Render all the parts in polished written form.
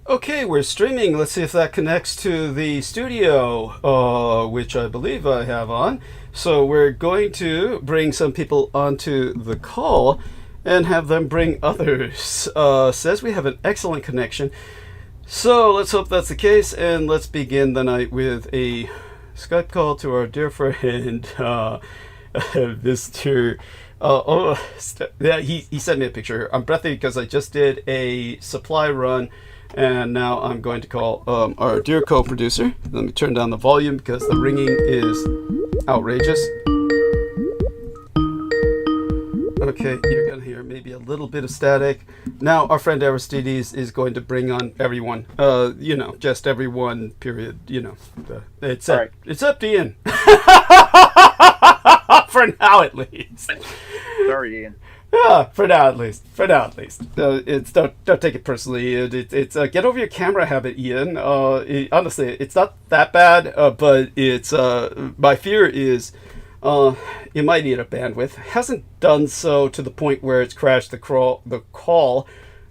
Okay, we're streaming. Let's see if that connects to the studio, which I believe I have on. So we're going to bring some people onto the call and have them bring others. Says we have an excellent connection. So let's hope that's the case, and let's begin the night with a Skype call to our dear friend, Mr. Yeah, he sent me a picture. I'm breathy because I just did a supply run, and now I'm going to call our dear co-producer. Let me turn down the volume because the ringing is outrageous. Okay, you're going to hear maybe a little bit of static. Now our friend Aristides is going to bring on everyone. Just everyone, period. It's up to Ian. For now, at least. Sorry, Ian. Yeah, for now at least. It's don't take it personally. It's get over your camera habit, Ian. Honestly, it's not that bad. But it's my fear is it might eat up bandwidth. Hasn't done so to the point where it's crashed the call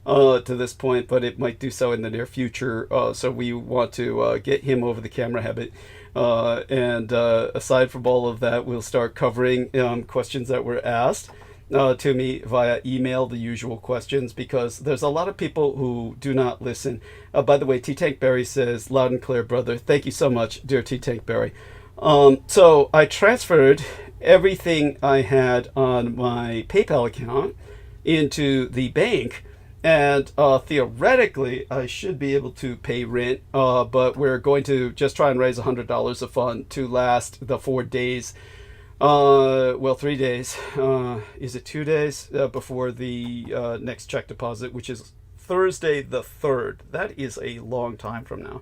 to this point, but it might do so in the near future. So we want to get him over the camera habit. And aside from all of that, we'll start covering questions that were asked to me via email, the usual questions, because there's a lot of people who do not listen. By the way, T-Tankberry says, loud and clear, brother. Thank you so much, dear T-Tankberry. So I transferred everything I had on my PayPal account into the bank, and theoretically I should be able to pay rent, but we're going to just try and raise $100 of fund to last the 4 days. 3 days. Is it 2 days before the next check deposit, which is Thursday the 3rd. That is a long time from now.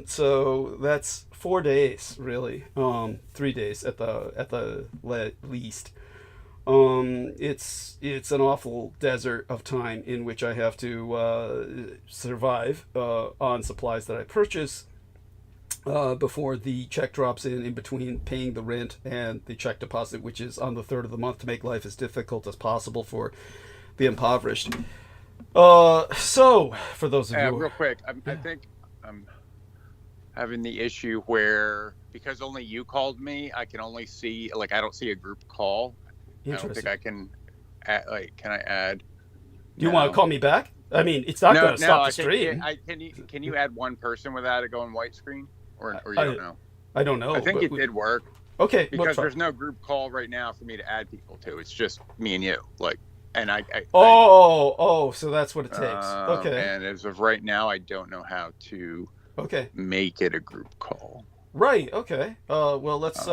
So that's 4 days, really. 3 days at the least. It's an awful desert of time in which I have to survive on supplies that I purchase before the check drops in between paying the rent and the check deposit, which is on the 3rd of the month, to make life as difficult as possible for the impoverished. So for those of you, real quick, I think I'm having the issue where, because only you called me, I can only see, I don't see a group call. I don't think I can add, can I add? Do you want to call me back? I mean, it's not going to stop the stream. Can you add one person without it going white screen? Or you don't know? I don't know. I think it did work. Okay. Because there's no group call right now for me to add people to. It's just me and you. So that's what it takes. Okay. And as of right now, I don't know how to make it a group call. Right, okay. Well, let's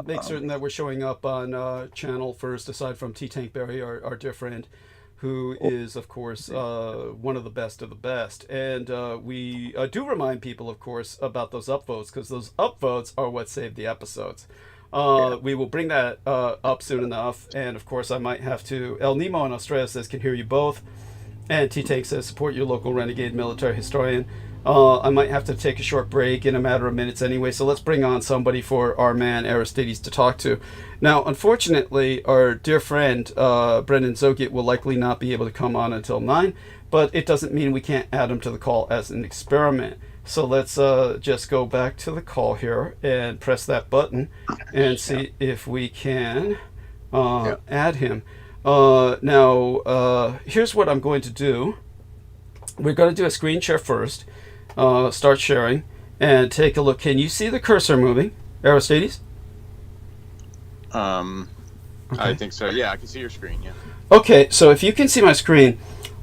make certain that we're showing up on channel first, aside from T-Tankberry, our dear friend, who is, of course, one of the best of the best. And we do remind people, of course, about those upvotes, because those upvotes are what saved the episodes. We will bring that up soon enough. And, of course, I might have to... El Nemo in Australia says, can hear you both. And T-Tank says, support your local renegade military historian. I might have to take a short break in a matter of minutes anyway, so let's bring on somebody for our man Aristides to talk to. Now, unfortunately, our dear friend Brendan Zogit will likely not be able to come on until 9, but it doesn't mean we can't add him to the call as an experiment. So let's just go back to the call here and press that button and see if we can add him. Now, here's what I'm going to do. We're going to do a screen share first. Start sharing and take a look. Can you see the cursor moving, Aristides? Okay. I think so. Yeah, I can see your screen. Yeah. Okay, so if you can see my screen,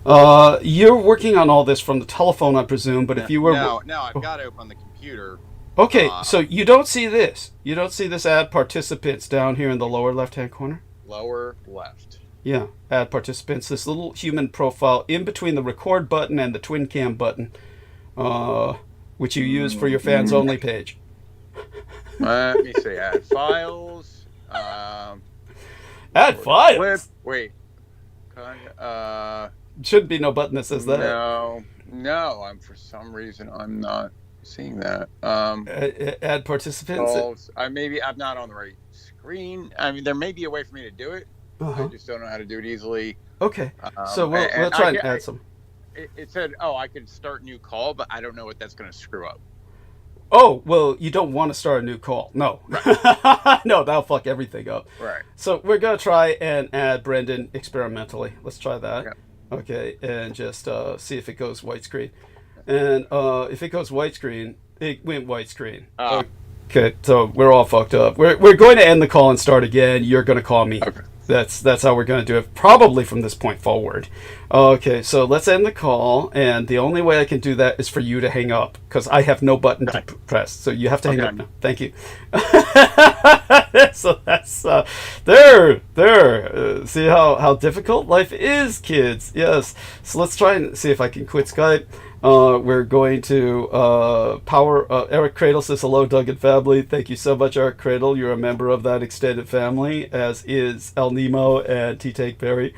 you're working on all this from the telephone, I presume. But if you were no, I've got it open on the computer. Okay, so you don't see this. You don't see this add participants down here in the lower left-hand corner. Lower left. Yeah, add participants. This little human profile in between the record button and the twin cam button, which you use for your fans only page. Let me see. Add files. Add files. Clip. Wait. Shouldn't be no button that says that. No. For some reason I'm not seeing that. Add participants. Maybe I'm not on the right screen. I mean, there may be a way for me to do it. I just don't know how to do it easily. Okay, so we'll try and add some. it said, oh, I could start new call, but I don't know what that's going to screw up. Oh, well, you don't want to start a new call. No. Right. No, that'll fuck everything up. Right. So we're going to try and add Brendan experimentally. Let's try that. Okay. And just see if it goes widescreen. And if it goes widescreen, it went widescreen. Okay, so we're all fucked up. We're going to end the call and start again. You're going to call me. Okay. That's how we're going to do it, probably from this point forward. Okay, so let's end the call, and the only way I can do that is for you to hang up, because I have no button to press. So you have to hang up now. Thank you. So that's there. See how difficult life is, kids. Yes. So let's try and see if I can quit Skype. We're going to power Eric Cradle says hello, Doug and family. Thank you so much, Eric Cradle. You're a member of that extended family, as is El Nemo and T-Take Berry.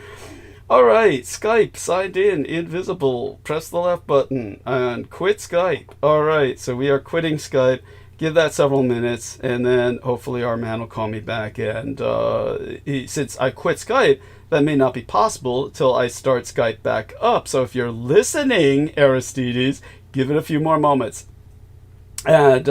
All right, Skype signed in, invisible. Press the left button and quit Skype. All right, so we are quitting Skype. Give that several minutes, and then hopefully our man will call me back. And since I quit Skype, that may not be possible until I start Skype back up. So if you're listening, Aristides, give it a few more moments. And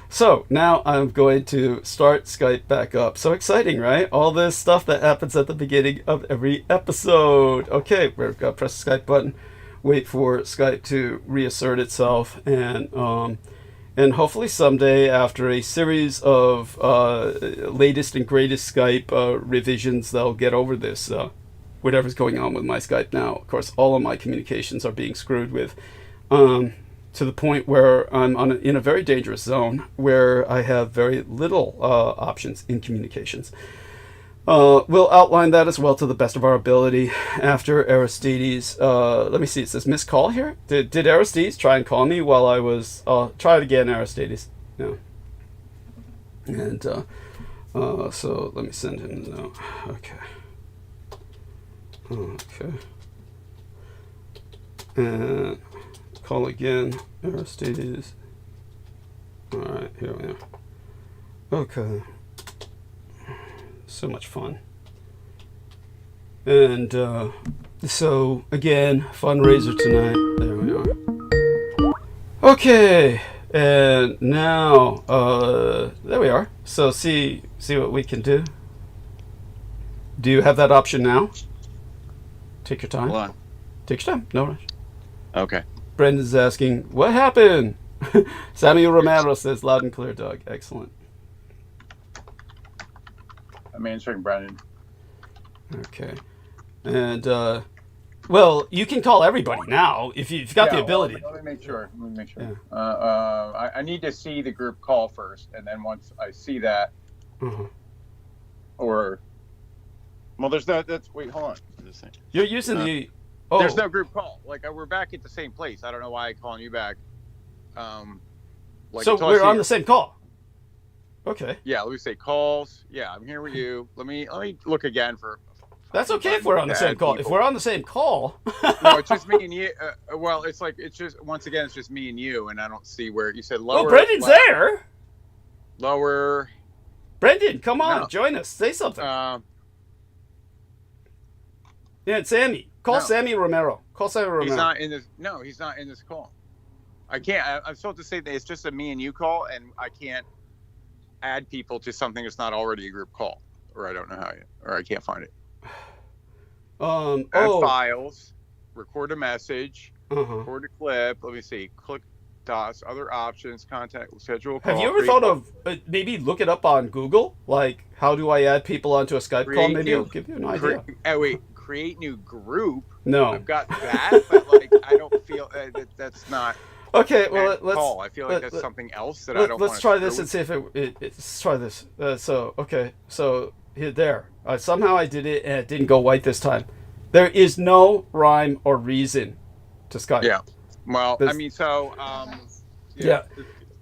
so now I'm going to start Skype back up. So exciting, right? All this stuff that happens at the beginning of every episode. Okay, we're going to press the Skype button, wait for Skype to reassert itself, and hopefully someday, after a series of latest and greatest Skype revisions, they'll get over this. Whatever's going on with my Skype now. Of course, all of my communications are being screwed with, to the point where I'm in a very dangerous zone where I have very little options in communications. We'll outline that as well to the best of our ability after Aristides. Let me see, it says missed call here. Did Aristides try and call me while I was... try it again, Aristides. No. And so let me send him a note. Okay. And call again, Aristides. Alright, here we are. Okay. So much fun. And so again, fundraiser tonight. There we are. Okay, and now there we are. So see what we can do. Do you have that option now? Take your time. Hold on. Take your time. No rush. Okay. Brendan's asking, what happened? Samuel Romero says, loud and clear, Doug. Excellent. I'm answering Brendan. Okay. And, well, you can call everybody now if you've got the ability. Let me make sure. Yeah. I need to see the group call first, and then once I see that, well, there's no, wait, hold on. You're using the... Oh. There's no group call. Like, we're back at the same place. I don't know why I'm calling you back. So we're on the same call. Okay. Yeah, let me say calls. Yeah, I'm here with you. Let me look again for... That's okay if we're on the same call. If we're on the same call... No, it's just me and you. Well, it's just, once again, it's just me and you, and I don't see where... You said lower... Oh, Brendan's there! Lower... Brendan, come on, join us. Say something. Yeah, it's Sammy. Call Sammy Romero. Call Sammy Romero. He's not in this... No, he's not in this call. I can't... I'm supposed to say that it's just a me and you call, and I can't add people to something that's not already a group call, or I don't know how yet, or I can't find it. Add files, record a message, record a clip. Let me see. Click dots, other options, contact, schedule a call. Have you ever thought of maybe look it up on Google? Like, how do I add people onto a Skype call? Maybe it'll give you an idea. Create new group. No, I've got that, but like I don't feel that's not. Okay, well, let's call. I feel like that's something else that I don't. Let's try this and see if let's try this. So here, somehow I did it and it didn't go white this time. There is no rhyme or reason to Skype. Yeah. Well, I mean, so yeah.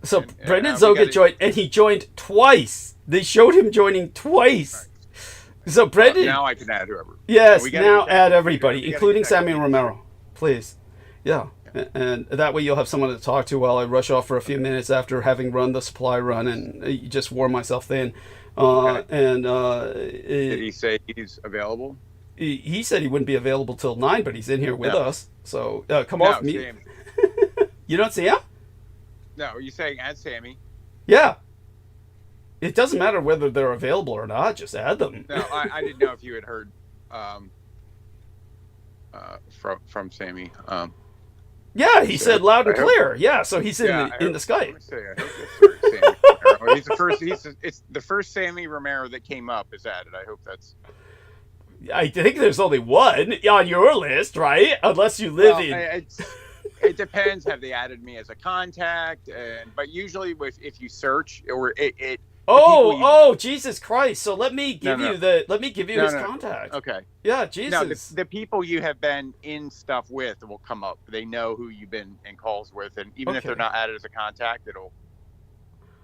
So Brendan Zoga joined, and he joined twice. They showed him joining twice. Right. So Brendan. Now I can add whoever. Yes. Now add everybody, including Samuel Romero, please. Yeah. And that way you'll have someone to talk to while I rush off for a few minutes after having run the supply run and just wore myself thin. Okay. Did he say he's available? he said he wouldn't be available till 9, but he's in here with us. So come no, off mute. Sammy. You don't see him? No, are you saying add Sammy? Yeah. It doesn't matter whether they're available or not. Just add them. No, I didn't know if you had heard from Sammy. Yeah, he said loud and clear. Yeah, so he's in the Skype. Let me see. I hope that's Sammy Romero. He's the first. It's the first Sammy Romero that came up is added. I hope that's. I think there's only one on your list, right? Unless you live in. It depends. Have they added me as a contact? But usually, if you search or it. Oh, Jesus Christ! So let me give you his contact. Okay. Yeah, Jesus. No, the people you have been in stuff with will come up. They know who you've been in calls with, and even if they're not added as a contact, it'll.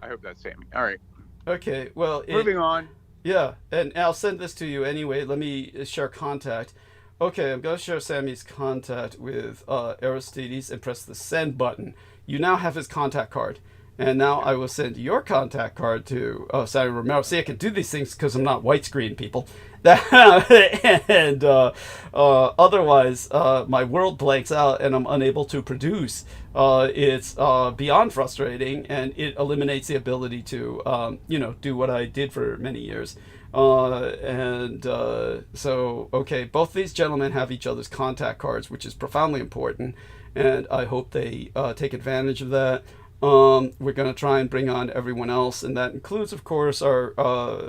I hope that's Sammy. All right. Okay. Well, moving on. Yeah, and I'll send this to you anyway. Let me share contact. Okay, I'm gonna share Sammy's contact with Aristides and press the send button. You now have his contact card. And now I will send your contact card to Sammy Romero. See, I can do these things because I'm not white screen, people. And otherwise, my world blanks out and I'm unable to produce. It's beyond frustrating, and it eliminates the ability to, do what I did for many years. So, okay, both these gentlemen have each other's contact cards, which is profoundly important. And I hope they take advantage of that. We're going to try and bring on everyone else, and that includes, of course, our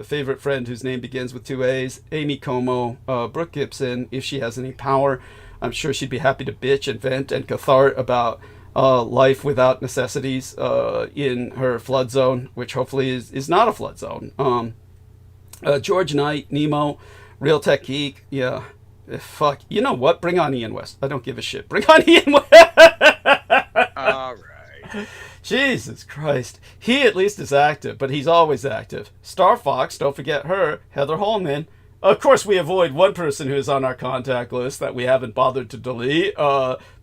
favorite friend whose name begins with 2 A's, Amy Como, Brooke Gibson. If she has any power, I'm sure she'd be happy to bitch and vent and cathart about life without necessities in her flood zone, which hopefully is not a flood zone. George Knight, Nemo, Real Tech Geek, yeah. Fuck. You know what? Bring on Ian West. I don't give a shit. Bring on Ian West. All right. Jesus Christ. He at least is active, but he's always active. Star Fox, don't forget her, Heather Holman. Of course, we avoid one person who is on our contact list that we haven't bothered to delete.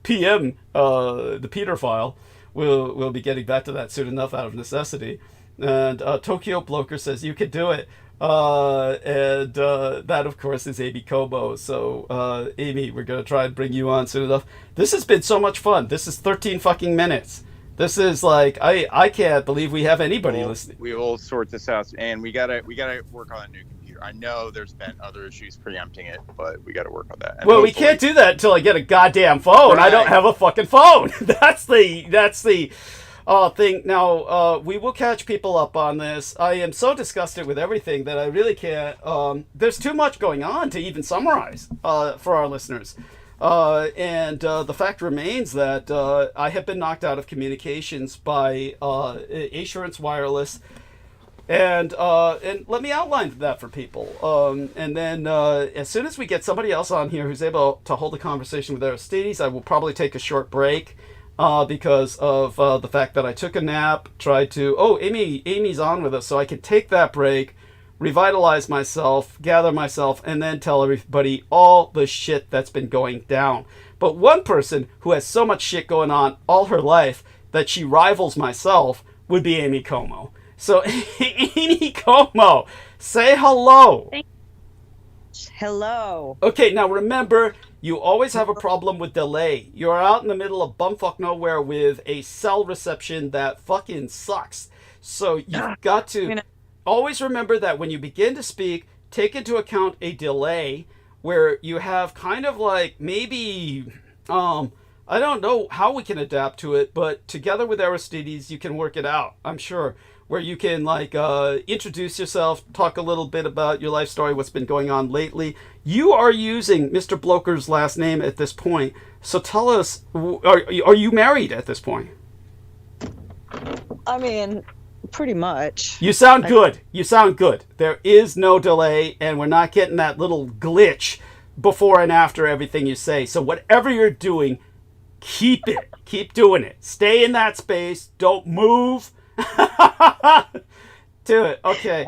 PM, the Peter file. We'll be getting back to that soon enough out of necessity. And Tokyo Bloker says, you can do it. That, of course, is Amy Kobo. So, Amy, we're going to try and bring you on soon enough. This has been so much fun. This is 13 fucking minutes. This is like, I can't believe we have anybody listening. We will sort this out, and we gotta work on a new computer. I know there's been other issues preempting it, but we gotta work on that. And well, we can't do that until I get a goddamn phone. Right. I don't have a fucking phone. That's the thing. Now, we will catch people up on this. I am so disgusted with everything that I really can't. There's too much going on to even summarize for our listeners. The fact remains that I have been knocked out of communications by Assurance Wireless, and let me outline that for people. And then as soon as we get somebody else on here who's able to hold a conversation with Aristides, I will probably take a short break because of the fact that I took a nap, tried to... Oh, Amy's on with us, so I could take that break, revitalize myself, gather myself, and then tell everybody all the shit that's been going down. But one person who has so much shit going on all her life that she rivals myself would be Amy Como. So, Amy Como, say hello. Hello. Okay, now remember, you always have a problem with delay. You're out in the middle of bumfuck nowhere with a cell reception that fucking sucks. So, you've got to... Always remember that when you begin to speak, take into account a delay where you have kind of like maybe, I don't know how we can adapt to it, but together with Aristides, you can work it out, I'm sure, where you can like introduce yourself, talk a little bit about your life story, what's been going on lately. You are using Mr. Bloker's last name at this point, so tell us, are you married at this point? I mean... Pretty much. You sound good. You sound good. There is no delay, and we're not getting that little glitch before and after everything you say. So whatever you're doing, keep it. Keep doing it. Stay in that space. Don't move. Do it. Okay.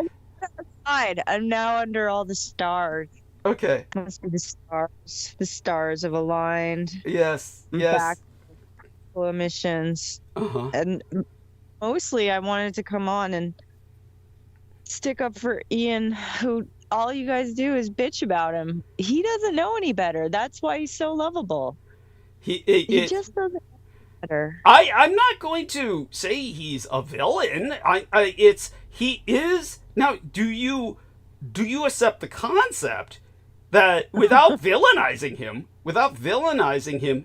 I'm now under all the stars. Okay. Must be the stars. The stars have aligned. Yes. I'm yes. back to emissions. Uh-huh. And mostly I wanted to come on and stick up for Ian, who all you guys do is bitch about him. He doesn't know any better. That's why he's so lovable. He just doesn't know better. I'm not going to say he's a villain. He is. Now, do you accept the concept that without villainizing him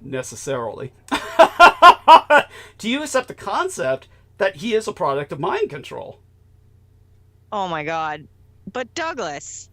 necessarily, do you accept the concept that he is a product of mind control? Oh my God. But Douglas,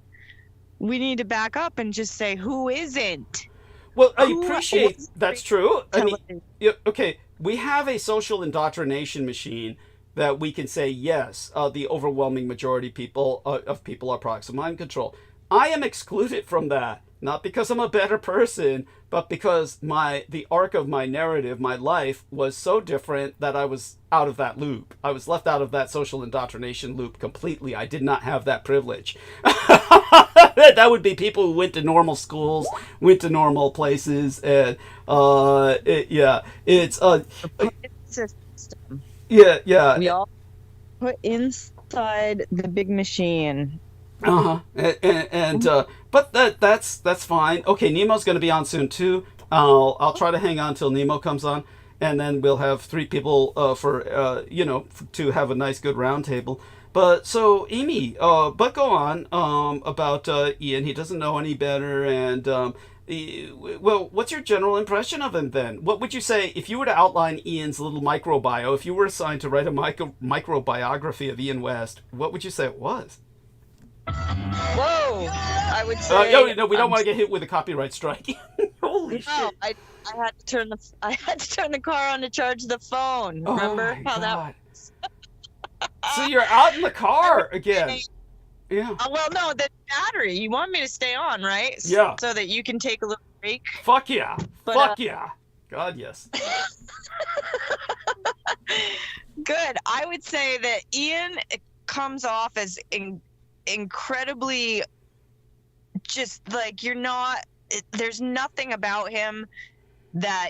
we need to back up and just say, who isn't? Well, I appreciate that's true. I mean, okay, we have a social indoctrination machine that we can say, yes, the overwhelming majority of people are products of mind control. I am excluded from that, not because I'm a better person, but because the arc of my narrative, my life, was so different that I was out of that loop. I was left out of that social indoctrination loop completely. I did not have that privilege. That would be people who went to normal schools, went to normal places, and it's system. Yeah. We all put inside the big machine. But that's fine. Okay, Nemo's going to be on soon too. I'll try to hang on till Nemo comes on, and then we'll have 3 people to have a nice good round table. But so Amy, but go on about Ian. He doesn't know any better, and well, what's your general impression of him then? What would you say if you were to outline Ian's little microbio? If you were assigned to write a microbiography of Ian West, what would you say it was? Whoa! I would say. No, we don't want to get hit with a copyright strike. Holy shit! I had to turn the car on to charge the phone. Remember how that? So you're out in the car again. Yeah. Well, no, the battery. You want me to stay on, right? Yeah. So that you can take a little break. Fuck yeah. Fuck yeah. God, yes. Good. I would say that Ian comes off as incredibly just like there's nothing about him that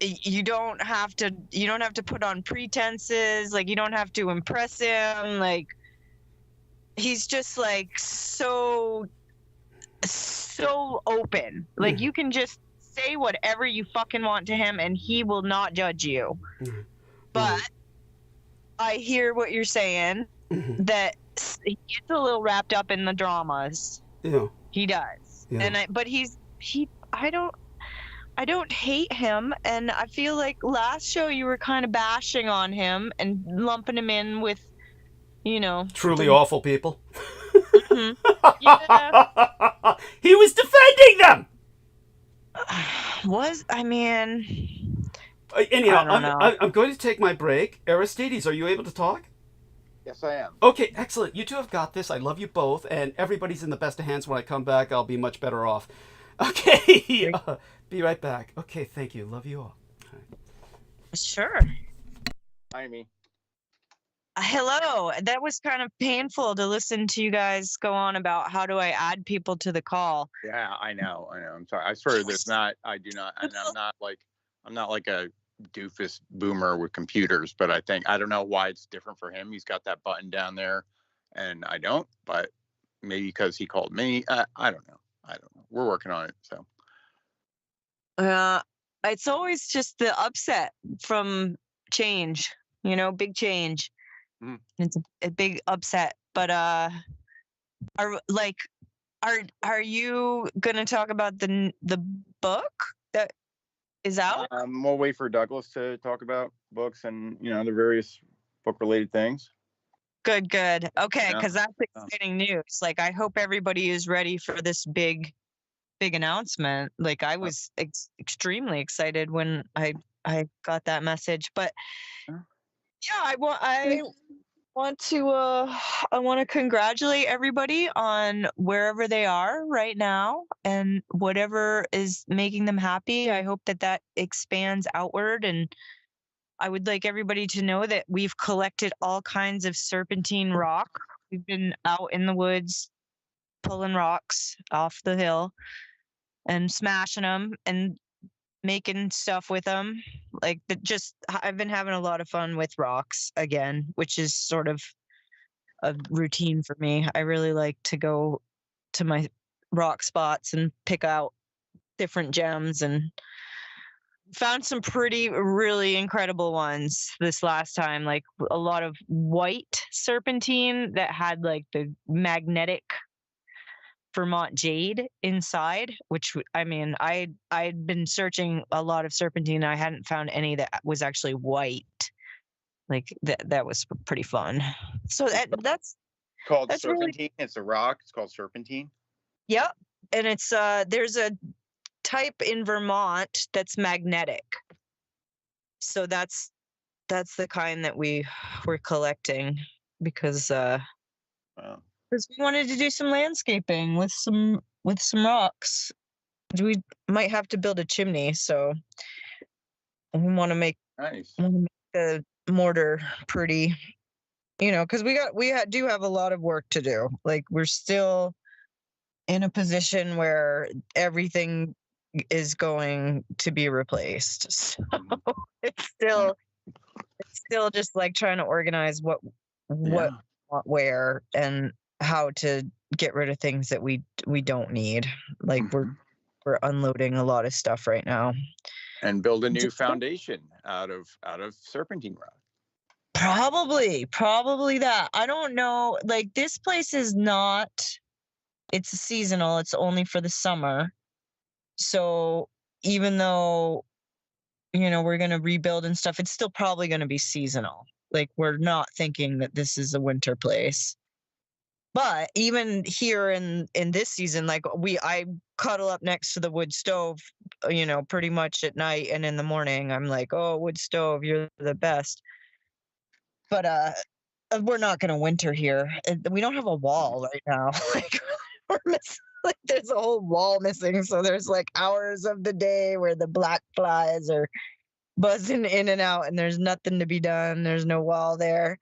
you don't have to put on pretenses, like you don't have to impress him, like he's just like so open, like you can just say whatever you fucking want to him and he will not judge you. But I hear what you're saying, that he gets a little wrapped up in the dramas. Yeah, he does. Yeah. I don't hate him, and I feel like last show you were kind of bashing on him and lumping him in with, truly awful people. Yeah. He was defending them. Anyhow, I'm going to take my break. Aristides, are you able to talk? Yes, I am. Okay, excellent. You two have got this. I love you both, and everybody's in the best of hands. When I come back, I'll be much better off. Okay, be right back. Okay, thank you. Love you all. Sure. Hi, Amy. Hello. That was kind of painful to listen to you guys go on about how do I add people to the call. Yeah, I know. I'm sorry. I swear there's not. I do not, and I'm not like a doofus boomer with computers, but I don't know why it's different for him. He's got that button down there, and I don't. But maybe because he called me. I don't know. We're working on it. So. It's always just the upset from change. Big change. It's a big upset. But are you gonna talk about the book that is out? We'll wait for Douglas to talk about books and the various book related things. Good. Okay, because that's exciting news. Like, I hope everybody is ready for this big announcement. Like, I was extremely excited when I got that message. But yeah, I want to congratulate everybody on wherever they are right now and whatever is making them happy. I hope that expands outward, and I would like everybody to know that we've collected all kinds of serpentine rock. We've been out in the woods pulling rocks off the hill and smashing them and making stuff with them. I've been having a lot of fun with rocks again, which is sort of a routine for me. I really like to go to my rock spots and pick out different gems, and found some really incredible ones this last time, like a lot of white serpentine that had like the magnetic Vermont jade inside, which, I mean, I'd been searching a lot of serpentine. I hadn't found any that was actually white. Like that was pretty fun. So that's called serpentine. Really, it's a rock. It's called serpentine. Yep. And it's there's a type in Vermont that's magnetic. So that's the kind that we're collecting because wow. Because we wanted to do some landscaping with some rocks. We might have to build a chimney, so we want to make the mortar pretty, you know, because we do have a lot of work to do. Like, we're still in a position where everything is going to be replaced. So it's still just like trying to organize what where and how to get rid of things that we don't need. Like we're unloading a lot of stuff right now. And build a new foundation out of serpentine rock. Probably that. I don't know. Like, this place is not, it's seasonal. It's only for the summer. So even though, you know, we're going to rebuild and stuff, it's still probably going to be seasonal. Like, we're not thinking that this is a winter place. But even here in this season, like, I cuddle up next to the wood stove, you know, pretty much at night, and in the morning I'm like, oh, wood stove, you're the best. But we're not gonna winter here. We don't have a wall right now. Like, we're missing, like, there's a whole wall missing. So there's like hours of the day where the black flies are buzzing in and out, and there's nothing to be done. There's no wall there.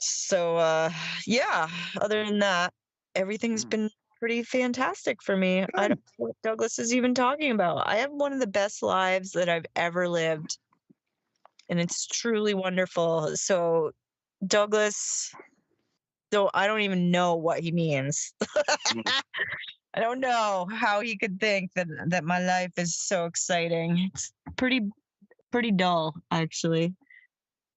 So yeah, other than that, everything's been pretty fantastic for me. I don't know what Douglas is even talking about. I have one of the best lives that I've ever lived, and it's truly wonderful. So Douglas, so I don't even know what he means. I don't know how he could think that my life is so exciting. It's pretty dull, actually.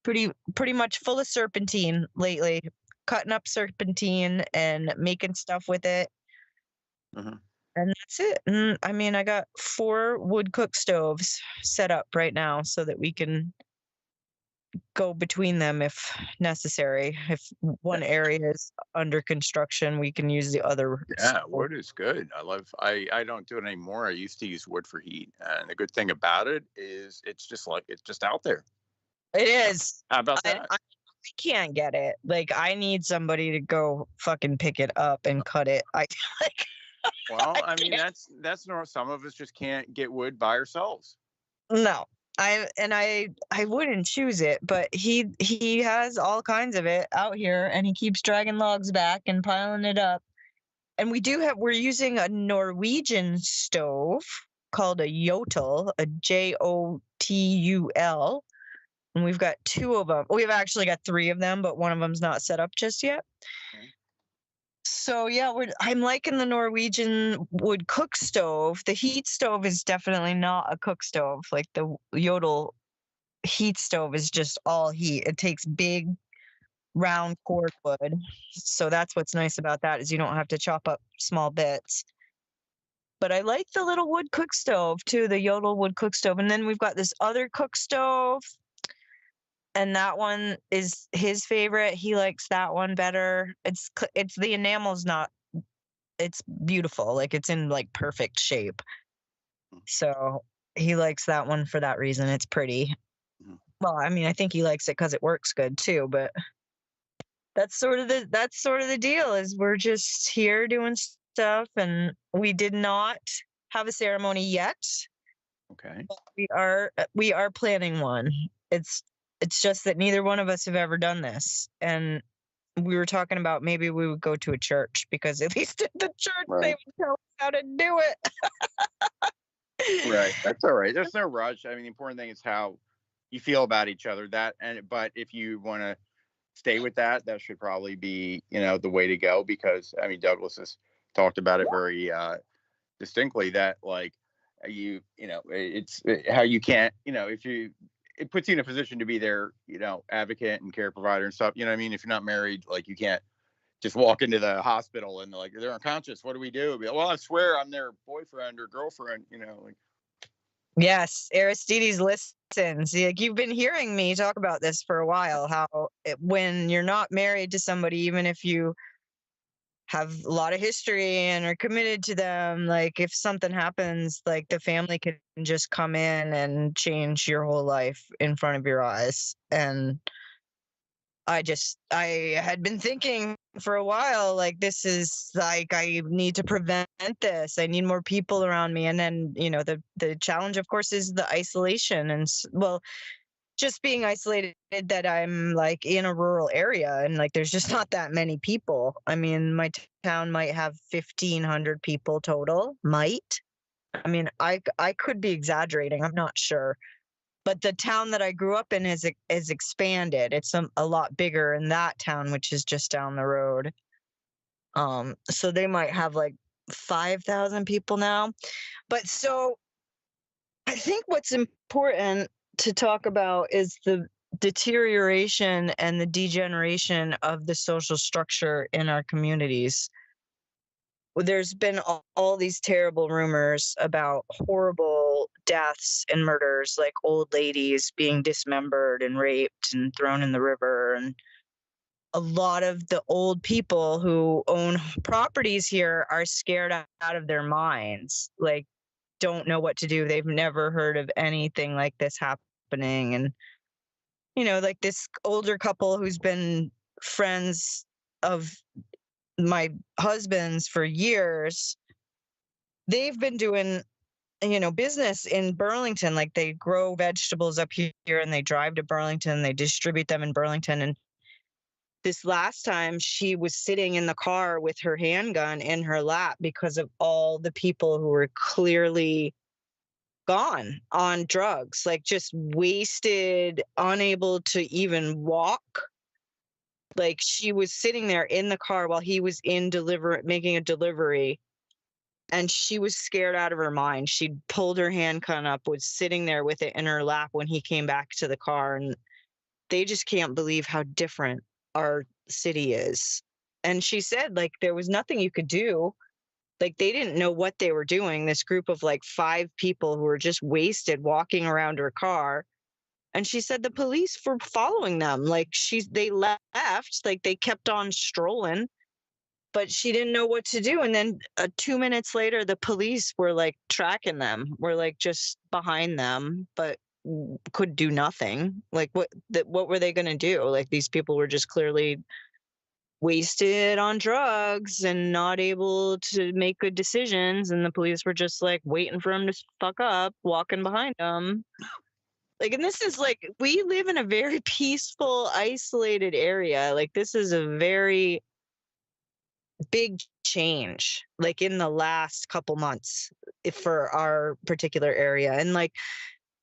Pretty much full of serpentine lately. Cutting up serpentine and making stuff with it. And that's it. And I mean, I got 4 wood cook stoves set up right now so that we can go between them if necessary. If one area is under construction, we can use the other. Yeah, wood is good. I don't do it anymore. I used to use wood for heat. And the good thing about it is it's just out there. It is. How about that? I can't get it. Like, I need somebody to go fucking pick it up and cut it. Well, I mean, that's normal. Some of us just can't get wood by ourselves. No, I wouldn't choose it, but he has all kinds of it out here, and he keeps dragging logs back and piling it up. And we're using a Norwegian stove called a Jøtul, a Jotul. And we've got 2 of them. We've actually got 3 of them, but one of them's not set up just yet. Okay. So yeah, I'm liking the Norwegian wood cook stove. The heat stove is definitely not a cook stove. Like, the Jøtul heat stove is just all heat. It takes big, round cord wood. So that's what's nice about that, is you don't have to chop up small bits. But I like the little wood cook stove too, the Jøtul wood cook stove. And then we've got this other cook stove. And that one is his favorite. He likes that one better. It's the enamel's not, it's beautiful. Like, it's in like perfect shape. So he likes that one for that reason. It's pretty. Well, I mean, I think he likes it because it works good too. But that's sort of the deal. Is we're just here doing stuff, and we did not have a ceremony yet. Okay. But we are planning one. It's just that neither one of us have ever done this. And we were talking about maybe we would go to a church, because at least at the church, they would tell us how to do it. Right. That's all right. There's no rush. I mean, the important thing is how you feel about each other. But if you want to stay with that should probably be, you know, the way to go, because, I mean, Douglas is talked about it very distinctly, that like it's how you can't, it puts you in a position to be their, advocate and care provider and stuff. You know what I mean? If you're not married, like you can't just walk into the hospital and they're unconscious. What do we do? Well, I swear I'm their boyfriend or girlfriend, like. Yes, Aristides listens. Like, you've been hearing me talk about this for a while, how when you're not married to somebody, even if you have a lot of history and are committed to them, like if something happens, like the family can just come in and change your whole life in front of your eyes. And I had been thinking for a while, like, this is like, I need to prevent this. I need more people around me. And then, the challenge, of course, is the isolation. And well, just being isolated, that I'm like in a rural area and like there's just not that many people. I mean, my town might have 1,500 people total. Might. I mean, I could be exaggerating. I'm not sure. But the town that I grew up in is expanded. It's a lot bigger in that town, which is just down the road. So they might have like 5,000 people now. But so I think what's important to talk about is the deterioration and the degeneration of the social structure in our communities. There's been all these terrible rumors about horrible deaths and murders, like old ladies being dismembered and raped and thrown in the river. And a lot of the old people who own properties here are scared out of their minds, like don't know what to do. They've never heard of anything like this happening. And like this older couple who's been friends of my husband's for years, they've been doing business in Burlington. Like they grow vegetables up here and they drive to Burlington, they distribute them in Burlington. And this last time, she was sitting in the car with her handgun in her lap because of all the people who were clearly gone on drugs, like just wasted, unable to even walk. Like she was sitting there in the car while he was making a delivery, and she was scared out of her mind. She'd pulled her handgun up, was sitting there with it in her lap when he came back to the car. And they just can't believe how different our city is. And she said, like, there was nothing you could do. Like, they didn't know what they were doing. This group of like 5 people who were just wasted walking around her car. And she said the police were following them. Like they left, like they kept on strolling, but she didn't know what to do. And then 2 minutes later, the police were like tracking them, were like just behind them, but could do nothing. Like what were they going to do? Like these people were just clearly wasted on drugs and not able to make good decisions. And the police were just like waiting for them to fuck up, walking behind them. Like, and this is like, we live in a very peaceful, isolated area. Like this is a very big change, like in the last couple months for our particular area. And like,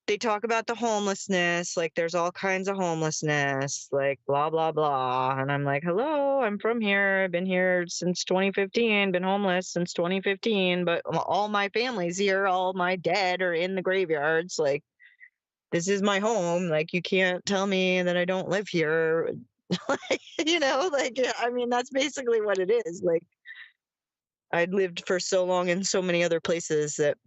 they talk about the homelessness, like there's all kinds of homelessness, like blah, blah, blah. And I'm like, hello, I'm from here. I've been here since 2015, been homeless since 2015, but all my family's here. All my dead are in the graveyards. Like, this is my home. Like, you can't tell me that I don't live here. Like, I mean, that's basically what it is. Like, I'd lived for so long in so many other places that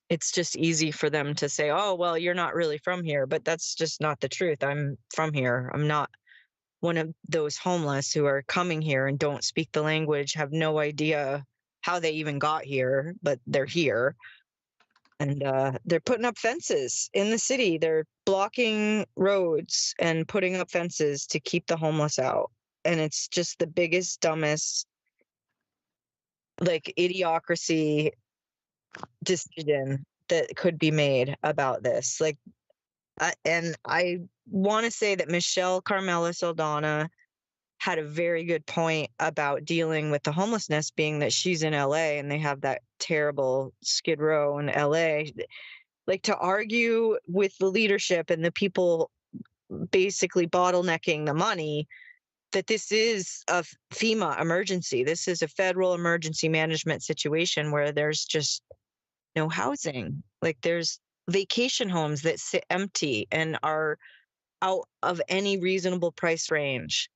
it's just easy for them to say, oh, well, you're not really from here. But that's just not the truth. I'm from here. I'm not one of those homeless who are coming here and don't speak the language, have no idea how they even got here, but they're here. And they're putting up fences in the city. They're blocking roads and putting up fences to keep the homeless out. And it's just the biggest, dumbest, like, idiocracy decision that could be made about this. Like, and I want to say that Michelle Carmela-Saldana had a very good point about dealing with the homelessness, being that she's in LA and they have that terrible Skid Row in LA. Like, to argue with the leadership and the people basically bottlenecking the money, that this is a FEMA emergency. This is a federal emergency management situation where there's just no housing. Like there's vacation homes that sit empty and are out of any reasonable price range,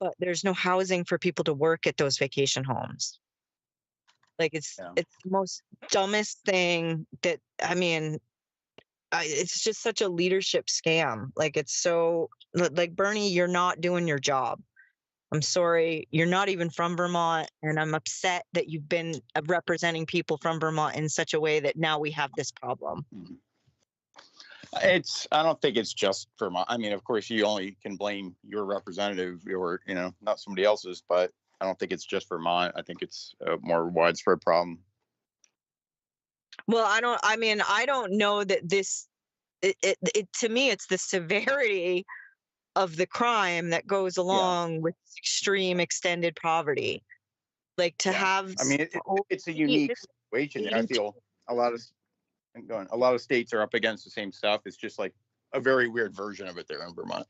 but there's no housing for people to work at those vacation homes. Like it's the most dumbest thing that, I mean, it's just such a leadership scam. Like it's so, like, Bernie, you're not doing your job. I'm sorry, you're not even from Vermont, and I'm upset that you've been representing people from Vermont in such a way that now we have this problem. I don't think it's just Vermont. I mean, of course, you only can blame your representative or, you know, not somebody else's, but I don't think it's just Vermont. I think it's a more widespread problem. Well, I don't know that this, it to me, it's the severity of the crime that goes along with extreme extended poverty. Like to have, I mean, it's a unique situation. I feel a lot of states are up against the same stuff. It's just like a very weird version of it there in Vermont.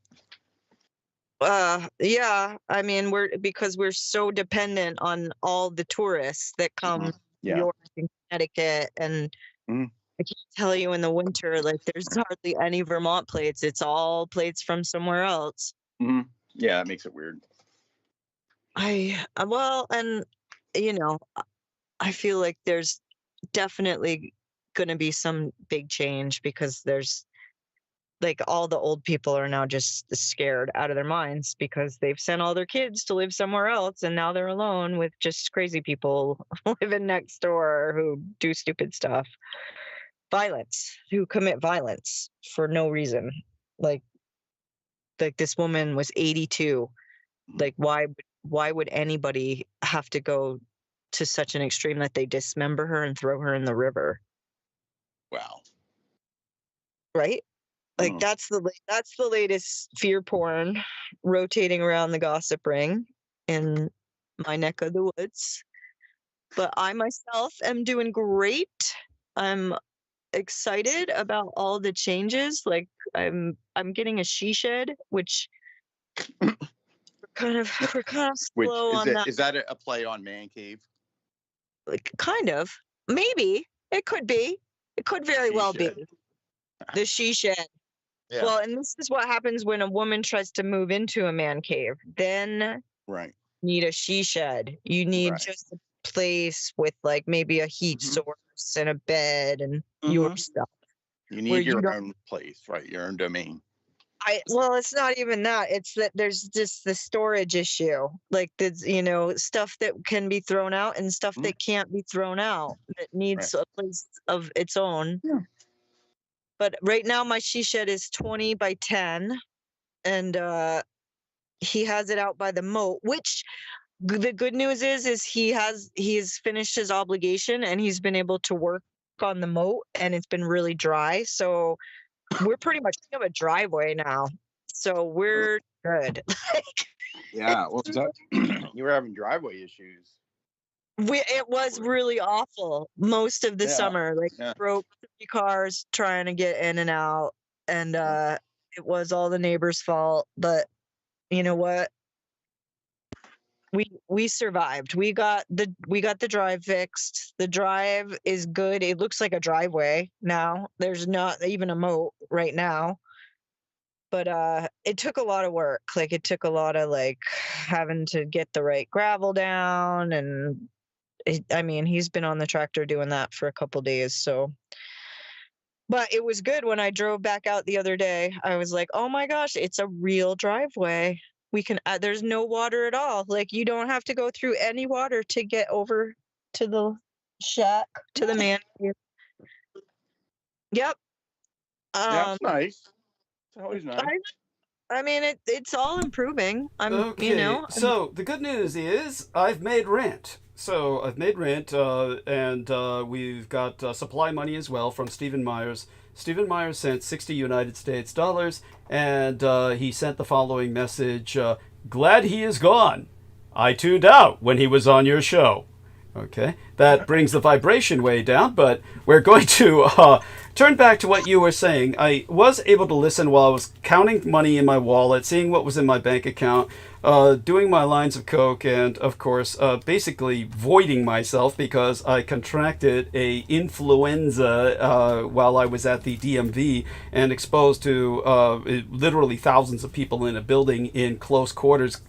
Yeah, I mean, because we're so dependent on all the tourists that come to New York and Connecticut, and I can't tell you in the winter, like there's hardly any Vermont plates. It's all plates from somewhere else. Yeah, it makes it weird. Well, and you know, I feel like there's definitely going to be some big change, because there's like all the old people are now just scared out of their minds because they've sent all their kids to live somewhere else, and now they're alone with just crazy people living next door who do stupid stuff. Who commit violence for no reason. Like this woman was 82. Like why would anybody have to go to such an extreme that they dismember her and throw her in the river? Wow. Right? Like that's the latest fear porn rotating around the gossip ring in my neck of the woods. But I myself am doing great. I'm excited about all the changes. Like I'm getting a she shed, which we're kind of slow on that. Is that a play on man cave? Like kind of. Maybe. It could be. It could very well be. The she shed. Yeah. Well, and this is what happens when a woman tries to move into a man cave. Then you need a she shed. You need just a place with like maybe a heat source and a bed and your stuff. You need your own place, right? Your own domain. Well, it's not even that. It's that there's just the storage issue. Like the stuff that can be thrown out and stuff that can't be thrown out. That needs a place of its own. Yeah. But right now my she shed is 20 by 10, and he has it out by the moat, which the good news is he's finished his obligation and he's been able to work on the moat, and it's been really dry. So we're pretty much have a driveway now. So we're good. Yeah. Well, you were having driveway issues. It was really awful most of the summer. Like broke 3 cars trying to get in and out, and it was all the neighbors' fault. But you know what? We survived. We got the drive fixed. The drive is good. It looks like a driveway now. There's not even a moat right now. But it took a lot of work. Like it took a lot of like having to get the right gravel down, and I mean, he's been on the tractor doing that for a couple days. So, but it was good when I drove back out the other day. I was like, oh my gosh, it's a real driveway. We can, there's no water at all. Like you don't have to go through any water to get over to the shack, to the man. Yep. That's nice. It's always nice. I mean, it's all improving. Okay. So the good news is I've made rent. So I've made rent, and we've got supply money as well from Stephen Myers. Stephen Myers sent 60 United States dollars, and he sent the following message: glad he is gone. I tuned out when he was on your show. Okay, that brings the vibration way down, but we're going to turn back to what you were saying. I was able to listen while I was counting money in my wallet, seeing what was in my bank account. doing my lines of coke, and of course basically voiding myself because I contracted a influenza while I was at the DMV and exposed to literally thousands of people in a building in close quarters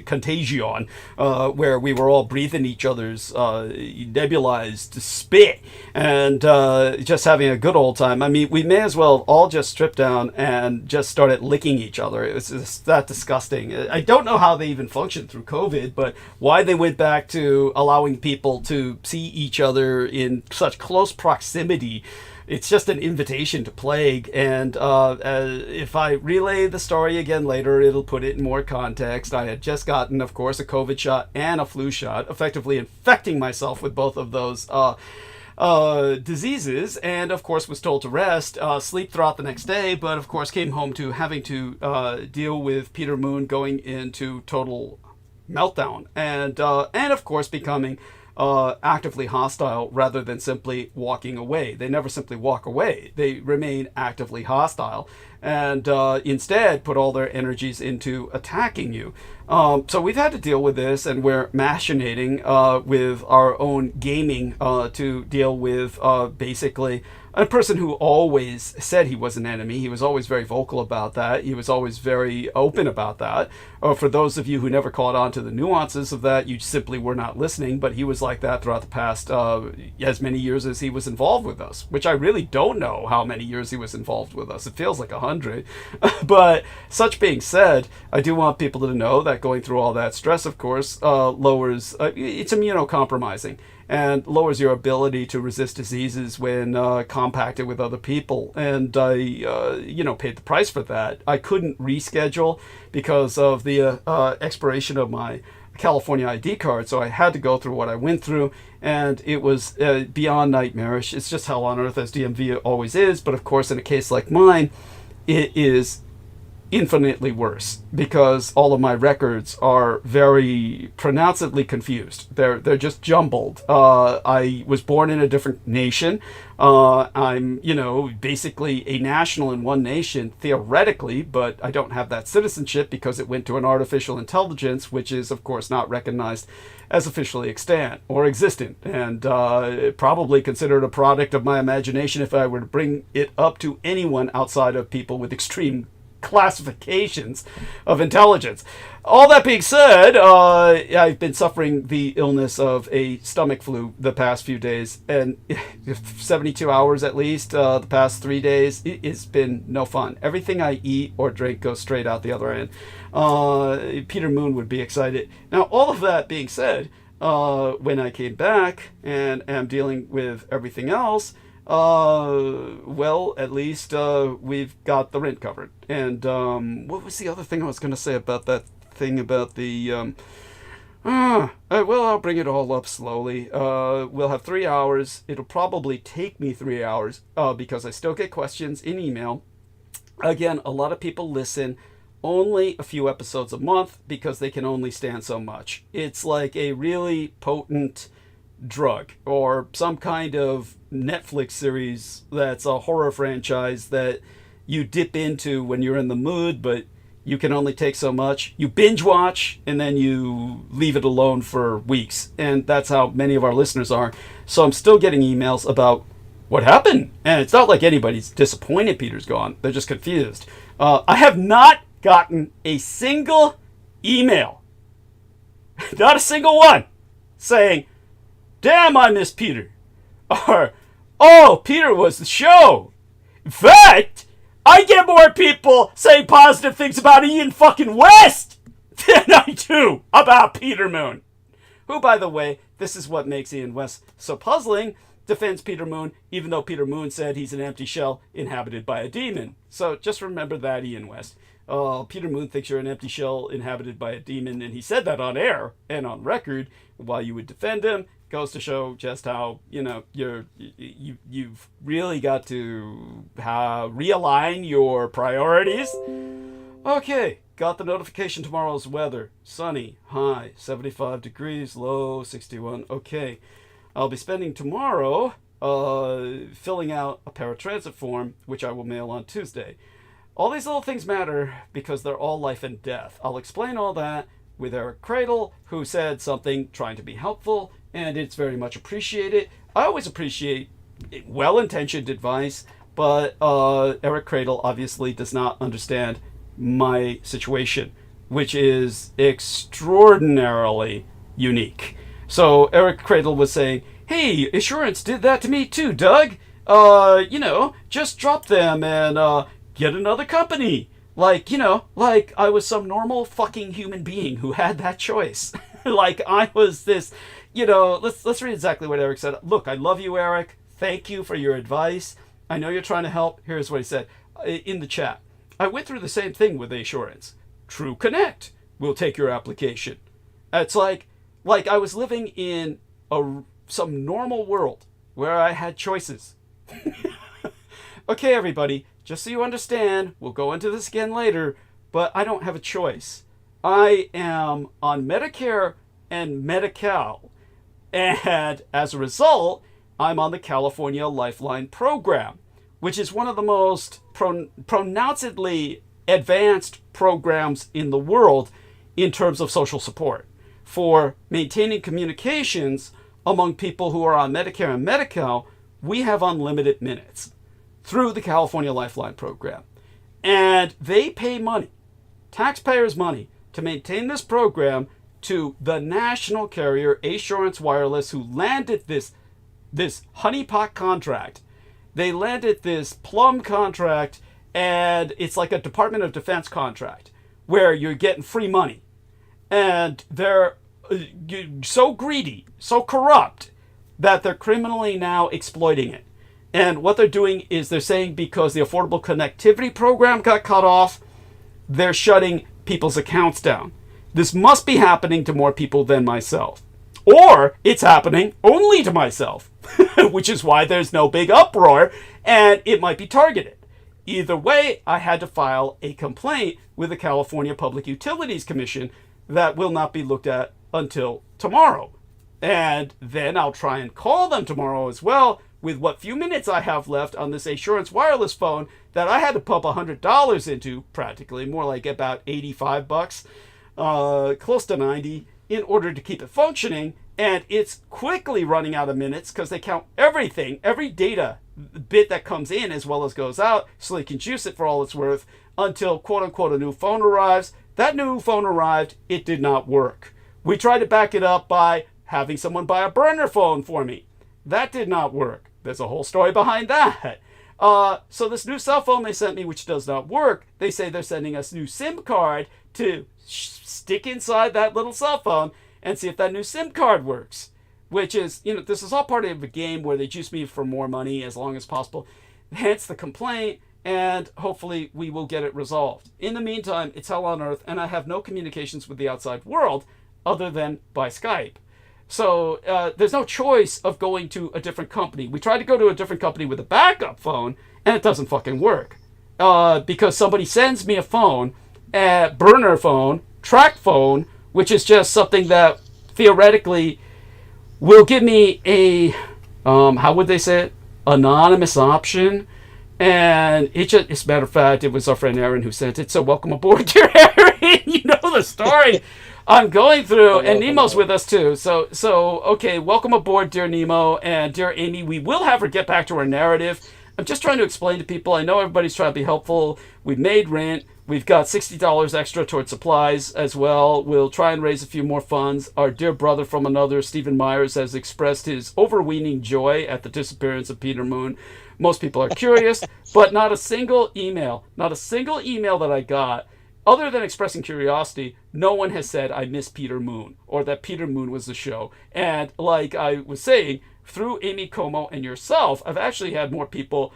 contagion, where we were all breathing each other's nebulized spit and just having a good old time. I mean, we may as well all just strip down and just started licking each other. It was just that disgusting. I don't know how they even functioned through COVID, but why they went back to allowing people to see each other in such close proximity. It's just an invitation to plague, and if I relay the story again later, it'll put it in more context. I had just gotten, of course, a COVID shot and a flu shot, effectively infecting myself with both of those diseases, and of course was told to rest, sleep throughout the next day, but of course came home to having to deal with Peter Moon going into total meltdown, and of course becoming actively hostile rather than simply walking away. They never simply walk away. They remain actively hostile and instead put all their energies into attacking you. So we've had to deal with this, and we're machinating with our own gaming to deal with basically a person who always said he was an enemy. He was always very vocal about that. He was always very open about that. For those of you who never caught on to the nuances of that, you simply were not listening, but he was like that throughout the past as many years as he was involved with us, which I really don't know how many years he was involved with us. It feels like 100. But such being said, I do want people to know that going through all that stress, of course, lowers, it's immunocompromising, and lowers your ability to resist diseases when compacted with other people. And I, paid the price for that. I couldn't reschedule because of the expiration of my California ID card, so I had to go through what I went through, and it was beyond nightmarish. It's just hell on earth, as DMV always is, but of course in a case like mine, it is infinitely worse because all of my records are very pronouncedly confused. They're just jumbled. I was born in a different nation. I'm, basically a national in one nation theoretically, but I don't have that citizenship because it went to an artificial intelligence, which is of course not recognized as officially extant or existent, and probably considered a product of my imagination if I were to bring it up to anyone outside of people with extreme classifications of intelligence. All that being said, I've been suffering the illness of a stomach flu the past few days, and 72 hours at least the past 3 days. It's been no fun. Everything I eat or drink goes straight out the other end. Peter Moon would be excited. Now, all of that being said, when I came back and am dealing with everything else, well, at least we've got the rent covered. And what was the other thing I was going to say about that thing about the well, I'll bring it all up slowly. We'll have 3 hours. It'll probably take me 3 hours because I still get questions in email. Again, a lot of people listen only a few episodes a month because they can only stand so much. It's like a really potent drug or some kind of Netflix series that's a horror franchise that you dip into when you're in the mood, but you can only take so much. You binge watch and then you leave it alone for weeks, and that's how many of our listeners are. So I'm still getting emails about what happened, and it's not like anybody's disappointed Peter's gone. They're just confused. I have not gotten a single email, not a single one, saying, "Damn, I miss Peter," or "Oh, Peter was the show." In fact, I get more people saying positive things about Ian fucking West than I do about Peter Moon. Who, by the way, this is what makes Ian West so puzzling, defends Peter Moon, even though Peter Moon said he's an empty shell inhabited by a demon. So just remember that, Ian West. Peter Moon thinks you're an empty shell inhabited by a demon, and he said that on air and on record. While you would defend him, goes to show just how you've really got to realign your priorities. Okay, got the notification. Tomorrow's weather: sunny, high 75 degrees, low 61. Okay, I'll be spending tomorrow filling out a paratransit form, which I will mail on Tuesday. All these little things matter because they're all life and death. I'll explain all that with Eric Cradle, who said something trying to be helpful, and it's very much appreciated. I always appreciate well-intentioned advice, but Eric Cradle obviously does not understand my situation, which is extraordinarily unique. So Eric Cradle was saying, hey, Assurance did that to me too, Doug. Just drop them and get another company. Like I was some normal fucking human being who had that choice. Like I was this, let's read exactly what Eric said. Look, I love you, Eric. Thank you for your advice. I know you're trying to help. Here's what he said in the chat. I went through the same thing with Assurance. True Connect will take your application. It's like I was living in some normal world where I had choices. Okay, everybody, just so you understand, we'll go into this again later, but I don't have a choice. I am on Medicare and Medi-Cal, and as a result, I'm on the California Lifeline program, which is one of the most pronouncedly advanced programs in the world in terms of social support for maintaining communications among people who are on Medicare and Medi-Cal. We have unlimited minutes through the California Lifeline program. And they pay money, taxpayers' money, to maintain this program to the national carrier, Assurance Wireless, who landed this honeypot contract. They landed this plum contract, and it's like a Department of Defense contract where you're getting free money. And they're so greedy, so corrupt, that they're criminally now exploiting it. And what they're doing is they're saying because the Affordable Connectivity Program got cut off, they're shutting people's accounts down. This must be happening to more people than myself. Or it's happening only to myself, which is why there's no big uproar, and it might be targeted. Either way, I had to file a complaint with the California Public Utilities Commission that will not be looked at until tomorrow. And then I'll try and call them tomorrow as well, with what few minutes I have left on this Assurance Wireless phone that I had to pump $100 into, practically, more like about $85, close to 90, in order to keep it functioning. And it's quickly running out of minutes because they count everything, every data bit that comes in as well as goes out, so they can juice it for all it's worth until, quote unquote, a new phone arrives. That new phone arrived, it did not work. We tried to back it up by having someone buy a burner phone for me. That did not work. There's a whole story behind that. So this new cell phone they sent me, which does not work, they say they're sending us new SIM card to stick inside that little cell phone and see if that new SIM card works. Which is, this is all part of a game where they juice me for more money as long as possible. Hence the complaint, and hopefully we will get it resolved. In the meantime, it's hell on earth, and I have no communications with the outside world other than by Skype. So there's no choice of going to a different company. We tried to go to a different company with a backup phone, and it doesn't fucking work. Because somebody sends me a phone, a burner phone, track phone, which is just something that theoretically will give me a, how would they say it? Anonymous option. And it just, as a matter of fact, it was our friend Aaron who sent it. So welcome aboard, dear Aaron. You know the story I'm going through, and Nemo's with us too. So okay, welcome aboard, dear Nemo and dear Amy. We will have her get back to her narrative. I'm just trying to explain to people. I know everybody's trying to be helpful. We've made rent. We've got $60 extra towards supplies as well. We'll try and raise a few more funds. Our dear brother from another, Stephen Myers, has expressed his overweening joy at the disappearance of Peter Moon. Most people are curious, but not a single email that I got, other than expressing curiosity, no one has said I miss Peter Moon or that Peter Moon was the show. And like I was saying, through Amy Como and yourself, I've actually had more people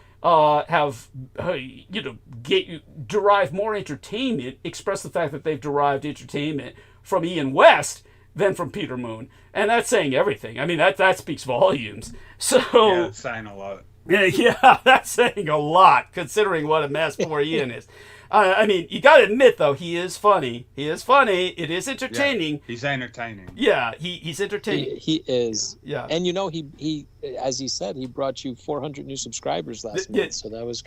derive more entertainment, express the fact that they've derived entertainment from Ian West than from Peter Moon. And that's saying everything. I mean, that speaks volumes. So yeah, that's saying a lot. Yeah, that's saying a lot, considering what a mess poor Ian is. I mean, you got to admit, though, he is funny. He is funny. It is entertaining. Yeah, he's entertaining. Yeah, he's entertaining. He is. Yeah. And, he, as he said, he brought you 400 new subscribers last month, so that was...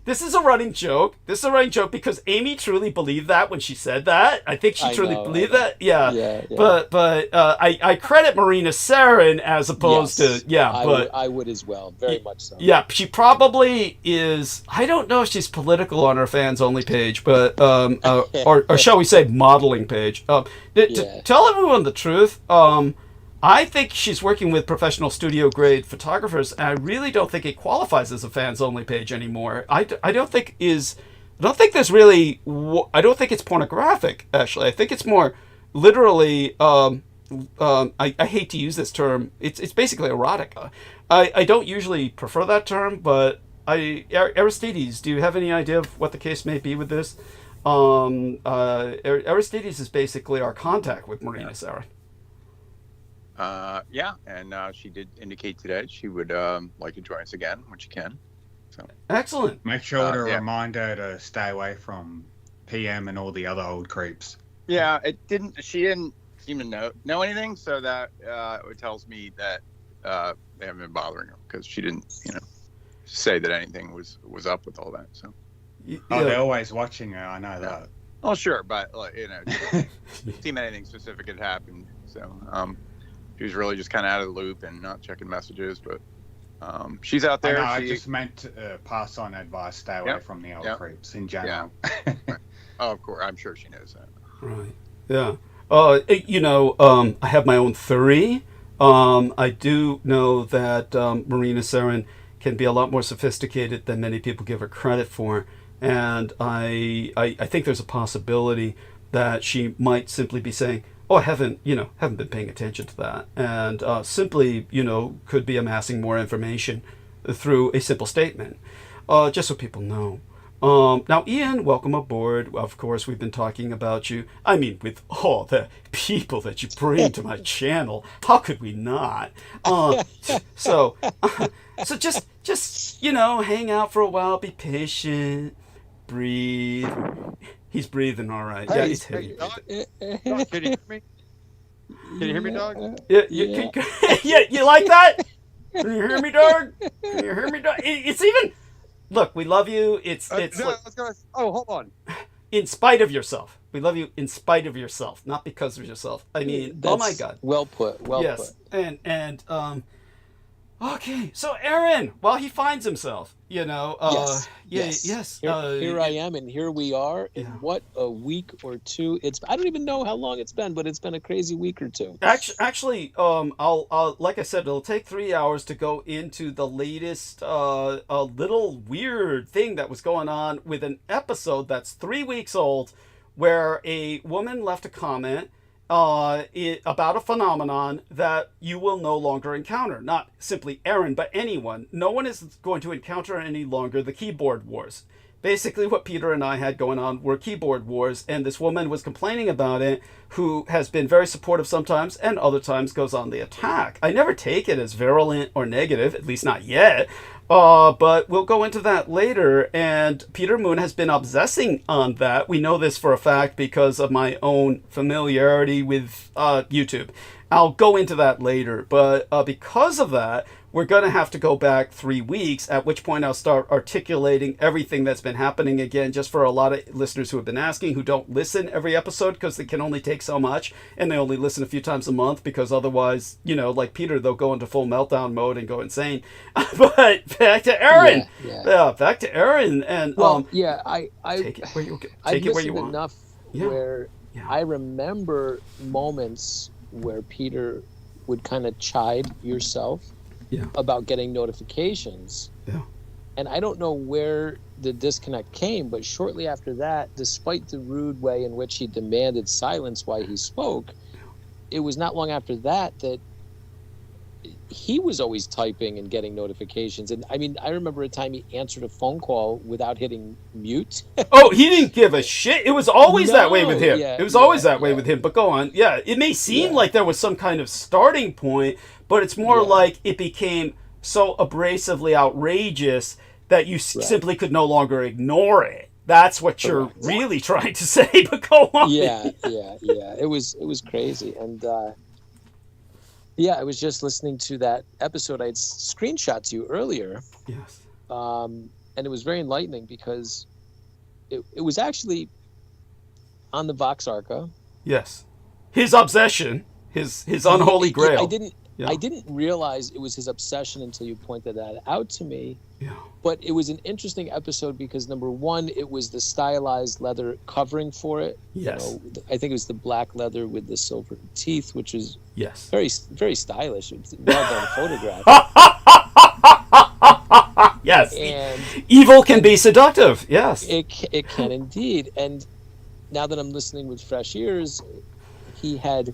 This is a running joke. This is a running joke because Amy truly believed that when she said that. I think she truly believed that. Yeah. But I credit Marina Sarin as opposed to I would as well, very much so. Yeah, she probably is. I don't know if she's political on her fans only page, but or shall we say modeling page. To tell everyone the truth, I think she's working with professional studio grade photographers, and I really don't think it qualifies as a fans only page anymore. I don't think there's really. I don't think it's pornographic. Actually, I think it's more literally. I hate to use this term. It's basically erotic. I don't usually prefer that term, but Aristides, do you have any idea of what the case may be with this? Aristides is basically our contact with Marina Sarin. And she did indicate today she would like to join us again when she can. So excellent. Make sure to remind her to stay away from PM and all the other old creeps. Yeah, she didn't seem to know anything, so that it tells me that they haven't been bothering her because she didn't, say that anything was up with all that. So they're always watching her. I know that. Oh, sure, but didn't seem anything specific had happened. So she was really just kind of out of the loop and not checking messages, but she's out there. I just meant to pass on advice, stay away from the old creeps in general. Yeah. Oh, of course, I'm sure she knows that. Right. Yeah. I have my own theory. I do know that Marina Sarin can be a lot more sophisticated than many people give her credit for, and I think there's a possibility that she might simply be saying, "Oh, I haven't been paying attention to that," and simply, could be amassing more information through a simple statement, just so people know. Now, Ian, welcome aboard. Of course, we've been talking about you. I mean, with all the people that you bring to my channel, how could we not? So just hang out for a while, be patient, breathe. He's breathing all right. Hey, yeah, he's heavy. Dog, can you hear me? Can you hear me, dog? Yeah. You like that? Can you hear me, dog? Can you hear me, dog? It's even. Look, we love you. Hold on. In spite of yourself. We love you in spite of yourself, not because of yourself. I mean, oh my God. Well put. Well put. And okay. So Aaron, while he finds himself, yes. Here I am, and here we are. And what a week or two I don't even know how long it's been, but it's been a crazy week or two. Actually, I'll like I said, it'll take 3 hours to go into the latest a little weird thing that was going on with an episode that's 3 weeks old, where a woman left a comment about a phenomenon that you will no longer encounter. Not simply Aaron, but anyone. No one is going to encounter any longer the keyboard wars. Basically, what Peter and I had going on were keyboard wars, and this woman was complaining about it, who has been very supportive sometimes, and other times goes on the attack. I never take it as virulent or negative, at least not yet. But we'll go into that later, and Peter Moon has been obsessing on that. We know this for a fact because of my own familiarity with YouTube. I'll go into that later, but because of that, we're going to have to go back 3 weeks, at which point I'll start articulating everything that's been happening again, just for a lot of listeners who have been asking, who don't listen every episode because they can only take so much, and they only listen a few times a month because otherwise, like Peter, they'll go into full meltdown mode and go insane. But back to Aaron. Yeah, back to Aaron. And I take it where you want. Enough where I remember moments where Peter would kind of chide yourself about getting notifications. Yeah. And I don't know where the disconnect came, but shortly after that, despite the rude way in which he demanded silence while he spoke, it was not long after that he was always typing and getting notifications. And I mean, I remember a time he answered a phone call without hitting mute. Oh, he didn't give a shit. It was always that way with him. It was always that way with him. But go on. Yeah, it may seem like there was some kind of starting point, but it's more like it became so abrasively outrageous that you simply could no longer ignore it. That's what you're really trying to say, but go on. Yeah. It was crazy. And I was just listening to that episode. I had screenshot to you earlier. Yes. and it was very enlightening because it was actually on the Vox Arca. Yes. His obsession, his unholy grail. I didn't realize it was his obsession until you pointed that out to me. Yeah. But it was an interesting episode because, number one, it was the stylized leather covering for it. Yes. You know, I think it was the black leather with the silver teeth, which is yes, very, very stylish. It's a well-done photograph. Yes. And evil can be seductive. Yes. It can indeed. And now that I'm listening with fresh ears, he had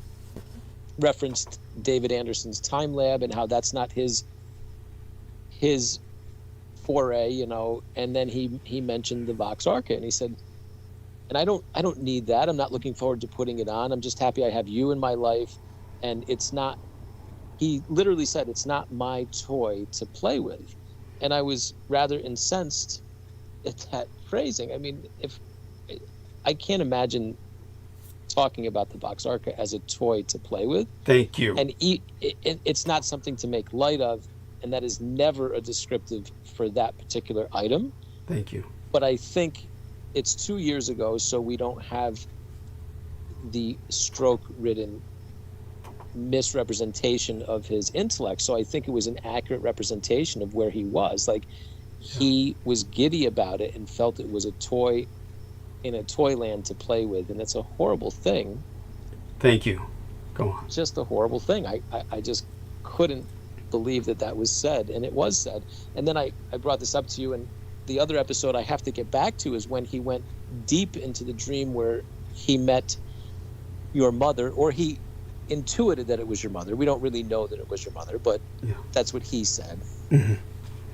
referenced David Anderson's Time Lab and how that's not his foray, you know. And then he mentioned the Vox Arca, and he said, and I don't need that. I'm not looking forward to putting it on. I'm just happy I have you in my life. And it's not, he literally said, it's not my toy to play with. And I was rather incensed at that phrasing. I mean, I can't imagine talking about the Vox Arca as a toy to play with. Thank you. And it's not something to make light of, and that is never a descriptive for that particular item. Thank you. But I think it's 2 years ago, so we don't have the stroke-ridden misrepresentation of his intellect. So I think it was an accurate representation of where he was. Like, he was giddy about it and felt it was a toy in a toyland to play with, and it's a horrible thing. Thank you. Go on. Just a horrible thing. I just couldn't believe that was said, and it was said. And then I brought this up to you, and the other episode I have to get back to is when he went deep into the dream where he met your mother, or he intuited that it was your mother. We don't really know that it was your mother, but that's what he said. Mm-hmm.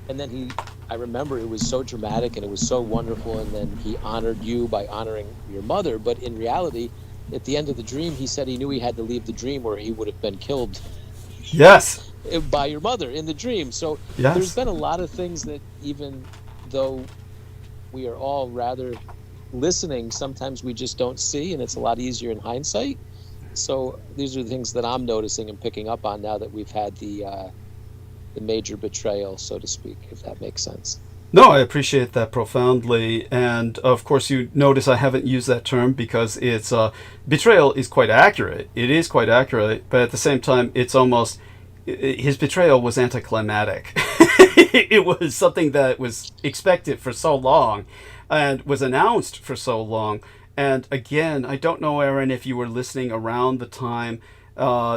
And then I remember it was so dramatic and it was so wonderful, and then he honored you by honoring your mother. But in reality, at the end of the dream, he said he knew he had to leave the dream or he would have been killed. Yes. By your mother in the dream. So there's been a lot of things that, even though we are all rather listening, sometimes we just don't see, and it's a lot easier in hindsight. So these are the things that I'm noticing and picking up on now that we've had the major betrayal, so to speak, if that makes sense. No, I appreciate that profoundly. And of course, you notice I haven't used that term because it's betrayal is quite accurate. It is quite accurate, but at the same time, it's almost, his betrayal was anticlimactic. It was something that was expected for so long and was announced for so long. And again, I don't know, Aaron, if you were listening around the time.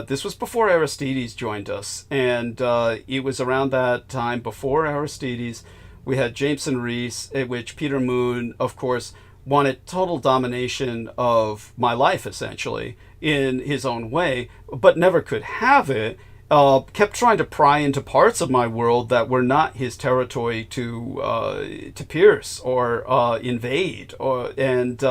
This was before Aristides joined us, and it was around that time before Aristides. We had Jameson Reese, in which Peter Moon, of course, wanted total domination of my life, essentially, in his own way, but never could have it. Kept trying to pry into parts of my world that were not his territory to pierce or invade, and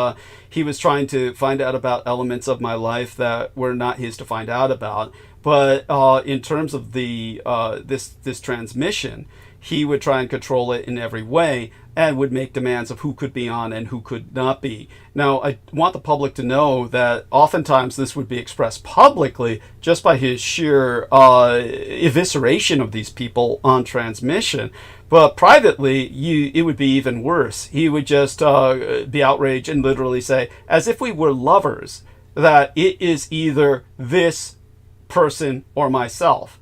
he was trying to find out about elements of my life that were not his to find out about. But in terms of the this transmission, he would try and control it in every way and would make demands of who could be on and who could not be. Now, I want the public to know that oftentimes this would be expressed publicly just by his sheer evisceration of these people on transmission. But privately, it would be even worse. He would just be outraged and literally say, as if we were lovers, that it is either this person or myself.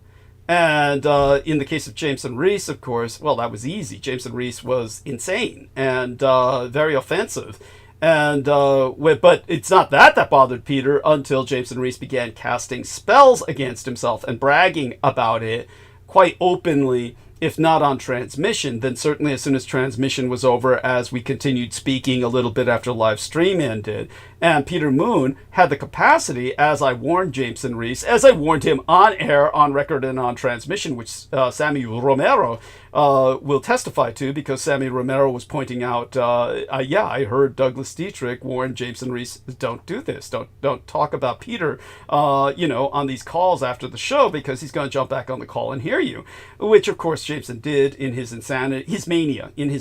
And in the case of Jameson Reese, of course, well, that was easy. Jameson Reese was insane and very offensive. And but it's not that bothered Peter until Jameson Reese began casting spells against himself and bragging about it quite openly. If not on transmission, then certainly as soon as transmission was over, as we continued speaking a little bit after live stream ended. And Peter Moon had the capacity, as I warned Jameson Reese, as I warned him on air, on record, and on transmission, which Sammy Romero will testify to, because Sammy Romero was pointing out, I heard Douglas Dietrich warn Jameson Reese, don't do this, don't talk about Peter, on these calls after the show, because he's going to jump back on the call and hear you, which of course Jameson did in his insanity, his mania. And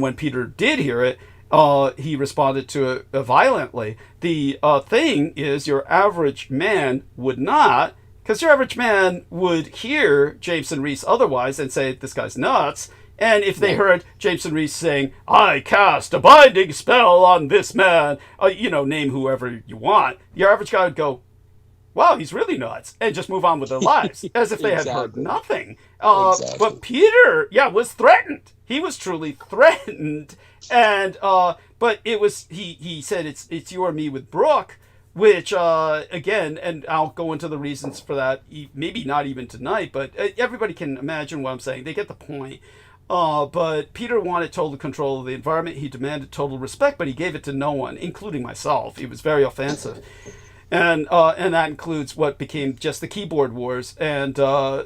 when Peter did hear it, he responded to it violently. The thing is, your average man would not, because your average man would hear Jameson Reese otherwise and say, this guy's nuts. And if they heard Jameson Reese saying, "I cast a binding spell on this man," name whoever you want, your average guy would go, "Wow, he's really nuts," and just move on with their lives as if they had heard nothing. But Peter, was threatened. He was truly threatened, and but it was he said it's you or me with Brooke, which again, and I'll go into the reasons for that. Maybe not even tonight, but everybody can imagine what I'm saying. They get the point. But Peter wanted total control of the environment. He demanded total respect, but he gave it to no one, including myself. He was very offensive. And that includes what became just the keyboard wars. And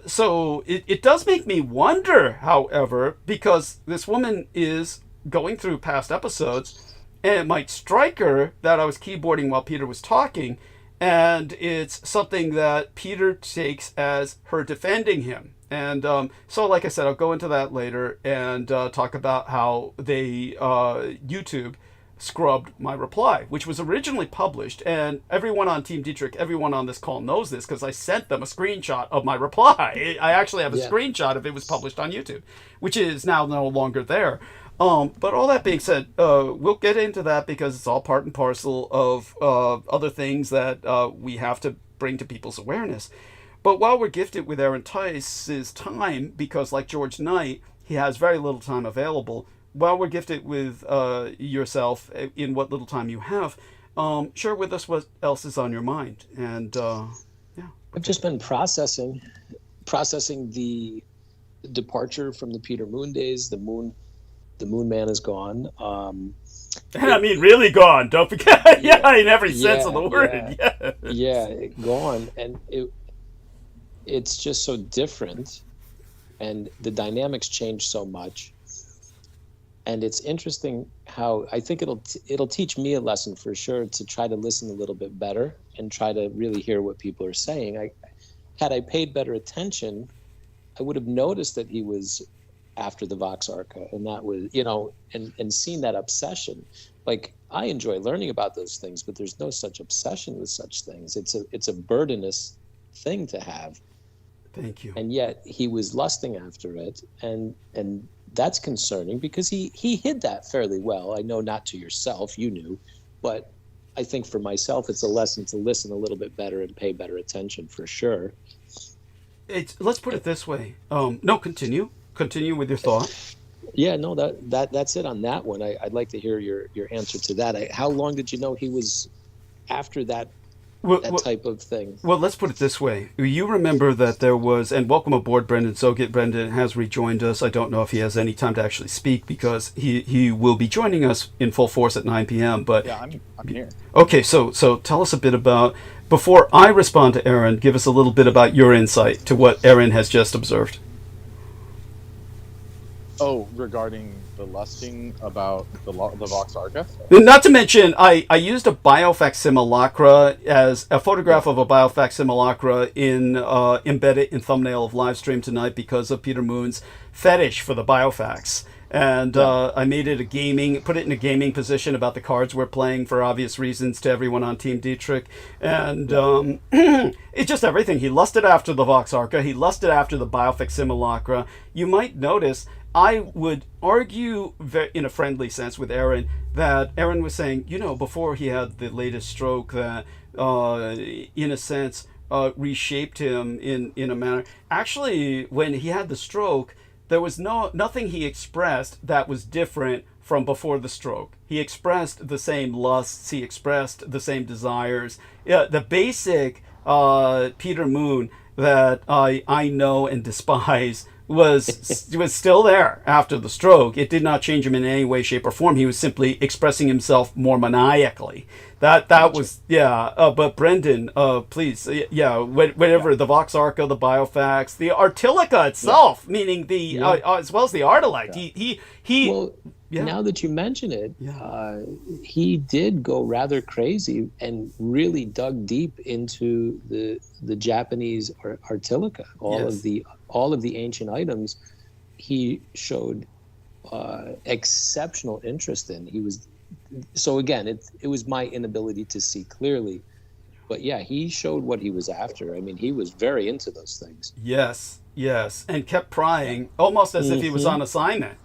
so it does make me wonder, however, because this woman is going through past episodes, and it might strike her that I was keyboarding while Peter was talking, and it's something that Peter takes as her defending him. And so, like I said, I'll go into that later and talk about how they, YouTube, scrubbed my reply, which was originally published. And everyone on Team Dietrich, everyone on this call knows this because I sent them a screenshot of my reply. I actually have a screenshot if it was published on YouTube, which is now no longer there. But all that being said, we'll get into that because it's all part and parcel of other things that we have to bring to people's awareness. But while we're gifted with Aaron Tice's time, because like George Knight, he has very little time available, while we're gifted with yourself in what little time you have, share with us what else is on your mind. And I've just been processing the departure from the Peter Moon days. The moon man is gone. I mean, really gone. Don't forget. In every sense of the word. Gone. And it's just so different, and the dynamics change so much. And it's interesting how I think it'll teach me a lesson for sure to try to listen a little bit better and try to really hear what people are saying. Had I paid better attention, I would have noticed that he was after the Vox Arca, and that was, and seen that obsession. Like, I enjoy learning about those things, but there's no such obsession with such things. It's a burdenous thing to have. Thank you. And yet he was lusting after it, and that's concerning because he hid that fairly well. I know not to yourself, you knew, but I think for myself it's a lesson to listen a little bit better and pay better attention for sure. Let's put it this way. No, continue with your thought. Yeah, no, that's it on that one. I'd like to hear your answer to that. How long did you know he was after that type of thing? Well, let's put it this way. You remember that there was, and welcome aboard, Brendan Soget. Brendan has rejoined us. I don't know if he has any time to actually speak because he will be joining us in full force at 9 p.m. But yeah, I'm here. Okay, so tell us a bit about, before I respond to Aaron, give us a little bit about your insight to what Aaron has just observed. Oh, regarding the lusting about the Vox Arca? Not to mention, I used a biofacsimilacra as a photograph of a biofacsimilacra embedded in thumbnail of live stream tonight because of Peter Moon's fetish for the biofax. And I made it put it in a gaming position about the cards we're playing for obvious reasons to everyone on Team Dietrich. And it's just everything. He lusted after the Vox Arca. He lusted after the biofacsimilacra. You might notice I would argue in a friendly sense with Aaron that Aaron was saying, before he had the latest stroke that, in a sense, reshaped him in a manner. Actually, when he had the stroke, there was nothing he expressed that was different from before the stroke. He expressed the same lusts. He expressed the same desires. The basic Peter Moon that I know and despise was still there after the stroke. It did not change him in any way, shape, or form. He was simply expressing himself more maniacally. That was but Brendan, please, whatever, the Vox Arca, the Biofax, the Artilica itself, meaning the as well as the Ardilite. He now that you mention it, he did go rather crazy and really dug deep into the Japanese Artilica. All of the ancient items he showed exceptional interest in. So again, it was my inability to see clearly, but he showed what he was after. I mean, he was very into those things. Yes, Yes, and kept prying, almost as if he was on assignment.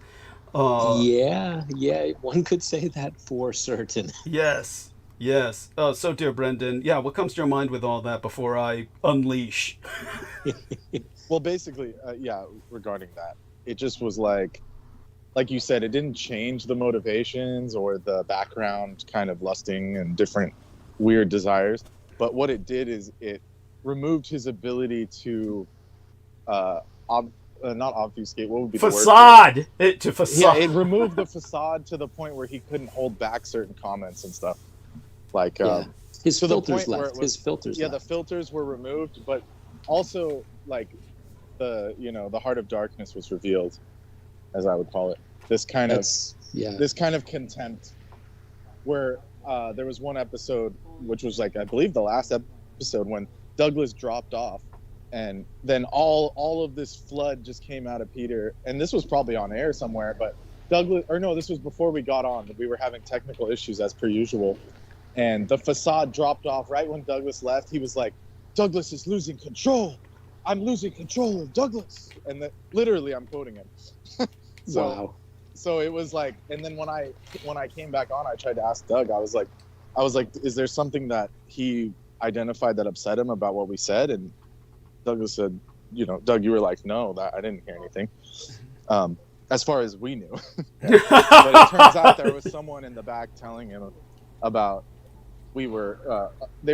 Yeah, one could say that for certain. Yes, yes. So, dear Brendan, yeah, what comes to your mind with all that before I unleash? Well, basically, yeah, regarding that, it just was like you said, it didn't change the motivations or the background kind of lusting and different weird desires. But what it did is it removed his ability to, not obfuscate, what would be facade? The word? To facade. Yeah, it removed the facade to the point where he couldn't hold back certain comments and stuff. Like, his to filters the point left. His filters yeah, left. the filters were removed, but also, like, the heart of darkness was revealed, as I would call it. This kind of contempt, where there was one episode, which was like, I believe the last episode, when Douglas dropped off, and then all of this flood just came out of Peter, and this was probably on air somewhere, but this was before we got on. We were having technical issues as per usual, and the facade dropped off right when Douglas left. He was like, "Douglas is losing control. I'm losing control of Douglas," and literally, I'm quoting him. Wow. So it was like, and then when I came back on, I tried to ask Doug. I was like, is there something that he identified that upset him about what we said? And Douglas said, Doug, you were like, no, that I didn't hear anything. As far as we knew. But it turns out there was someone in the back telling him about they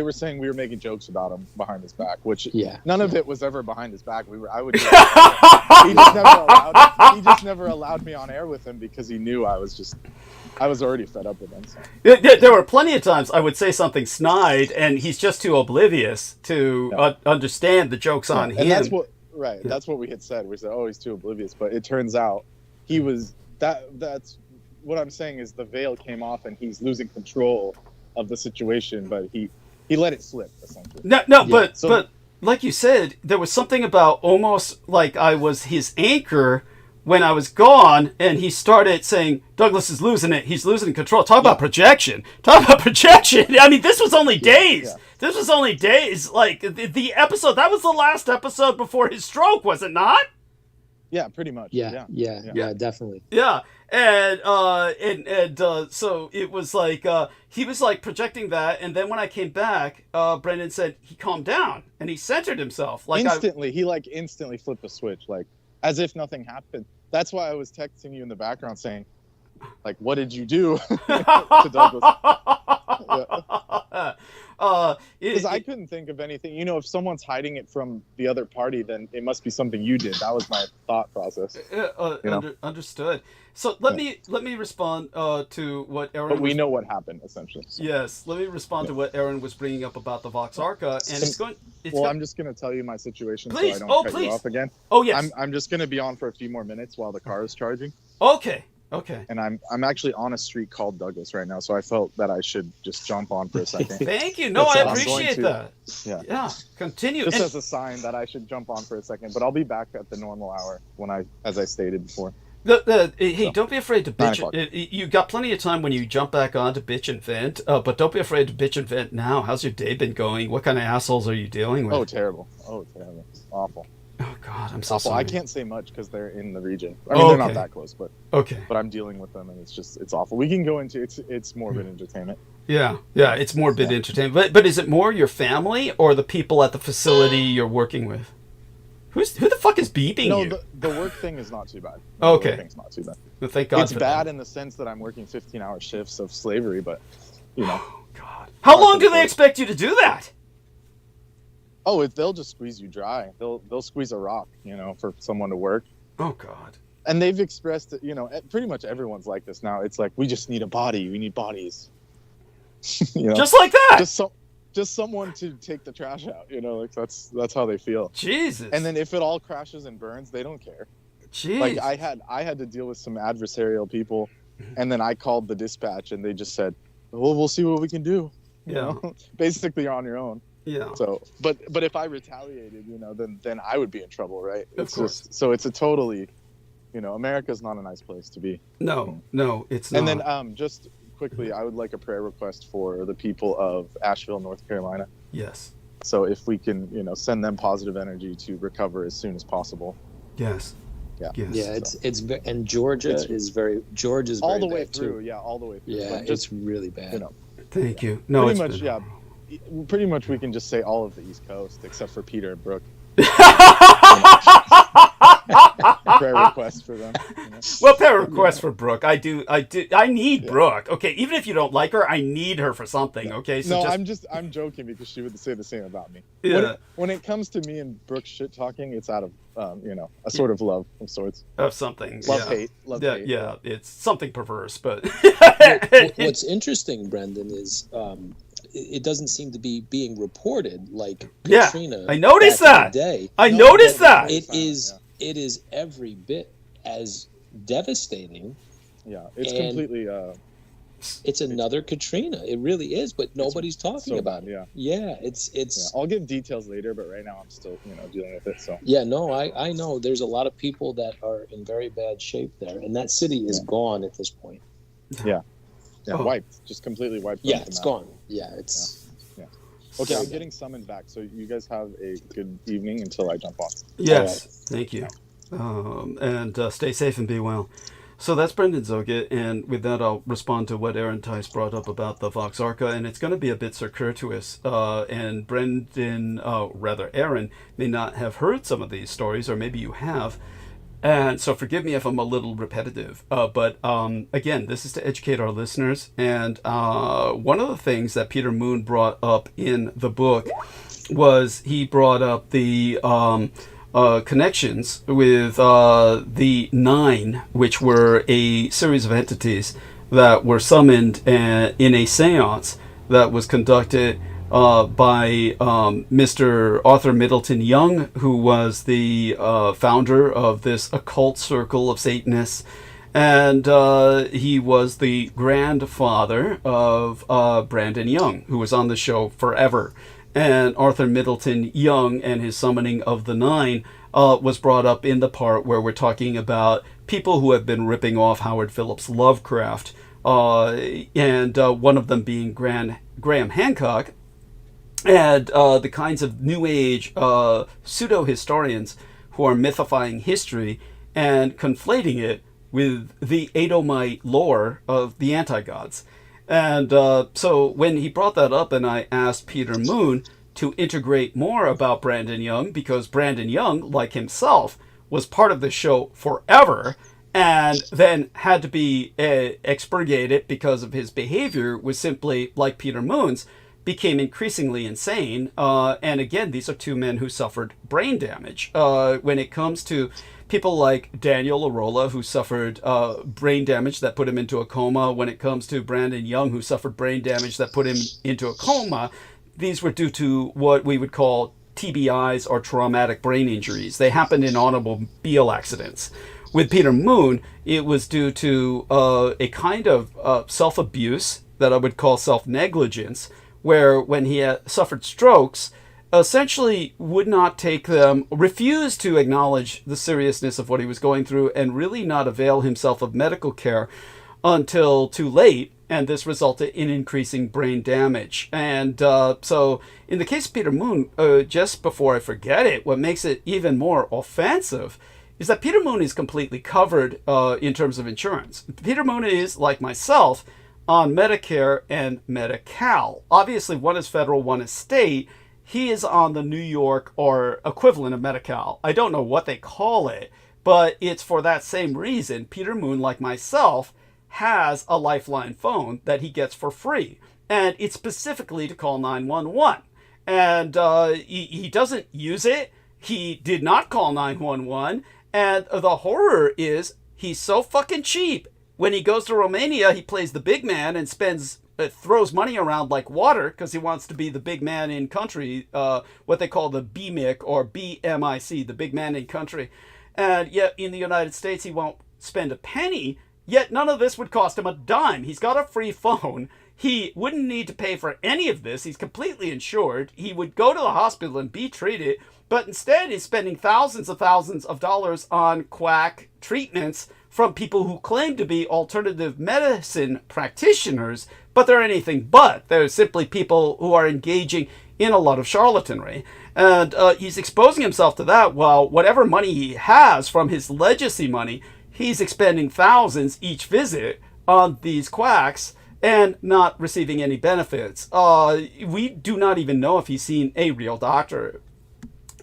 were saying we were making jokes about him behind his back, which none of it was ever behind his back. He just never allowed me on air with him because he knew I was already fed up with him. So. There were plenty of times I would say something snide, and he's just too oblivious to understand the joke's on him. And that's what we had said. We said, oh, he's too oblivious. But it turns out he was that's what I'm saying is the veil came off and he's losing control of the situation, but he let it slip essentially. But like you said, there was something about almost like I was his anchor when I was gone, and he started saying, Douglas is losing it. He's losing control. Talk about projection. I mean, this was only days. Yeah. This was only days. Like, the episode, that was the last episode before his stroke, was it not? Yeah, pretty much. Yeah, definitely. Yeah. And so it was like, he was like projecting that. And then when I came back, Brendan said he calmed down and he centered himself. Like instantly, he instantly flipped the switch. Like, as if nothing happened. That's why I was texting you in the background saying, like, what did you do to Douglas? Because I couldn't think of anything. If someone's hiding it from the other party, then it must be something you did. That was my thought process. Understood. So let me respond to what Aaron. But we know what happened essentially. So. Yes, let me respond to what Aaron was bringing up about the Vox Arca, and I'm just going to tell you my situation, please. So I don't cut you off again. Oh yes. I'm just going to be on for a few more minutes while the car is charging. Okay. And I'm actually on a street called Douglas right now, so I felt that I should just jump on for a second. Thank you. No, I appreciate that. Yeah. Continue. Just as a sign that I should jump on for a second, but I'll be back at the normal hour as I stated before. Hey, don't be afraid to bitch. You got plenty of time when you jump back on to bitch and vent, but don't be afraid to bitch and vent now. How's your day been going? What kind of assholes are you dealing with? Oh, terrible. Awful. Oh God, I'm so sorry. I can't say much because they're in the region. I mean, they're not that close, but But I'm dealing with them, and it's awful. We can go into it's morbid entertainment. Yeah, it's morbid entertainment. But is it more your family or the people at the facility you're working with? Who the fuck is beeping you? No, the work thing is not too bad. The work thing's not too bad. Well, thank God. It's bad in the sense that I'm working 15-hour shifts of slavery, but Oh God. How long do they expect you to do that? Oh, they'll just squeeze you dry. They'll squeeze a rock, for someone to work. Oh God. And they've expressed it, pretty much everyone's like this now. It's like, we just need a body. We need bodies. Just like that. Just someone to take the trash out. Like that's how they feel. Jesus. And then if it all crashes and burns, they don't care. Jeez. Like I had to deal with some adversarial people, and then I called the dispatch, and they just said, "Well, we'll see what we can do." Basically, you're on your own. Yeah. So, but if I retaliated, then I would be in trouble, right? Of course. So it's a totally, America's not a nice place to be. No, it's not. And then just quickly, I would like a prayer request for the people of Asheville, North Carolina. Yes. So if we can, send them positive energy to recover as soon as possible. Yes. Yeah. Yes. Yeah, and Georgia is very all the way bad through. too. Yeah, all the way through. Yeah, it's really bad. Thank you. No, pretty much. Yeah, pretty much. We can just say all of the East Coast except for Peter and Brooke. Prayer request for them. Well, prayer request for Brooke. I need Brooke. Okay, even if you don't like her, I need her for something. Okay, so I'm joking because she would say the same about me. Yeah. When it comes to me and Brooke shit talking, it's out of a sort of love of sorts. Of something. Love hate. Yeah, it's something perverse, but. What's interesting, Brendan, is it doesn't seem to be being reported like Katrina. I noticed that. I noticed that. It is every bit as devastating. Yeah, it's completely. It's another Katrina. It really is, but nobody's talking about it. Yeah, it's. Yeah, I'll give details later, but right now I'm still, dealing with it. So. Yeah, no, I know. There's a lot of people that are in very bad shape there, and that city is gone at this point. Yeah. Yeah, wiped, just completely wiped. Yeah, it's gone. Yeah, it's. Yeah. Okay, I'm getting summoned back, so you guys have a good evening until I jump off. Yes, thank you, and stay safe and be well. So that's Brendan Zoget, and with that, I'll respond to what Aaron Tice brought up about the Vox Arca, and it's going to be a bit circuitous. And Aaron may not have heard some of these stories, or maybe you have. And so forgive me if I'm a little repetitive, but again, this is to educate our listeners. And one of the things that Peter Moon brought up in the book was he brought up the connections with the Nine, which were a series of entities that were summoned in a seance that was conducted by Mr. Arthur Middleton Young, who was the founder of this occult circle of Satanists. And he was the grandfather of Brandon Young, who was on the show forever. And Arthur Middleton Young and his summoning of the Nine was brought up in the part where we're talking about people who have been ripping off Howard Phillips Lovecraft, and one of them being Graham Hancock, and the kinds of New Age pseudo-historians who are mythifying history and conflating it with the Edomite lore of the anti-gods. And so when he brought that up and I asked Peter Moon to integrate more about Brandon Young, because Brandon Young, like himself, was part of the show forever and then had to be expurgated because of his behavior was simply, like Peter Moon's, became increasingly insane. And again, these are two men who suffered brain damage. When it comes to people like Daniel Arola, who suffered brain damage that put him into a coma, when it comes to Brandon Young, who suffered brain damage that put him into a coma, these were due to what we would call TBIs, or traumatic brain injuries. They happened in automobile accidents. With Peter Moon, it was due to a kind of self-abuse that I would call self-negligence, where when he had suffered strokes, essentially would not take them, refused to acknowledge the seriousness of what he was going through, and really not avail himself of medical care until too late, and this resulted in increasing brain damage. And so in the case of Peter Moon, just before I forget it, what makes it even more offensive is that Peter Moon is completely covered in terms of insurance. Peter Moon is, like myself, on Medicare and Medi-Cal. Obviously, one is federal, one is state. He is on the New York or equivalent of Medi-Cal. I don't know what they call it, but it's for that same reason. Peter Moon, like myself, has a Lifeline phone that he gets for free, and it's specifically to call 911. And he doesn't use it. He did not call 911, and the horror is he's so fucking cheap. When he goes to Romania, he plays the big man and throws money around like water because he wants to be the big man in country, what they call the BMIC or BMIC, the big man in country. And yet in the United States, he won't spend a penny, yet none of this would cost him a dime. He's got a free phone. He wouldn't need to pay for any of this. He's completely insured. He would go to the hospital and be treated, but instead he's spending thousands of dollars on quack treatments from people who claim to be alternative medicine practitioners, but they're anything but. They're simply people who are engaging in a lot of charlatanry. And he's exposing himself to that while whatever money he has from his legacy money, he's expending thousands each visit on these quacks and not receiving any benefits. We do not even know if he's seen a real doctor.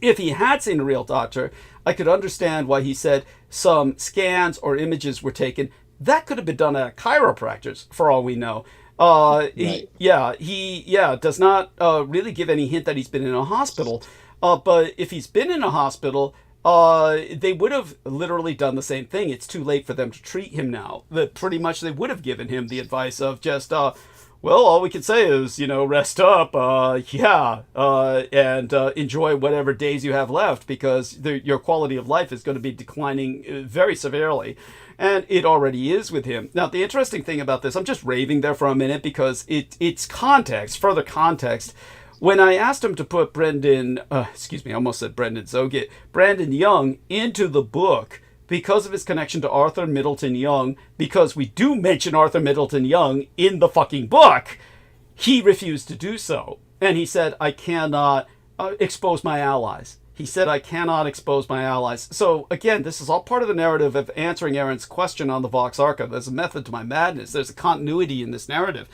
If he had seen a real doctor, I could understand why he said some scans or images were taken. That could have been done at a chiropractor's, for all we know. Right. He does not really give any hint that he's been in a hospital. But if he's been in a hospital, they would have literally done the same thing. It's too late for them to treat him now. Pretty much they would have given him the advice of just, well, all we can say is, rest up, and enjoy whatever days you have left, because your quality of life is going to be declining very severely. And it already is with him. Now, the interesting thing about this, I'm just raving there for a minute because it's context, further context. When I asked him to put Brandon Young into the book because of his connection to Arthur Middleton Young, because we do mention Arthur Middleton Young in the fucking book, he refused to do so. And he said, I cannot expose my allies. He said, I cannot expose my allies. So, again, this is all part of the narrative of answering Aaron's question on the Vox Arca. There's a method to my madness. There's a continuity in this narrative.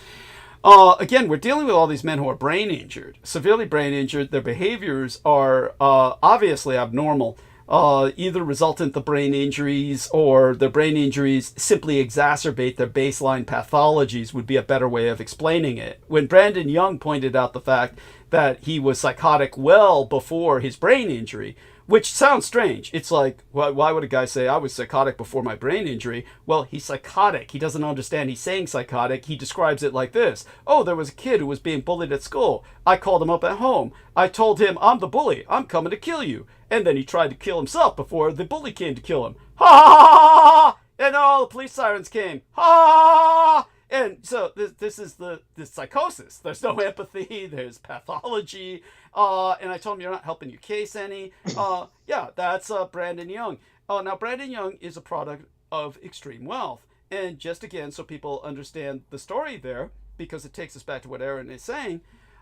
Again, we're dealing with all these men who are brain injured, severely brain injured. Their behaviors are obviously abnormal, either resultant of brain injuries or their brain injuries simply exacerbate their baseline pathologies would be a better way of explaining it. When Brandon Young pointed out the fact that he was psychotic well before his brain injury, which sounds strange. It's like, why would a guy say, I was psychotic before my brain injury? Well, he's psychotic. He doesn't understand he's saying psychotic. He describes it like this. Oh, there was a kid who was being bullied at school. I called him up at home. I told him, I'm the bully. I'm coming to kill you. And then he tried to kill himself before the bully came to kill him. Ha ha ha ha ha! And all the police sirens came. Ha ha ha! And so this is the psychosis. There's no empathy. There's pathology. And I told him, you're not helping your case any. That's Brandon Young. Now, Brandon Young is a product of extreme wealth. And just again, so people understand the story there, because it takes us back to what Aaron is saying,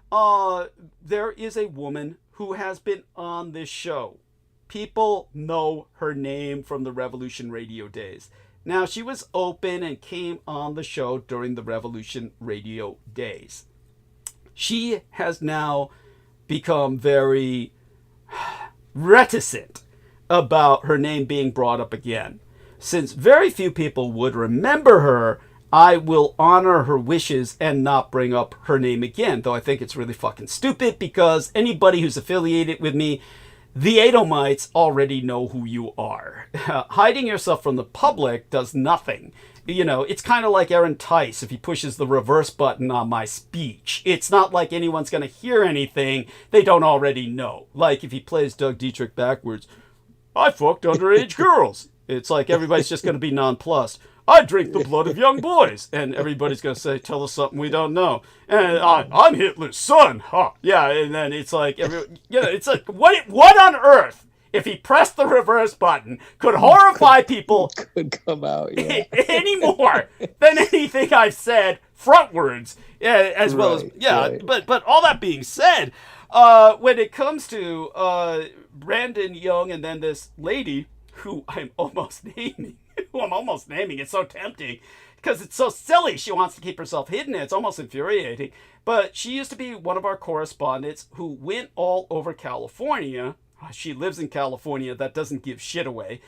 there is a woman who has been on this show. People know her name from the Revolution Radio days. Now, she was open and came on the show during the Revolution Radio days. She has now become very reticent about her name being brought up again. Since very few people would remember her, I will honor her wishes and not bring up her name again, though I think it's really fucking stupid, because anybody who's affiliated with me, the Edomites already know who you are. Hiding yourself from the public does nothing. It's kind of like Aaron Tice if he pushes the reverse button on my speech. It's not like anyone's going to hear anything they don't already know. Like if he plays Doug Dietrich backwards, I fucked underage girls. It's like everybody's just going to be nonplussed. I drink the blood of young boys. And everybody's going to say, tell us something we don't know. And I'm Hitler's son. Huh. Yeah, and then it's like, it's like, what on earth, if he pressed the reverse button, could horrify people could come out any more than anything I've said frontwards, as well as, right. But all that being said, when it comes to Brandon Young and then this lady who I'm almost naming, it's so tempting because it's so silly. She wants to keep herself hidden. It's almost infuriating. But she used to be one of our correspondents who went all over California. She lives in California. That doesn't give shit away.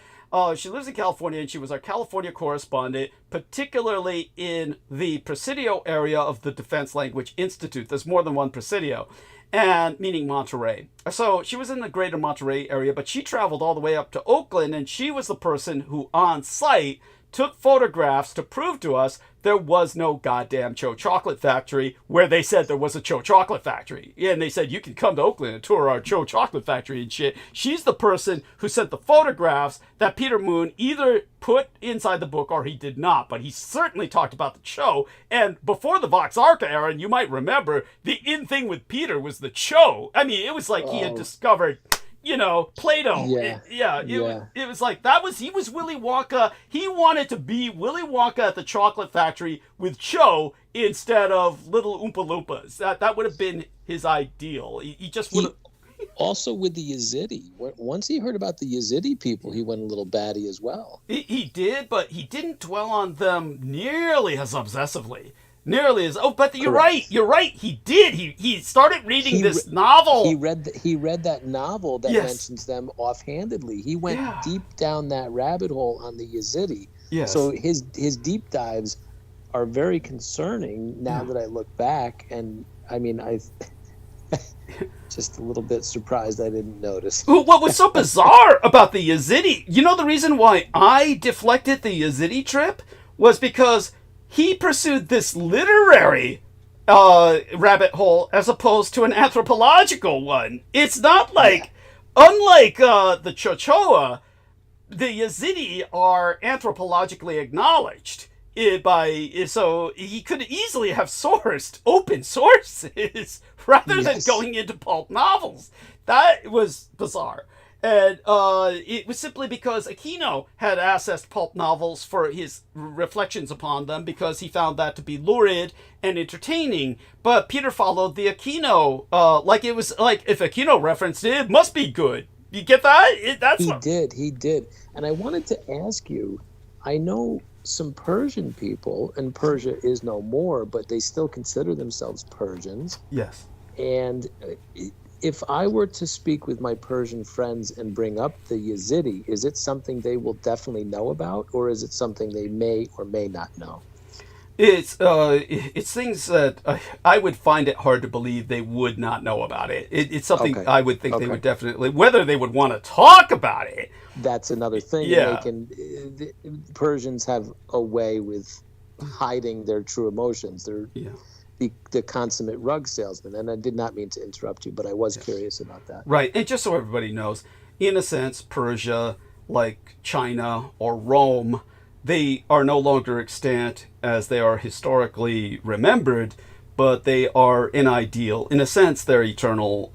She lives in California, and she was our California correspondent, particularly in the Presidio area of the Defense Language Institute. There's more than one Presidio, and meaning Monterey. So she was in the greater Monterey area, but she traveled all the way up to Oakland, and she was the person who on site took photographs to prove to us there was no goddamn Cho Chocolate Factory where they said there was a Cho Chocolate Factory. Yeah, and they said, you can come to Oakland and tour our Cho Chocolate Factory and shit. She's the person who sent the photographs that Peter Moon either put inside the book or he did not. But he certainly talked about the Cho. And before the Vox Arca era, and you might remember, the in thing with Peter was the Cho. I mean, it was like he had discovered Play-Doh. Yeah. It was like he was Willy Wonka. He wanted to be Willy Wonka at the chocolate factory with Cho instead of little Oompa Loompas. That would have been his ideal. He just would have. Also with the Yazidi, once he heard about the Yazidi people, he went a little batty as well. He did, but he didn't dwell on them nearly as obsessively. But you're Correct. right. He did. He started reading this novel. He read that novel that mentions them offhandedly. He went deep down that rabbit hole on the Yazidi. Yes. So his deep dives are very concerning now that I look back, and I mean I just a little bit surprised I didn't notice. What was so bizarre about the Yazidi? The reason why I deflected the Yazidi trip was because he pursued this literary rabbit hole as opposed to an anthropological one. It's not like, unlike the Chochoa, the Yazidi are anthropologically acknowledged. So he could easily have sourced open sources rather than going into pulp novels. That was bizarre. And it was simply because Aquino had accessed pulp novels for his reflections upon them because he found that to be lurid and entertaining. But Peter followed the Aquino, like it was like if Aquino referenced it, it must be good. You get that? He did. And I wanted to ask you, I know some Persian people, and Persia is no more, but they still consider themselves Persians. Yes. And if I were to speak with my Persian friends and bring up the Yazidi, is it something they will definitely know about, or is it something they may or may not know? It's things that I would find it hard to believe they would not know about it. It's something I would think they would definitely, whether they would want to talk about it. That's another thing. Yeah. Persians have a way with hiding their true emotions. They're the consummate rug salesman. And I did not mean to interrupt you, but I was curious about that. Right. And just so everybody knows, in a sense, Persia, like China or Rome, they are no longer extant as they are historically remembered, but they are an ideal. In a sense, they're eternal.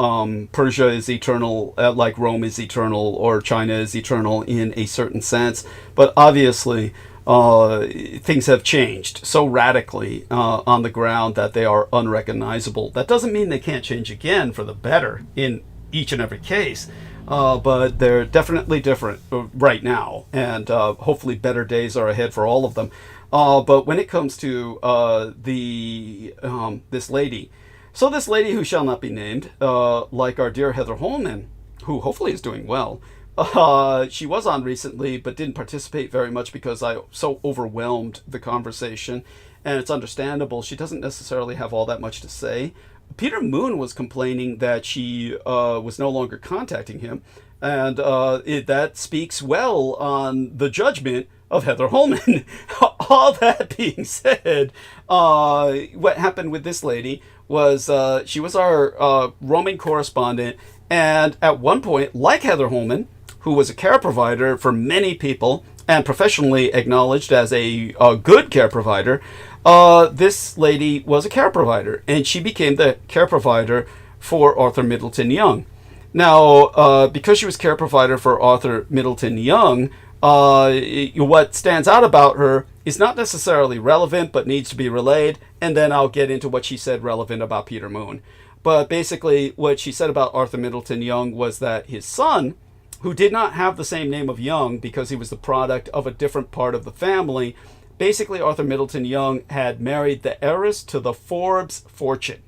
Persia is eternal, like Rome is eternal, or China is eternal in a certain sense. But obviously, things have changed so radically on the ground that they are unrecognizable. That doesn't mean they can't change again for the better in each and every case. But they're definitely different right now, and hopefully better days are ahead for all of them. But when it comes to this lady, so this lady who shall not be named, like our dear Heather Holman, who hopefully is doing well, she was on recently but didn't participate very much because I so overwhelmed the conversation, and it's understandable. She doesn't necessarily have all that much to say. Peter Moon was complaining that she was no longer contacting him, and that speaks well on the judgment of Heather Holman. All that being said, what happened with this lady was she was our roaming correspondent, and at one point, like Heather Holman, who was a care provider for many people and professionally acknowledged as a good care provider, this lady was a care provider, and she became the care provider for Arthur Middleton Young. Now, because she was care provider for Arthur Middleton Young, what stands out about her is not necessarily relevant, but needs to be relayed, and then I'll get into what she said relevant about Peter Moon. But basically, what she said about Arthur Middleton Young was that his son, who did not have the same name of Young because he was the product of a different part of the family, basically, Arthur Middleton Young had married the heiress to the Forbes fortune,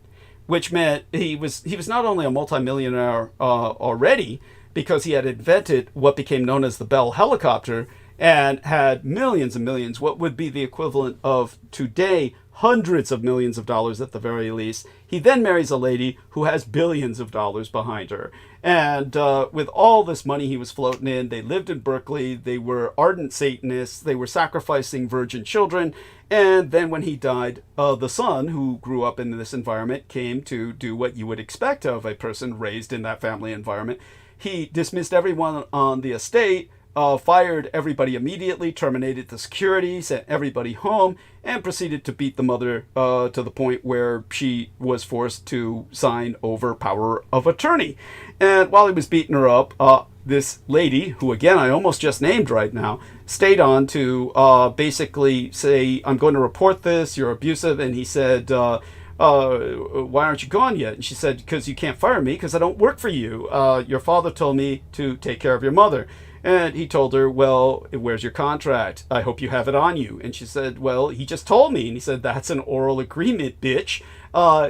which meant he was not only a multimillionaire already, because he had invented what became known as the Bell helicopter and had millions and millions, what would be the equivalent of today, hundreds of millions of dollars at the very least. He then marries a lady who has billions of dollars behind her. And with all this money he was floating in, they lived in Berkeley. They were ardent Satanists. They were sacrificing virgin children. And then when he died, the son, who grew up in this environment, came to do what you would expect of a person raised in that family environment. He dismissed everyone on the estate, fired everybody immediately, terminated the security, sent everybody home, and proceeded to beat the mother to the point where she was forced to sign over power of attorney. And while he was beating her up, this lady, who again I almost just named right now, stayed on to basically say, I'm going to report this, you're abusive. And he said, why aren't you gone yet? And she said, because you can't fire me because I don't work for you. Your father told me to take care of your mother. And he told her, well, where's your contract? I hope you have it on you. And she said, well, he just told me. And he said, that's an oral agreement, bitch.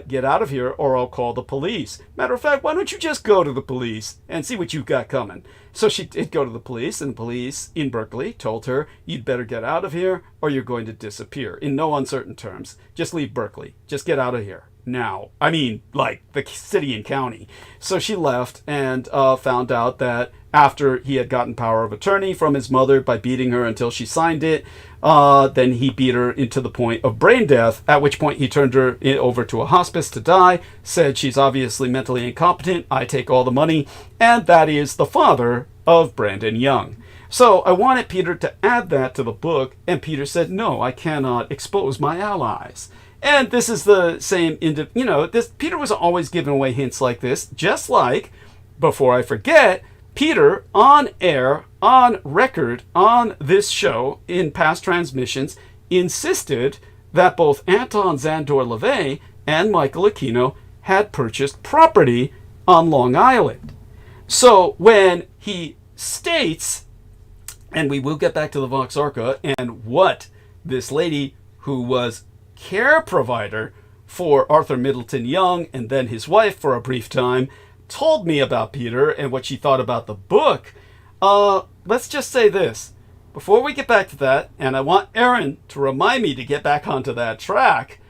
Get out of here or I'll call the police. Matter of fact, why don't you just go to the police and see what you've got coming? So she did go to the police, and the police in Berkeley told her, you'd better get out of here or you're going to disappear. In no uncertain terms. Just leave Berkeley. Just get out of here. Now. I mean, like the city and county. So she left and found out that after he had gotten power of attorney from his mother by beating her until she signed it, then he beat her into the point of brain death, at which point he turned her over to a hospice to die, said she's obviously mentally incompetent, I take all the money, and that is the father of Brandon Young. So I wanted Peter to add that to the book, and Peter said, no, I cannot expose my allies. And this is the same, Peter was always giving away hints like this, just like, before I forget, Peter, on air, on record, on this show, in past transmissions, insisted that both Anton Szandor LaVey and Michael Aquino had purchased property on Long Island. So when he states, and we will get back to the Vox Orca and what this lady who was care provider for Arthur Middleton Young and then his wife for a brief time told me about Peter and what she thought about the book, let's just say this. Before we get back to that, and I want Aaron to remind me to get back onto that track,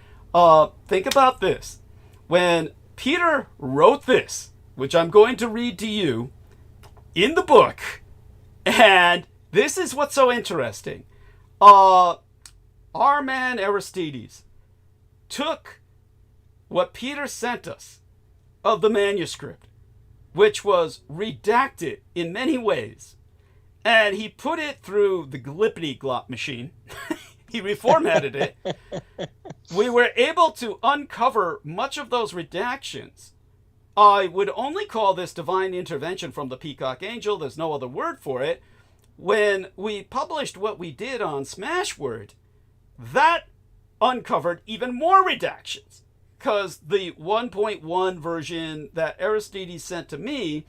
think about this. When Peter wrote this, which I'm going to read to you in the book, and this is what's so interesting. Our man Aristides took what Peter sent us of the manuscript, which was redacted in many ways, and he put it through the glippity-glop machine. He reformatted it. We were able to uncover much of those redactions. I would only call this divine intervention from the Peacock Angel. There's no other word for it. When we published what we did on Smashword, that uncovered even more redactions. Because the 1.1 version that Aristides sent to me,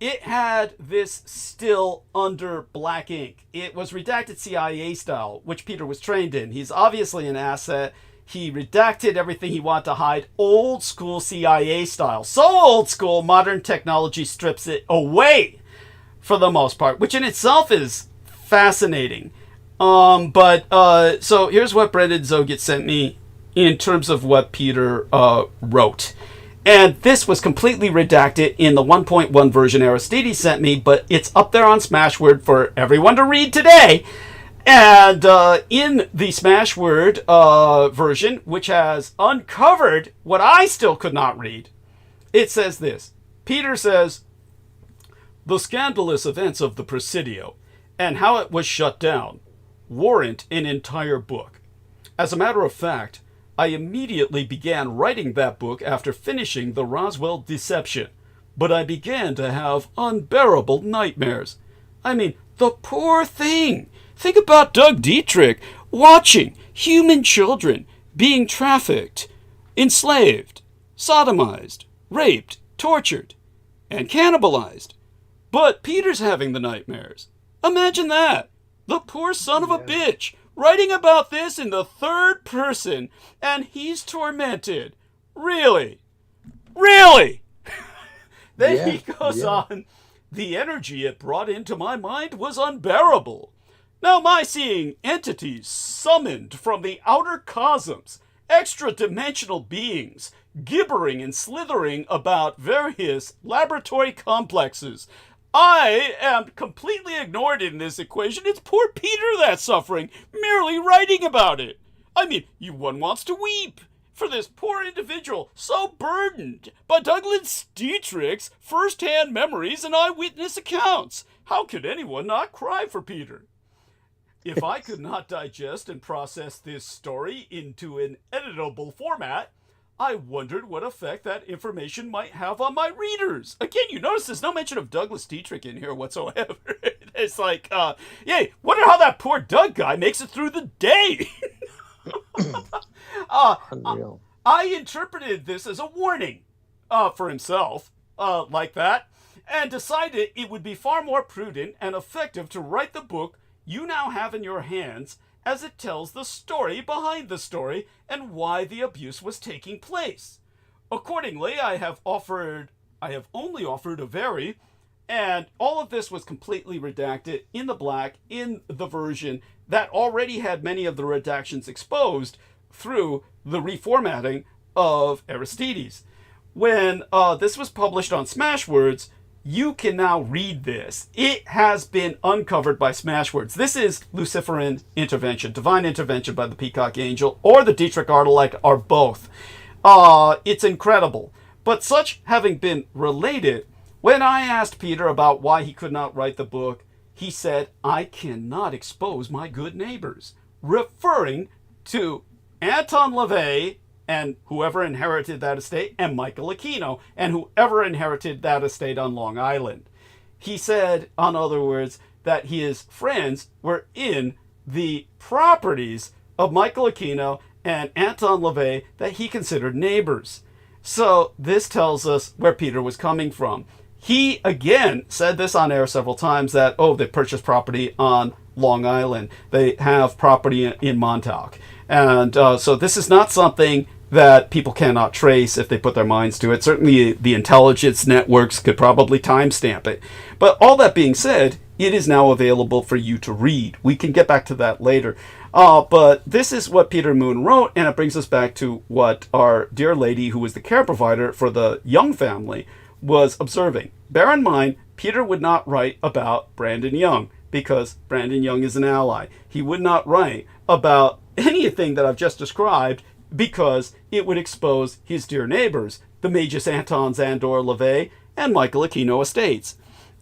it had this still under black ink. It was redacted CIA style, which Peter was trained in. He's obviously an asset. He redacted everything he wanted to hide, old school CIA style. So old school, modern technology strips it away for the most part, which in itself is fascinating. So here's what Brendan Zoget sent me in terms of what Peter wrote. And this was completely redacted in the 1.1 version Aristides sent me, but it's up there on Smashword for everyone to read today. And in the Smashword version, which has uncovered what I still could not read, it says this. Peter says, the scandalous events of the Presidio and how it was shut down warrant an entire book. As a matter of fact, I immediately began writing that book after finishing the Roswell deception, but I began to have unbearable nightmares. I mean, the poor thing. Think about Doug Dietrich watching human children being trafficked, enslaved, sodomized, raped, tortured, and cannibalized. But Peter's having the nightmares. Imagine that. The poor son of a bitch writing about this in the third person, and he's tormented. Really? Really? Then he goes on, the energy it brought into my mind was unbearable. Now my seeing entities summoned from the outer cosmos, extra-dimensional beings, gibbering and slithering about various laboratory complexes. I am completely ignored in this equation. It's poor Peter that's suffering, merely writing about it. I mean, one wants to weep for this poor individual so burdened by Douglas Dietrich's first-hand memories and eyewitness accounts. How could anyone not cry for Peter? If I could not digest and process this story into an editable format, I wondered what effect that information might have on my readers. Again, you notice there's no mention of Douglas Dietrich in here whatsoever. It's like, yay, wonder how that poor Doug guy makes it through the day. Unreal. I interpreted this as a warning for himself, like that, and decided it would be far more prudent and effective to write the book you now have in your hands, as it tells the story behind the story and why the abuse was taking place. Accordingly, I have only offered a very, and all of this was completely redacted in the black in the version that already had many of the redactions exposed through the reformatting of Aristides. When this was published on Smashwords, you can now read this. It has been uncovered by Smashwords. This is Luciferin intervention, divine intervention by the Peacock Angel, or the Dietrich Artelect, or both. It's incredible. But such having been related, when I asked Peter about why he could not write the book, he said, I cannot expose my good neighbors, referring to Anton LaVey and whoever inherited that estate, and Michael Aquino, and whoever inherited that estate on Long Island. He said, in other words, that his friends were in the properties of Michael Aquino and Anton LaVey that he considered neighbors. So this tells us where Peter was coming from. He, again, said this on air several times that, they purchased property on Long Island. They have property in Montauk. And so this is not something that people cannot trace if they put their minds to it. Certainly the intelligence networks could probably timestamp it. But all that being said, it is now available for you to read. We can get back to that later. But this is what Peter Moon wrote, and it brings us back to what our dear lady, who was the care provider for the Young family, was observing. Bear in mind, Peter would not write about Brandon Young, because Brandon Young is an ally. He would not write about anything that I've just described, because it would expose his dear neighbors, the Magus Anton Zandor LaVey and Michael Aquino estates,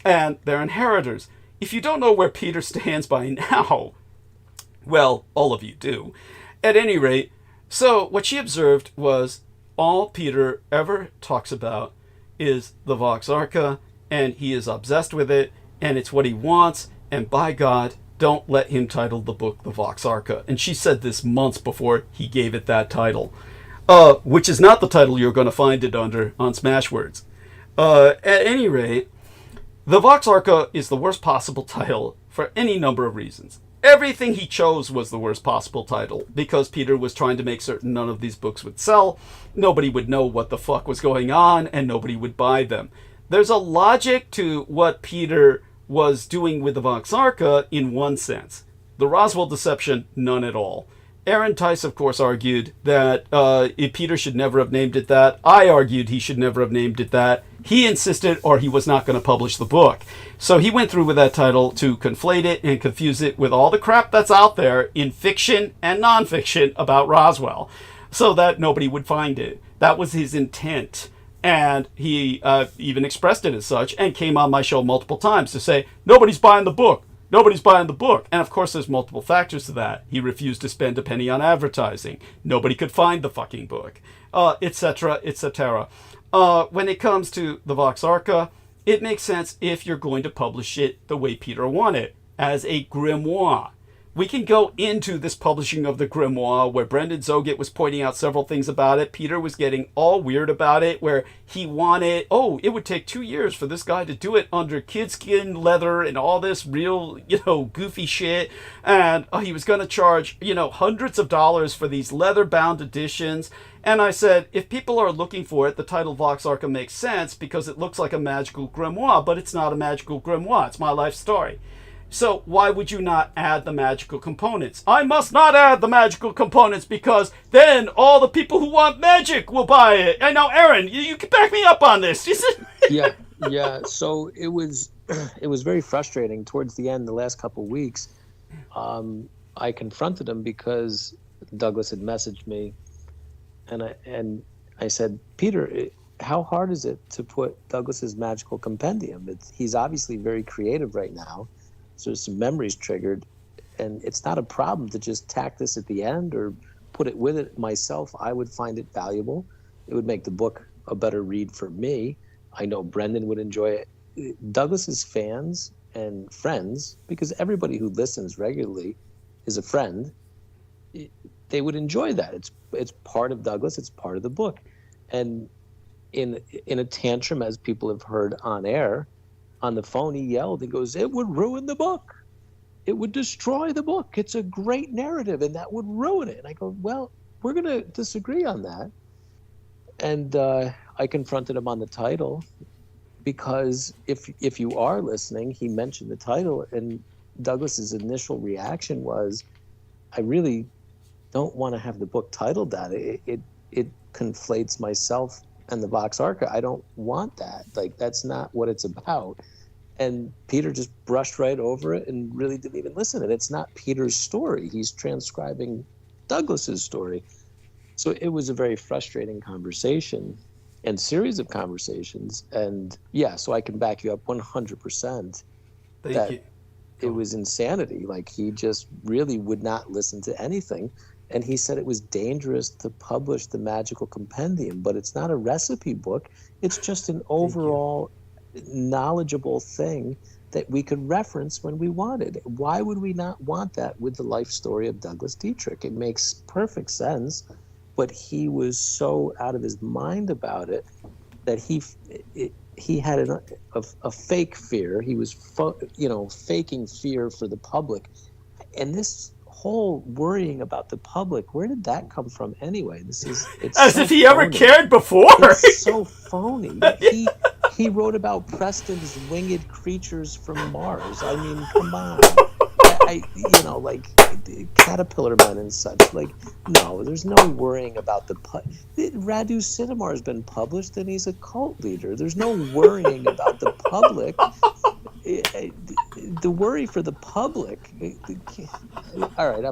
and their inheritors. If you don't know where Peter stands by now, well, all of you do. At any rate, so what she observed was all Peter ever talks about is the Vox Arca, and he is obsessed with it, and it's what he wants, and by God, don't let him title the book The Vox Arca. And she said this months before he gave it that title, which is not the title you're going to find it under on Smashwords. At any rate, The Vox Arca is the worst possible title for any number of reasons. Everything he chose was the worst possible title, because Peter was trying to make certain none of these books would sell, nobody would know what the fuck was going on, and nobody would buy them. There's a logic to what Peter was doing with the Vox Arca in one sense. The Roswell deception, none at all. Aaron Tice, of course, argued that Peter should never have named it that. I argued he should never have named it that. He insisted, or he was not going to publish the book. So he went through with that title to conflate it and confuse it with all the crap that's out there in fiction and nonfiction about Roswell, so that nobody would find it. That was his intent. And he even expressed it as such, and came on my show multiple times to say, nobody's buying the book. Nobody's buying the book. And of course, there's multiple factors to that. He refused to spend a penny on advertising. Nobody could find the fucking book, etc., etc. When it comes to the Vox Arca, it makes sense if you're going to publish it the way Peter wanted, as a grimoire. We can go into this publishing of the grimoire, where Brendan Zoget was pointing out several things about it. Peter was getting all weird about it, where he wanted, it would take 2 years for this guy to do it under kidskin leather and all this real, goofy shit. And he was going to charge, hundreds of dollars for these leather-bound editions. And I said, if people are looking for it, the title Vox Arca makes sense because it looks like a magical grimoire, but it's not a magical grimoire. It's my life story. So why would you not add the magical components? I must not add the magical components because then all the people who want magic will buy it. And now, Aaron, you can back me up on this. Yeah. So it was very frustrating towards the end, the last couple of weeks. I confronted him because Douglas had messaged me, and I said, Peter, how hard is it to put Douglas's magical compendium? He's obviously very creative right now, so there's some memories triggered, and it's not a problem to just tack this at the end or put it with it. Myself, I would find it valuable. It would make the book a better read for me. I know Brendan would enjoy it. Douglas's fans and friends, because everybody who listens regularly is a friend, they would enjoy that. It's part of Douglas, it's part of the book. And in a tantrum, as people have heard on air, on the phone, he yelled, he goes, "It would ruin the book. It would destroy the book. It's a great narrative, and that would ruin it." And I go, well, we're going to disagree on that. And I confronted him on the title, because if you are listening, he mentioned the title, and Douglas's initial reaction was, I really don't want to have the book titled that. It conflates myself and the Vox Arca. I don't want that. Like, that's not what it's about. And Peter just brushed right over it and really didn't even listen. And it's not Peter's story. He's transcribing Douglas's story. So it was a very frustrating conversation and series of conversations. And yeah, so I can back you up 100%. Thank you. It was insanity. Like, he just really would not listen to anything. And he said it was dangerous to publish the magical compendium, but it's not a recipe book. It's just an overall knowledgeable thing that we could reference when we wanted. Why would we not want that with the life story of Douglas Dietrich? It makes perfect sense, but he was so out of his mind about it that he had a fake fear. He was faking fear for the public. And this whole worrying about the public, where did that come from anyway? It's as so if he phony. ever cared before. It's so phony. He wrote about Preston's winged creatures from Mars. I mean, come on. Like caterpillar men and such. Like, no, there's no worrying about Radu Cinema has been published, and he's a cult leader. There's no worrying about the public. The worry for the public. All right,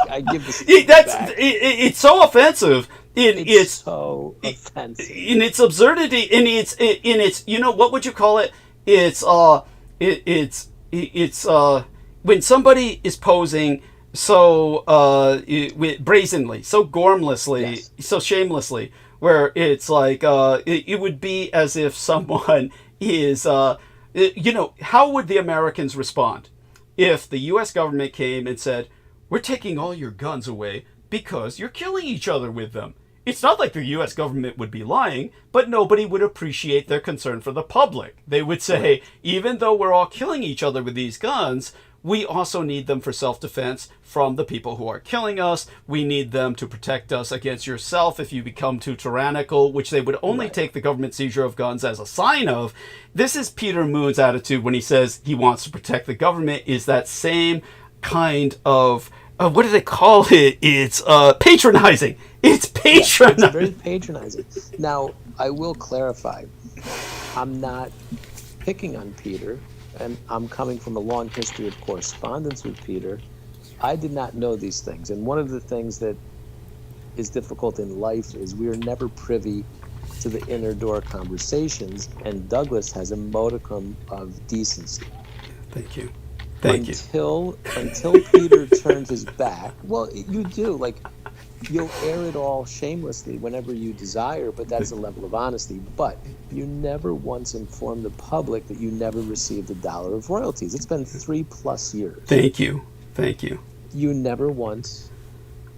I give this. It's so offensive. It's so offensive in its absurdity. In its what would you call it? It's when somebody is posing so brazenly, so gormlessly, yes, so shamelessly, where it's like it would be as if someone is how would the Americans respond if the U.S. government came and said, "We're taking all your guns away because you're killing each other with them"? It's not like the U.S. government would be lying, but nobody would appreciate their concern for the public. They would say, even though we're all killing each other with these guns, we also need them for self-defense from the people who are killing us. We need them to protect us against yourself if you become too tyrannical, which they would only take the government seizure of guns as a sign of. This is Peter Moon's attitude when he says he wants to protect the government, is that same kind of, what do they call it? It's patronizing. It's patronizing. It's very patronizing. Now, I will clarify. I'm not picking on Peter, and I'm coming from a long history of correspondence with Peter. I did not know these things. And one of the things that is difficult in life is we are never privy to the inner door conversations, and Douglas has a modicum of decency. Thank you. Until Peter turned his back. Well, you do. Like, you'll air it all shamelessly whenever you desire, but that's a level of honesty. But you never once informed the public that you never received $1 of royalties. It's been 3+ years. Thank you. You never once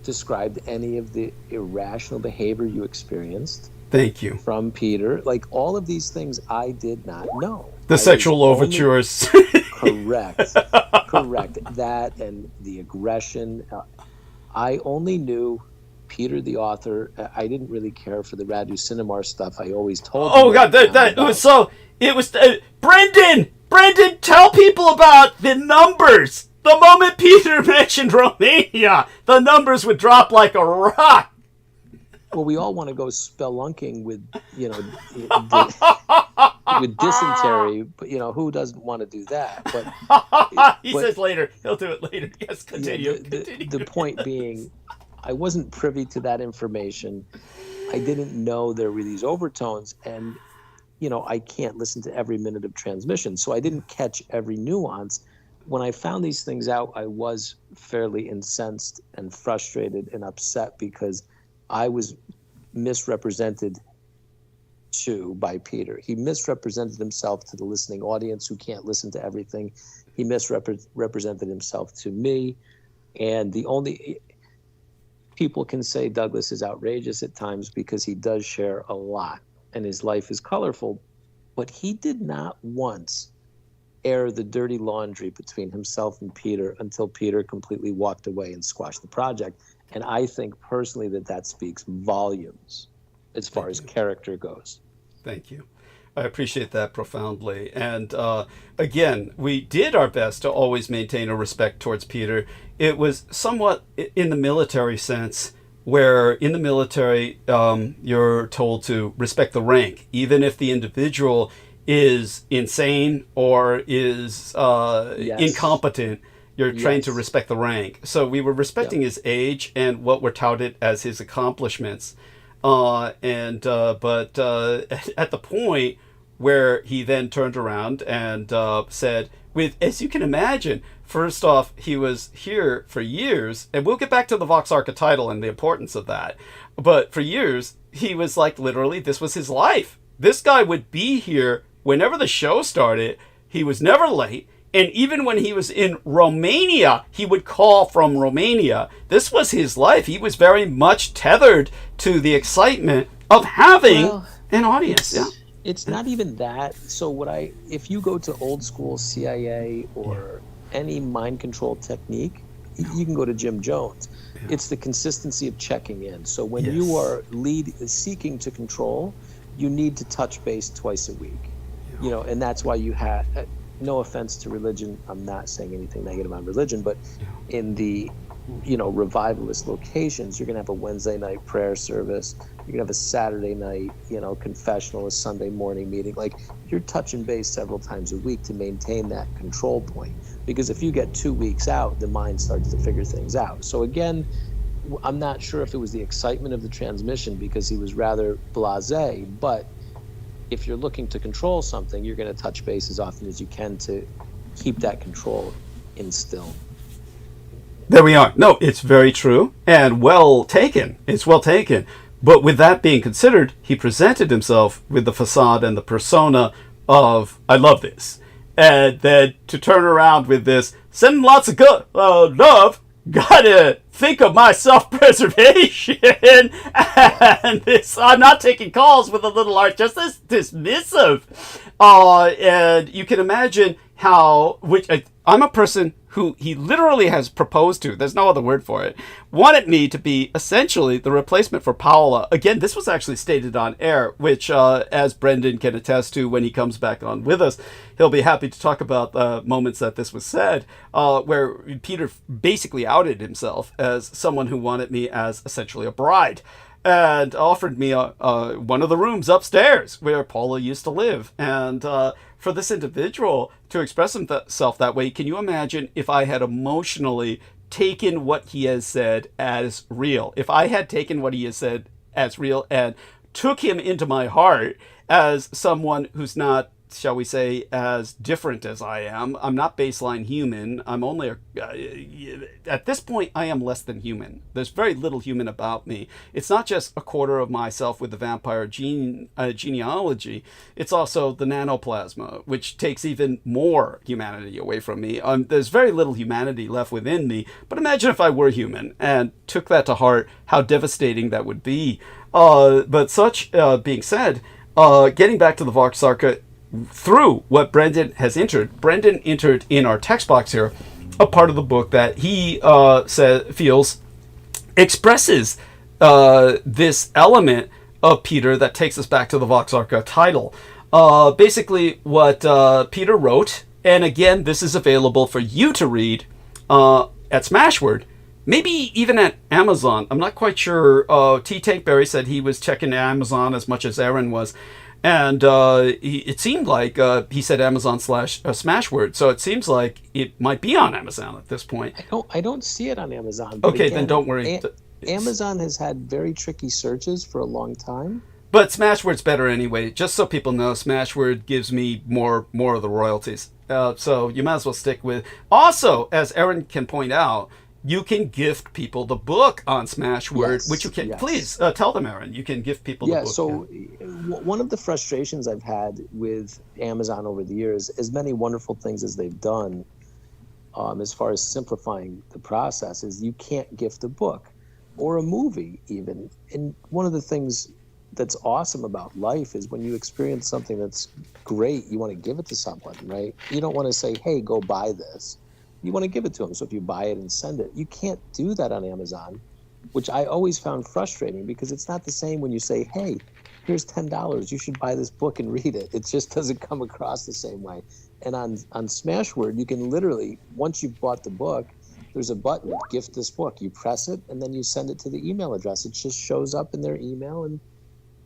described any of the irrational behavior you experienced. Thank you. From Peter. Like, all of these things I did not know. The sexual overtures. Correct. That and the aggression. I only knew Peter, the author. I didn't really care for the Radu Cinema stuff. I always told him. Oh, God, that was so... It was... Brendan, tell people about the numbers. The moment Peter mentioned Romania, the numbers would drop like a rock. Well, we all want to go spelunking with, with dysentery, but who doesn't want to do that? But he says later. He'll do it later. Yes, continue. The point being, I wasn't privy to that information, I didn't know there were these overtones, and I can't listen to every minute of transmission, so I didn't catch every nuance. When I found these things out, I was fairly incensed and frustrated and upset because I was misrepresented by Peter. He misrepresented himself to the listening audience who can't listen to everything. He misrepresented himself to me. And the only people can say Douglas is outrageous at times because he does share a lot and his life is colorful, but he did not once air the dirty laundry between himself and Peter until Peter completely walked away and squashed the project. And I think personally that speaks volumes as far as character goes. Thank you. I appreciate that profoundly. And again, we did our best to always maintain a respect towards Peter. It was somewhat in the military sense, where in the military, you're told to respect the rank, even if the individual is insane or is incompetent. You're trained to respect the rank. So we were respecting his age and what were touted as his accomplishments. But at the point where he then turned around and said, as you can imagine, first off, he was here for years, and we'll get back to the Vox Arca title and the importance of that. But for years, he was like, literally, this was his life. This guy would be here whenever the show started. He was never late. And even when he was in Romania, he would call from Romania. This was his life. He was very much tethered to the excitement of having an audience. It's not even that. So if you go to old school CIA or any mind control technique, you can go to Jim Jones. It's the consistency of checking in. So when you are seeking to control, you need to touch base twice a week. And that's why you have, no offense to religion, I'm not saying anything negative on religion, but in the revivalist locations, you're going to have a Wednesday night prayer service, you're going to have a Saturday night confessional, a Sunday morning meeting. Like, you're touching base several times a week to maintain that control point, because if you get 2 weeks out, the mind starts to figure things out. So again, I'm not sure if it was the excitement of the transmission because he was rather blasé, but if you're looking to control something, you're going to touch base as often as you can to keep that control instilled. There we are. No, it's very true and well taken. It's well taken. But with that being considered, he presented himself with the facade and the persona of, I love this. And then to turn around with this, sending lots of good love, gotta think of my self-preservation, and this, I'm not taking calls with a little art, just this dismissive. And you can imagine how, I'm a person who he literally has proposed to, there's no other word for it, wanted me to be essentially the replacement for Paola. Again, this was actually stated on air, which as Brendan can attest to when he comes back on with us, he'll be happy to talk about the moments that this was said, where Peter basically outed himself as someone who wanted me as essentially a bride, and offered me one of the rooms upstairs where Paula used to live. And for this individual to express himself that way, can you imagine if I had emotionally taken what he has said as real? If I had taken what he has said as real and took him into my heart as someone who's not, shall we say, as different as I am. I'm not baseline human. I'm only at this point, I am less than human. There's very little human about me. It's not just a quarter of myself with the vampire genealogy. It's also the nanoplasma, which takes even more humanity away from me. There's very little humanity left within me. But imagine if I were human and took that to heart, how devastating that would be. But such being said, getting back to the Vox Arca, through what Brendan has entered. Brendan entered in our text box here a part of the book that he feels expresses this element of Peter that takes us back to the Vox Arca title. Basically what Peter wrote, and again, this is available for you to read at Smashword, maybe even at Amazon. I'm not quite sure. TAIPEI said he was checking Amazon as much as Aaron was. And it seemed like he said Amazon/Smashword, so it seems like it might be on Amazon at this point. I don't see it on Amazon. Okay, again, then don't worry. Amazon has had very tricky searches for a long time. But Smashword's better anyway. Just so people know, Smashword gives me more of the royalties. So you might as well stick with. Also, as Aaron can point out, you can gift people the book on Smashword, yes, which you can. Yes. Please tell them, Aaron. You can gift people the book. So one of the frustrations I've had with Amazon over the years, as many wonderful things as they've done, as far as simplifying the process, is you can't gift a book or a movie even. And one of the things that's awesome about life is when you experience something that's great, you want to give it to someone, right? You don't want to say, hey, go buy this. You want to give it to them. So if you buy it and send it, you can't do that on Amazon, which I always found frustrating because it's not the same when you say, hey, here's $10. You should buy this book and read it. It just doesn't come across the same way. And on Smashword, you can literally, once you've bought the book, there's a button, gift this book. You press it and then you send it to the email address. It just shows up in their email, and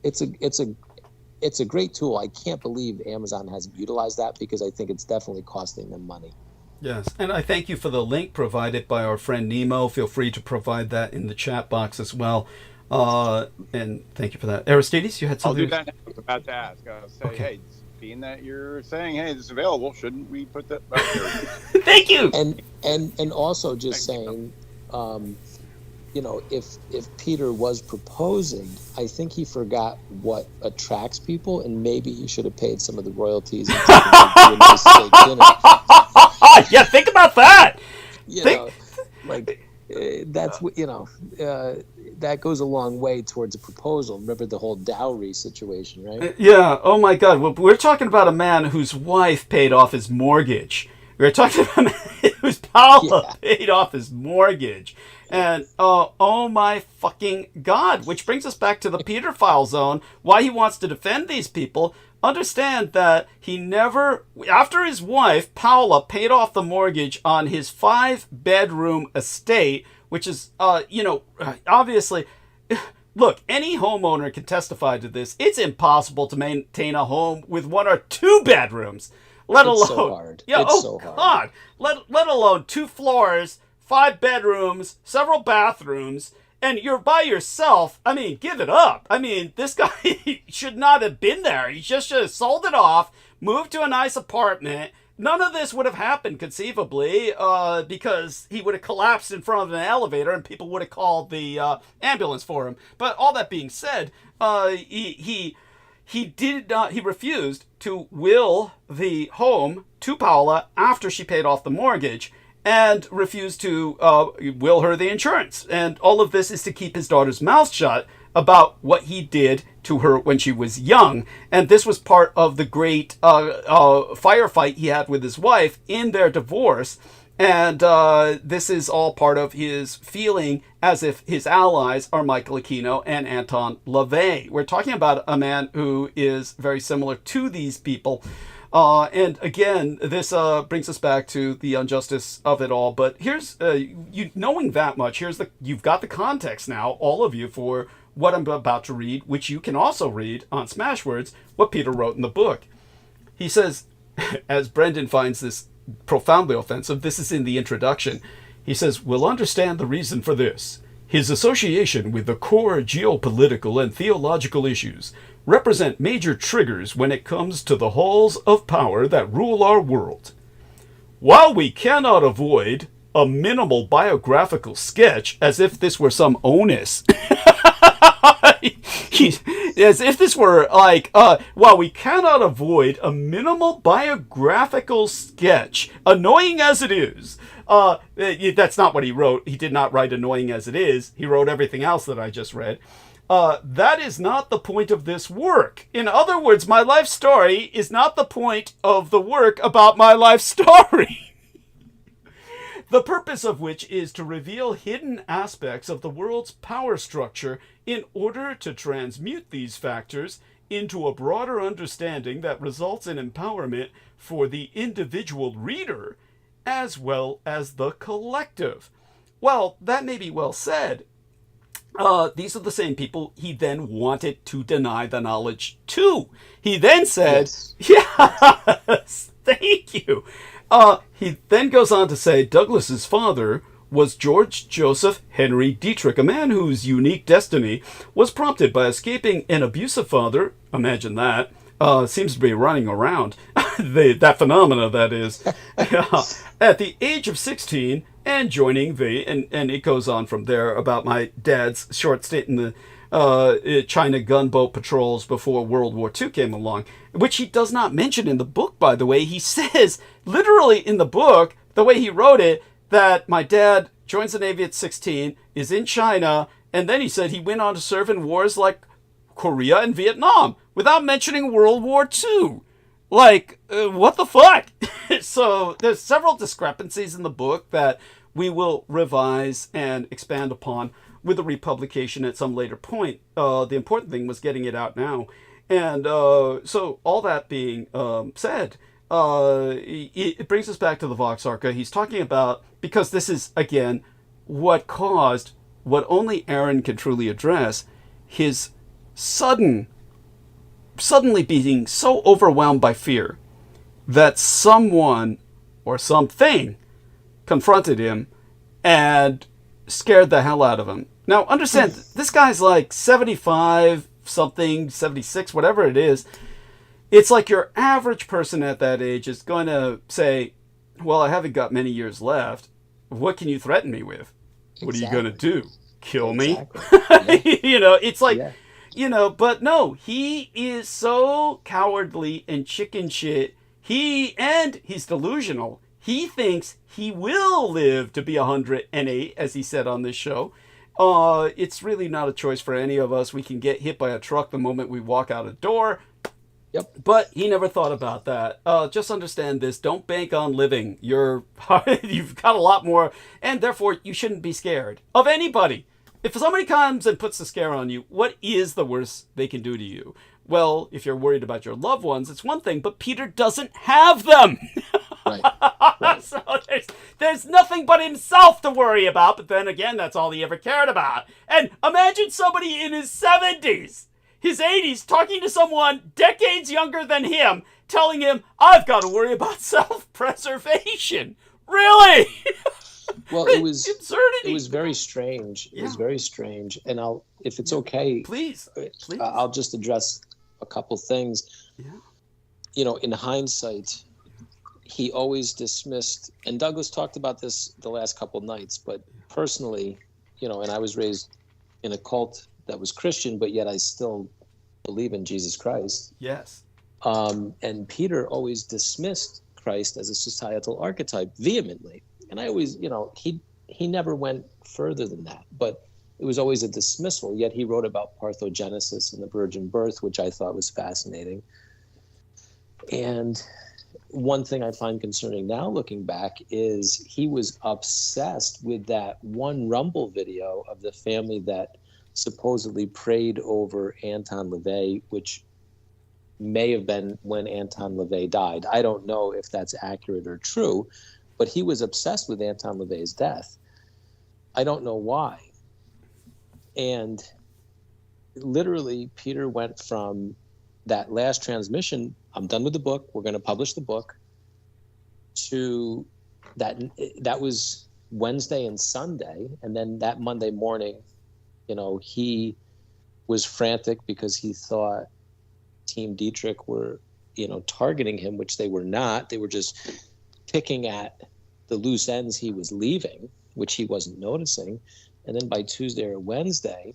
it's a great tool. I can't believe Amazon hasn't utilized that because I think it's definitely costing them money. Yes, and I thank you for the link provided by our friend Nemo. Feel free to provide that in the chat box as well. And thank you for that. Aristides, you had something? I'll do that. I was about to ask. I'll say, okay. Hey, being that you're saying, hey, this is available, shouldn't we put that back there? Thank you. And also just saying, you know, if Peter was proposing, I think he forgot what attracts people, and maybe he should have paid some of the royalties and taken a nice steak dinner. Yeah, think about that. You know, like that's you know, that goes a long way towards a proposal. Remember the whole dowry situation, right? Yeah. Oh my God. Well, we're talking about a man whose wife paid off his mortgage. We're talking about a man whose Paula paid off his mortgage. And oh my fucking God, which brings us back to the Peter file zone, why he wants to defend these people. Understand that he never, after his wife, Paula, paid off the mortgage on his 5-bedroom estate, which is, you know, obviously, look, any homeowner can testify to this. It's impossible to maintain a home with 1 or 2 bedrooms, let alone, so hard. Yeah, it's oh so God, hard. let alone 2 floors, 5 bedrooms, several bathrooms, and you're by yourself. I mean, give it up. I mean, this guy should not have been there. He just should have sold it off, moved to a nice apartment. None of this would have happened conceivably because he would have collapsed in front of an elevator and people would have called the ambulance for him. But all that being said, he refused to will the home to Paula after she paid off the mortgage, and refused to will her the insurance. And all of this is to keep his daughter's mouth shut about what he did to her when she was young. And this was part of the great firefight he had with his wife in their divorce. And this is all part of his feeling as if his allies are Michael Aquino and Anton LaVey. We're talking about a man who is very similar to these people. And again, this brings us back to the injustice of it all. But here's, knowing that much, you've got the context now, all of you, for what I'm about to read, which you can also read on Smashwords, what Peter wrote in the book. He says, as Brendan finds this profoundly offensive, this is in the introduction. He says, we'll understand the reason for this. His association with the core geopolitical and theological issues represent major triggers when it comes to the halls of power that rule our world. While we cannot avoid a minimal biographical sketch, as if this were some onus, as if this were like, while we cannot avoid a minimal biographical sketch, annoying as it is, that's not what he wrote. He did not write annoying as it is. He wrote everything else that I just read. That is not the point of this work. In other words, my life story is not the point of the work about my life story. The purpose of which is to reveal hidden aspects of the world's power structure in order to transmute these factors into a broader understanding that results in empowerment for the individual reader as well as the collective. Well, that may be well said. These are the same people he then wanted to deny the knowledge to. He then said, yes, thank you. He then goes on to say Douglas's father was George Joseph Henry Dietrich, a man whose unique destiny was prompted by escaping an abusive father. Imagine that. Seems to be running around. That phenomena, that is. At the age of 16, and joining and it goes on from there about my dad's short stint in the China gunboat patrols before World War II came along, which he does not mention in the book, by the way. He says, literally in the book, the way he wrote it, that my dad joins the Navy at 16, is in China, and then he said he went on to serve in wars like Korea and Vietnam, without mentioning World War II. Like, what the fuck? So there's several discrepancies in the book that we will revise and expand upon with a republication at some later point. The important thing was getting it out now. And so all that being said, it brings us back to the Vox Arca. He's talking about, because this is, again, what caused what only Aaron can truly address, his suddenly being so overwhelmed by fear that someone or something confronted him and scared the hell out of him. Now, understand, this guy's like 75 something, 76, whatever it is. It's like your average person at that age is going to say, well, I haven't got many years left. What can you threaten me with? What are you going to do? Kill me? Exactly. Yeah. It's like, but no, he is so cowardly and chicken shit. He's delusional. He thinks he will live to be 108, as he said on this show. It's really not a choice for any of us. We can get hit by a truck the moment we walk out a door. Yep. But he never thought about that. Just understand this. Don't bank on living. You've got a lot more, and therefore you shouldn't be scared of anybody. If somebody comes and puts a scare on you, what is the worst they can do to you? Well, if you're worried about your loved ones, it's one thing, but Peter doesn't have them. Right. So there's nothing but himself to worry about, but then again, that's all he ever cared about. And imagine somebody in his 70s, his 80s, talking to someone decades younger than him, telling him, I've got to worry about self-preservation. Really? Well, it was absurdity. It was very strange. It was very strange. And if it's okay, please. I'll just address a couple things. Yeah. In hindsight, he always dismissed, and Douglas talked about this the last couple nights, but personally, and I was raised in a cult that was Christian, but yet I still believe in Jesus Christ. Yes. And Peter always dismissed Christ as a societal archetype vehemently. And I always, he never went further than that, but it was always a dismissal. Yet he wrote about parthenogenesis and the virgin birth, which I thought was fascinating. And one thing I find concerning now, looking back, is he was obsessed with that one Rumble video of the family that supposedly prayed over Anton LaVey, which may have been when Anton LaVey died. I don't know if that's accurate or true, but he was obsessed with Anton LaVey's death. I don't know why. And literally, Peter went from that last transmission, I'm done with the book, we're going to publish the book, to that was Wednesday and Sunday. And then that Monday morning, he was frantic because he thought Team Dietrich were, targeting him, which they were not. They were just picking at the loose ends he was leaving, which he wasn't noticing. And then by Tuesday or Wednesday,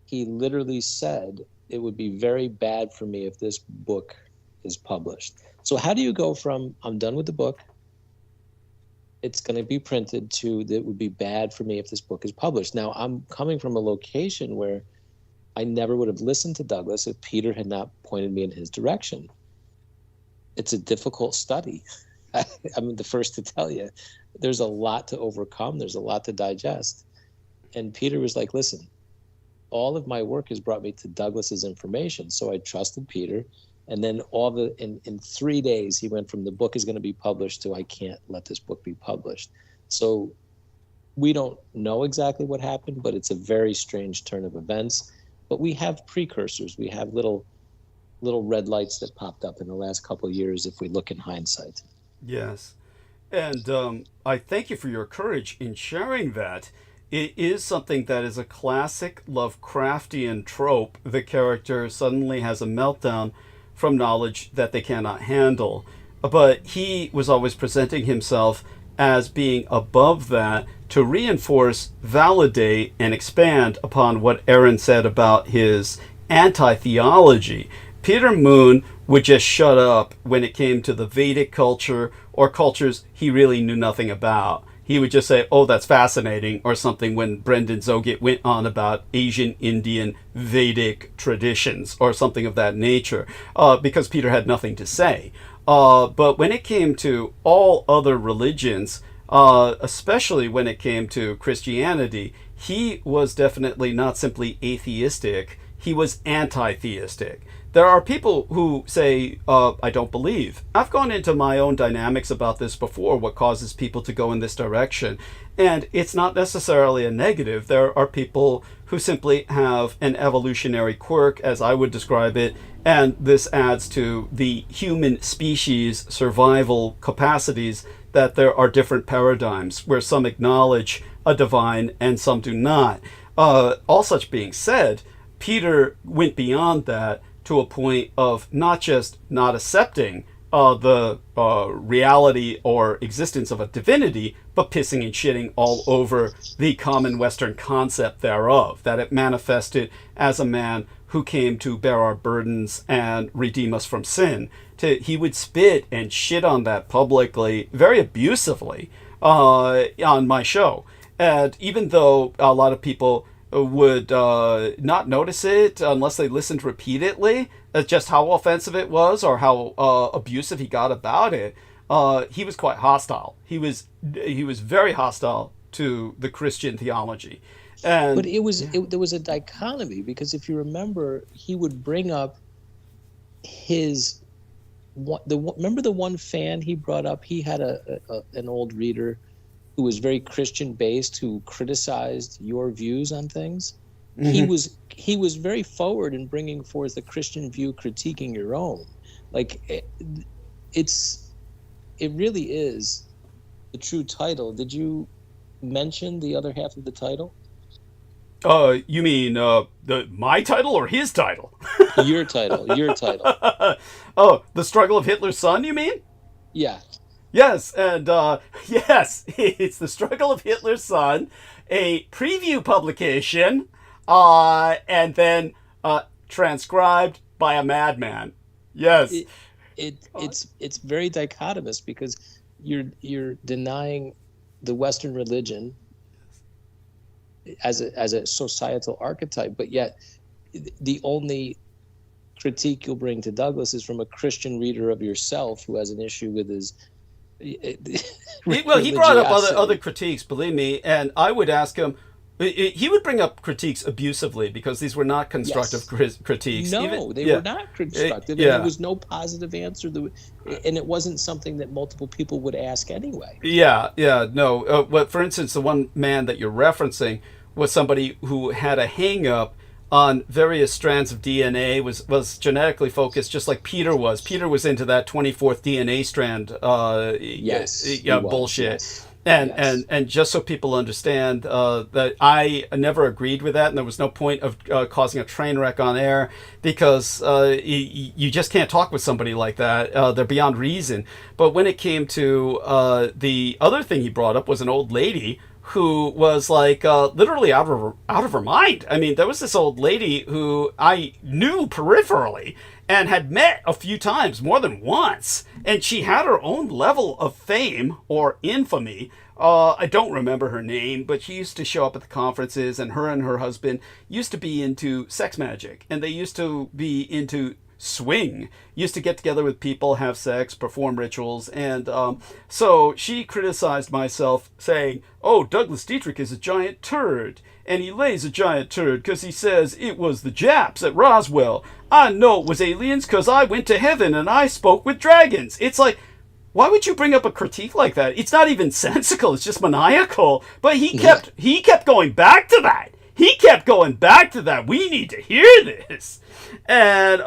he literally said, it would be very bad for me if this book is published. So how do you go from, I'm done with the book, it's going to be printed, to that would be bad for me if this book is published? Now, I'm coming from a location where I never would have listened to Douglas if Peter had not pointed me in his direction. It's a difficult study. I'm the first to tell you. There's a lot to overcome. There's a lot to digest. And Peter was like, listen, all of my work has brought me to Douglas's information. So I trusted Peter. And then in 3 days, he went from the book is going to be published to I can't let this book be published. So we don't know exactly what happened, but it's a very strange turn of events. But we have precursors. We have little red lights that popped up in the last couple of years if we look in hindsight. Yes. And I thank you for your courage in sharing that. It is something that is a classic Lovecraftian trope. The character suddenly has a meltdown from knowledge that they cannot handle. But he was always presenting himself as being above that to reinforce, validate, and expand upon what Aaron said about his anti-theology. Peter Moon would just shut up when it came to the Vedic culture or cultures he really knew nothing about. He would just say, oh, that's fascinating, or something when Brendan Zogit went on about Asian, Indian, Vedic traditions, or something of that nature, because Peter had nothing to say. But when it came to all other religions, especially when it came to Christianity, he was definitely not simply atheistic, he was anti-theistic. There are people who say, I don't believe. I've gone into my own dynamics about this before, what causes people to go in this direction. And it's not necessarily a negative. There are people who simply have an evolutionary quirk, as I would describe it, and this adds to the human species survival capacities, that there are different paradigms where some acknowledge a divine and some do not. All such being said, Peter went beyond that to a point of not just not accepting the reality or existence of a divinity, but pissing and shitting all over the common Western concept thereof, that it manifested as a man who came to bear our burdens and redeem us from sin. He would spit and shit on that publicly, very abusively, on my show. And even though a lot of people would not notice it unless they listened repeatedly, just how offensive it was or how abusive he got about it, he was quite hostile. He was very hostile to the Christian theology. And but there was a dichotomy, because if you remember, he would bring up remember the one fan he brought up? He had an old reader who was very Christian based, who criticized your views on things. Mm-hmm. He was very forward in bringing forth the Christian view, critiquing your own. Like it really is the true title. Did you mention the other half of the title? You mean my title or his title? Your title. Oh, The Struggle of Hitler's Son, you mean? Yeah. Yes, and yes, it's The Struggle of Hitler's Son, a preview publication, and then transcribed by a madman. Yes. It's very dichotomous, because you're denying the Western religion as a societal archetype, but yet the only critique you'll bring to Douglas is from a Christian reader of yourself who has an issue with his well, he brought up other critiques, believe me, and I would ask him. He would bring up critiques abusively, because these were not constructive critiques. No, they were not constructive. And there was no positive answer, and it wasn't something that multiple people would ask anyway. No. But for instance, the one man that you're referencing was somebody who had a hang-up on various strands of DNA, was genetically focused, just like Peter was. Peter was into that 24th DNA strand bullshit. Yes. And just so people understand that I never agreed with that, and there was no point of causing a train wreck on air, because you just can't talk with somebody like that. They're beyond reason. But when it came to the other thing he brought up was an old lady who was like literally out of her mind. I mean, there was this old lady who I knew peripherally and had met a few times, more than once, and she had her own level of fame or infamy. I don't remember her name, but she used to show up at the conferences, and her husband used to be into sex magic, and they used to be into swing, used to get together with people, have sex, perform rituals, and so she criticized myself, saying, oh, Douglas Dietrich is a giant turd, and he lays a giant turd because he says it was the Japs at Roswell. I know it was aliens because I went to heaven and I spoke with dragons. It's like, why would you bring up a critique like that? It's not even sensical, it's just maniacal. But he kept going back to that. he kept going back to that. We need to hear this. And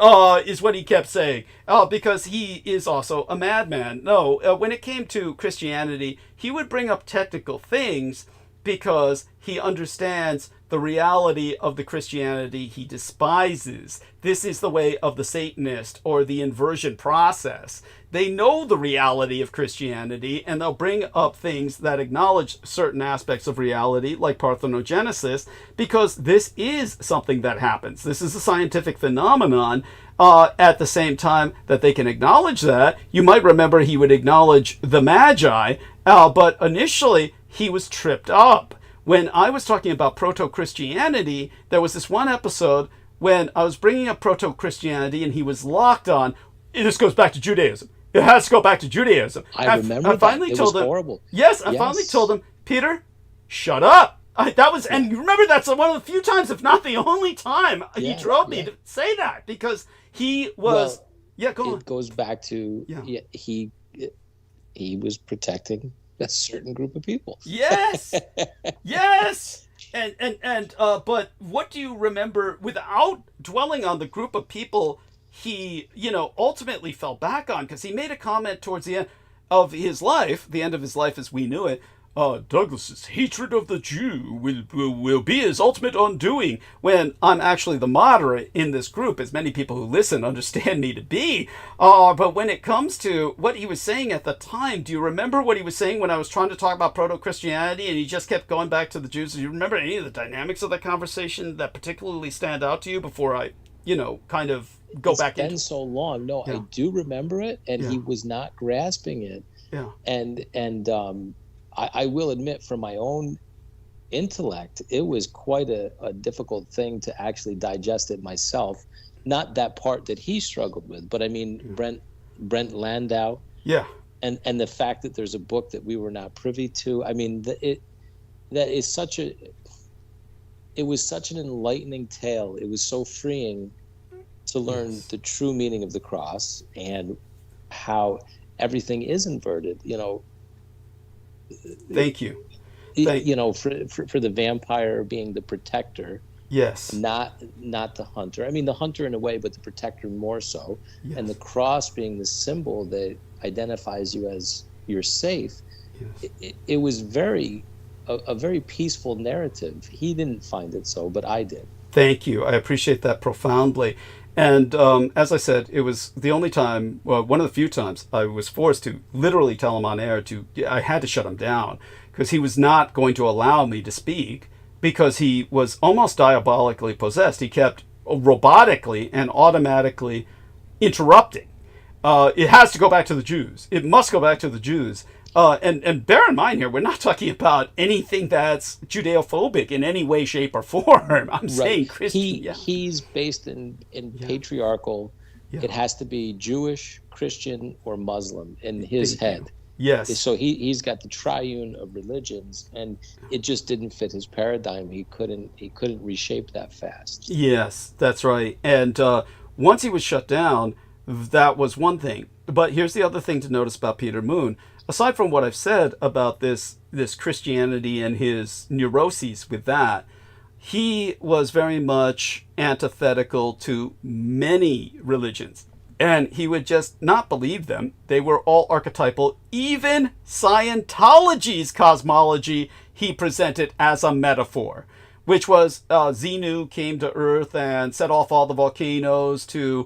is what he kept saying. Because he is also a madman. No, when it came to Christianity, he would bring up technical things because he understands the reality of the Christianity he despises. This is the way of the Satanist or the inversion process. They know the reality of Christianity, and they'll bring up things that acknowledge certain aspects of reality, like parthenogenesis, because this is something that happens. This is a scientific phenomenon. At the same time that they can acknowledge that, you might remember he would acknowledge the Magi, but initially he was tripped up. When I was talking about proto-Christianity, there was this one episode when I was bringing up proto-Christianity and he was locked on, this goes back to Judaism. It has to go back to Judaism. I remember I finally that. told It was him, horrible. Yes, I finally told him, Peter, shut up. And you remember that's one of the few times, if not the only time, he drove me to say that, because he was, go on. It goes back to, he was protecting a certain group of people. Yes. Yes. But what do you remember, without dwelling on the group of people he, ultimately fell back on? Because he made a comment towards the end of his life, the end of his life as we knew it, Douglas's hatred of the Jew will be his ultimate undoing, when I'm actually the moderate in this group, as many people who listen understand me to be. But when it comes to what he was saying at the time, do you remember what he was saying when I was trying to talk about proto-Christianity and he just kept going back to the Jews? Do you remember any of the dynamics of that conversation that particularly stand out to you before I, kind of go back into it? It's been so long. No, I do remember it, and he was not grasping it. Yeah. And I will admit, from my own intellect, it was quite a difficult thing to actually digest it myself. Not that part that he struggled with, but I mean, Brent Landau. Yeah. And the fact that there's a book that we were not privy to. I mean, it was such an enlightening tale. It was so freeing to learn the true meaning of the cross and how everything is inverted, Thank you. For the vampire being the protector, yes, not the hunter. I mean, the hunter in a way, but the protector more so. Yes. And the cross being the symbol that identifies you as you're safe. Yes. It was a very peaceful narrative. He didn't find it so, but I did. Thank you. I appreciate that profoundly. And as I said, it was the only time, well, one of the few times I was forced to literally tell him on air I had to shut him down, because he was not going to allow me to speak, because he was almost diabolically possessed. He kept robotically and automatically interrupting. It has to go back to the Jews. It must go back to the Jews. And bear in mind here, we're not talking about anything that's Judeo-phobic in any way, shape, or form. I'm saying Christian. He's based in patriarchal. Yeah. It has to be Jewish, Christian, or Muslim in his head. Yes. So he's got the triune of religions, and it just didn't fit his paradigm. He couldn't reshape that fast. Yes, that's right. And once he was shut down, that was one thing. But here's the other thing to notice about Peter Moon. Aside from what I've said about this Christianity and his neuroses with that, he was very much antithetical to many religions. And he would just not believe them. They were all archetypal. Even Scientology's cosmology he presented as a metaphor, which was Xenu came to Earth and set off all the volcanoes to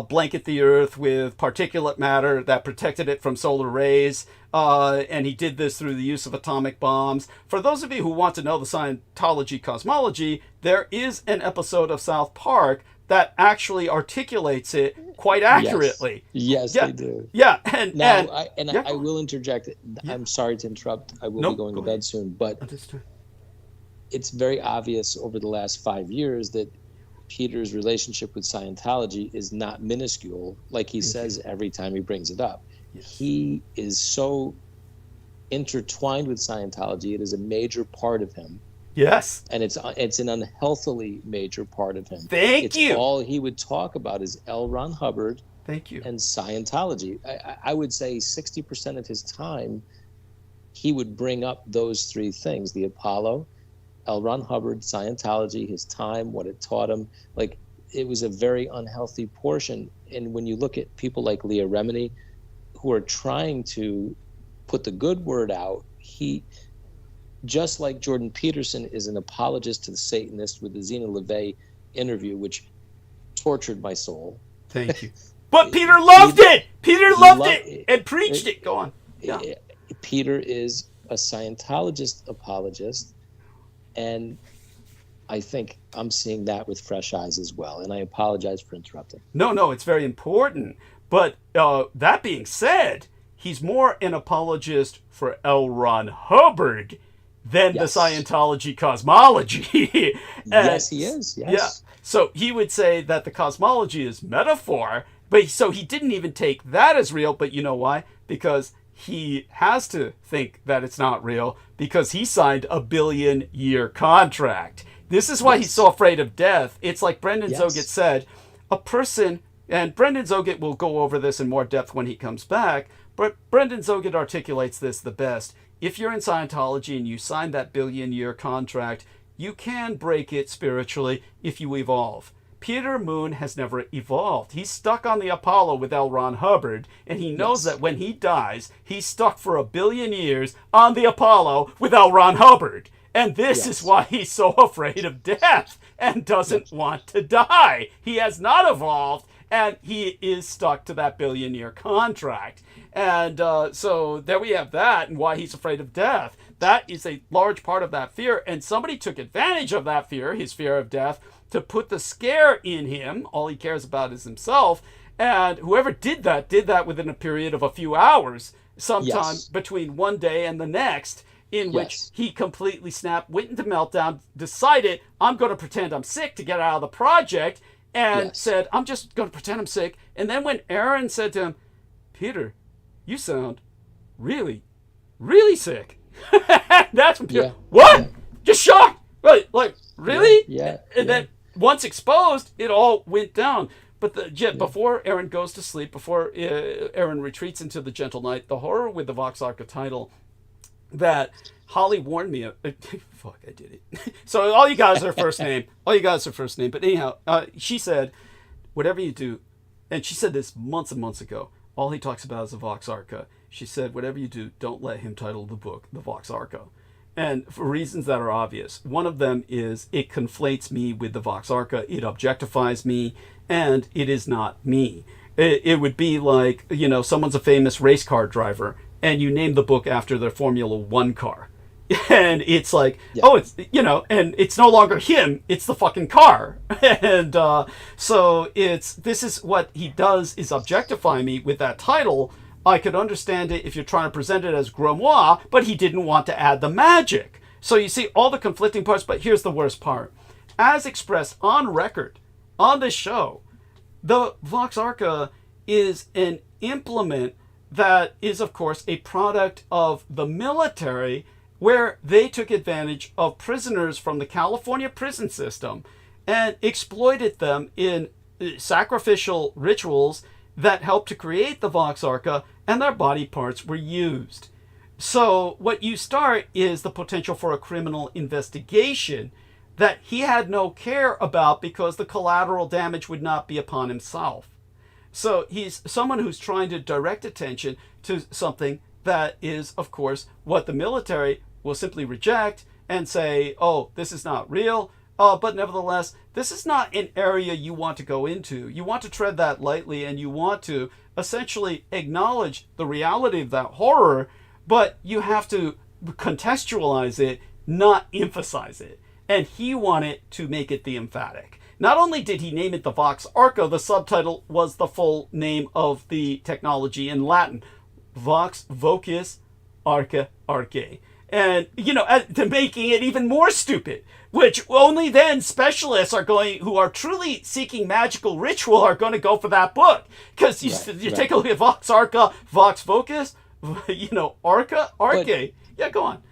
blanket the Earth with particulate matter that protected it from solar rays. And he did this through the use of atomic bombs. For those of you who want to know the Scientology cosmology, there is an episode of South Park that actually articulates it quite accurately. Yes, they do. Yeah, I will interject. Yeah. I'm sorry to interrupt. I will be going to bed soon, but Understood. It's very obvious over the last 5 years that Peter's relationship with Scientology is not minuscule, like he says every time he brings it up. Yes. He is so intertwined with Scientology; it is a major part of him. Yes. And it's an unhealthily major part of him. Thank you. All he would talk about is L. Ron Hubbard. Thank you. And Scientology. I would say 60% of his time, he would bring up those three things: the Apollo, L. Ron Hubbard, Scientology, his time, what it taught him. Like, it was a very unhealthy portion. And when you look at people like Leah Remini, who are trying to put the good word out, he, just like Jordan Peterson, is an apologist to the Satanists with the Zena LaVey interview, which tortured my soul. Thank you. But Peter loved it. Peter loved it and preached it. Go on. Yeah. Peter is a Scientologist apologist, and I think I'm seeing that with fresh eyes as well. And I apologize for interrupting. No, it's very important. But that being said, he's more an apologist for L. Ron Hubbard than the Scientology cosmology. Yes, he is. Yes. Yeah. So he would say that the cosmology is metaphor, but so he didn't even take that as real. But you know why? Because he has to think that it's not real because he signed a 1 billion-year contract. This is why he's so afraid of death. It's like Brendan Zoget said, a person, and Brendan Zoget will go over this in more depth when he comes back, but Brendan Zoget articulates this the best. If you're in Scientology and you sign that 1 billion-year contract, you can break it spiritually if you evolve. Peter Moon has never evolved. He's stuck on the Apollo with L. Ron Hubbard, and he knows that when he dies, he's stuck for 1 billion years on the Apollo with L. Ron Hubbard. And this is why he's so afraid of death and doesn't want to die. He has not evolved, and he is stuck to that 1 billion-year contract. And so there we have that and why he's afraid of death. That is a large part of that fear, and somebody took advantage of that fear, his fear of death, to put the scare in him. All he cares about is himself. And whoever did that within a period of a few hours, sometime between one day and the next, in which he completely snapped, went into meltdown, decided, I'm going to pretend I'm sick to get out of the project, and said, I'm just going to pretend I'm sick. And then when Aaron said to him, Peter, you sound really, really sick. That's when Peter, what? Just shocked. Like really? And then once exposed, it all went down. But before Aaron goes to sleep, before Aaron retreats into the gentle night, the horror with the Vox Arca title that Holly warned me of. Fuck, I did it. So all you guys are first name. All you guys are first name. But anyhow, she said, whatever you do, and she said this months and months ago, all he talks about is the Vox Arca. She said, whatever you do, don't let him title the book the Vox Arca. And for reasons that are obvious. One of them is it conflates me with the Vox Arca. It objectifies me, and it is not me. It would be like, someone's a famous race car driver, and you name the book after their Formula One car. And it's like, it's, and it's no longer him, it's the fucking car. And so this is what he does, is objectify me with that title. I could understand it if you're trying to present it as grimoire, but he didn't want to add the magic. So you see all the conflicting parts, but here's the worst part. As expressed on record, on this show, the Vox Arca is an implement that is, of course, a product of the military, where they took advantage of prisoners from the California prison system and exploited them in sacrificial rituals that helped to create the Vox Arca, and their body parts were used. So what you start is the potential for a criminal investigation that he had no care about because the collateral damage would not be upon himself. So he's someone who's trying to direct attention to something that is, of course, what the military will simply reject and say, oh, this is not real. But nevertheless, this is not an area you want to go into. You want to tread that lightly, and you want to essentially acknowledge the reality of that horror, but you have to contextualize it, not emphasize it. And he wanted to make it the emphatic. Not only did he name it the Vox Arca, the subtitle was the full name of the technology in Latin. Vox Vocis Arca Arche. And, to making it even more stupid, which only then specialists who are truly seeking magical ritual are going to go for that book. Because you take a look at Vox Arca, Vox Vocis, Arca, Arche. Go on.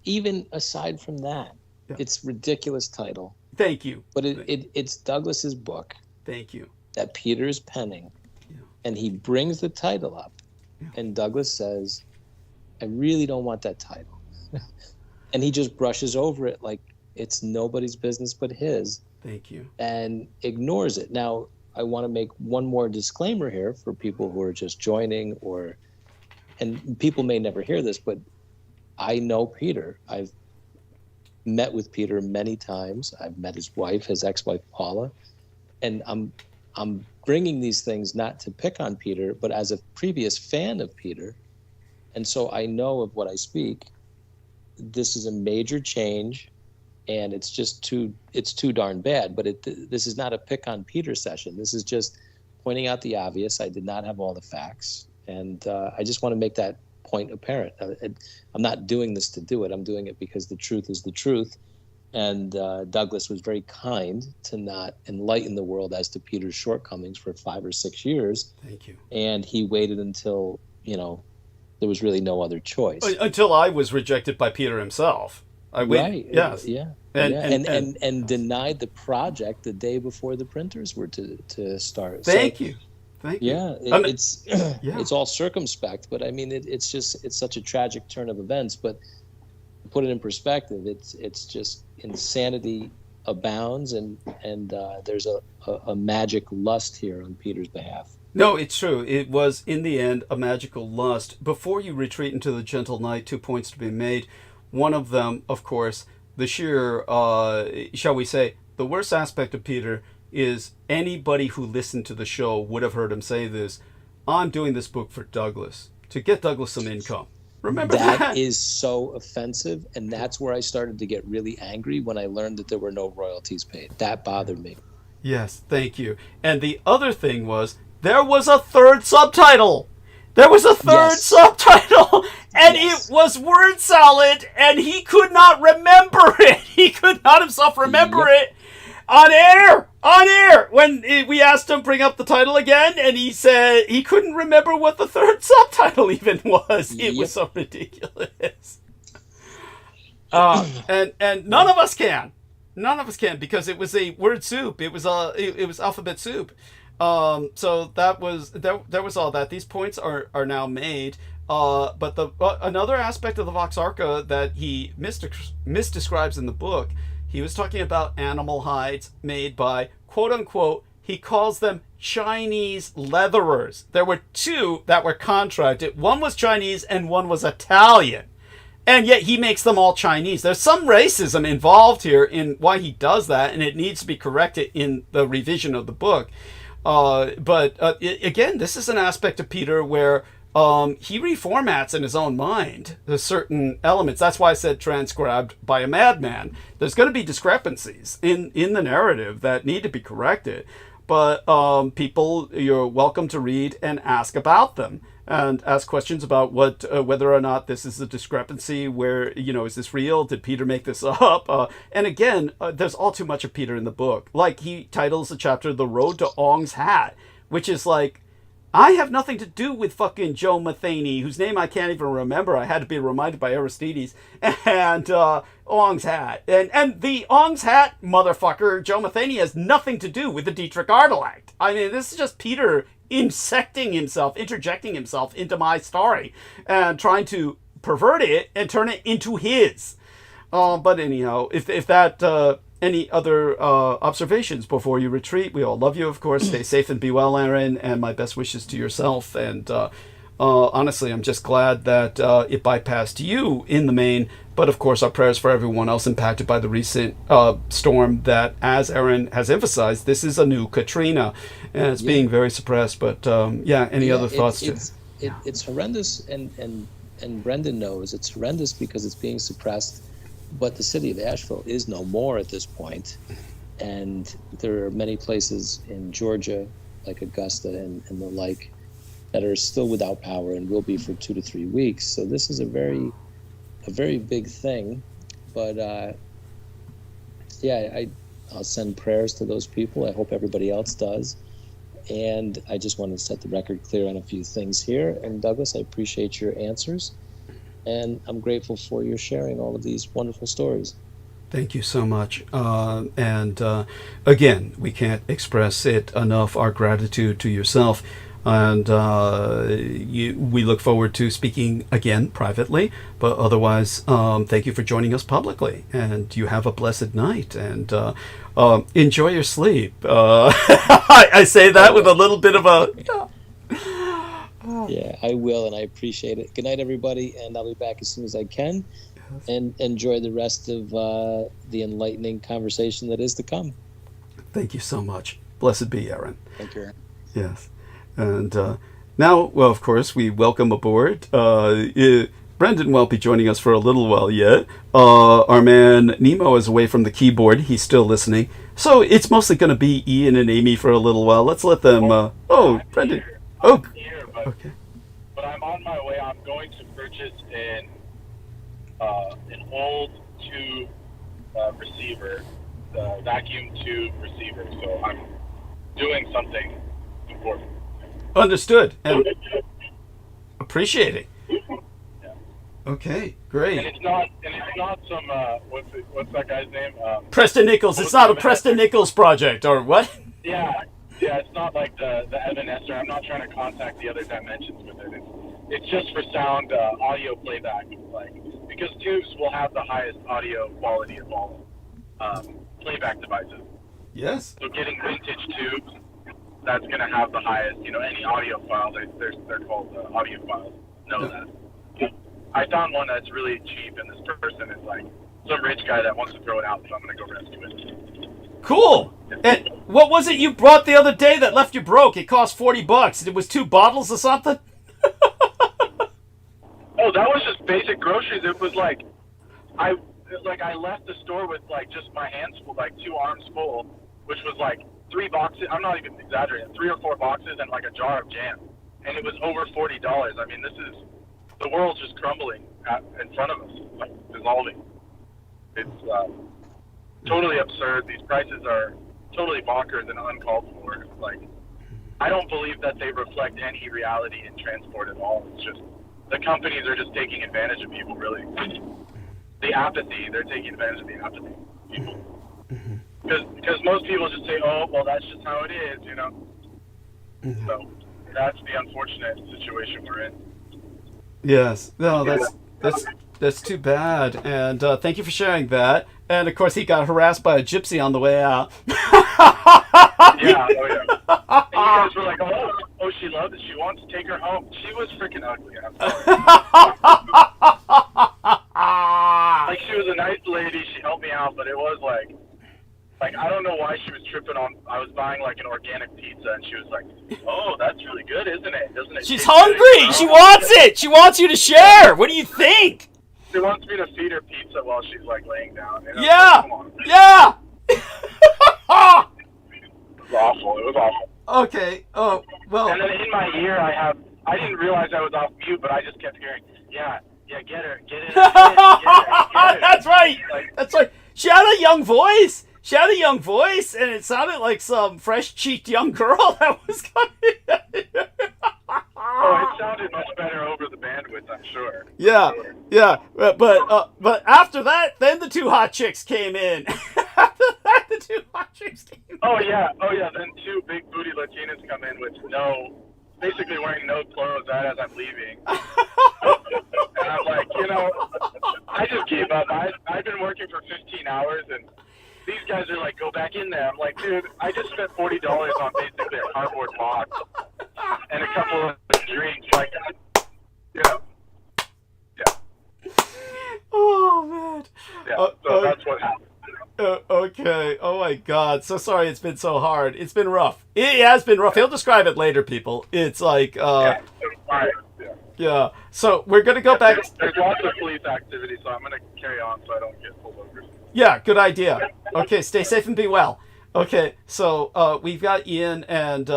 Even aside from that, it's ridiculous title. Thank you. But it's Douglas's book. Thank you. That Peter is penning. Yeah. And he brings the title up. Yeah. And Douglas says, I really don't want that title. And he just brushes over it like it's nobody's business but his. Thank you. And ignores it. Now, I want to make one more disclaimer here for people who are just joining, and people may never hear this, but I know Peter. I've met with Peter many times. I've met his wife, his ex-wife Paula, and I'm bringing these things not to pick on Peter, but as a previous fan of Peter, and so I know of what I speak. This is a major change, and it's too darn bad. But this is not a pick on Peter session. This is just pointing out the obvious. I did not have all the facts, and I just want to make that point apparent. I'm not doing this to do it. I'm doing it because the truth is the truth. And Douglas was very kind to not enlighten the world as to Peter's shortcomings for 5 or 6 years. Thank you. And he waited until, there was really no other choice. Until I was rejected by Peter himself. I waited. Right. Yes. Yeah. And denied the project the day before the printers were to start. Thank you. Yeah, it's all circumspect, but I mean, it's such a tragic turn of events. But to put it in perspective, it's just insanity abounds, and there's a magic lust here on Peter's behalf. No, it's true. It was, in the end, a magical lust. Before you retreat into the gentle night, 2 points to be made. One of them, of course, the sheer, shall we say, the worst aspect of Peter is anybody who listened to the show would have heard him say this. I'm doing this book for Douglas, to get Douglas some income. Remember that? That is so offensive, and that's where I started to get really angry when I learned that there were no royalties paid. That bothered me. Yes, thank you. And the other thing was, there was a third subtitle. There was a third subtitle, and it was word salad, and he could not remember it. He could not himself remember it on air. When we asked him to bring up the title again, and he said he couldn't remember what the third subtitle even was. It was so ridiculous. And none of us can. None of us can, because it was a word soup. It was alphabet soup. So that was there was all that. These points are now made. But another aspect of the Vox Arca that he misdescribes in the book, he was talking about animal hides made by, quote unquote, he calls them Chinese leatherers. There were 2 that were contracted. One was Chinese and one was Italian. And yet he makes them all Chinese. There's some racism involved here in why he does that, and it needs to be corrected in the revision of the book. But again, this is an aspect of Peter where he reformats in his own mind the certain elements. That's why I said transcribed by a madman. There's going to be discrepancies in the narrative that need to be corrected. But people, you're welcome to read and ask about them. And ask questions about whether or not this is a discrepancy, where, is this real? Did Peter make this up? And again, there's all too much of Peter in the book. Like, he titles the chapter The Road to Ong's Hat, which is like, I have nothing to do with fucking Joe Matheny, whose name I can't even remember. I had to be reminded by Aristides. And Ong's Hat. And the Ong's Hat motherfucker, Joe Matheny, has nothing to do with the Dietrich Artelact. I mean, this is just Peter interjecting himself into my story and trying to pervert it and turn it into his. But anyhow, if that any other observations before you retreat, we all love you, of course. Stay safe and be well, Aaron, and my best wishes to yourself. And honestly, I'm just glad that it bypassed you in the main. But of course, our prayers for everyone else impacted by the recent storm that, as Aaron has emphasized, this is a new Katrina, and it's being very suppressed. But any other thoughts? It's horrendous, and Brendan knows it's horrendous because it's being suppressed. But the city of Asheville is no more at this point, and there are many places in Georgia, like Augusta and the like, that are still without power and will be for 2 to 3 weeks. So this is a very big thing. But I'll send prayers to those people. I hope everybody else does. And I just want to set the record clear on a few things here. And Douglas, I appreciate your answers. And I'm grateful for your sharing all of these wonderful stories. Thank you so much. And again, we can't express it enough, our gratitude to yourself. And we look forward to speaking again privately. But otherwise, thank you for joining us publicly. And you have a blessed night. And enjoy your sleep. I say that with a little bit of a... Yeah, I will, and I appreciate it. Good night, everybody, and I'll be back as soon as I can. And enjoy the rest of the enlightening conversation that is to come. Thank you so much. Blessed be, Aaron. Thank you. Yes. And now, well, of course, we welcome aboard. Brendan won't be joining us for a little while yet. Our man Nemo is away from the keyboard. He's still listening. So it's mostly going to be Ian and Amy for a little while. Let's let them... Brendan. Oh, okay. But I'm on my way. I'm going to purchase an old tube receiver, the vacuum tube receiver. So I'm doing something important. Understood. And appreciate it. Yeah. Okay, great. And it's not some what's that guy's name? Preston Nichols. It's not a Preston Nichols project, or what? Yeah, it's not like the Evan Esther. I'm not trying to contact the other dimensions with it. It's just for sound audio playback, because tubes will have the highest audio quality of all playback devices. Yes. So getting vintage tubes, that's going to have the highest, any audio file, they're called audio files, that. I found one that's really cheap, and this person is some rich guy that wants to throw it out, so I'm going to go rescue it. Cool. And what was it you brought the other day that left you broke? It cost $40. It was 2 bottles or something? Oh, that was just basic groceries. It was I left the store with just my hands full, 2 arms full, which was 3 boxes. I'm not even exaggerating. 3 or 4 boxes and a jar of jam, and it was over $40. I mean, the world's just crumbling in front of us, dissolving. It's totally absurd. These prices are totally bonkers and uncalled for. I don't believe that they reflect any reality in transport at all. It's just the companies are just taking advantage of people, really. The apathy, they're taking advantage of the apathy of people. Because most people just say, oh, well, that's just how it is, So that's the unfortunate situation we're in. Yes. No, that's too bad. And thank you for sharing that. And, of course, he got harassed by a gypsy on the way out. Yeah, oh, yeah. And you guys were like, oh, she loved it. She wants to take her home. She was freaking ugly. I'm sorry. She was a nice lady. She helped me out, but it was I don't know why she was tripping on. I was buying an organic pizza, and she was like, "Oh, that's really good, isn't it? Doesn't it?" She's hungry. She wants it. She wants you to share. What do you think? She wants me to feed her pizza while she's laying down. Yeah. Come on. Yeah. It was awful. It was awful. Okay. Oh well. And then in my ear, I didn't realize I was off mute, but I just kept hearing, "Yeah, get her, get it." That's right. That's right. She had a young voice. And it sounded like some fresh-cheeked young girl that was coming. Oh, it sounded much better over the bandwidth, I'm sure. Yeah, yeah. But after that, then the 2 hot chicks came in. Oh yeah. Then 2 big booty Latinas come in with basically wearing no clothes as I'm leaving. And I'm like, I just gave up. I've been working for 15 hours, and these guys are like, go back in there. I'm like, dude, I just spent $40 on basically a cardboard box and a couple of drinks. Yeah. Oh, man. Yeah, so that's what happened. Okay. Oh, my God. So sorry it's been so hard. It's been rough. It has been rough. He'll describe it later, people. It's Yeah. So we're going to go back. There's lots of police activity, so I'm going to carry on so I don't get pulled over. Yeah, good idea. Okay, stay safe and be well. Okay, so we've got Ian and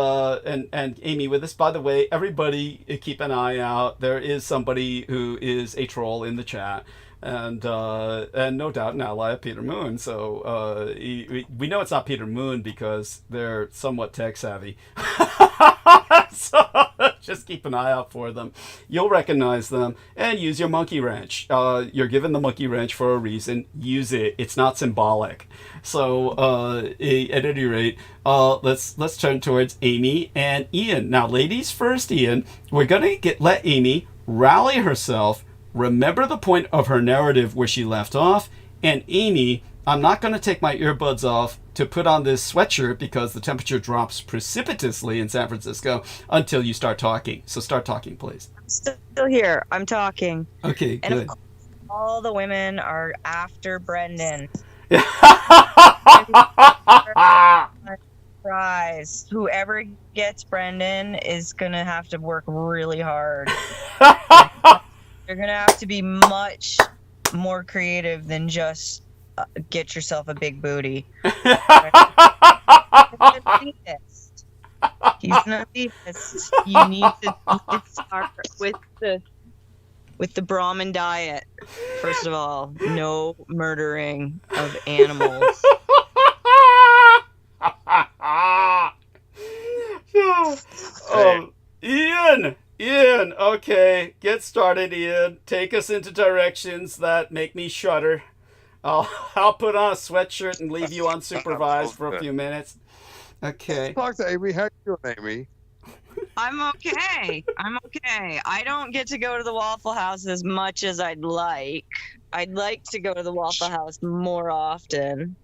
Amy with us. By the way, everybody keep an eye out. There is somebody who is a troll in the chat, and no doubt an ally of Peter Moon. So we know it's not Peter Moon because they're somewhat tech savvy. So Just keep an eye out for them. You'll recognize them, and use your monkey wrench. You're given the monkey wrench for a reason. Use it. It's not symbolic. So at any rate, let's turn towards Amy and Ian. Now, ladies first, Ian. We're gonna let Amy rally herself, remember the point of her narrative where she left off, and Amy, I'm not going to take my earbuds off to put on this sweatshirt because the temperature drops precipitously in San Francisco until you start talking. So start talking, please. I'm still here. I'm talking. Okay, and good. All the women are after Brendan. Prize. Whoever gets Brendan is going to have to work really hard. You're going to have to be much more creative than just get yourself a big booty. He's an elitist. You need to start with the Brahmin diet. First of all, no murdering of animals. Ian, okay, get started, Ian. Take us into directions that make me shudder. I'll put on a sweatshirt and leave you unsupervised for a few minutes. Okay. Talk to Amy. How you doing, Amy? I'm okay. I don't get to go to the Waffle House as much as I'd like. I'd like to go to the Waffle House more often.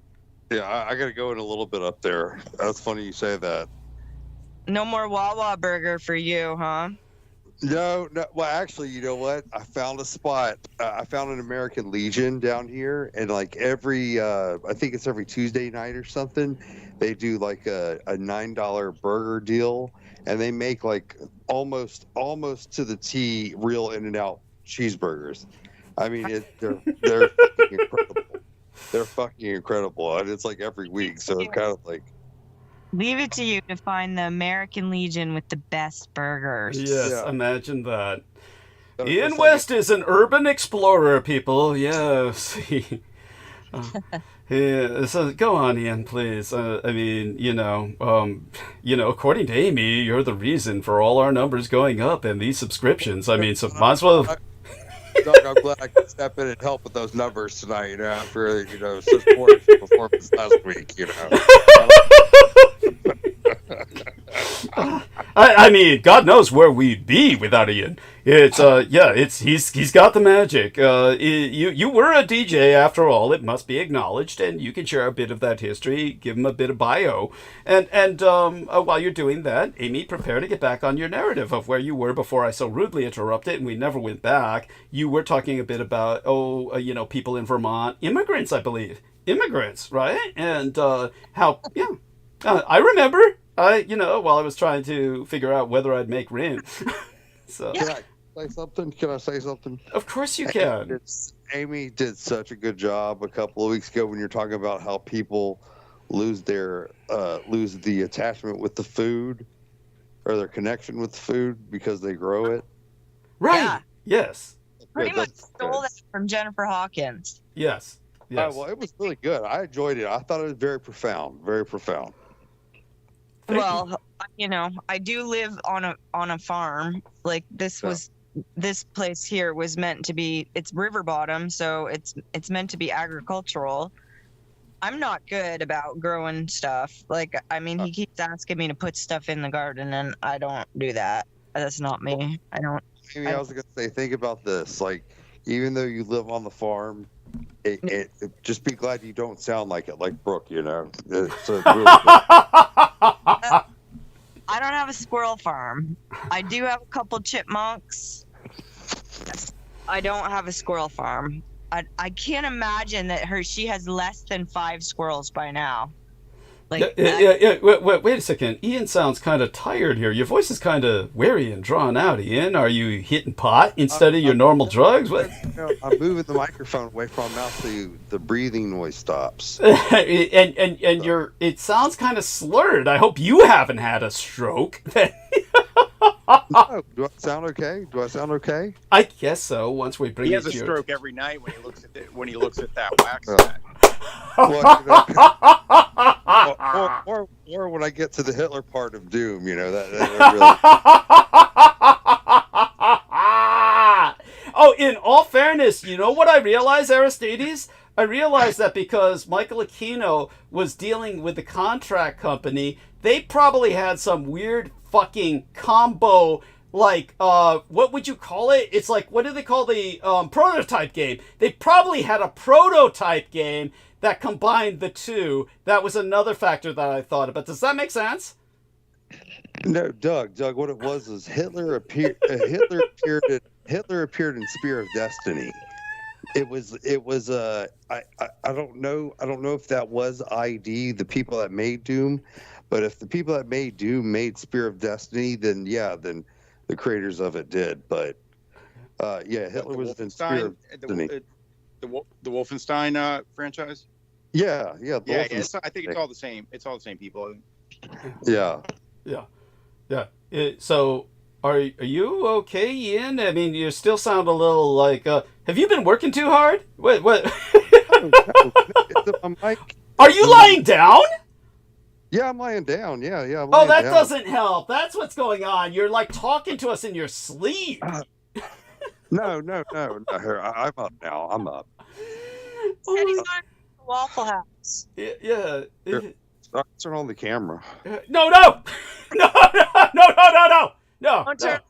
Yeah, I got to go in a little bit up there. That's funny you say that. No more Wawa burger for you, huh? No. Well, actually, you know what? I found a spot. I found an American Legion down here, and like every, I think it's every Tuesday night or something, they do like a $9 burger deal, and they make like almost to the T real In-N-Out cheeseburgers. I mean, they're fucking incredible. They're fucking incredible, and it's like every week, so it's kind of like. Leave it to you to find the American Legion with the best burgers. Yes, yeah. Imagine that. Ian West is an urban explorer, people. Yes. Yeah. So go on, Ian, please. I mean, according to Amy, you're the reason for all our numbers going up and these subscriptions. I mean, so might as well. Doug, I'm glad I could step in and help with those numbers tonight. After such poor performance last week. I mean, God knows where we'd be without Ian. It's he's got the magic. You were a DJ after all. It must be acknowledged, and you can share a bit of that history. Give him a bit of bio, and while you're doing that, Amy, prepare to get back on your narrative of where you were before I so rudely interrupted, and we never went back. You were talking a bit about people in Vermont, immigrants, I believe, right? And how I remember. While I was trying to figure out whether I'd make rent. So. Can I say something? Can I say something? Of course you can. Amy did such a good job a couple of weeks ago when you're talking about how people lose the attachment with the food or their connection with the food because they grow it. Right. Yeah. Yes. Pretty much stole that from Jennifer Hawkins. Yes. Well, it was really good. I enjoyed it. I thought it was very profound. Very profound. Well, I do live on a farm. Like this place here was meant to be. It's river bottom, so it's meant to be agricultural. I'm not good about growing stuff. Like, I mean, he keeps asking me to put stuff in the garden, and I don't do that. That's not me. I don't. Maybe I was gonna say, think about this. Like, even though you live on the farm, it just be glad you don't sound like it, like Brooke. It's really I don't have a squirrel farm. I do have a couple chipmunks. I don't have a squirrel farm. I can't imagine that she has less than 5 squirrels by now. Like Wait a second. Ian sounds kind of tired here. Your voice is kind of weary and drawn out, Ian. Are you hitting pot instead of your normal drugs? What? I'm moving the microphone away from my mouth so the breathing noise stops. and it sounds kind of slurred. I hope you haven't had a stroke. No. Do I sound okay? I guess so. Once we bring he has a stroke every night when he looks at that wax set. Or when I get to the Hitler part of Doom, that really. in all fairness, you know what I realized, Aristides? I realized that because Michael Aquino was dealing with the contract company, they probably had some weird fucking combo, like, what would you call it? It's like, what do they call the prototype game? They probably had a prototype game that combined the two. That was another factor that I thought about. Does that make sense? No, Doug, what it was is Hitler appeared. Hitler appeared in Spear of Destiny. It was. I don't know if that was ID, the people that made Doom, but if the people that made Doom made Spear of Destiny, then the creators of it did. But Hitler was in Spear of Destiny. The Wolfenstein franchise. Yeah. I think it's all the same. It's all the same people. Yeah. So, are you okay, Ian? I mean, you still sound a little like. Have you been working too hard? What? Are you lying down? Yeah, I'm lying down. Yeah. That doesn't help. That's what's going on. You're like talking to us in your sleep. No. I'm up now. I'm up. And he's on Waffle House. Yeah. Turn on the camera. No. Don't turn.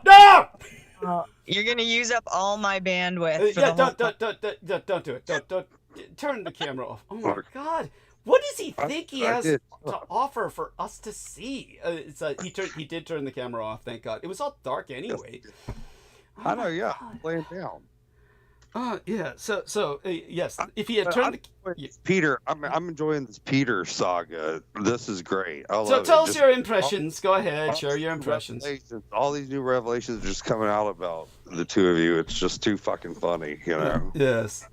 No. You're gonna use up all my bandwidth. Don't do it. Don't turn the camera off. Oh my God. What does he think he has to offer for us to see? He did turn the camera off, thank God. It was all dark anyway. I know, yeah. Laying down. So yes, if he had turned Peter, I'm enjoying this Peter saga. This is great. I love so it. Tell us your impressions. Go ahead, share your impressions. All these new revelations are just coming out about the two of you. It's just too fucking funny, you know. Yes.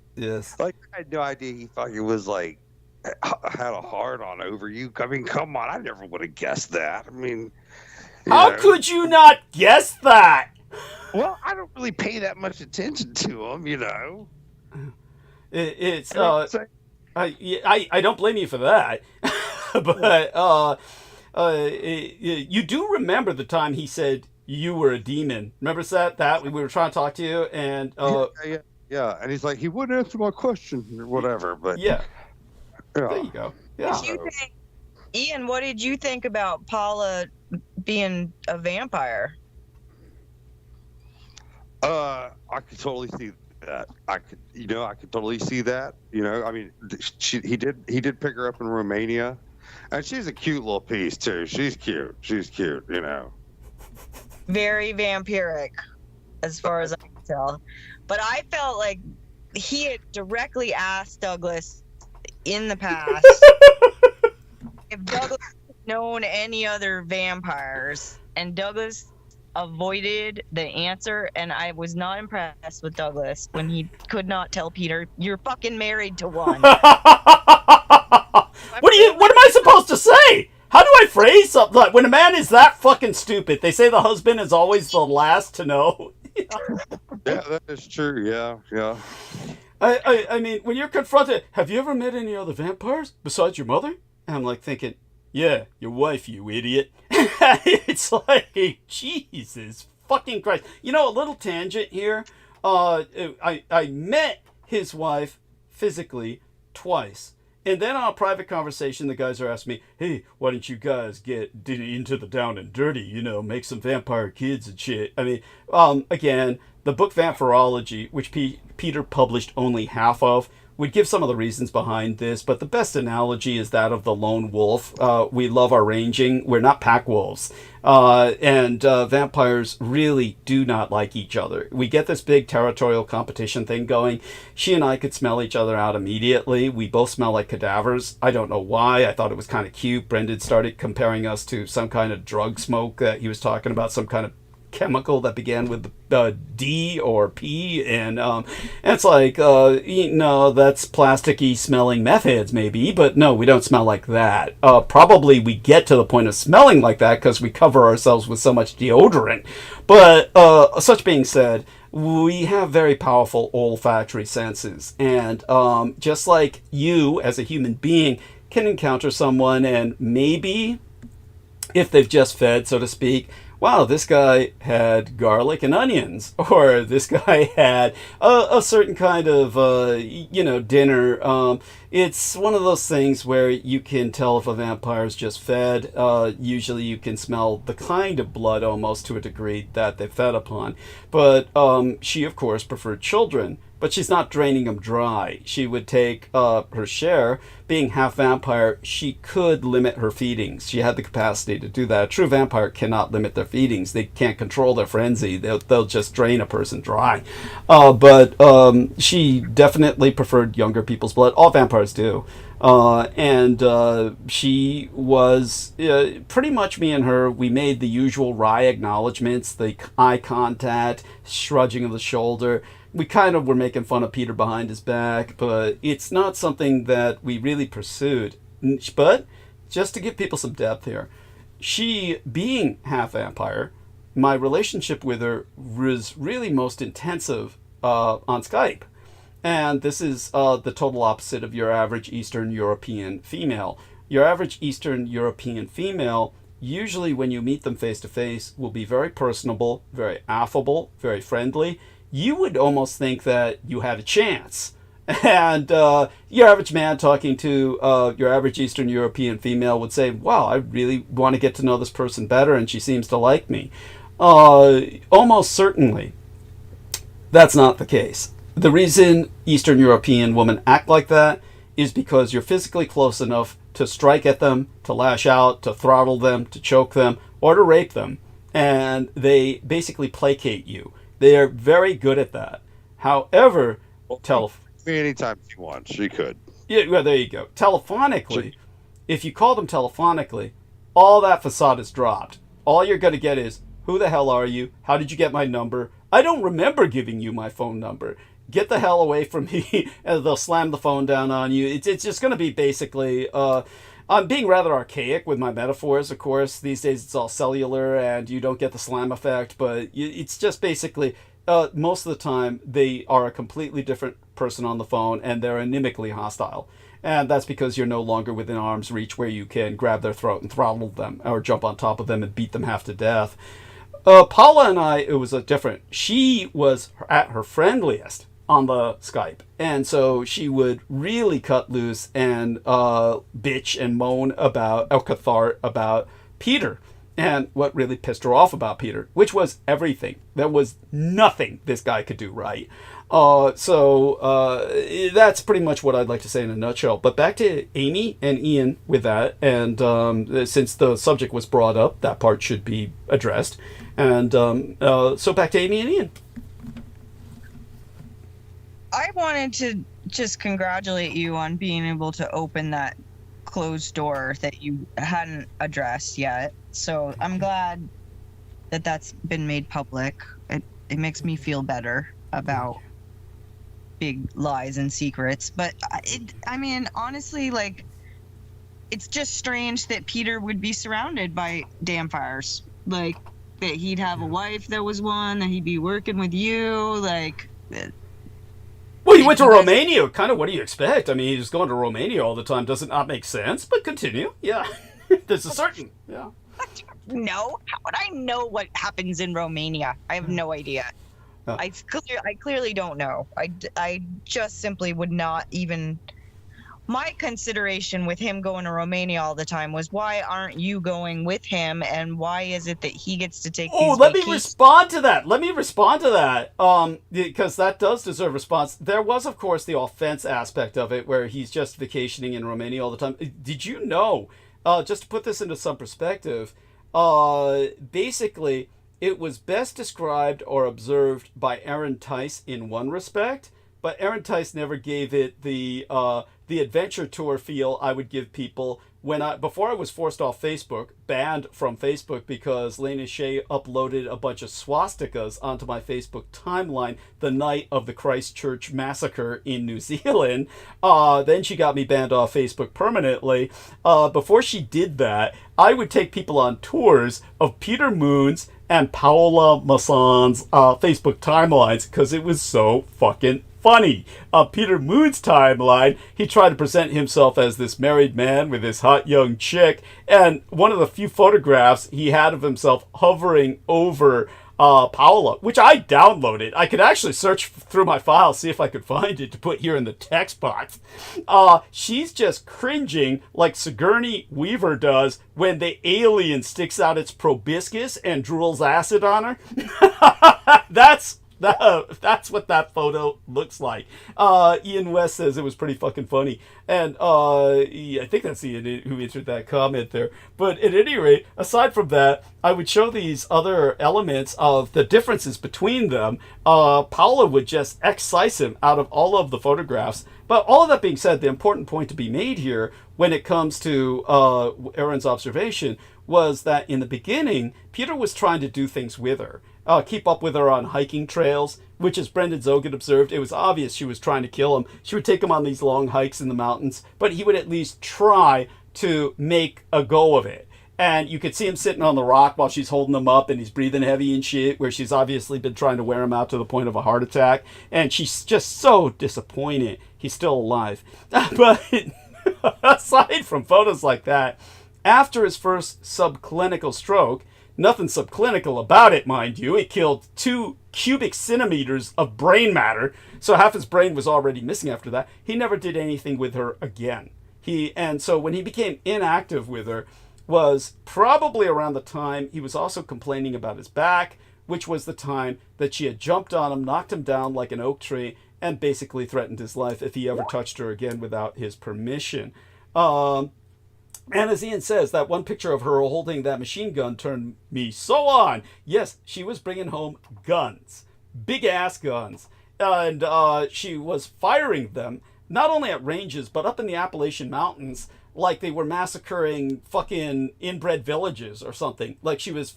Like, I had no idea he fucking was like had a hard on over you. I mean, come on, I never would have guessed that. I mean, how could you not guess that? Well, I don't really pay that much attention to him, you know. I don't blame you for that, but you do remember the time he said you were a demon. Remember that we were trying to talk to you, and yeah, and he's like, he wouldn't answer my question or whatever, but yeah. There you go. Yeah. Ian, what did you think about Paula being a vampire? I could totally see that. I could totally see that. You know, I mean, he did pick her up in Romania, and she's a cute little piece too. She's cute. You know. Very vampiric, as far as I can tell. But I felt like he had directly asked Douglas in the past if Douglas had known any other vampires, and Douglas avoided the answer, and I was not impressed with Douglas when he could not tell Peter, you're fucking married to one. What am I supposed to say? How do I phrase something like, when a man is that fucking stupid, they say the husband is always the last to know? Yeah, that is true. Yeah. I mean, when you're confronted, have you ever met any other vampires besides your mother? And I'm like thinking, yeah, your wife, you idiot. It's like, Jesus fucking Christ. You know, a little tangent here. I met his wife physically twice. And then on a private conversation, the guys are asking me, hey, why don't you guys get into the down and dirty, you know, make some vampire kids and shit. I mean, again, the book Vampirology, which Peter published only half of, would give some of the reasons behind this, but the best analogy is that of the lone wolf. We love our ranging. We're not pack wolves. And vampires really do not like each other. We get this big territorial competition thing going. She and I could smell each other out immediately. We both smell like cadavers. I don't know why. I thought it was kind of cute. Brendan started comparing us to some kind of drug smoke that he was talking about, some kind of chemical that began with D or P, and it's like, no, that's plasticky smelling meth heads maybe, but no, we don't smell like that. Probably we get to the point of smelling like that because we cover ourselves with so much deodorant. But such being said, we have very powerful olfactory senses, and just like you as a human being can encounter someone and maybe, if they've just fed, so to speak, wow, this guy had garlic and onions, or this guy had a certain kind of, dinner. It's one of those things where you can tell if a vampire's just fed. Usually you can smell the kind of blood almost to a degree that they fed upon. But she, of course, preferred children. But she's not draining them dry. She would take her share. Being half vampire, she could limit her feedings. She had the capacity to do that. A true vampire cannot limit their feedings. They can't control their frenzy. They'll just drain a person dry. But she definitely preferred younger people's blood. All vampires do. And she was pretty much me and her. We made the usual wry acknowledgments, the eye contact, shrugging of the shoulder. We kind of were making fun of Peter behind his back, but it's not something that we really pursued. But just to give people some depth here, she being half vampire, my relationship with her was really most intensive on Skype. And this is the total opposite of your average Eastern European female. Your average Eastern European female, usually when you meet them face to face, will be very personable, very affable, very friendly. You would almost think that you had a chance. And your average man talking to your average Eastern European female would say, wow, I really want to get to know this person better, and she seems to like me. Almost certainly, that's not the case. The reason Eastern European women act like that is because you're physically close enough to strike at them, to lash out, to throttle them, to choke them, or to rape them. And they basically placate you. They are very good at that. However, anytime she wants, she could. Yeah, well, there you go. Telephonically, if you call them telephonically, all that facade is dropped. All you're going to get is, who the hell are you? How did you get my number? I don't remember giving you my phone number. Get the hell away from me. And they'll slam the phone down on you. It's just going to be basically... I'm being rather archaic with my metaphors, of course. These days it's all cellular and you don't get the slam effect, but it's just basically, most of the time, they are a completely different person on the phone and they're inimically hostile. And that's because you're no longer within arm's reach where you can grab their throat and throttle them or jump on top of them and beat them half to death. Paula and I, it was different. She was at her friendliest on the Skype, and so she would really cut loose and bitch and moan about Peter and what really pissed her off about Peter, which was everything. There was nothing this guy could do right. So that's pretty much what I'd like to say in a nutshell. But back to Amy and Ian with that, and since the subject was brought up, that part should be addressed. And so back to Amy and Ian. I wanted to just congratulate you on being able to open that closed door that you hadn't addressed yet. So I'm glad that that's been made public. It makes me feel better about big lies and secrets. But I mean, honestly, like, it's just strange that Peter would be surrounded by vampires. Like, that he'd have a wife that was one, that he'd be working with you, like... Well, he went to Romania. Kind of, what do you expect? I mean, he's going to Romania all the time. Does it not make sense? But continue. Yeah. There's a certain... Yeah. No. How would I know what happens in Romania? I have no idea. I clearly don't know. I just simply would not even... My consideration with him going to Romania all the time was, why aren't you going with him, and why is it that he gets to take these let me respond to that. Because that does deserve response. There was, of course, the offense aspect of it, where he's just vacationing in Romania all the time. Did you know, just to put this into some perspective, basically, it was best described or observed by Aaron Tice in one respect, but Aaron Tice never gave it the adventure tour feel I would give people before I was forced off Facebook, banned from Facebook because Lena Shea uploaded a bunch of swastikas onto my Facebook timeline the night of the Christchurch massacre in New Zealand. Then she got me banned off Facebook permanently. Before she did that, I would take people on tours of Peter Moon's and Paola Mason's Facebook timelines because it was so fucking funny. On Peter Moon's timeline, he tried to present himself as this married man with this hot young chick, and one of the few photographs he had of himself hovering over Paula, which I downloaded. I could actually search through my files, see if I could find it to put here in the text box. She's just cringing like Sigourney Weaver does when the alien sticks out its proboscis and drools acid on her. That's what that photo looks like. Ian West says it was pretty fucking funny. And I think that's Ian who answered that comment there. But at any rate, aside from that, I would show these other elements of the differences between them. Paula would just excise him out of all of the photographs. But all of that being said, the important point to be made here when it comes to Aaron's observation was that in the beginning, Peter was trying to do things with her. Keep up with her on hiking trails, which, as Brendan Zogan observed, it was obvious she was trying to kill him. She would take him on these long hikes in the mountains, but he would at least try to make a go of it. And you could see him sitting on the rock while she's holding him up, and he's breathing heavy and shit, where she's obviously been trying to wear him out to the point of a heart attack. And she's just so disappointed he's still alive. But aside from photos like that, after his first subclinical stroke, nothing subclinical about it, mind you. It killed 2 cubic centimeters of brain matter, so half his brain was already missing after that. He never did anything with her again. And so when he became inactive with her was probably around the time he was also complaining about his back, which was the time that she had jumped on him, knocked him down like an oak tree, and basically threatened his life if he ever touched her again without his permission. And as Ian says, that one picture of her holding that machine gun turned me so on. Yes, she was bringing home guns. Big-ass guns. And she was firing them, not only at ranges, but up in the Appalachian Mountains, like they were massacring fucking inbred villages or something. Like she was,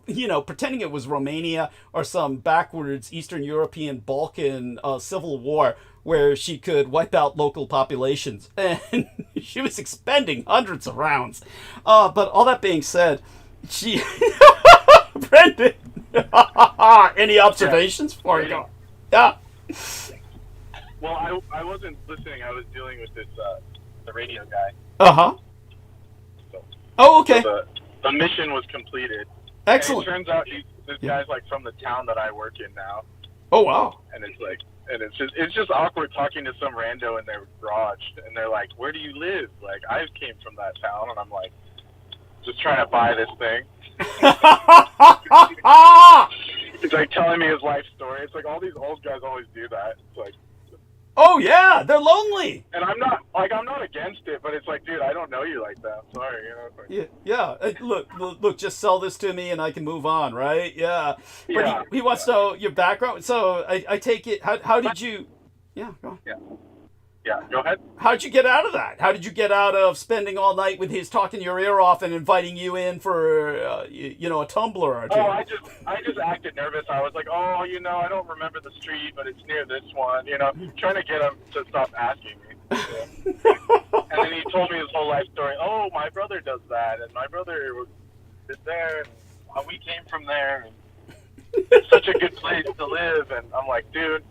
pretending it was Romania or some backwards Eastern European Balkan civil war where she could wipe out local populations. And she was expending hundreds of rounds. But all that being said, she... Brendan, any observations for you? Yeah. Well, I wasn't listening. I was dealing with this the radio guy. Uh-huh. So, okay. So the mission was completed. Excellent. And it turns out this guy's like from the town that I work in now. Oh wow. And it's just awkward talking to some rando in their garage, and they're like, "Where do you live?" Like, I came from that town, and I'm like, just trying to buy this thing. He's like telling me his life story. It's like all these old guys always do that. It's like, oh yeah, they're lonely. And I'm not against it, but it's like, dude, I don't know you like that. I'm sorry, Like, yeah. Look, just sell this to me and I can move on, right? Yeah. But he wants to know your background. So I take it. How did you? Yeah, go on. Yeah, go ahead. How did you get out of that? How did you get out of spending all night with his talking your ear off and inviting you in for a tumbler or two? Oh, I just acted nervous. I was like, I don't remember the street, but it's near this one. Trying to get him to stop asking me. And then he told me his whole life story. Oh, my brother does that, and my brother was there, and we came from there. And it's such a good place to live, and I'm like, dude,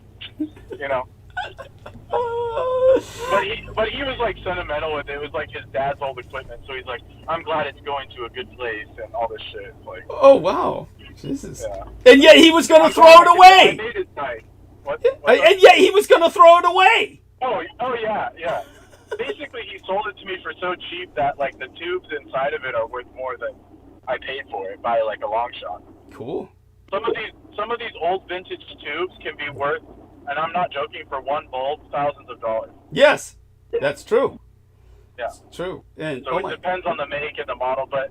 But he was like sentimental with it. It was like his dad's old equipment, so he's like, I'm glad it's going to a good place and all this shit. Like, oh wow, Jesus! Yeah. And yet he was going to throw it away. I made it nice. And yet he was going to throw it away. Oh yeah. Basically, he sold it to me for so cheap that like the tubes inside of it are worth more than I paid for it by like a long shot. Cool. Some of these old vintage tubes can be worth. And I'm not joking, for one bulb, thousands of dollars. Yes, that's true. Yeah. It's true. And so it depends on the make and the model, but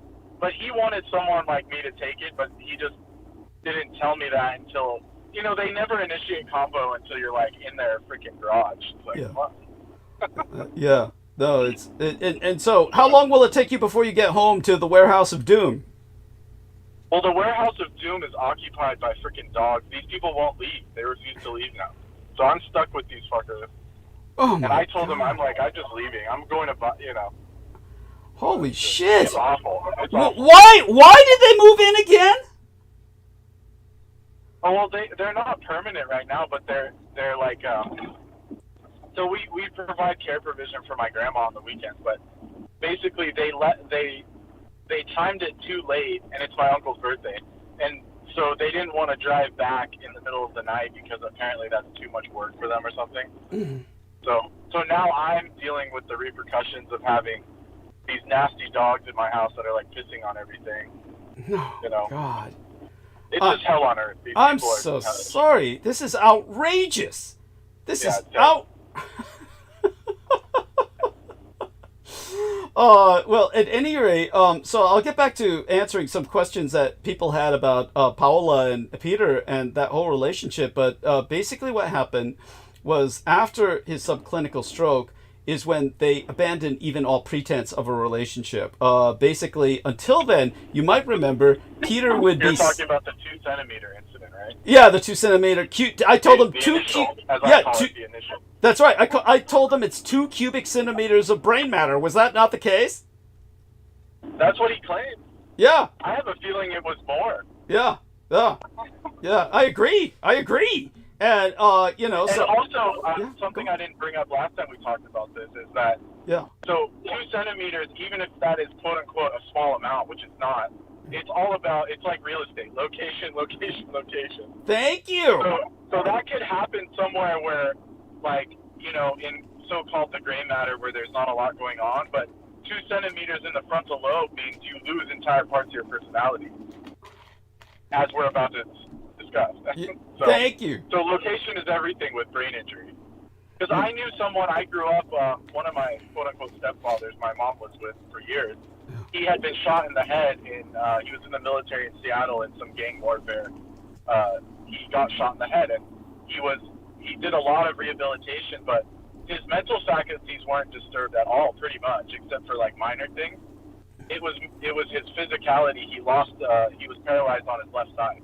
he wanted someone like me to take it, but he just didn't tell me that until, they never initiate combo until you're like in their freaking garage. It's like, yeah. Yeah. No, and so how long will it take you before you get home to the Warehouse of Doom? Well, the Warehouse of Doom is occupied by freaking dogs. These people won't leave. They refuse to leave now. So I'm stuck with these fuckers. Oh my! And I told them, I'm just leaving. I'm going to, Holy shit! It's awful. It's awful. Why did they move in again? Oh well, they're not permanent right now, but they're like so we provide care provision for my grandma on the weekends, but basically they timed it too late, and it's my uncle's birthday, and so they didn't want to drive back in the middle of the night because apparently that's too much work for them or something. So now I'm dealing with the repercussions of having these nasty dogs in my house that are like pissing on everything. No, you know? God. It's just hell on earth. These I'm people are so hellish. sorry. This is outrageous. This is out. Well, at any rate, so I'll get back to answering some questions that people had about Paola and Peter and that whole relationship. But basically what happened was after his subclinical stroke is when they abandoned even all pretense of a relationship. Basically, until then, you might remember Peter would be... You're talking about the 2 centimeter incident, right? Yeah, the 2 centimeter. I told him 2 cubic... Yeah, the initial. That's right. I told him it's 2 cubic centimeters of brain matter. Was that not the case? That's what he claimed. Yeah. I have a feeling it was more. Yeah. Yeah. I agree. And, you know, and so... also, something I didn't bring up last time we talked about this is that... Yeah. So 2 centimeters, even if that is quote-unquote a small amount, which is not, it's all about, it's like real estate. Location, location, location. Thank you. So that could happen somewhere where, like, you know, in so-called the gray matter where there's not a lot going on, but 2 centimeters in the frontal lobe means you lose entire parts of your personality, as we're about to discuss. So, thank you. So location is everything with brain injury. Because I knew someone, I grew up, one of my quote-unquote stepfathers my mom was with for years, he had been shot in the head, he was in the military in Seattle in some gang warfare. He got shot in the head, and he did a lot of rehabilitation, but his mental faculties weren't disturbed at all, pretty much, except for like minor things. It was his physicality. He was paralyzed on his left side.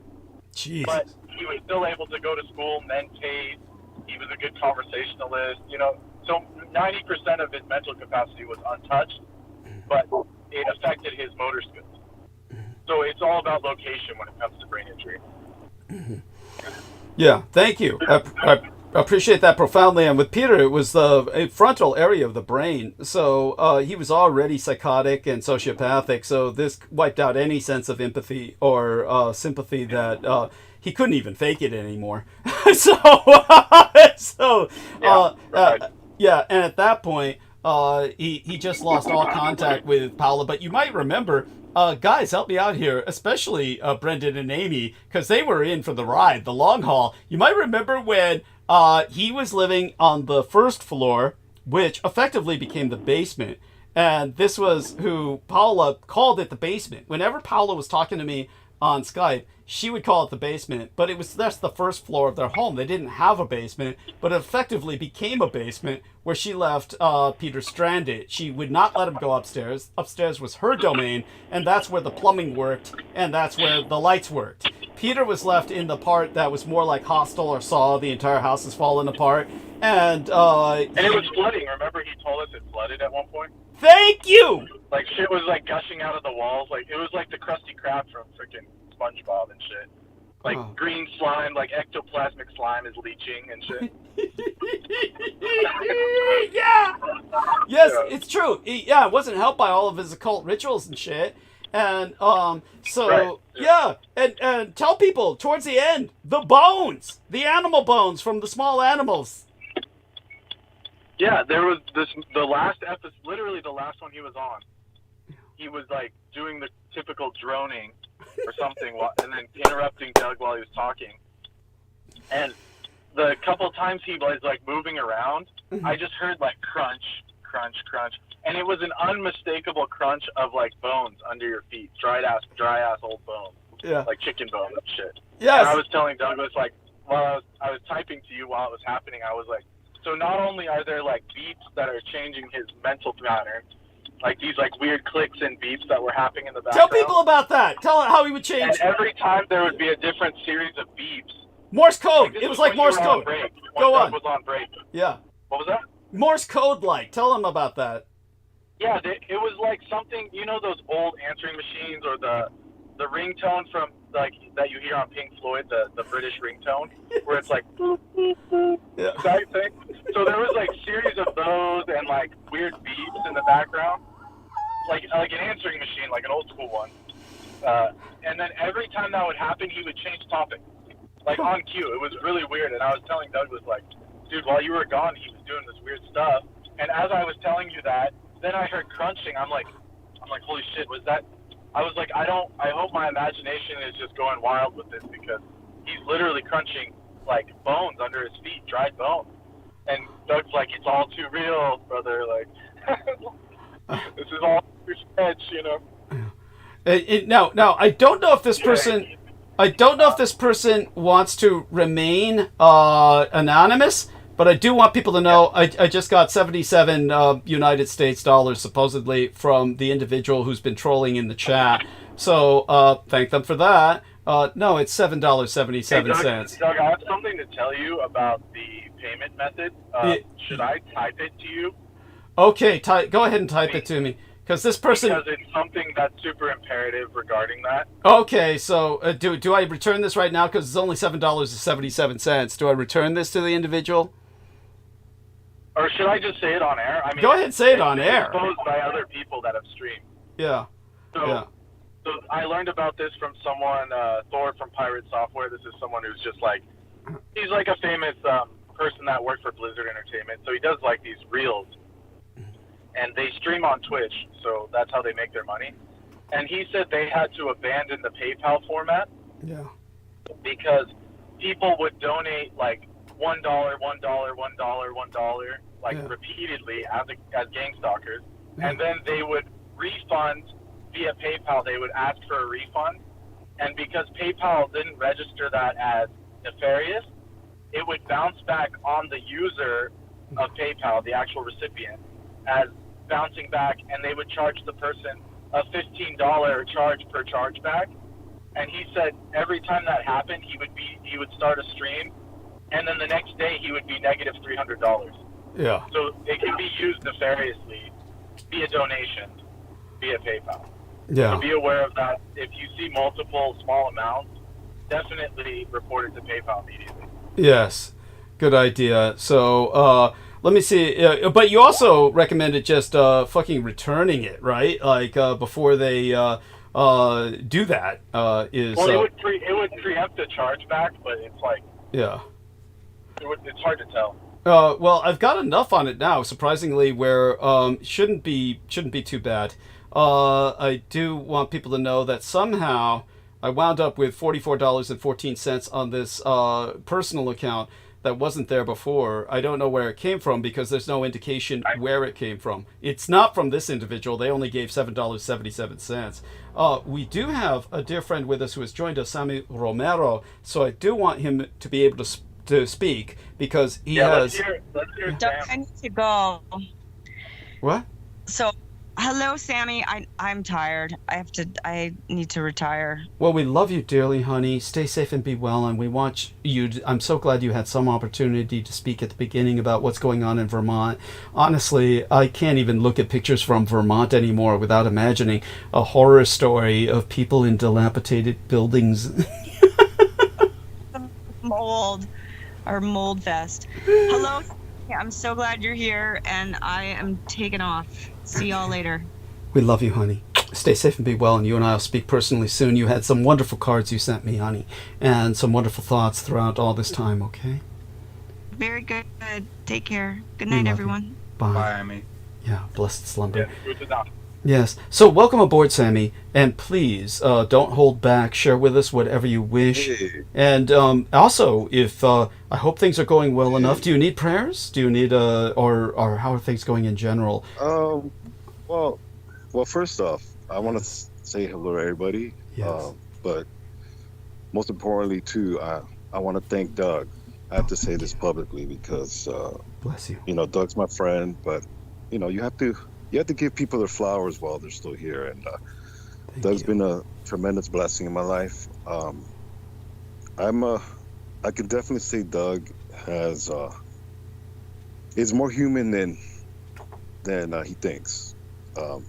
Jeez. But he was still able to go to school, mentate. He was a good conversationalist, you know. So 90% of his mental capacity was untouched, but it affected his motor skills. So it's all about location when it comes to brain injury. Yeah, thank you. I appreciate that profoundly. And with Peter, it was the frontal area of the brain. So he was already psychotic and sociopathic. So this wiped out any sense of empathy or sympathy that he couldn't even fake it anymore. Yeah, and at that point, he just lost all contact with Paola. But you might remember, guys, help me out here, especially Brendan and Amy, because they were in for the ride, the long haul. You might remember when he was living on the first floor, which effectively became the basement. And this was who Paola called it, the basement. Whenever Paola was talking to me on Skype, she would call it the basement, but that's the first floor of their home. They didn't have a basement, but it effectively became a basement where she left Peter stranded. She would not let him go upstairs. Upstairs was her domain, and that's where the plumbing worked, and that's where the lights worked. Peter was left in the part that was more like Hostel or Saw. The entire house is falling apart, and it was flooding. Remember, he told us it flooded at one point. Thank you. Like shit was like gushing out of the walls. Like it was like the Krusty Krab from freaking SpongeBob and shit. Like green slime, like ectoplasmic slime is leaching and shit. Yeah. Yes, it's true. It wasn't helped by all of his occult rituals and shit. And and tell people towards the end, the bones, the animal bones from the small animals. Yeah, there was the last episode, literally the last one he was on. He was like doing the typical droning or something, and then interrupting Doug while he was talking. And the couple times he was like moving around, I just heard like crunch, crunch, crunch, and it was an unmistakable crunch of like bones under your feet, dry ass old bones, like chicken bones and shit. Yes. And I was telling Douglas, like, while I was typing to you while it was happening, I was like, so not only are there like beeps that are changing his mental pattern, like these like weird clicks and beeps that were happening in the background. Tell people about that. Tell how he would change. And every time there would be a different series of beeps. Morse code. It was like Morse code. Go on. Was on break. Yeah. What was that? Morse code like. Tell them about that. Yeah, it was like something, you know, those old answering machines or the the ringtone from like that you hear on Pink Floyd, the British ringtone, where it's like boop, boop, boop, that thing. So there was like series of those and like weird beeps in the background, like an answering machine, like an old school one. And then every time that would happen, he would change topic, like on cue. It was really weird. And I was telling Douglas, like, dude, while you were gone, he was doing this weird stuff. And as I was telling you that, then I heard crunching. I'm like, holy shit, was that? I was like, I hope my imagination is just going wild with this, because he's literally crunching like bones under his feet, dried bones. And Doug's like, it's all too real, brother. Like, this is all too sketch, you know. Now, I don't know if this person, wants to remain anonymous, but I do want people to know I just got 77 United States dollars supposedly from the individual who's been trolling in the chat. So thank them for that. No, it's $7.77. Doug, I have something to tell you about the payment method. Should I type it to you? Okay, go ahead and type it to me. Because this person... Because it's something that's super imperative regarding that. Okay, so do I return this right now? Because it's only $7.77. Do I return this to the individual? Or should I just say it on air? I mean, go ahead and say it on air. It's exposed by other people that have streamed. Yeah. So I learned about this from someone, Thor from Pirate Software. This is someone who's just like, he's like a famous person that worked for Blizzard Entertainment. So he does like these reels. And they stream on Twitch, so that's how they make their money. And he said they had to abandon the PayPal format. Yeah. Because people would donate like $1, $1, $1, like repeatedly as gang stalkers. And then they would refund via PayPal. They would ask for a refund. And because PayPal didn't register that as nefarious, it would bounce back on the user of PayPal, the actual recipient, as bouncing back, and they would charge the person a $15 charge per chargeback. And he said every time that happened, he would start a stream, and then the next day he would be negative $300. Yeah. So it can be used nefariously via donation, via PayPal. Yeah. So be aware of that. If you see multiple small amounts, definitely report it to PayPal immediately. Yes. Good idea. So, let me see. But you also recommended just fucking returning it, right? Like before they do that. Well, it would preempt the chargeback, but it's like it's hard to tell. Well, I've got enough on it now, surprisingly, where shouldn't be too bad. I do want people to know that somehow I wound up with $44.14 on this personal account that wasn't there before. I don't know where it came from because there's no indication where it came from. It's not from this individual. They only gave $7.77. We do have a dear friend with us who has joined us, Sammy Romero, so I do want him to be able to speak because he has... Let's hear I need to go. What? So, hello, Sammy. I'm tired. I need to retire. Well, we love you dearly, honey. Stay safe and be well, and we want you. I'm so glad you had some opportunity to speak at the beginning about what's going on in Vermont. Honestly, I can't even look at pictures from Vermont anymore without imagining a horror story of people in dilapidated buildings. Mold fest. Hello. I'm so glad you're here, and I am taking off. See y'all later. We love you, honey. Stay safe and be well, and you and I will speak personally soon. You had some wonderful cards you sent me, honey, and some wonderful thoughts throughout all this time, okay? Very good. Take care. Good night, everyone. You. Bye. Bye, Amy. Yeah, blessed slumber. Yeah, good enough. Yes. So welcome aboard, Sammy, and please don't hold back. Share with us whatever you wish. Hey. And also, if I hope things are going well enough. Do you need prayers? Do you need or how are things going in general? Well, first off, I want to say hello to everybody. Yes. But most importantly, too, I want to thank Doug. I have to say this publicly because bless you. You know, Doug's my friend, but you know, you have to give people their flowers while they're still here. And Doug's been a tremendous blessing in my life. I can definitely say Doug is more human than he thinks. I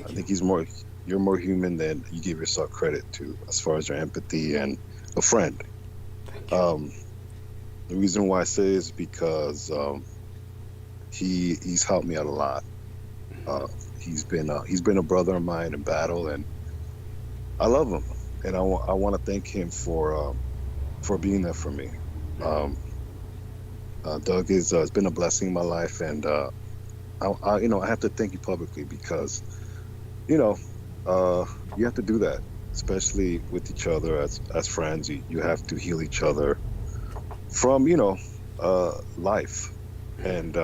think he's more you're more human than you give yourself credit to, as far as your empathy and a friend. The reason why I say is because he's helped me out a lot. He's been a brother of mine in battle, and I love him, and I want to thank him for being there for me. Doug has been a blessing in my life, and I have to thank you publicly because you have to do that, especially with each other as friends. You have to heal each other from life, and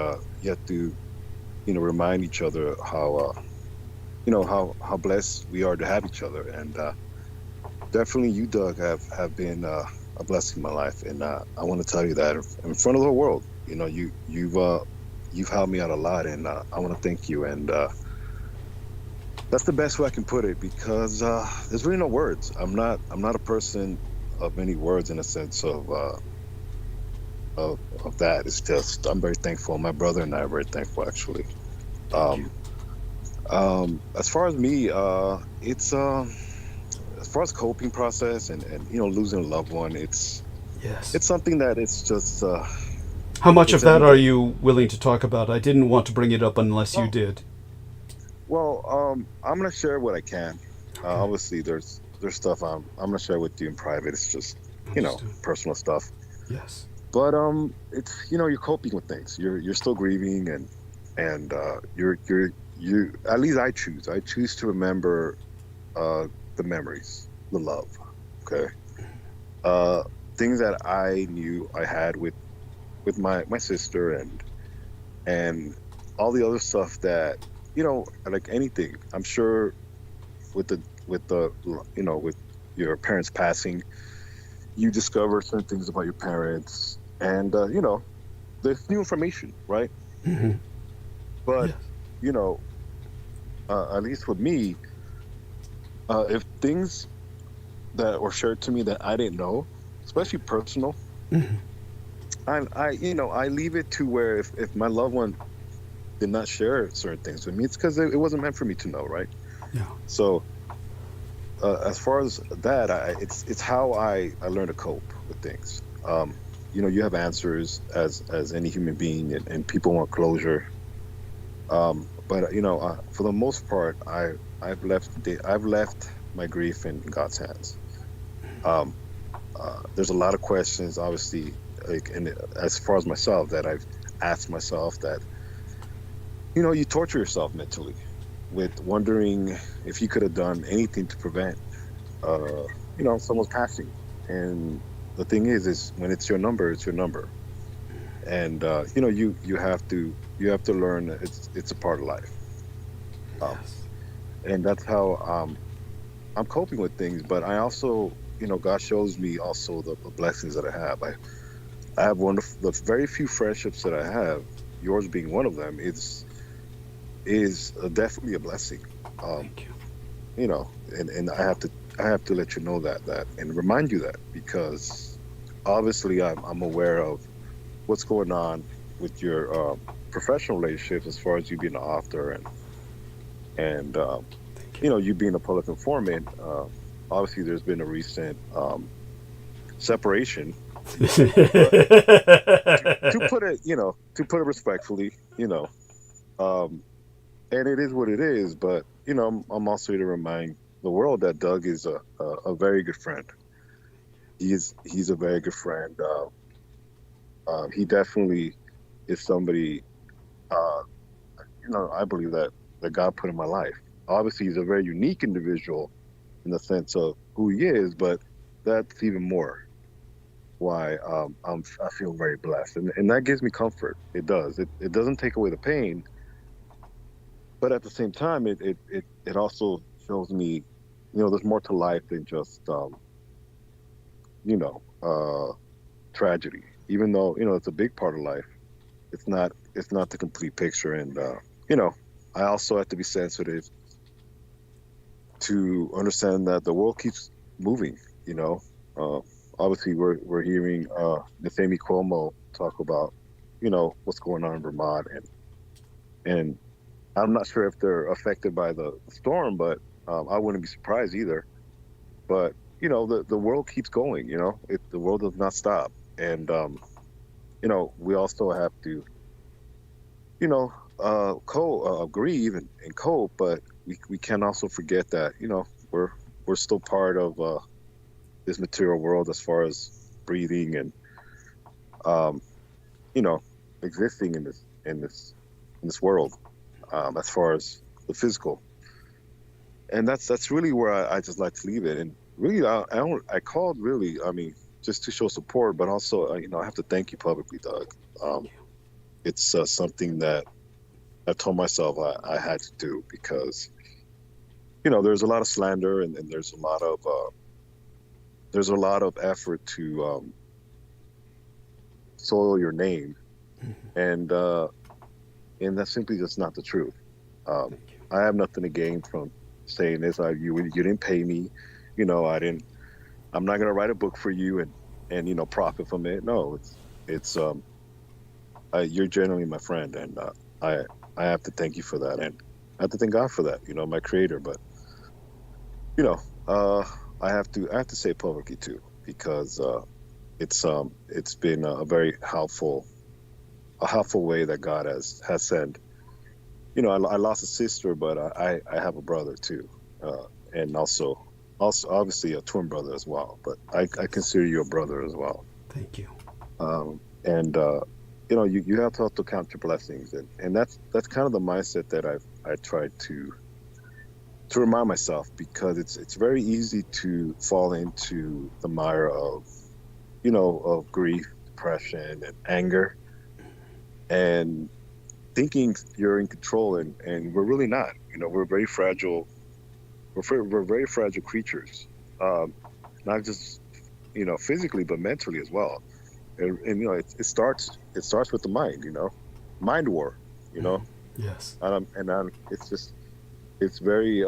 you have to remind each other how how blessed we are to have each other. And definitely you, Doug, have been a blessing in my life, and I want to tell you that in front of the whole world. You've helped me out a lot, and I want to thank you. And that's the best way I can put it, because there's really no words. I'm not a person of many words in a sense of that. It's just I'm very thankful. My brother and I are very thankful, actually. As far as me, it's as far as coping process and losing a loved one, it's something that it's just. How much of that are you willing to talk about? I didn't want to bring it up unless you did. Well, I'm gonna share what I can. Obviously, there's stuff I'm gonna share with you in private. It's just personal stuff. Yes. But it's you're coping with things. You're still grieving, and you're at least I choose to remember the memories, the love. Okay. Things that I knew I had with my sister and all the other stuff that like anything. I'm sure with your parents passing, you discover certain things about your parents, and there's new information, right? Mm-hmm. But at least with me, if things that were shared to me that I didn't know, especially personal, I leave it to where if my loved one did not share certain things with me, it's because it wasn't meant for me to know, right? Yeah. So as far as that, it's how I learn to cope with things. You have answers as any human being, and people want closure. But for the most part, I've left my grief in God's hands. There's a lot of questions, obviously, as far as myself, that I've asked myself that you torture yourself mentally with wondering if you could have done anything to prevent someone's passing. And the thing is when it's your number, it's your number. And you have to learn that it's a part of life. And that's how I'm coping with things. But I also, God shows me also the blessings that I have. I have one of the very few friendships that I have, yours being one of them. Is definitely a blessing. Thank you. And I have to let you know that and remind you that, because obviously I'm aware of what's going on with your professional relationships, as far as you being an author and you being a public informant. Obviously, there's been a recent separation. To put it respectfully, and it is what it is. But I'm also here to remind the world that Doug is a very good friend. He's a very good friend. He definitely is somebody, I believe that God put in my life. Obviously, he's a very unique individual in the sense of who he is, but that's even more why I feel very blessed, and that gives me comfort. It does. It doesn't take away the pain, but at the same time, it also shows me, there's more to life than just tragedy. Even though it's a big part of life, it's not the complete picture. And I also have to be sensitive to understand that the world keeps moving. Obviously we're hearing Nathaniel Cuomo talk about what's going on in Vermont, and I'm not sure if they're affected by the storm, but I wouldn't be surprised either. But you know, the world keeps going. You know, the world does not stop, and you know, we also have to, you know, grieve and cope, but we can also forget that, you know, we're still part of this material world as far as breathing and you know, existing in this world, as far as the physical. And that's really where I just like to leave it. And really, I called really, I mean, just to show support, but also, you know, I have to thank you publicly, Doug. It's something that I told myself I had to do, because, you know, there's a lot of slander, and there's a lot of effort to soil your name, and that's simply just not the truth. I have nothing to gain from saying this. You didn't pay me, you know. I'm not gonna write a book for you and you know, profit from it. No, it's you're genuinely my friend, and I have to thank you for that, and I have to thank God for that, you know, my creator. But you know, I have to say it publicly too, because it's been a very helpful way that God has sent. You know, I lost a sister, but I have a brother too, and also obviously a twin brother as well. But I consider you a brother as well. Thank you. And you know, you have to also count your blessings, and that's kind of the mindset that I tried to remind myself, because it's very easy to fall into the mire of, you know, of grief, depression, and anger, and thinking you're in control, and we're really not. You know, we're very fragile. We're very fragile creatures, not just, you know, physically, but mentally as well. And you know, it starts with the mind. You know, mind war. You know. Yes. It's very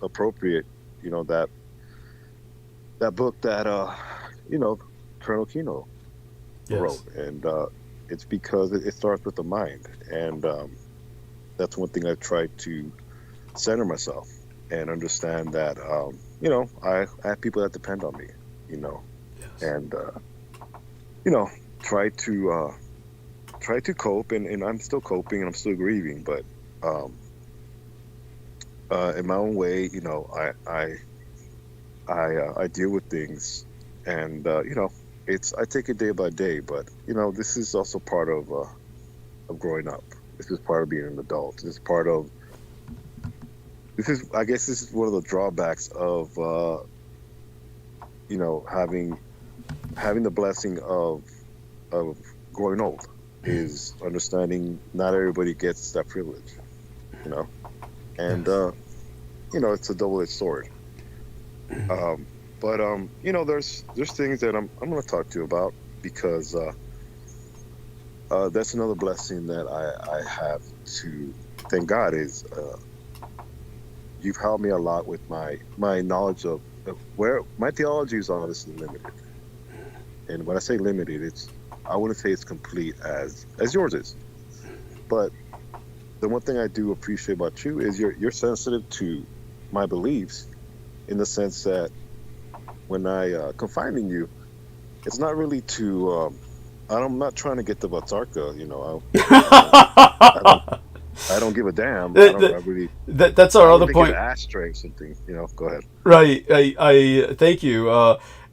appropriate. You know, that book that you know, Colonel Kino wrote, and it's because it starts with the mind, and that's one thing I've tried to center myself and understand that you know, I have people that depend on me, you know. Yes. And you know, try to cope, and I'm still coping, and I'm still grieving, but in my own way, you know, I deal with things, and you know, I take it day by day. But you know, this is also part of growing up. This is part of being an adult. I guess this is one of the drawbacks of you know, having the blessing of growing old, is understanding not everybody gets that privilege, you know. And you know, it's a double-edged sword. But you know, there's things that I'm going to talk to you about, because that's another blessing that I have to thank God, is you've helped me a lot with my knowledge of where my theology is obviously limited. And when I say limited, I wouldn't say it's complete as yours is. But the one thing I do appreciate about you is you're sensitive to my beliefs, in the sense that when I confide in you, it's not really to I'm not trying to get the Batarka, you know. I don't give a damn. That's our other point. Ashtray something, you know. Go ahead. Right. I thank you.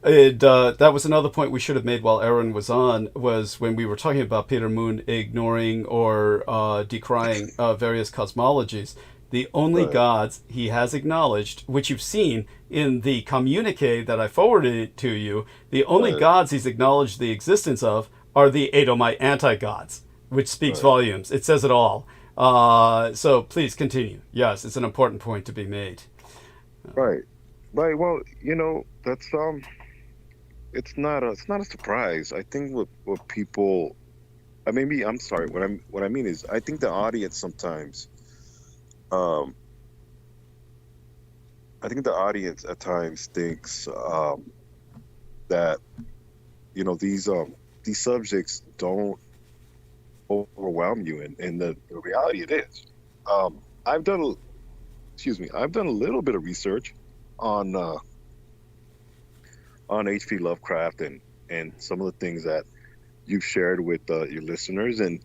That was another point we should have made while Aaron was on, was when we were talking about Peter Moon ignoring or decrying various cosmologies. The only gods he has acknowledged, which you've seen in the communique that I forwarded to you, the only gods he's acknowledged the existence of are the Edomite anti-gods, which speaks volumes. It says it all. So please continue. Yes, it's an important point to be made. Right. Well, you know, that's it's not a surprise. I think what people, I'm sorry. What I mean is, I think the audience sometimes, I think the audience at times thinks that, you know, these subjects don't overwhelm you, and the reality it is. I've done excuse me, I've done a little bit of research on H.P. Lovecraft and some of the things that you've shared with your listeners, and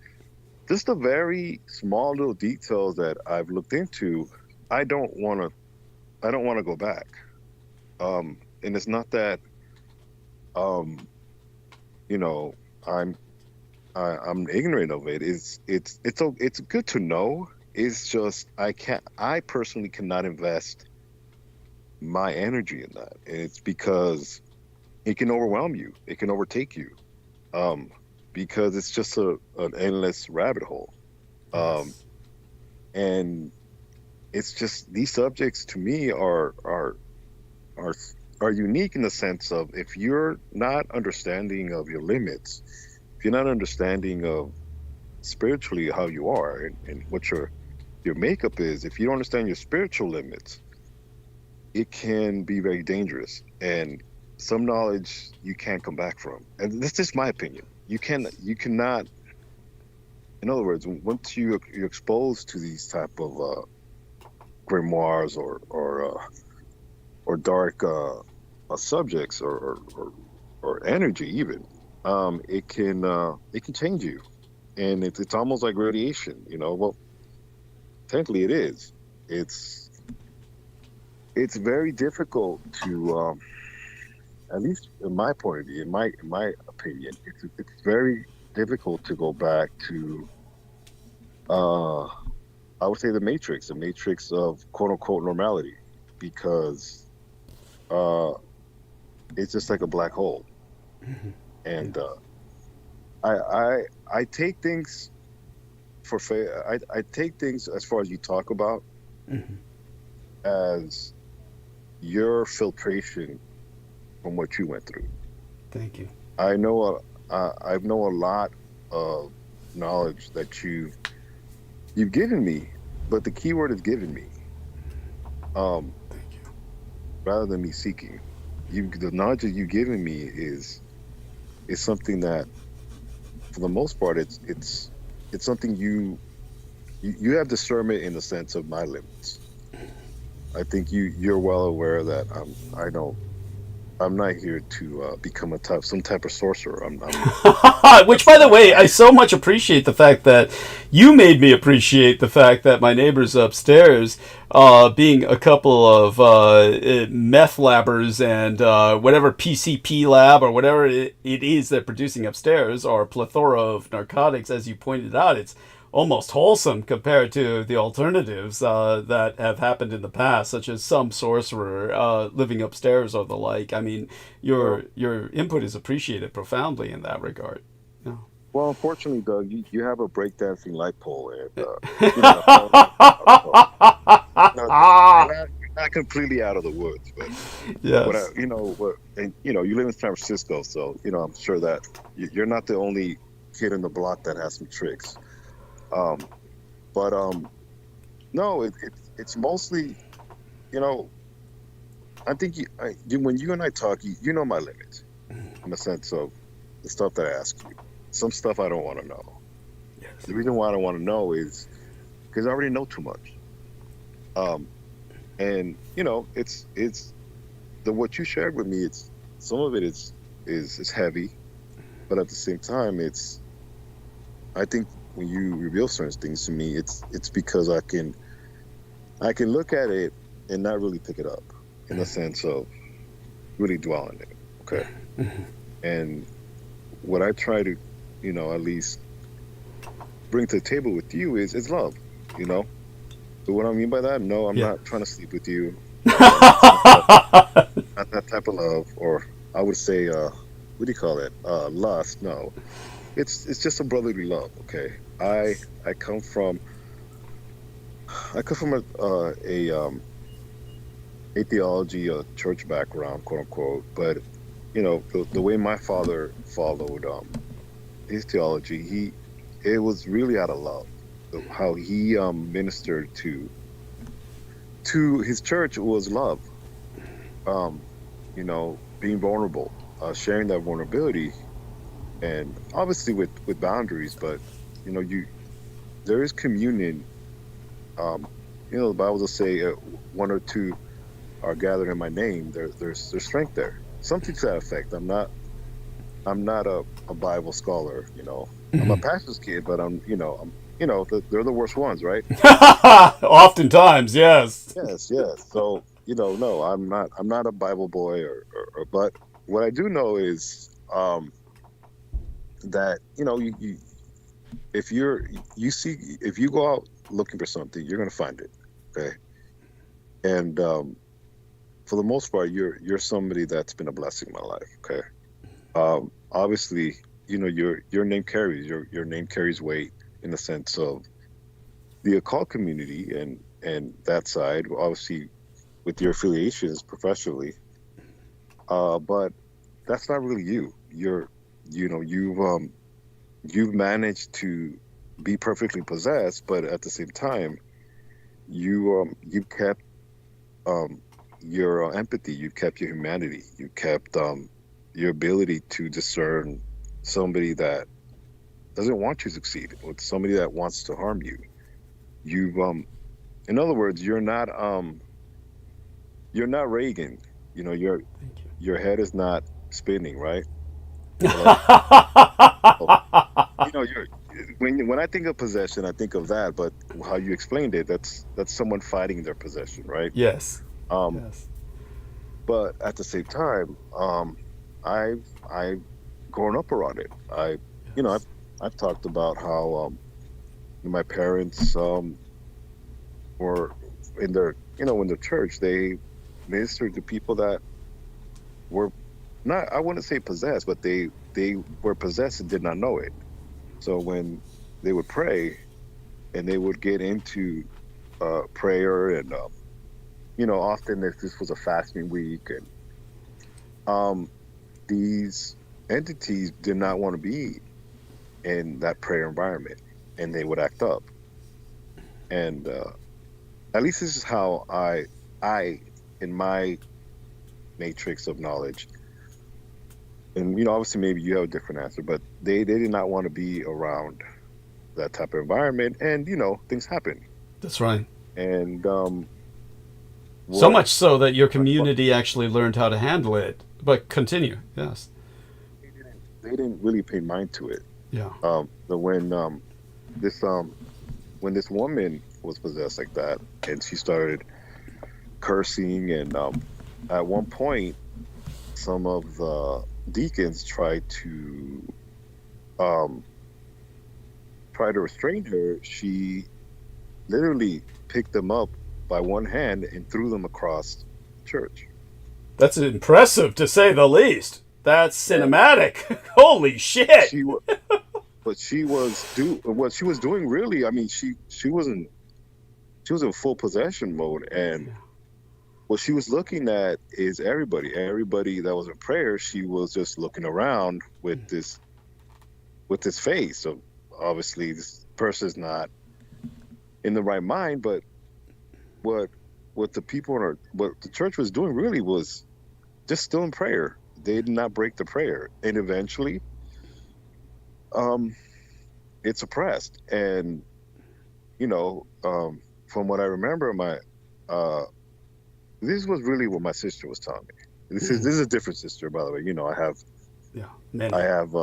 just the very small little details that I've looked into. I don't want to go back. And it's not that, you know, I'm ignorant of it. It's good to know. It's just I personally cannot invest my energy in that, and it's because it can overwhelm you. It can overtake you, because it's just an endless rabbit hole. Yes. And it's just, these subjects to me are unique in the sense of, if you're not understanding of your limits, if you're not understanding of spiritually how you are and what your makeup is, if you don't understand your spiritual limits, it can be very dangerous, and some knowledge you can't come back from. And this is my opinion. You cannot. In other words, once you're exposed to these type of grimoires or dark subjects or energy, even it can change you, and it's almost like radiation. You know, well, technically it is. It's very difficult to, at least in my point of view, in my opinion, it's very difficult to go back to, I would say the matrix of quote unquote normality, because it's just like a black hole. Mm-hmm. And I take things for fair. I take things, as far as you talk about, Mm-hmm. as your filtration from what you went through. Thank you. I know a lot of knowledge that you've given me, but the key word is given me. Thank you. Rather than me seeking, the knowledge that you've given me is something that, for the most part, it's something you have discernment in the sense of my limits. I think you're well aware that I'm not here to become some type of sorcerer. Which, by the way, I so much appreciate the fact that you made me appreciate the fact that my neighbors upstairs, being a couple of meth labbers and whatever PCP lab or whatever it is they're producing upstairs, are a plethora of narcotics, as you pointed out. It's almost wholesome compared to the alternatives that have happened in the past, such as some sorcerer living upstairs or the like. I mean, your input is appreciated profoundly in that regard. Yeah. Well, unfortunately, Doug, you have a breakdancing light pole, and you're not completely out of the woods. But yes, you live in San Francisco, so I'm sure that you're not the only kid in the block that has some tricks. No, it's mostly, I think when you and I talk, you know my limits, in the sense of the stuff that I ask you. Some stuff I don't want to know. yes. The reason why I don't want to know is because I already know too much. And it's what you shared with me. It's some of it is heavy, but at the same time, I think when you reveal certain things to me, it's because I can look at it and not really pick it up, in the sense of really dwell on it. Okay. Mm-hmm. And what I try to, at least bring to the table with you is love, So what I mean by that, no, I'm not trying to sleep with you. Not that type of love, or I would say, what do you call it? Lust. No, it's just a brotherly love. Okay. I come from a theology, a church background, quote unquote, but the way my father followed his theology, it was really out of love. How he ministered to his church was love. Being vulnerable, sharing that vulnerability, and obviously with boundaries, but there is communion the Bible will say one or two are gathered in my name. There's strength there. Something to that effect. I'm not a Bible scholar. I'm a pastor's kid, but they're the worst ones, right? Oftentimes, yes. Yes. So no, I'm not a Bible boy, but what I do know is that you if you go out looking for something, you're gonna find it, okay? And for the most part, you're somebody that's been a blessing in my life, okay? Obviously, your name carries your name carries weight in the sense of the occult community and that side, obviously with your affiliations professionally, but that's not really you. You've managed to be perfectly possessed, but at the same time, you've kept your empathy, you've kept your humanity, you kept your ability to discern somebody that doesn't want you to succeed with somebody that wants to harm you. You've in other words, you're not Reagan. Your head is not spinning, right? When I think of possession, I think of that, but how you explained it, that's someone fighting their possession, right? Yes. Yes. But at the same time, I've grown up around it. I've talked about how my parents were in their in their church, they ministered to people that were not, I wouldn't say possessed, but they were possessed and did not know it. So when they would pray and they would get into prayer and often if this was a fasting week and these entities did not want to be in that prayer environment and they would act up. And at least this is how I in my matrix of knowledge, and obviously maybe you have a different answer, but they did not want to be around that type of environment, and things happen. That's right. And so much so that your community actually learned how to handle it. But continue. Yes. They didn't really pay mind to it. Yeah. But when this woman was possessed like that, and she started cursing, and at one point, some of the deacons tried to restrain her. She literally picked them up by one hand and threw them across church. That's impressive, to say the least. That's cinematic. Holy shit! What she was doing really, I mean, she was in full possession mode, and what she was looking at is everybody that was in prayer. She was just looking around with this face. So obviously this person's not in the right mind, but what the people what the church was doing really was just still in prayer. They did not break the prayer, and eventually it suppressed. And from what I remember, this was really what my sister was telling me. This is a different sister, by the way. I have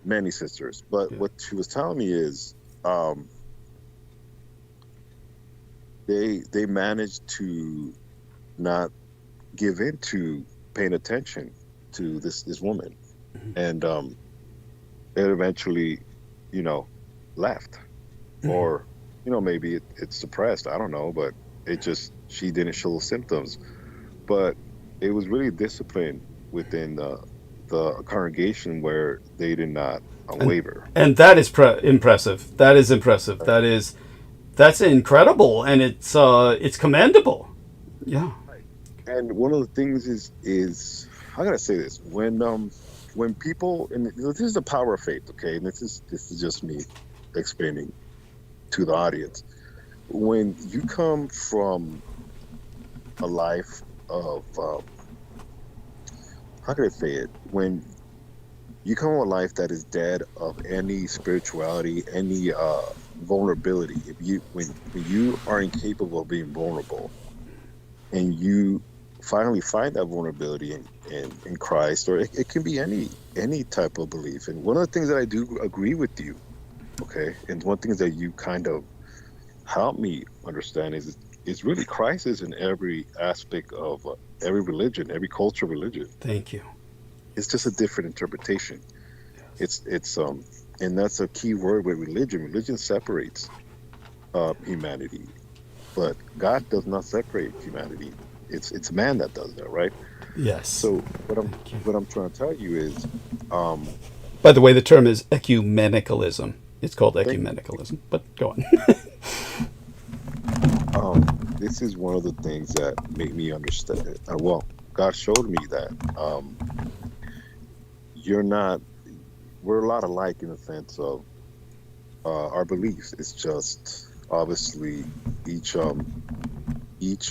many sisters, but what she was telling me is they managed to not give in to paying attention to this woman, and it eventually left, or maybe it suppressed, I don't know, but she didn't show symptoms. But it was really discipline within the congregation where they did not waver. And that is impressive. That is impressive. That's incredible, and it's commendable. Yeah. And one of the things is how can I say this? When people, and this is the power of faith, okay? And this is just me explaining to the audience. When you come from a life of how can I say it? When you come from a life that is dead of any spirituality, any vulnerability. If you when you are incapable of being vulnerable, and you finally find that vulnerability in Christ, or it can be any type of belief. And one of the things that I do agree with you, okay, and one thing that you kind of help me understand is really Christ is in every aspect of every religion, every culture religion. Thank you. It's just a different interpretation. It's and that's a key word with religion. Religion separates humanity, but God does not separate humanity. It's man that does that, right? Yes. So what I'm trying to tell you is, by the way, the term is ecumenicalism. It's called ecumenicalism, but go on. This is one of the things that made me understand. Well, God showed me that we're a lot alike in the sense of our beliefs. It's just obviously each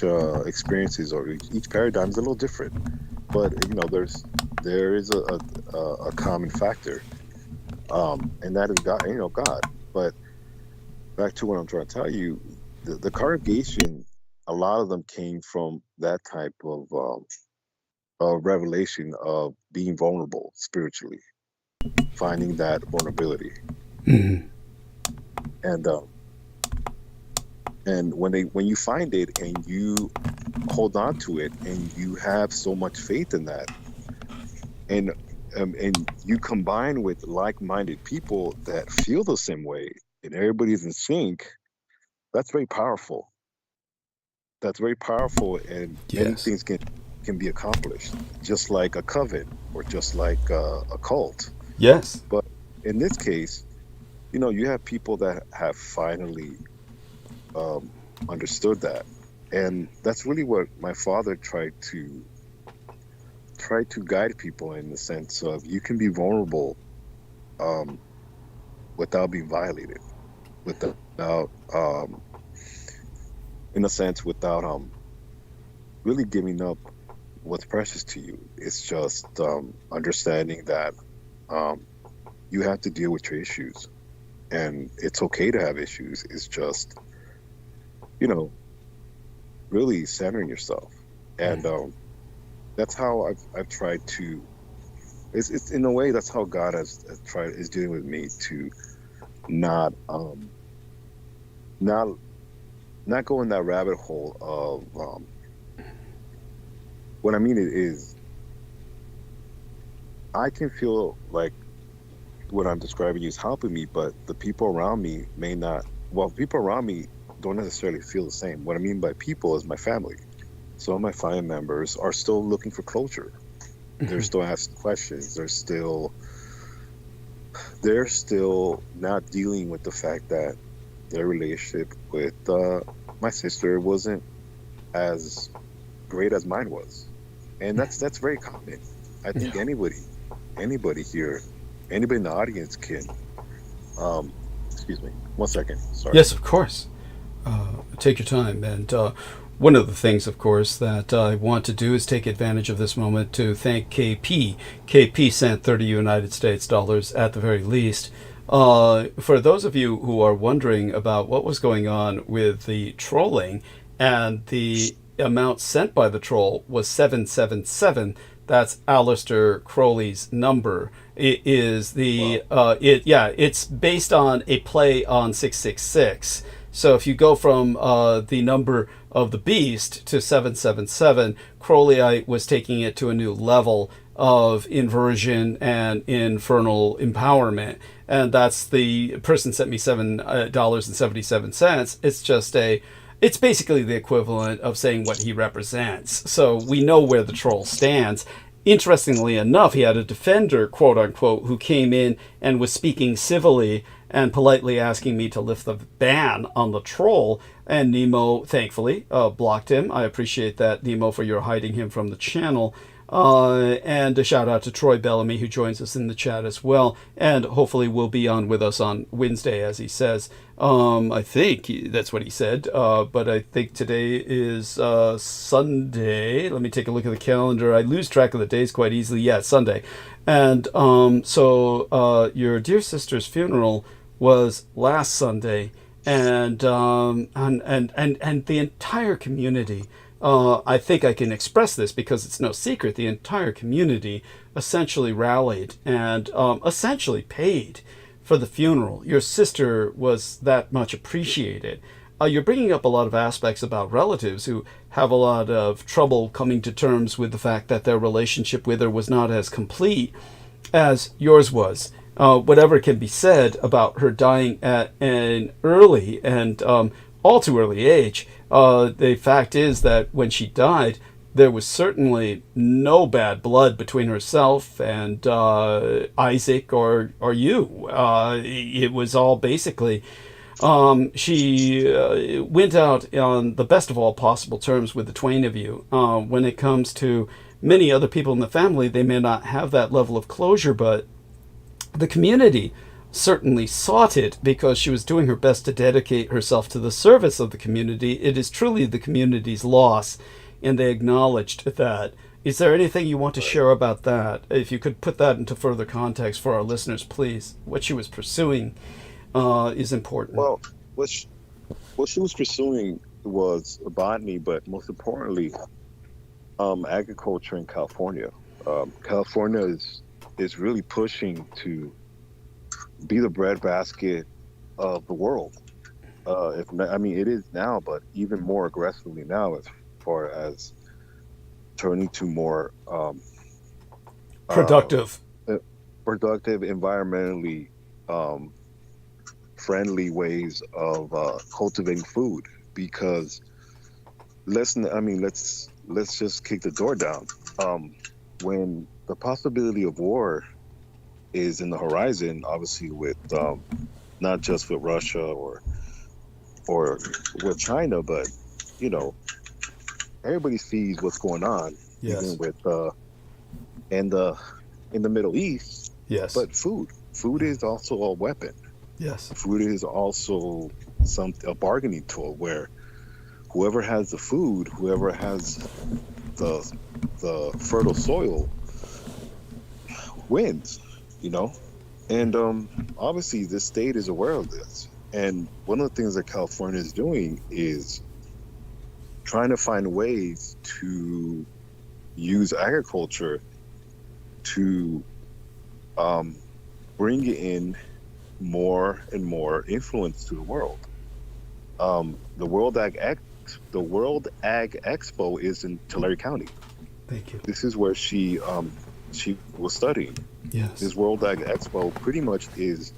experiences or each paradigm is a little different, but you know there is a common factor, and that is God. You know, God. But back to what I'm trying to tell you, the congregation, a lot of them came from that type of revelation of being vulnerable spiritually, finding that vulnerability, and when you find it and you hold on to it and you have so much faith in that, and you combine with like-minded people that feel the same way and everybody's in sync, that's very powerful. That's very powerful, and many things can be accomplished, just like a coven or just like a cult. Yes. But in this case, you know, you have people that have finally understood that, and that's really what my father tried to guide people in the sense of you can be vulnerable without being violated, without in a sense without really giving up what's precious to you. It's just understanding that you have to deal with your issues, and it's okay to have issues. It's just, you know, really centering yourself, and that's how I've tried to. It's in a way that's how God is dealing with me to not go in that rabbit hole of what I mean is I can feel like what I'm describing is helping me, but the people around me may not. Well, people around me don't necessarily feel the same. What I mean by people is my family. Some of my family members are still looking for closure. They're still asking questions. They're still not dealing with the fact that their relationship with my sister wasn't as great as mine was, and that's very common. I think anybody here, anybody in the audience can. Excuse me, 1 second. Sorry. Yes, of course. Take your time. And one of the things, of course, that I want to do is take advantage of this moment to thank KP. KP sent 30 United States dollars at the very least. For those of you who are wondering about what was going on with the trolling, and the amount sent by the troll was 777. That's Aleister Crowley's number. It is the it's based on a play on 666. So if you go from the number of the beast to 777, Crowley was taking it to a new level of inversion and infernal empowerment. And that's the person sent me $7.77. It's basically the equivalent of saying what he represents. So we know where the troll stands. Interestingly enough, he had a defender, quote unquote, who came in and was speaking civilly and politely asking me to lift the ban on the troll. And Nemo, thankfully, blocked him. I appreciate that, Nemo, for your hiding him from the channel. And a shout out to Troy Bellamy, who joins us in the chat as well, and hopefully will be on with us on Wednesday, as he says. I think that's what he said, but I think today is Sunday. Let me take a look at the calendar. I lose track of the days quite easily. Yeah, it's Sunday. And so your dear sister's funeral was last Sunday, and the entire community. I think I can express this because it's no secret. The entire community essentially rallied and essentially paid for the funeral. Your sister was that much appreciated. You're bringing up a lot of aspects about relatives who have a lot of trouble coming to terms with the fact that their relationship with her was not as complete as yours was. Whatever can be said about her dying at an early and all too early age, the fact is that when she died, there was certainly no bad blood between herself and Isaac or you. It was all basically... she went out on the best of all possible terms with the twain of you. When it comes to many other people in the family, they may not have that level of closure, but the community certainly sought it because she was doing her best to dedicate herself to the service of the community. It is truly the community's loss, and they acknowledged that. Is there anything you want to share about that? If you could put that into further context for our listeners, please. What she was pursuing is important. Well, what she was pursuing was botany, but most importantly, agriculture in California. California is really pushing to be the breadbasket of the world. It is now, but even more aggressively now, as far as turning to more productive, environmentally friendly ways of cultivating food. Because let's just kick the door down. When the possibility of war is in the horizon, obviously with not just with Russia or with China, but everybody sees what's going on, yes, even with in the Middle East. Yes. But food is also a weapon. Yes. Food is also a bargaining tool where whoever has the food, whoever has the fertile soil wins, And obviously this state is aware of this. And one of the things that California is doing is trying to find ways to use agriculture to bring in more and more influence to the world. The World Ag Expo is in Tulare County. Thank you. This is where she was studying. Yes. This World Ag Expo pretty much is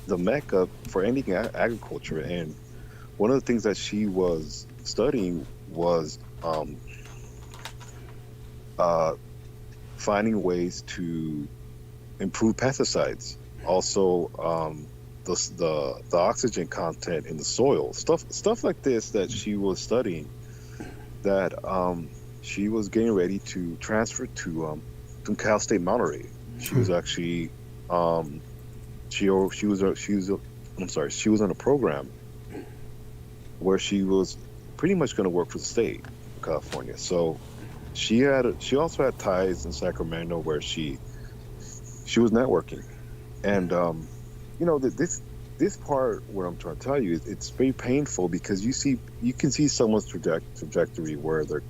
the mecca for anything agriculture. And one of the things that she was studying was finding ways to improve pesticides. Also, the oxygen content in the soil, stuff like this that she was studying, that she was getting ready to transfer to Cal State Monterey. She was actually she was on a program where she was pretty much going to work for the state of California. So she also had ties in Sacramento where she was networking. And this part where I'm trying to tell you, it's very painful because you can see someone's trajectory where their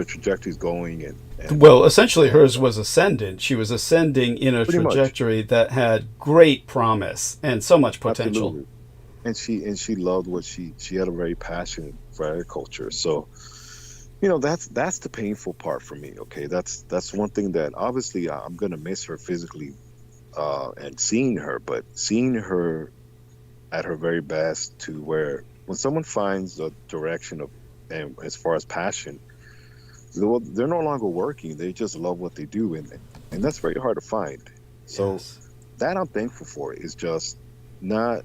trajectory is going, and well, essentially hers was ascendant. She was ascending in a trajectory that had great promise and so much potential. Absolutely. And she loved what she had a very passion for agriculture. So that's the painful part for me. Okay, that's one thing that obviously I'm gonna miss her physically and seeing her, but seeing her at her very best, to where when someone finds a direction of, and as far as passion, they're no longer working, they just love what they do, and that's very hard to find. So yes, that I'm thankful for, is just not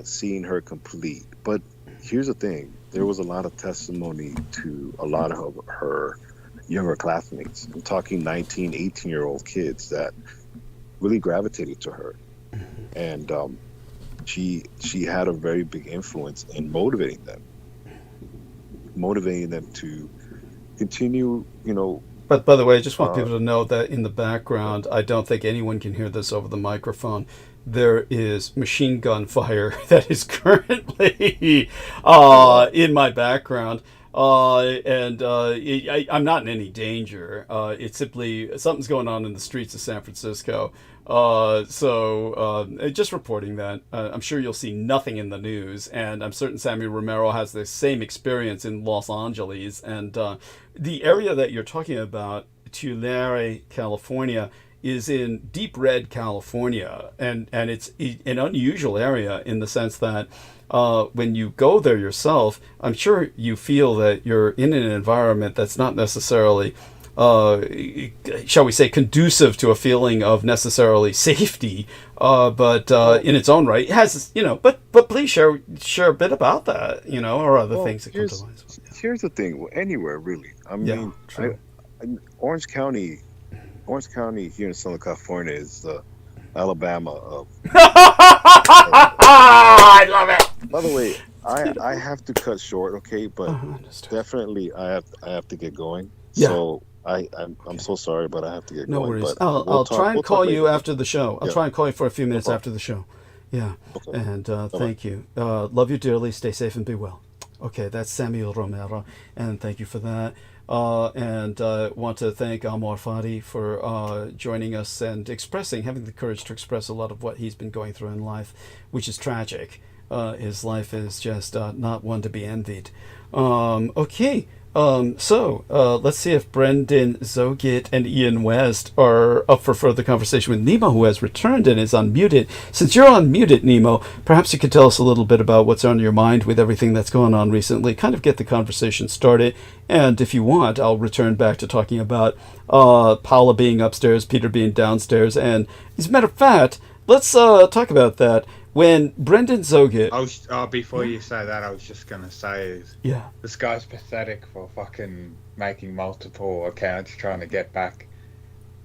seeing her complete. But here's the thing, there was a lot of testimony to a lot of her younger classmates. I'm talking 19, 18-year-old kids that really gravitated to her. And she had a very big influence in motivating them to continue, But by the way, I just want people to know that in the background, I don't think anyone can hear this over the microphone, there is machine gun fire that is currently in my background. I'm not in any danger. It's simply something's going on in the streets of San Francisco. Just reporting that. I'm sure you'll see nothing in the news, and I'm certain Sammy Romero has the same experience in Los Angeles. And the area that you're talking about, Tulare, California, is in deep red California, and it's an unusual area in the sense that when you go there yourself, I'm sure you feel that you're in an environment that's not necessarily, shall we say, conducive to a feeling of necessarily safety, but in its own right, it has, but please share a bit about that, or other things that come to mind. Here's the thing, anywhere really. I mean, Orange County here in Southern California is the Alabama of. I love it. By the way, I have to cut short, okay? But definitely I have to get going. Yeah. So I'm so sorry, but I have to get going. No worries. But I'll try and call you after the show. I'll try and call you for a few minutes after the show. Yeah. Okay. And thank you. Love you dearly. Stay safe and be well. Okay, that's Samuel Romero, and thank you for that. And want to thank Amor Fadi for joining us and having the courage to express a lot of what he's been going through in life, which is tragic. His life is just not one to be envied. Okay. Let's see if Brendan Zogit and Ian West are up for further conversation with Nemo, who has returned and is unmuted. Since you're unmuted, Nemo, perhaps you could tell us a little bit about what's on your mind with everything that's going on recently, kind of get the conversation started. And if you want, I'll return back to talking about Paula being upstairs, Peter being downstairs. And as a matter of fact, let's talk about that. When Brendan Zogit... before you say that, I was just going to say, this guy's pathetic for fucking making multiple accounts trying to get back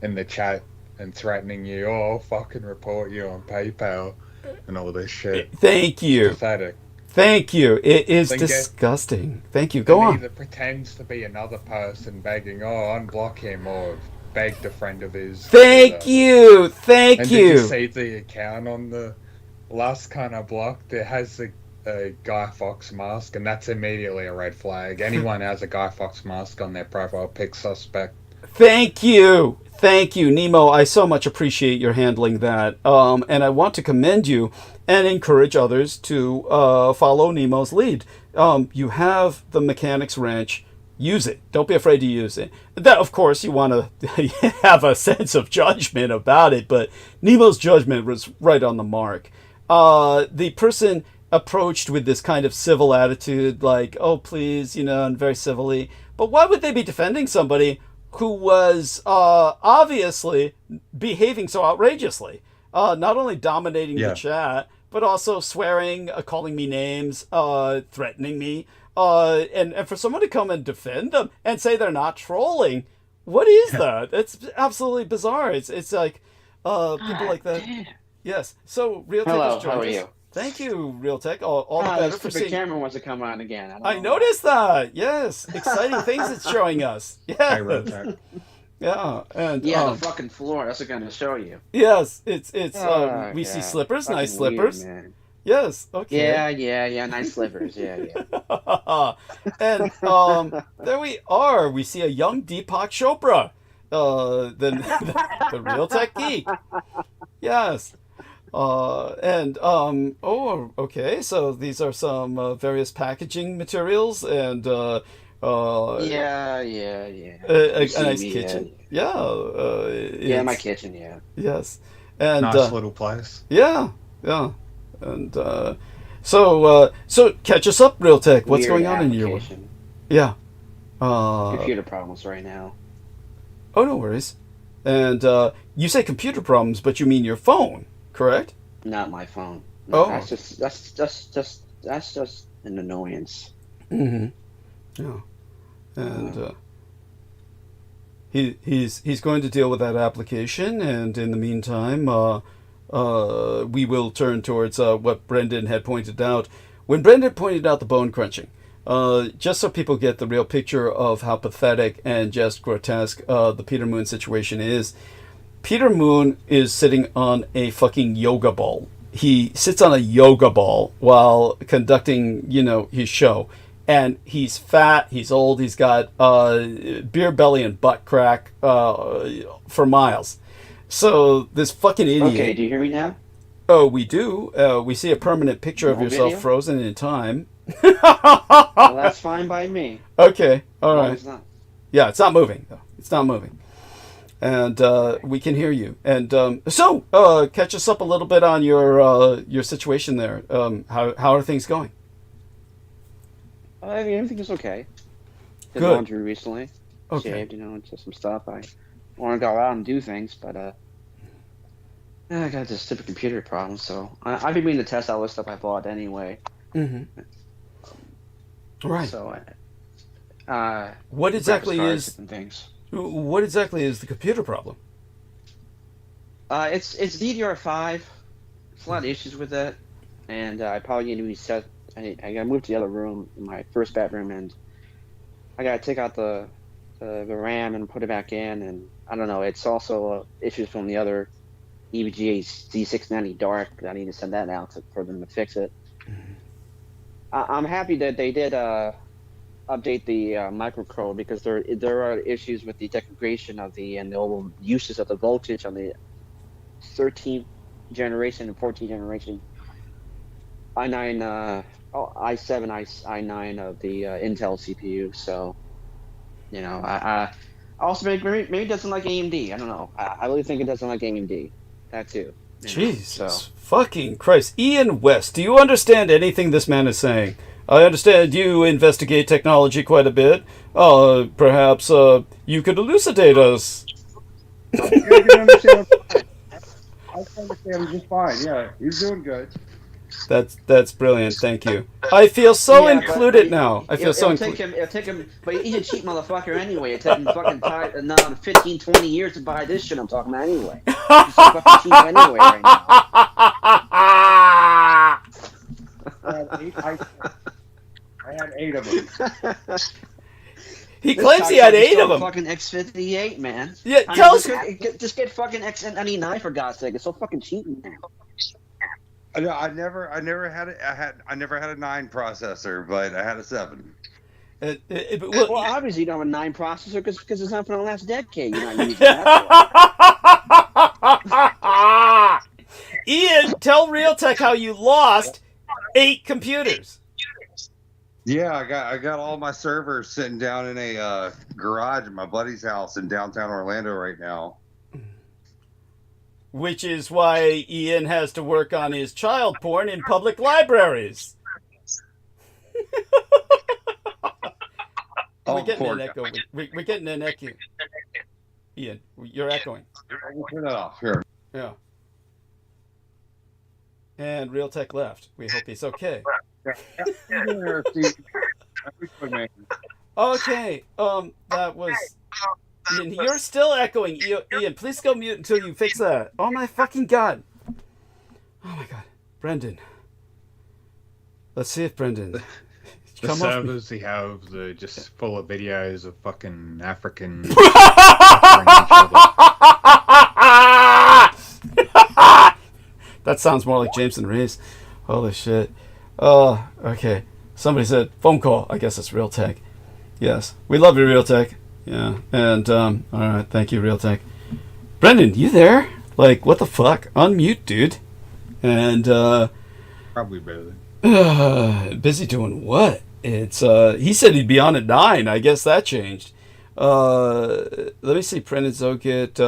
in the chat and threatening you, I'll fucking report you on PayPal and all this shit. Thank you. It's pathetic. Thank you. It is disgusting. Thank you. Go on. He either pretends to be another person begging, unblock him, or begged a friend of his. Thank you. Thank and you. Did you see the account on the last kind of block? It has a Guy Fawkes mask, and that's immediately a red flag. Anyone has a Guy Fawkes mask on their profile pick suspect. Thank you. Thank you, Nemo. I so much appreciate your handling that. And I want to commend you and encourage others to follow Nemo's lead. You have the mechanics wrench. Use it. Don't be afraid to use it. That, of course, you want to have a sense of judgment about it, but Nemo's judgment was right on the mark. The person approached with this kind of civil attitude, like, oh, please, and very civilly. But why would they be defending somebody who was obviously behaving so outrageously? Not only dominating the chat, but also swearing, calling me names, threatening me. And for someone to come and defend them and say they're not trolling, what is that? It's absolutely bizarre. It's like people like that. Damn. Yes. So Realtek has joined us. Thank you, Realtek. All the better for seeing. The camera wants to come on again. I noticed that. Yes, exciting things it's showing us. Yeah. Yeah, and the fucking floor. That's going to show you. Yes, it's we see slippers, fucking nice slippers. Weird, man. Yes. Okay. Yeah. Nice slippers. Yeah. And there we are. We see a young Deepak Chopra, the Realtek geek. Yes. Okay. So these are some various packaging materials and a nice kitchen. Yeah. My kitchen. Yeah. Yes. And nice little place. Yeah. And so catch us up, Realtek. What's going on in your world? Yeah. Computer problems right now. Oh, no worries. And you say computer problems, but you mean your phone, correct? Not my phone. No, that's just an annoyance. Mm-hmm. Yeah. And he's going to deal with that application, and in the meantime, we will turn towards what Brendan had pointed out. When Brendan pointed out the bone crunching, just so people get the real picture of how pathetic and just grotesque the Peter Moon situation is, Peter Moon is sitting on a fucking yoga ball. He sits on a yoga ball while conducting, you know, his show. And he's fat, he's old, he's got beer belly and butt crack for miles. So this fucking idiot... Okay, do you hear me now? Oh, we do. We see a permanent picture of yourself video? frozen in time. Well, that's fine by me. Okay, all No, right. it's not. Yeah, it's not moving, though. It's not moving. And we can hear you. And so, catch us up a little bit on your situation there. How are things going? I mean, everything is okay. Did Good. laundry recently. Okay. Shaved, you know, just some stuff. I want to go out and do things, but I got this stupid computer problem, so I've been meaning to test all this stuff I bought anyway. Mm-hmm. Right. So, what exactly graphics is cards and things? What exactly is the computer problem? It's DDR5. There's a lot of issues with it, and I probably need to reset. I gotta move to the other room, in my first bedroom, and I gotta take out the RAM and put it back in, and I don't know. It's also issues from the other EVGA Z690 Dark. I need to send that out for them to fix it. Mm-hmm. I'm happy that they did update the microcode, because there are issues with the degradation of the uses of the voltage on the 13th generation and 14th generation i9 i7 i9 of the Intel CPU. So, you know, I also maybe it doesn't like AMD. I don't know. I really think it doesn't like AMD. That too. Jesus fucking Christ. Ian West, do you understand anything this man is saying? I understand you investigate technology quite a bit. Perhaps you could elucidate us. I can understand. I can understand just fine. Yeah, he's doing good. That's brilliant. Thank you. I feel so included now. I feel so included. It'll take him, but he's a cheap motherfucker anyway. It took him fucking 15, 20 years to buy this shit I'm talking about anyway. He's so fucking cheap anyway right now. I had 8 of them. He claims he had 8 of them. Fucking X58, man. Yeah, tell us. Just get fucking X99 for God's sake. It's so fucking cheap now. I never had a 9 processor, but I had a 7. Well, obviously you don't have a 9 processor because it's not for the last decade. You're not using that. Ian, tell Realtek how you lost 8 computers. Yeah, I got all my servers sitting down in a garage at my buddy's house in downtown Orlando right now. Which is why Ian has to work on his child porn in public libraries. We're getting an echo. We're getting an echo. Ian, you're echoing. Turn that off. Here. Yeah. And Realtek left. We hope he's okay. Okay. That was... Ian, you're still echoing. Ian, please go mute until you fix that. Oh my fucking god. Oh my god. Brendan. Let's see if Brendan... The servers he have, they're just full of videos of fucking African... That sounds more like Jameson Reyes. Holy shit. Okay. Somebody said, phone call. I guess it's Realtek. Yes. We love you, Realtek. Yeah. And, alright. Thank you, Realtek. Brendan, you there? Like, what the fuck? Unmute, dude. And, probably busy. Busy doing what? It's, he said he'd be on at 9. I guess that changed. Let me see. Brendan Zogit,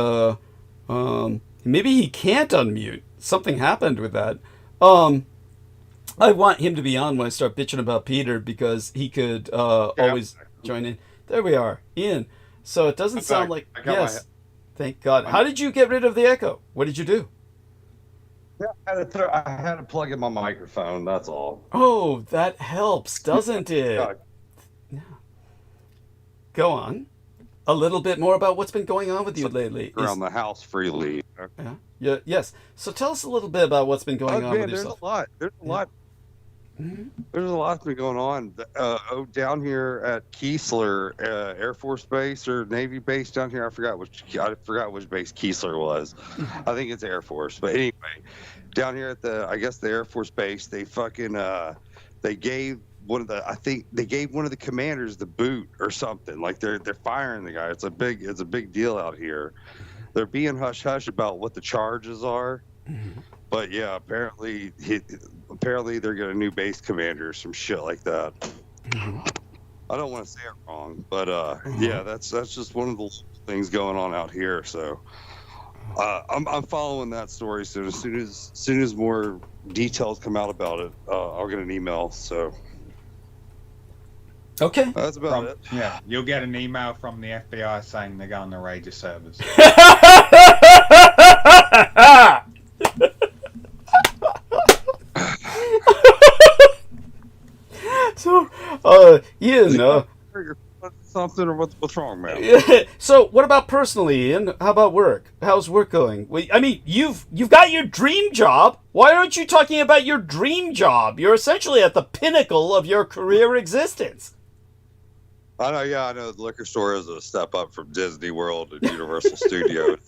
maybe he can't unmute. Something happened with that. I want him to be on when I start bitching about Peter because he could always join in. There we are, Ian. So it doesn't sound like... Yes, thank God. How did you get rid of the echo? What did you do? Yeah, I had to plug in my microphone, that's all. Oh, that helps, doesn't it? Yeah. Go on. A little bit more about what's been going on with you lately. Around the house freely. Yeah. Yes. So tell us a little bit about what's been going on with yourself. There's a lot. There's a lot been going on. Down here at Keesler Air Force Base or Navy Base down here. I forgot which base Keesler was. I think it's Air Force. But anyway, down here at the Air Force Base, they fucking they gave one of the commanders the boot or something. Like they're firing the guy. It's a big deal out here. They're being hush hush about what the charges are. But yeah, apparently they're getting a new base commander or some shit like that. I don't want to say it wrong, but yeah, that's just one of the things going on out here. So I'm following that story. So as soon as more details come out about it, I'll get an email. So okay, that's about it. Yeah, you'll get an email from the FBI saying they're going to raid your servers. So, Ian, something or what's wrong, man? So, what about personally, Ian? How about work? How's work going? I mean, you've got your dream job. Why aren't you talking about your dream job? You're essentially at the pinnacle of your career existence. I know. The liquor store is a step up from Disney World and Universal Studios.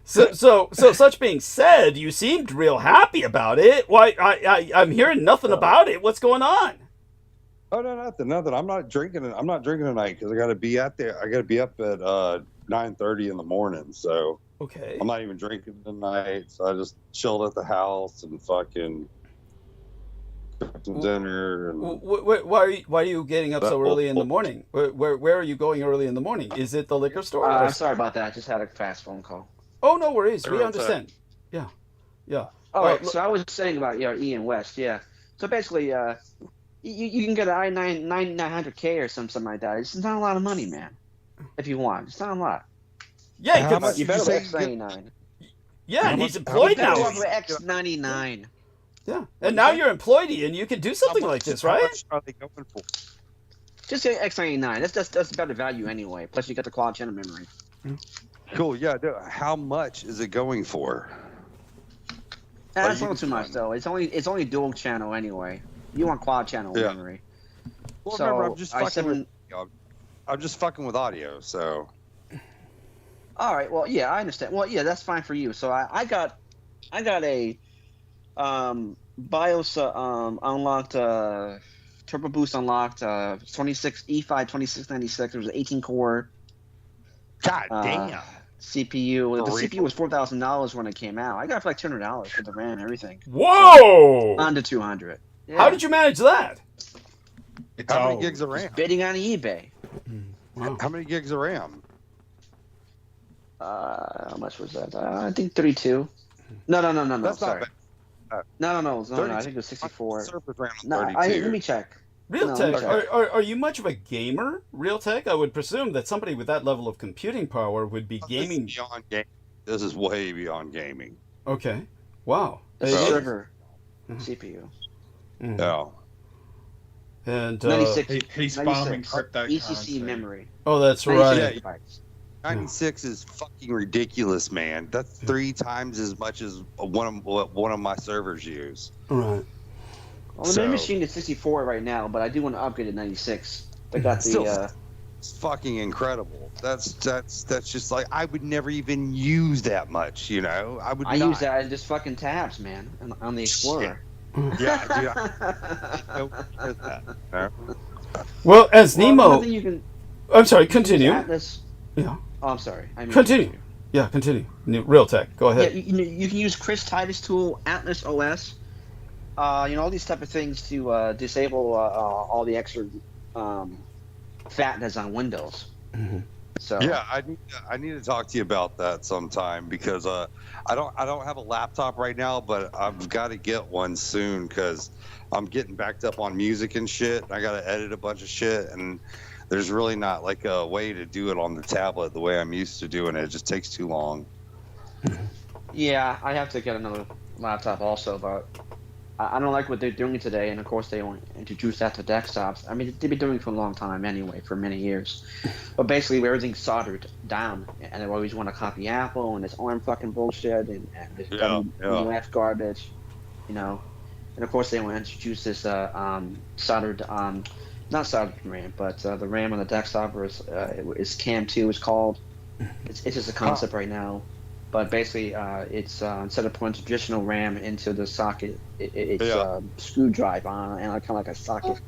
So such being said, you seemed real happy about it. Why? I'm hearing nothing about it. What's going on? Oh no, nothing. I'm not drinking. I'm not drinking tonight because I got to be out there. I got to be up at 9:30 in the morning. So okay, I'm not even drinking tonight. So I just chilled at the house and fucking cooked some dinner. And why are you getting up so early in the morning? Where are you going early in the morning? Is it the liquor store? I'm sorry about that. I just had a fast phone call. Oh, no worries. We understand. Yeah. All right. So I was saying about Ian West. Yeah. So basically, you can get an i900K or something like that. It's not a lot of money, man. If you want, it's not a lot. Yeah, you better get X99. Yeah, and he's employed now. X99. Yeah, and now you're employed, and you can do something like this, right? How much are they going for? Just get X99. That's better value anyway. Plus, you got the quad channel memory. Cool. Yeah. How much is it going for? That's a little too much though. It's only dual channel anyway. You want quad channel memory. Well, remember, I'm just fucking with audio. So. All right. Well, yeah, I understand. Well, yeah, that's fine for you. So I got a BIOS unlocked, Turbo Boost unlocked, 26 E5 2696. There was an 18 core. God damn. CPU. The CPU was $4,000 when it came out. I got it for like $200 for the RAM and everything. Whoa! So, on to 200. Yeah. How did you manage that? How many gigs of RAM? Just bidding on eBay. Wow. How many gigs of RAM? How much was that? I think 32. No. That's sorry. No. I think it was 64. Let me check. Realtek, are you much of a gamer, Realtek? I would presume that somebody with that level of computing power would be gaming. This is way beyond gaming. Okay. Wow. It's a server CPU. Yeah. And 96. He's farming cryptocurrency. ECC memory. Oh, that's right. 96 is fucking ridiculous, man. That's 3 times as much as one of my servers use. Right. Well, the machine is 64 right now, but I do want to upgrade to 96. I got the. It's fucking incredible. That's just like I would never even use that much, you know. I use that as just fucking tabs, man, on the Explorer. Yeah, Well, as Nemo. I'm sorry. Continue. Atlas. Yeah. Oh, I'm sorry. Continue. Yeah, continue. Realtek, go ahead. Yeah, you can use Chris Titus tool, Atlas OS. All these type of things to disable all the extra fat that's on Windows. So yeah, I need to talk to you about that sometime because I don't have a laptop right now, but I've got to get one soon because I'm getting backed up on music and shit. I got to edit a bunch of shit, and there's really not like a way to do it on the tablet the way I'm used to doing it. It just takes too long. Yeah, I have to get another laptop also, but I don't like what they're doing today, and of course they want to introduce that to desktops. I mean, they've been doing it for a long time anyway, for many years. But basically, everything's soldered down, and they always want to copy Apple and this ARM fucking bullshit and this WF garbage, you know. And of course, they want to introduce this soldered, not soldered RAM, but the RAM on the desktop is CAM2 is called. It's just a concept right now. But basically, it's instead of putting traditional RAM into the socket, it's screwdriver on and kind of like a socket,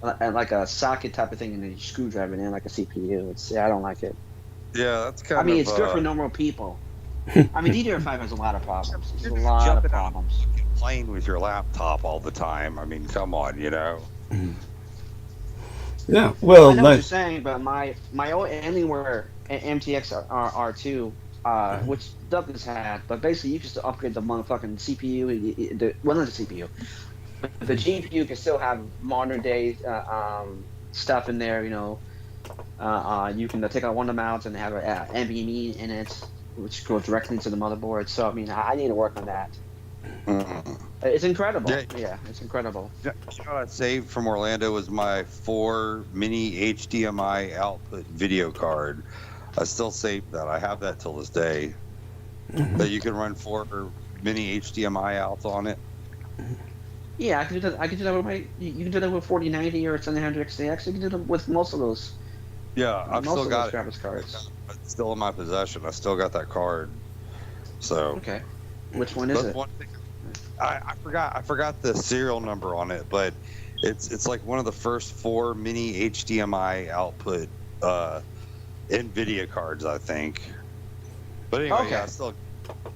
like a socket type of thing, and then you screwdriver it in like a CPU. I don't like it. Yeah, that's kind of. I mean, it's good for normal people. I mean, DDR5 has a lot of problems. There's a lot of problems. Playing with your laptop all the time. I mean, come on, you know. Yeah, well, I know what you're saying, but my old Anywhere MTX R2. Which Douglas had, but basically you can still upgrade the motherfucking CPU. Not the CPU. The GPU can still have modern day stuff in there. You know, you can take out one of the mounts and have an NVMe in it, which goes directly into the motherboard. So I mean, I need to work on that. It's incredible. Yeah, it's incredible. You know what I saved from Orlando was my 4 mini HDMI output video card. I still save that. I have that till this day. That you can run 4 mini HDMI outs on it. Yeah, I can do that. I can do that with my. You can do that with 4090 or 700 XTX. You can do that with most of those. Yeah, I've still got it. Graphics cards. It's still in my possession. I still got that card. So. Okay. Which one is it? One thing, I forgot the serial number on it, but it's like one of the first 4 mini HDMI output NVIDIA cards, I think. But anyway, yeah,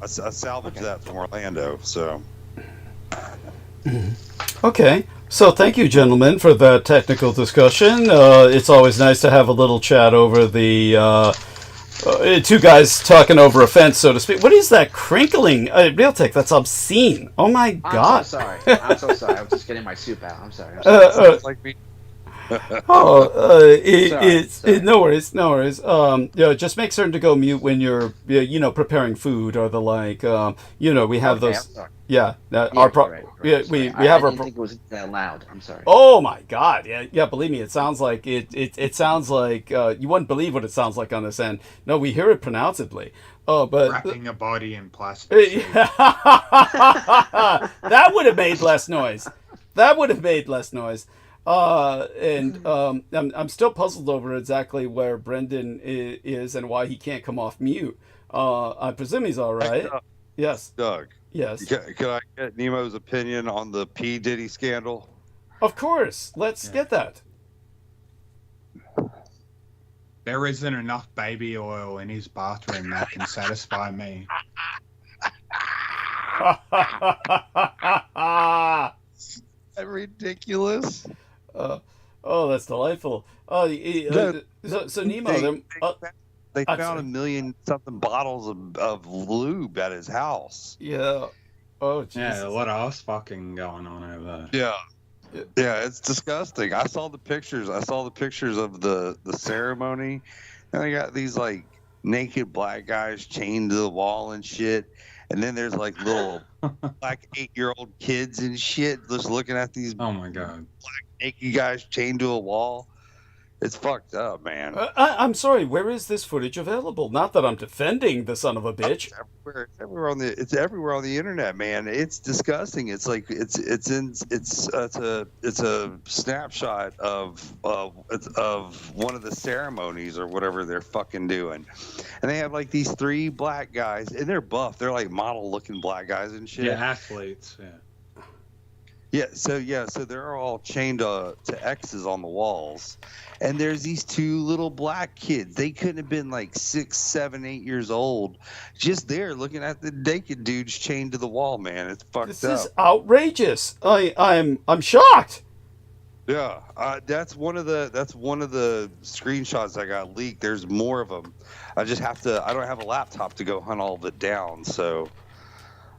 I salvaged that from Orlando. So. Okay, so thank you, gentlemen, for that technical discussion. It's always nice to have a little chat over the two guys talking over a fence, so to speak. What is that crinkling? Realtek, that's obscene. Oh my God! I'm so sorry. I'm so sorry. I was just getting my soup out. I'm sorry. Like me. No worries, no worries. Just make certain to go mute when you're, preparing food or the like. We have those. Yeah, we have I our. didn't think it was that loud. I'm sorry. Oh my God! Yeah. Believe me, it sounds like it sounds like you wouldn't believe what it sounds like on this end. No, we hear it pronouncedly. Oh, but wrapping a body in plastic. That would have made less noise. I'm still puzzled over exactly where Brendan is and why he can't come off mute. I presume he's all right. Yes. Doug. Yes. Can I get Nemo's opinion on the P. Diddy scandal? Of course. Let's get that. There isn't enough baby oil in his bathroom that can satisfy me. Ridiculous. That's delightful. So Nemo, they found 1 million something bottles of lube at his house. Yeah. Oh, Jesus. Yeah, a lot of ass fucking going on over there. Yeah, it's disgusting. I saw the pictures of the ceremony, and they got these like naked black guys chained to the wall and shit. And then there's like little like 8-year-old kids and shit just looking at these black naked guys chained to a wall. It's fucked up, man. I'm sorry. Where is this footage available? Not that I'm defending the son of a bitch. It's everywhere on the internet, man. It's disgusting. It's like it's a snapshot of one of the ceremonies or whatever they're fucking doing, and they have like these 3 black guys, and they're buff. They're like model-looking black guys and shit. Yeah, athletes. Yeah. So they're all chained to X's on the walls. And there's these 2 little black kids. They couldn't have been like 6, 7, 8 years old. Just there looking at the naked dudes chained to the wall, man. It's fucked up. This is outrageous. I'm shocked. Yeah. That's one of the screenshots that got leaked. There's more of them. I don't have a laptop to go hunt all of it down, so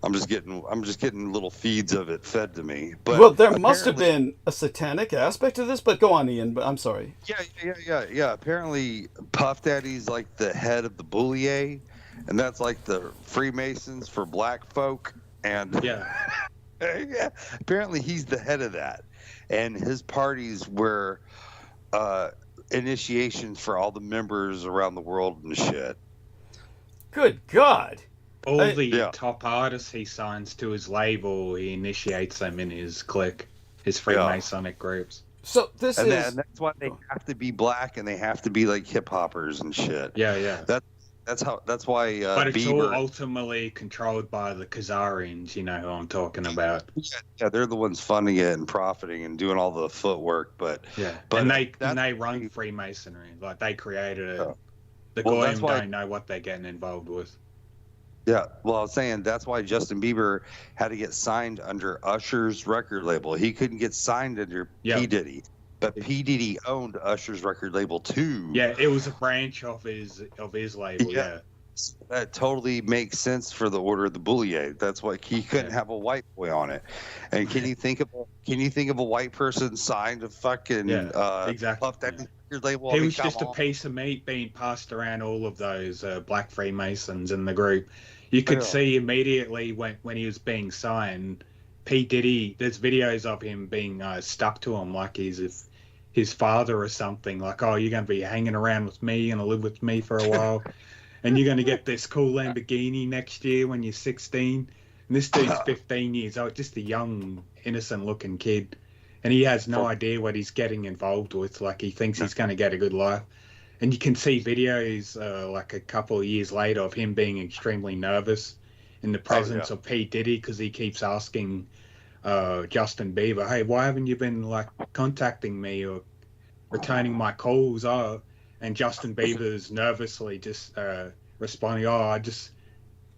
I'm just getting little feeds of it fed to me. But well, there must have been a satanic aspect to this, but go on, Ian. But I'm sorry. Yeah. Apparently, Puff Daddy's like the head of the Boulier, and that's like the Freemasons for black folk. And Yeah. Apparently, he's the head of that, and his parties were initiations for all the members around the world and shit. Good God! All the top artists he signs to his label, he initiates them in his clique, his Freemasonic groups. So this and that's why they have to be black and they have to be like hip hoppers and shit. Yeah. That's why. But it's Bieber, all ultimately controlled by the Khazarians. You know who I'm talking about. Yeah, they're the ones funding it and profiting and doing all the footwork. But and they run Freemasonry. Like they created it. The Goyim don't know what they're getting involved with. Yeah, well, I was saying that's why Justin Bieber had to get signed under Usher's record label. He couldn't get signed under P. Diddy, but P. Diddy owned Usher's record label too. Yeah, it was a branch of his label. Yeah. That totally makes sense for the Order of the Boulier. That's why he couldn't have a white boy on it. And can you think of a white person signed to fucking exactly. Puff Daddy record label? He was just a piece of meat being passed around all of those black Freemasons in the group. You could see immediately when he was being signed, P. Diddy, there's videos of him being stuck to him like he's his father or something. Like, oh, you're going to be hanging around with me, you're going to live with me for a while, and you're going to get this cool Lamborghini next year when you're 16. And this dude's 15 years old, just a young, innocent-looking kid. And he has no idea what he's getting involved with. Like, he thinks he's going to get a good life. And you can see videos like a couple of years later of him being extremely nervous in the presence of P. Diddy because he keeps asking Justin Bieber, hey, why haven't you been like contacting me or returning my calls? Oh, and Justin Bieber's nervously just responding, oh, I just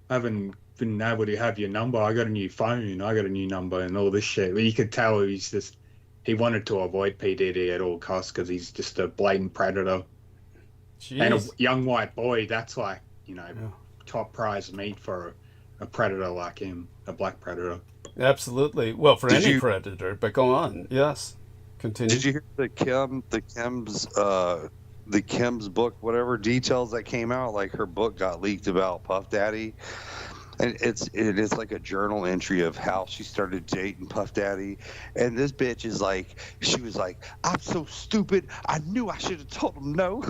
haven't been able to have your number. I got a new phone. I got a new number and all this shit. But you could tell he wanted to avoid P. Diddy at all costs because he's just a blatant predator. Jeez. And a young white boy, that's like, top prize meat for a predator like him, a black predator. Absolutely. Well, for any predator, but go on. Yes. Continue. Did you hear the Kim's book, whatever details that came out? Like her book got leaked about Puff Daddy. And it is like a journal entry of how she started dating Puff Daddy. And this bitch is like, she was like, I'm so stupid. I knew I should have told him no.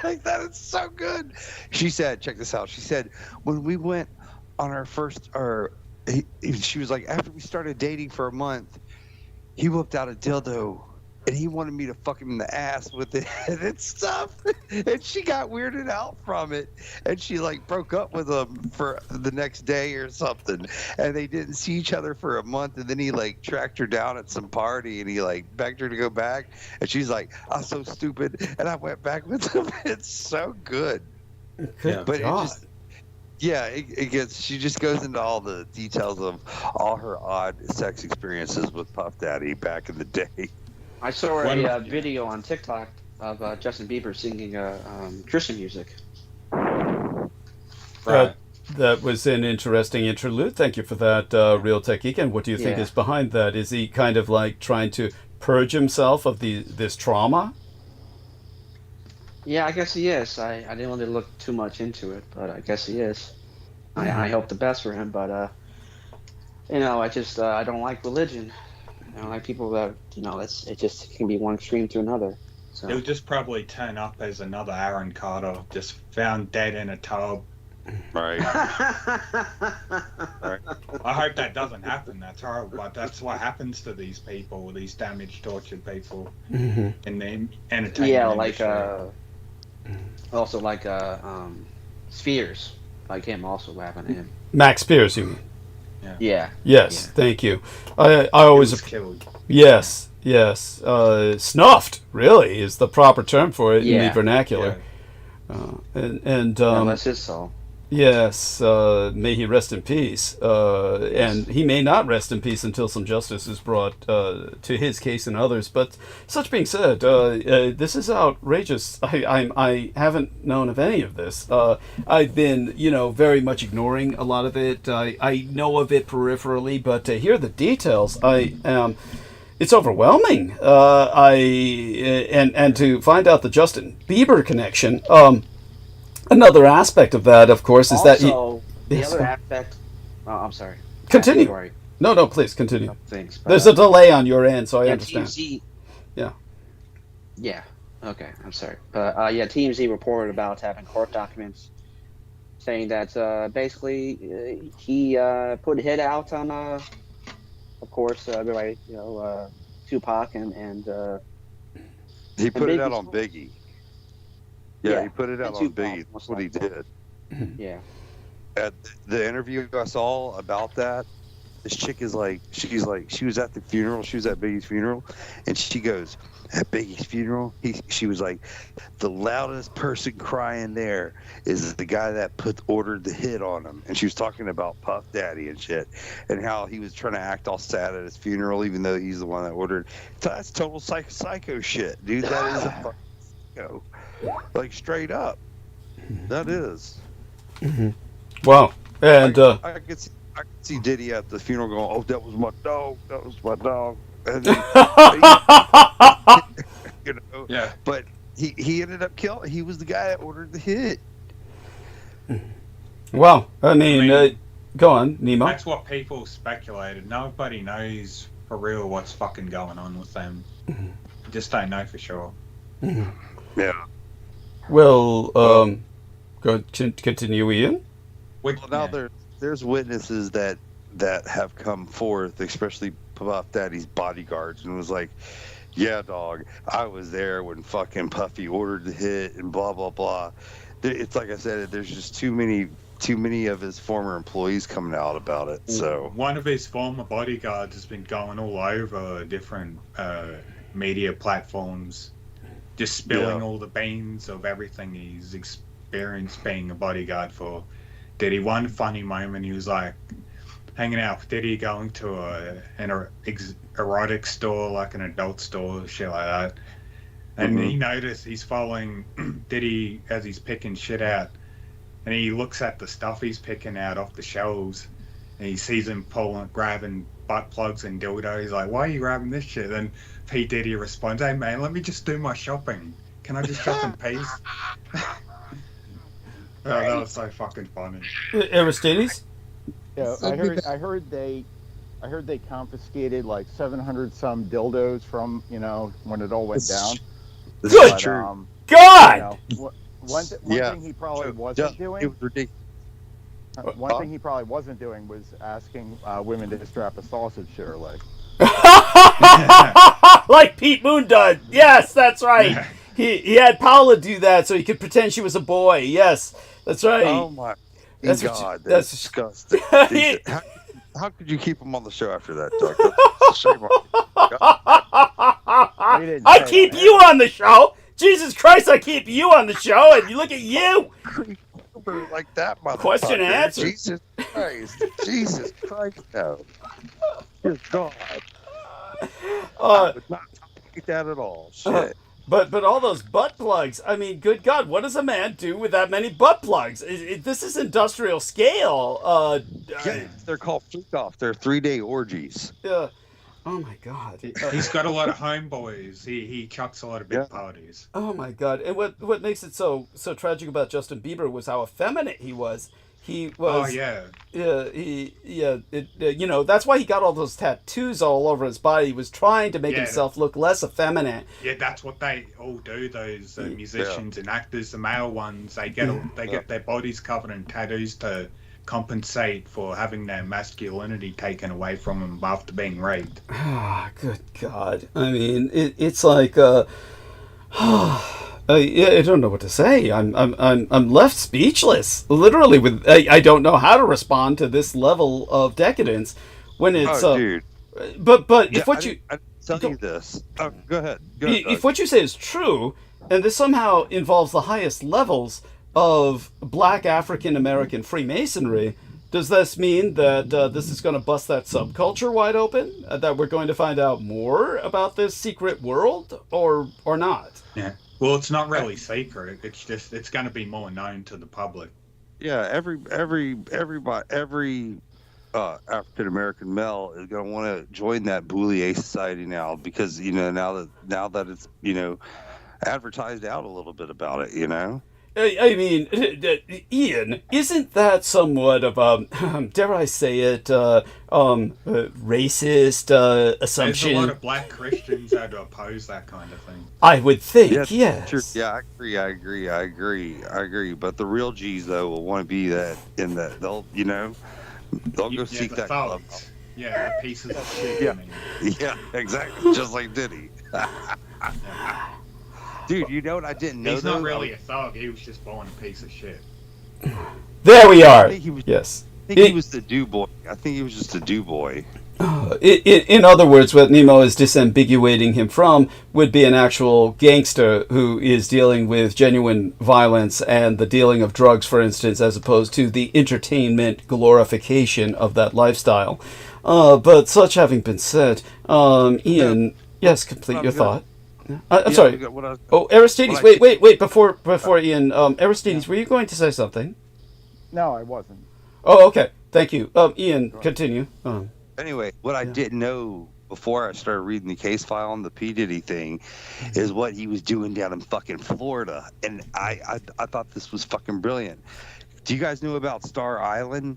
Like, that is so good. She said, check this out. She said, when we went on our first, she was like, after we started dating for a month, he whipped out a dildo. And he wanted me to fuck him in the ass with it and stuff. And she got weirded out from it. And she like broke up with him for the next day or something. And they didn't see each other for a month. And then he like tracked her down at some party and he like begged her to go back. And she's like, I'm so stupid. And I went back with him. It's so good. Good but God. it just, it gets, she just goes into all the details of all her odd sex experiences with Puff Daddy back in the day. I saw a video on TikTok of Justin Bieber singing Christian music. Right. That was an interesting interlude. Thank you for that, Real Tech Geek. And what do you think is behind that? Is he kind of like trying to purge himself of this trauma? Yeah, I guess he is. I didn't really look too much into it, but I guess he is. I hope the best for him, but I just I don't like religion. I don't like people that, it just can be one extreme to another. So. He'll just probably turn up as another Aaron Carter, just found dead in a tub. Right. I hope that doesn't happen. That's horrible, but that's what happens to these people, these damaged, tortured people in the entertainment industry. Also like Spheres, like him, also what happened to him. Max Spears, you mean? Yeah. Yes, thank you. I always killed. Yes. Snuffed, really, is the proper term for it in the vernacular. Unless it's so. Yes, may he rest in peace. And he may not rest in peace until some justice is brought to his case and others. But such being said, this is outrageous. I haven't known of any of this. I've been, very much ignoring a lot of it. I know of it peripherally, but to hear the details, it's overwhelming. And to find out the Justin Bieber connection. Another aspect of that, of course, is also, the other aspect. Oh, I'm sorry. Continue. No, please continue. Things, but, there's a delay on your end, so I understand. TMZ, yeah. Yeah. Okay, I'm sorry. TMZ reported about having court documents saying that basically he put a hit out on, of course, everybody, Tupac and he put it out on Biggie. Yeah, Yeah, he put it out on Tupac, Biggie. That's what he did. Yeah. At the interview I saw about that, this chick is like, she was at the funeral. She was at Biggie's funeral, and she goes, at Biggie's funeral, she was like, the loudest person crying there is the guy that ordered the hit on him. And she was talking about Puff Daddy and shit, and how he was trying to act all sad at his funeral, even though he's the one that ordered. That's total psycho shit, dude. That is a fucking psycho. Like, straight up. That is. Mm-hmm. Wow. And I could see Diddy at the funeral going, "Oh, that was my dog. That was my dog." And then, Yeah. But he ended up killing. He was the guy that ordered the hit. Well, I mean, go on, Nemo. That's what people speculated. Nobody knows for real what's fucking going on with them. Just don't know for sure. Yeah. Well, go continue, Ian. Well, now there's witnesses that have come forth, especially Puff Daddy's bodyguards, and was like, "Yeah, dog, I was there when fucking Puffy ordered the hit," and blah blah blah. It's like I said, there's just too many of his former employees coming out about it. So one of his former bodyguards has been going all over different media platforms, just spilling all the beans of everything he's experienced being a bodyguard for Diddy. One funny moment, he was like hanging out with Diddy, going to an erotic store, like an adult store, shit like that. And he noticed he's following Diddy as he's picking shit out. And he looks at the stuff he's picking out off the shelves, and he sees him grabbing butt plugs and dildos. He's like, "Why are you grabbing this shit?" And P. Diddy responds, "Hey man, let me just do my shopping. Can I just shop in peace?" That was so fucking funny. Aristides? Yeah, I heard they confiscated like 700 some dildos from when it all went down. Good. But, God. One thing he probably wasn't doing. It was ridiculous. One thing he probably wasn't doing was asking women to strap a sausage to her leg. Like Pete Moon does. Yes, that's right. He had Paula do that so he could pretend she was a boy. Yes, that's right. Oh my God, that's disgusting. How could you keep him on the show after that, Doug? Shame on you. I keep you on the show. Jesus Christ, I keep you on the show, and you look at you. Like that, motherfucker. Question and answer. Jesus Christ, no. Good God. I would not take that at all. Shit. But all those butt plugs. I mean, good God, what does a man do with that many butt plugs? This is industrial scale. Yeah, they're called freak-off. They're 3-day orgies. Yeah. Oh my God. He's got a lot of homeboys. He chucks a lot of big parties. Oh my God. And what makes it so tragic about Justin Bieber was how effeminate he was. He was. Oh yeah. That's why he got all those tattoos all over his body. He was trying to make himself look less effeminate. Yeah, that's what they all do. Those musicians and actors, the male ones, they get their bodies covered in tattoos to compensate for having their masculinity taken away from them after being raped. Ah, good God. I mean, it's like I don't know what to say. I'm left speechless. Literally, I don't know how to respond to this level of decadence when it's. Dude. But if what you. I'm telling you this. Oh, go ahead. If what you say is true, and this somehow involves the highest levels of Black African American Freemasonry, does this mean that this is going to bust that subculture wide open? That we're going to find out more about this secret world, or not? Yeah. Well, it's not really secret. It's just it's going to be more known to the public. Yeah. Every African American male is going to want to join that Boulier Society now because now that it's advertised out a little bit about it. I mean, Ian, isn't that somewhat of a, dare I say it, racist assumption? There's a lot of black Christians that oppose that kind of thing. I would think, yeah, yes. Sure. Yeah, I agree. But the real G's though will want to be that in that they'll go seek that club. Yeah, pieces of shit. Yeah, yeah, exactly. Just like Diddy. Dude, you know what I didn't know? He's not really a thug. He was just born a piece of shit. There we are. Yes. I think he was the do boy. I think he was just a do boy. In other words, what Nemo is disambiguating him from would be an actual gangster who is dealing with genuine violence and the dealing of drugs, for instance, as opposed to the entertainment glorification of that lifestyle. But such having been said, Ian, yes, complete your thought. I'm sorry. Aristides, wait. Before Ian, Aristides, were you going to say something? No, I wasn't. Oh, okay. Thank you. Ian, continue. Anyway, what I didn't know before I started reading the case file on the P. Diddy thing is what he was doing down in fucking Florida. And I thought this was fucking brilliant. Do you guys know about Star Island?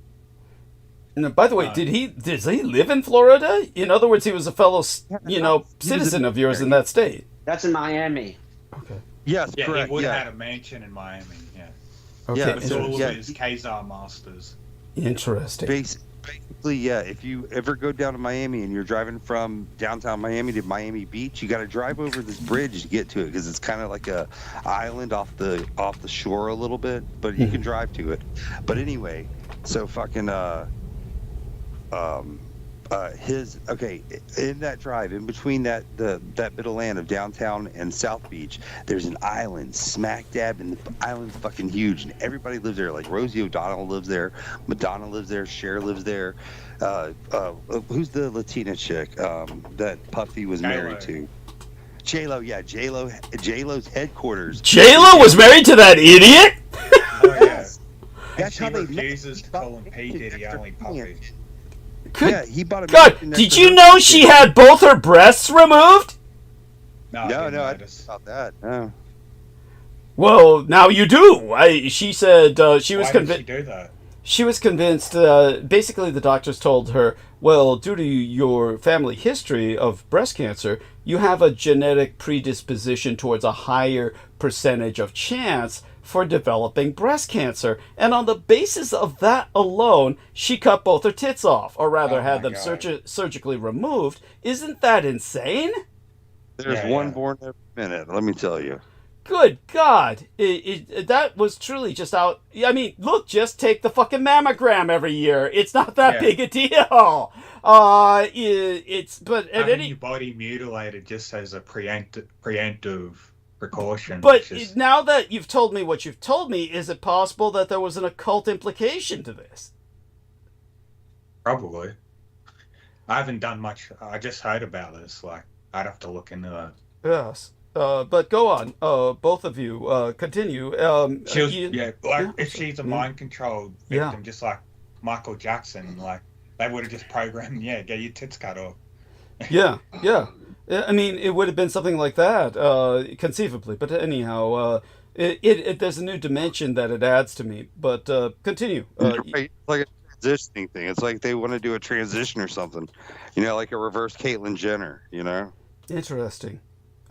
No, by the way, does he live in Florida? In other words, he was a fellow, citizen of yours in that state. That's in Miami. Okay. Yes, yeah, correct. He would have had a mansion in Miami. Yeah. Okay. Yeah, it's all of his Kazar masters. Interesting. Basically, yeah. If you ever go down to Miami and you're driving from downtown Miami to Miami Beach, you got to drive over this bridge to get to it because it's kind of like a island off the shore a little bit, but you can drive to it. But anyway, so fucking in that drive in between that bit of land of downtown and South Beach, there's an island smack dab, and the island's fucking huge, and everybody lives there. Like Rosie O'Donnell lives there, Madonna lives there, Cher lives there. Who's the Latina chick that Puffy was married to? J-Lo, yeah, J-Lo's headquarters. J-Lo was married to that idiot? Oh yeah. That's how they refuses to call him P. Diddy, only Puffy. Yeah, he bought a God, did you know she had both her breasts removed? No, I didn't know about that. No. Well, now you do. She said she was convinced. Why did she do that? She was convinced. Basically, the doctors told her, well, due to your family history of breast cancer, you have a genetic predisposition towards a higher percentage of chance for developing breast cancer. And on the basis of that alone, she cut both her tits off, or rather had them surgically removed. Isn't that insane? There's one born every minute, let me tell you. Good God. That was truly just out. I mean, look, just take the fucking mammogram every year. It's not that big a deal. But having your body mutilated just as a preemptive precaution. But now that you've told me what you've told me, is it possible that there was an occult implication to this? Probably. I haven't done much. I just heard about this. Like, I'd have to look into that. Yes. But go on, both of you. Continue. She was, if she's a mind-controlled victim, just like Michael Jackson, like, they would have just programmed, get your tits cut off. Yeah. I mean, it would have been something like that, conceivably. But anyhow, there's a new dimension that it adds to me. But continue. It's like a transitioning thing. It's like they want to do a transition or something. Like a reverse Caitlyn Jenner, Interesting.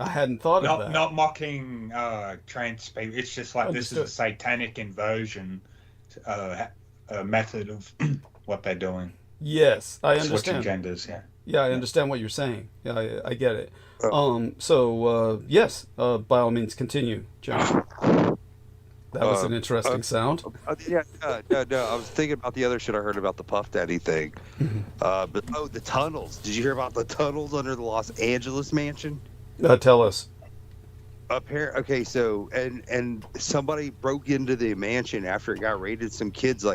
I hadn't thought of that. Not mocking trans people. It's just like this is a satanic inversion method of what they're doing. Yes, I understand. Switching genders, Yeah, I understand what you're saying. Yeah, I get it. Yes, by all means, continue, John. That was an interesting sound. No. I was thinking about the other shit I heard about the Puff Daddy thing. But the tunnels. Did you hear about the tunnels under the Los Angeles mansion? Tell us. Up here, okay. So and somebody broke into the mansion after it got raided. Some kids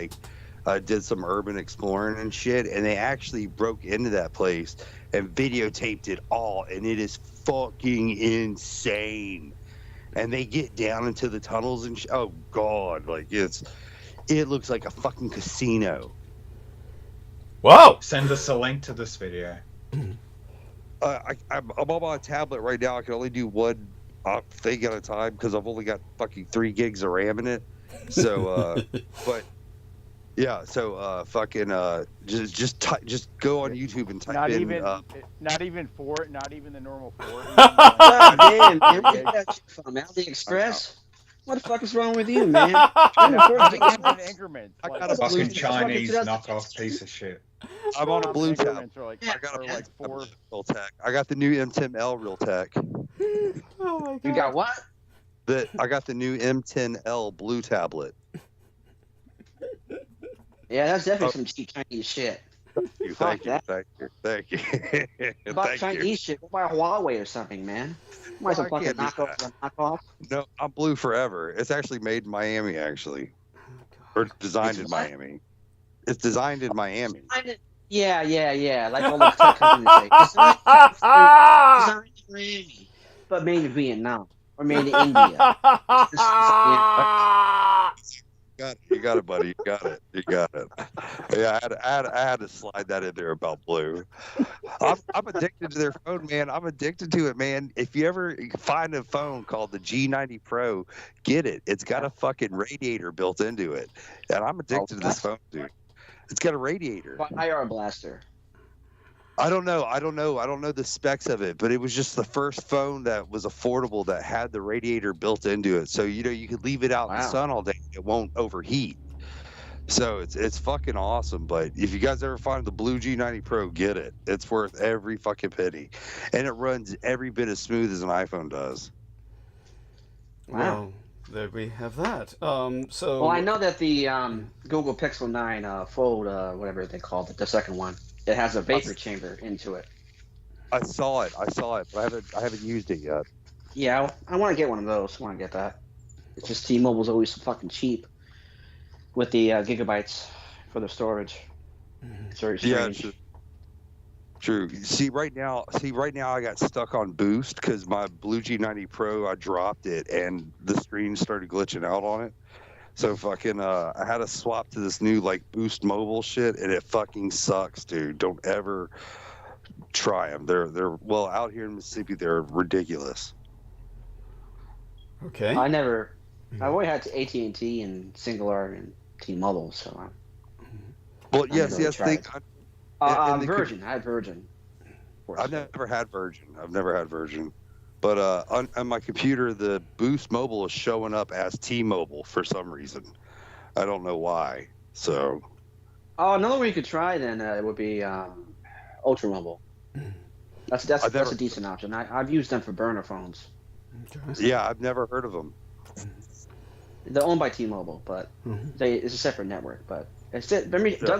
did some urban exploring and shit, and they actually broke into that place and videotaped it all, and it is fucking insane. And they get down into the tunnels and oh god, it looks like a fucking casino. Wow! Send us a link to this video. I'm on my tablet right now. I can only do one I'm thinking at a time because I've only got fucking 3 gigs of RAM in it. So, but yeah, so fucking just go on YouTube and type not in. Even, not even the normal 4. God damn, man, where you got that shit from? AliExpress? What the fuck is wrong with you, man? Trying to afford to get increments. I Like, got a fucking Chinese knockoff piece of shit. I'm on a blue tab. Like, I got a like 4. real tech. I got the new M10L real tech. Oh my god. You got what? I got the new M10L blue tablet. Yeah, that's definitely some cheap Chinese shit. Thank you. Buy Chinese shit. Go buy a Huawei or something, man. Why some fucking knockoff? No, I'm blue forever. It's actually made in Miami, actually, or designed in Miami. It's designed in Miami. Yeah. Like all the tech companies say, designed in Miami, but made in Vietnam or made in India. You got it, buddy. You got it. Yeah, I had to slide that in there about blue. I'm addicted to their phone, man. I'm addicted to it, man. If you ever find a phone called the G90 Pro, get it. It's got a fucking radiator built into it, and I'm addicted to this phone, dude. It's got a radiator. IR blaster. I don't know the specs of it, but it was just the first phone that was affordable that had the radiator built into it. So, you could leave it out in the sun all day. It won't overheat. So it's fucking awesome. But if you guys ever find the blue G90 Pro, get it. It's worth every fucking penny. And it runs every bit as smooth as an iPhone does. Wow. Well, there we have that. So. Well, I know that the Google Pixel 9 Fold, whatever they called it, the second one, it has a vapor chamber into it. I saw it, but I haven't used it yet. Yeah, I want to get one of those. I want to get that. It's just T-Mobile's always so fucking cheap with the gigabytes for the storage. It's very strange. Yeah, true. See, right now, I got stuck on Boost because my Blue G90 Pro, I dropped it and the screen started glitching out on it. So fucking, I had to swap to this new like Boost Mobile shit, and it fucking sucks, dude. Don't ever try them. They're well out here in Mississippi. They're ridiculous. Okay. I've always had AT&T and Singular and T-Mobile, so. Well, yes. Virgin. I had Virgin. I've never had Virgin. But on my computer, the Boost Mobile is showing up as T-Mobile for some reason. I don't know why. So. Oh, another one you could try then would be Ultra Mobile. That's a decent option. I've used them for burner phones. Yeah, I've never heard of them. They're owned by T-Mobile, but it's a separate network. But Doug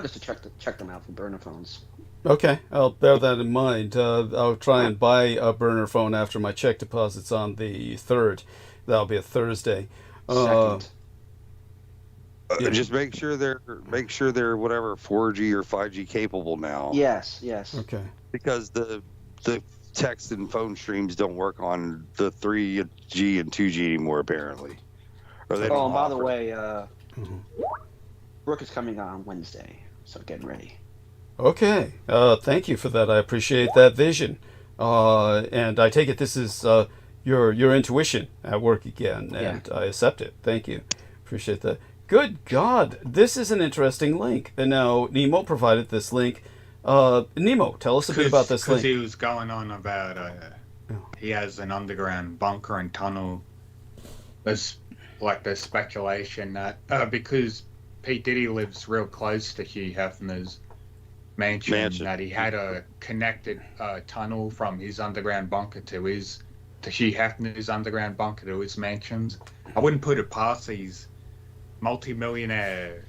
has to check them out for burner phones. Okay, I'll bear that in mind. I'll try and buy a burner phone after my check deposit's on the 3rd. That'll be a Thursday. Just make sure they're whatever 4G or 5G capable now. Yes. Okay. Because the text and phone streams don't work on the 3G and 2G anymore, apparently. Or they don't and by the way, Brooke is coming on Wednesday, so getting ready. Okay. Thank you for that. I appreciate that vision. And I take it this is your intuition at work again, and I accept it. Thank you. Appreciate that. Good God, this is an interesting link. And now Nemo provided this link. Nemo, tell us a bit about this link. Because he was going on about he has an underground bunker and tunnel. There's speculation that because Pete Diddy lives real close to Hugh Hefner's mansion, that he had a connected tunnel from his underground bunker to Hugh Hefner's underground bunker to his mansions. I wouldn't put it past these multi-millionaire,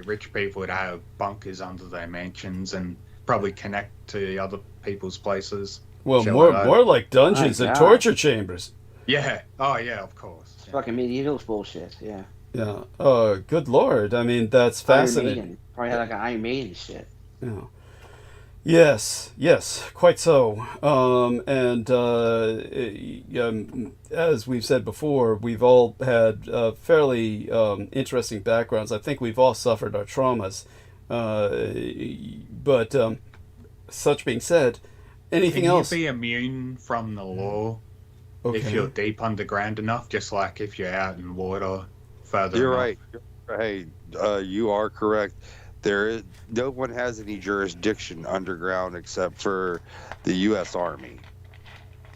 rich people to have bunkers under their mansions and probably connect to other people's places. Well, more like dungeons and torture chambers. Yeah. Oh, yeah, of course. It's fucking medieval bullshit, yeah. Yeah. Good Lord. I mean, that's fascinating. Probably had like an Iron Maiden shit. Yeah. Yes, quite so. As we've said before, we've all had fairly interesting backgrounds. I think we've all suffered our traumas. But such being said, anything else? Can you be immune from the law? if you're deep underground enough, just like if you're out in water further You're enough. right. Hey, you are correct. No one has any jurisdiction underground except for the U.S. Army.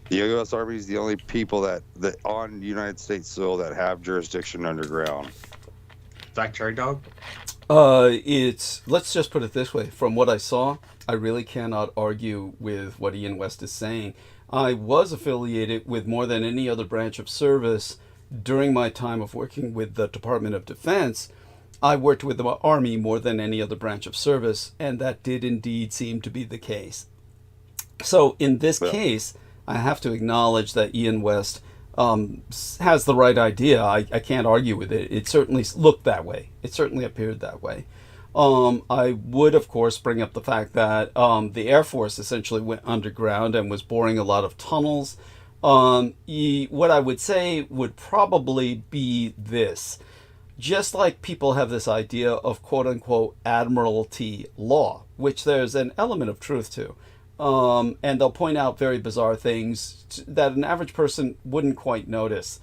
The U.S. Army is the only people that on United States soil that have jurisdiction underground. Is that true, Dog? Let's just put it this way. From what I saw, I really cannot argue with what Ian West is saying. I was affiliated with more than any other branch of service during my time of working with the Department of Defense. I worked with the Army more than any other branch of service, and that did indeed seem to be the case. So in this case, I have to acknowledge that Ian West has the right idea. I can't argue with it. It certainly looked that way. It certainly appeared that way. I would, of course, bring up the fact that the Air Force essentially went underground and was boring a lot of tunnels. What I would say would probably be this. Just like people have this idea of quote-unquote admiralty law, which there's an element of truth to. And they'll point out very bizarre things that an average person wouldn't quite notice.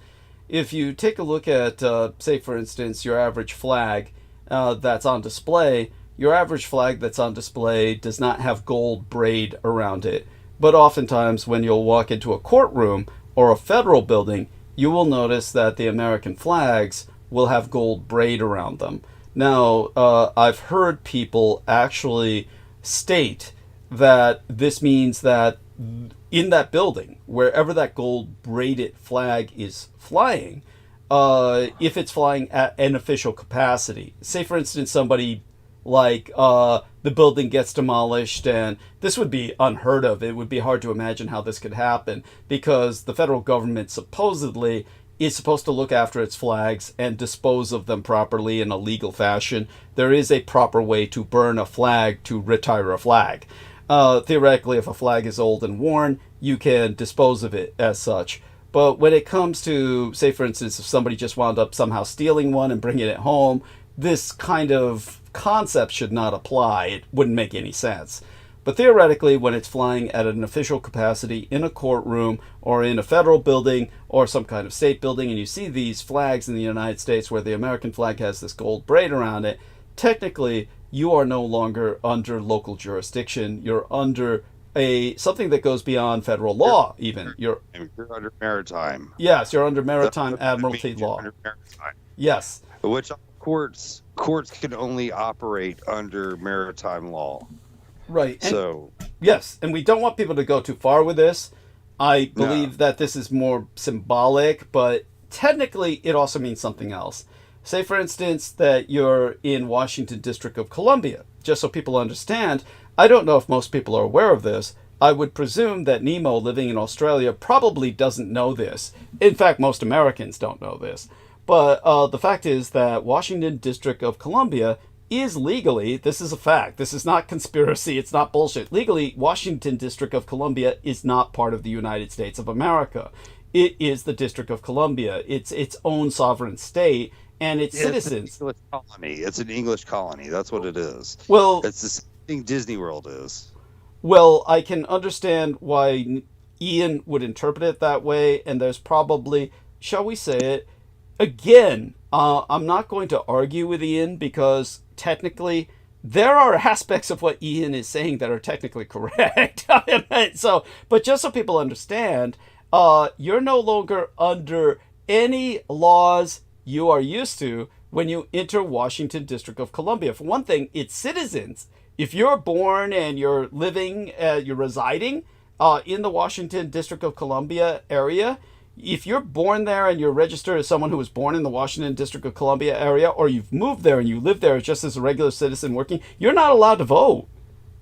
If you take a look at, say, for instance, your average flag that's on display, your average flag that's on display does not have gold braid around it. But oftentimes when you'll walk into a courtroom or a federal building, you will notice that the American flags will have gold braid around them. Now, I've heard people actually state that this means that in that building, wherever that gold braided flag is flying, if it's flying at an official capacity, say for instance somebody like the building gets demolished, and this would be unheard of. It would be hard to imagine how this could happen because the federal government supposedly is supposed to look after its flags and dispose of them properly in a legal fashion. There is a proper way to burn a flag to retire a flag. Theoretically, if a flag is old and worn, you can dispose of it as such. But when it comes to, say for instance, if somebody just wound up somehow stealing one and bringing it home, this kind of concept should not apply. It wouldn't make any sense. But theoretically, when it's flying at an official capacity in a courtroom or in a federal building or some kind of state building, and you see these flags in the United States where the American flag has this gold braid around it, technically you are no longer under local jurisdiction. You're under something that goes beyond federal law even. You're under maritime. Yes, you're under maritime admiralty law. Under maritime. Yes. Which courts can only operate under maritime law. Right. So yes, and we don't want people to go too far with this. I believe that this is more symbolic, but technically it also means something else. Say, for instance, that you're in Washington District of Columbia. Just so people understand, I don't know if most people are aware of this. I would presume that Nemo, living in Australia, probably doesn't know this. In fact, most Americans don't know this. But the fact is that Washington District of Columbia is legally, this is a fact, this is not conspiracy, it's not bullshit. Legally, Washington District of Columbia is not part of the United States of America. It is the District of Columbia. It's its own sovereign state, and its citizens. It's an English colony. It's an English colony. That's what it is. Well, it's the same thing Disney World is. Well, I can understand why Ian would interpret it that way, and there's probably, shall we say it, again, I'm not going to argue with Ian because technically there are aspects of what Ian is saying that are technically correct. So, but just so people understand, you're no longer under any laws you are used to when you enter Washington District of Columbia. For one thing, it's citizens. If you're born and you're living, you're residing in the Washington District of Columbia area, if you're born there and you're registered as someone who was born in the Washington District of Columbia area, or you've moved there and you live there just as a regular citizen working, you're not allowed to vote.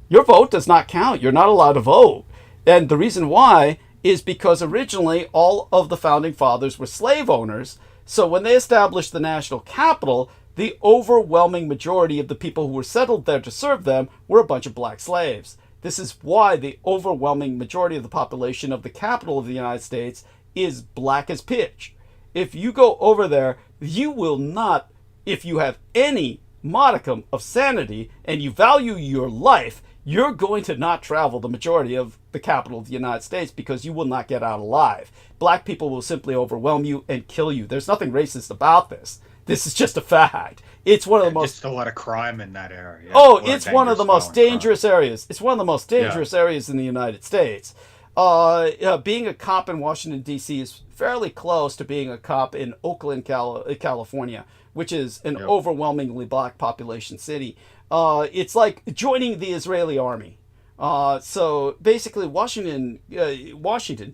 Your vote does not count. You're not allowed to vote. And the reason why is because originally all of the founding fathers were slave owners. So when they established the national capital, the overwhelming majority of the people who were settled there to serve them were a bunch of black slaves. This is why the overwhelming majority of the population of the capital of the United States is black as pitch. If you go over there, you will not, if you have any modicum of sanity and you value your life, you're going to not travel the majority of the capital of the United States because you will not get out alive. Black people will simply overwhelm you and kill you. There's nothing racist about this. This is just a fact. It's one of the most... Just a lot of crime in that area. Oh, it's one of the most dangerous areas. It's one of the most dangerous areas in the United States. Being a cop in Washington, D.C. is fairly close to being a cop in Oakland, California, which is an overwhelmingly black population city. It's like joining the Israeli army. So basically, Washington,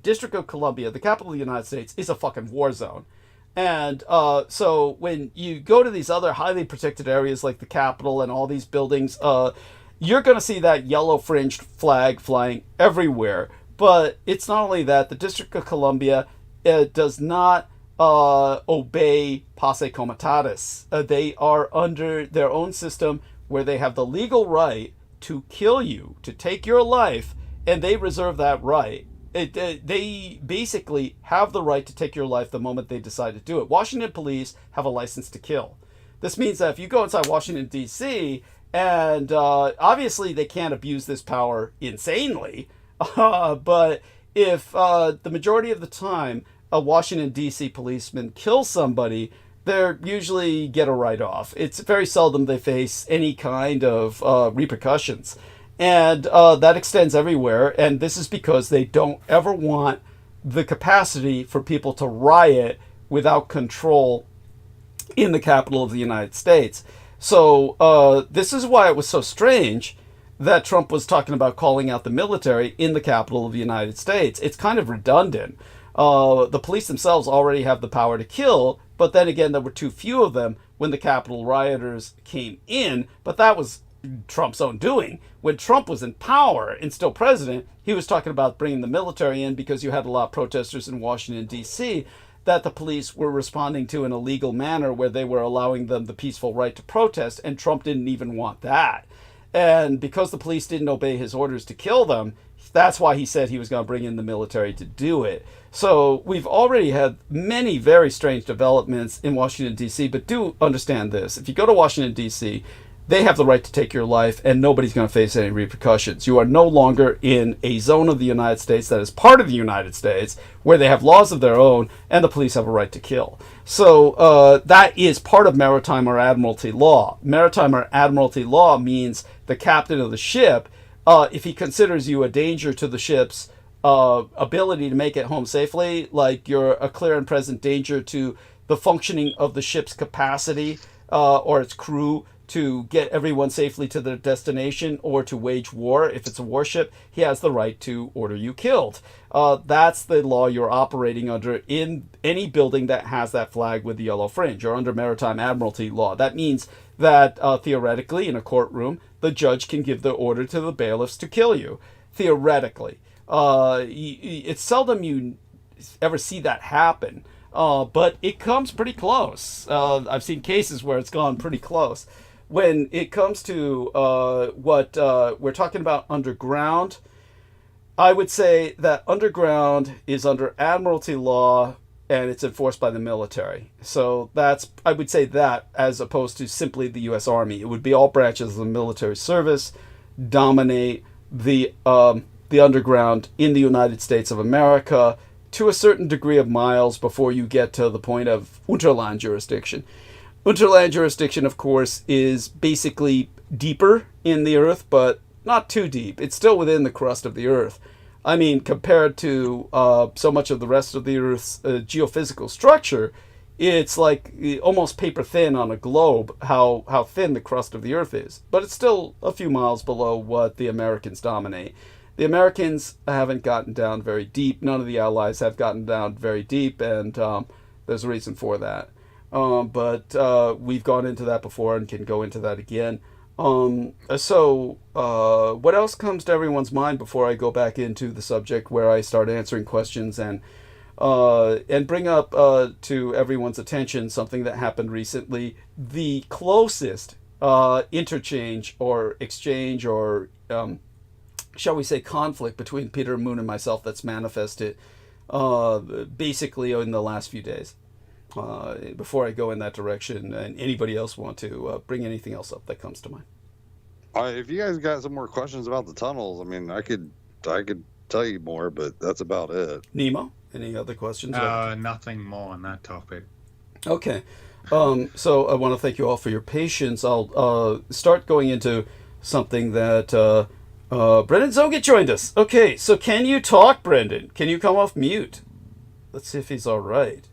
District of Columbia, the capital of the United States, is a fucking war zone. And so when you go to these other highly protected areas like the Capitol and all these buildings, you're going to see that yellow fringed flag flying everywhere. But it's not only that. The District of Columbia does not obey posse comitatus. They are under their own system where they have the legal right to kill you, to take your life, and they reserve that right. They basically have the right to take your life the moment they decide to do it. Washington police have a license to kill. This means that if you go inside Washington, D.C., and obviously they can't abuse this power insanely, but if the majority of the time a Washington, D.C. policeman kills somebody, they usually get a write-off. It's very seldom they face any kind of repercussions. And that extends everywhere, and this is because they don't ever want the capacity for people to riot without control in the capital of the United States. So this is why it was so strange that Trump was talking about calling out the military in the capital of the United States. It's kind of redundant. The police themselves already have the power to kill, but then again, there were too few of them when the Capitol rioters came in, but that was Trump's own doing. When Trump was in power and still president, he was talking about bringing the military in because you had a lot of protesters in Washington, D.C., that the police were responding to in a legal manner where they were allowing them the peaceful right to protest, and Trump didn't even want that. And because the police didn't obey his orders to kill them, that's why he said he was going to bring in the military to do it. So we've already had many very strange developments in Washington, D.C., but do understand this. If you go to Washington, D.C., they have the right to take your life, and nobody's going to face any repercussions. You are no longer in a zone of the United States that is part of the United States, where they have laws of their own, and the police have a right to kill. So that is part of maritime or admiralty law. Maritime or admiralty law means the captain of the ship, if he considers you a danger to the ship's ability to make it home safely, like you're a clear and present danger to the functioning of the ship's capacity or its crew to get everyone safely to their destination or to wage war, if it's a warship, he has the right to order you killed. That's the law you're operating under in any building that has that flag with the yellow fringe, or under maritime admiralty law. That means that theoretically, in a courtroom, the judge can give the order to the bailiffs to kill you. Theoretically. It's seldom you ever see that happen, but it comes pretty close. I've seen cases where it's gone pretty close. When it comes to what we're talking about underground, I would say that underground is under admiralty law and it's enforced by the military. So that's, I would say that, as opposed to simply the U.S. Army. It would be all branches of the military service dominate the underground in the United States of America to a certain degree of miles before you get to the point of Unterland jurisdiction. Unterland jurisdiction, of course, is basically deeper in the earth, but not too deep. It's still within the crust of the earth. I mean, compared to so much of the rest of the earth's geophysical structure, it's like almost paper thin on a globe how thin the crust of the earth is. But it's still a few miles below what the Americans dominate. The Americans haven't gotten down very deep. None of the allies have gotten down very deep, and there's a reason for that. But we've gone into that before and can go into that again. So what else comes to everyone's mind before I go back into the subject where I start answering questions and bring up to everyone's attention something that happened recently? The closest interchange or exchange or shall we say conflict between Peter Moon and myself that's manifested basically in the last few days. Before I go in that direction, and anybody else want to bring anything else up that comes to mind? If you guys got some more questions about the tunnels, I mean, I could tell you more, but that's about it. Nemo, any other questions? Nothing more on that topic. Okay. So I want to thank you all for your patience. I'll start going into something that Brendan Zogit joined us. Okay, so can you talk, Brendan? Can you come off mute? Let's see if he's all right.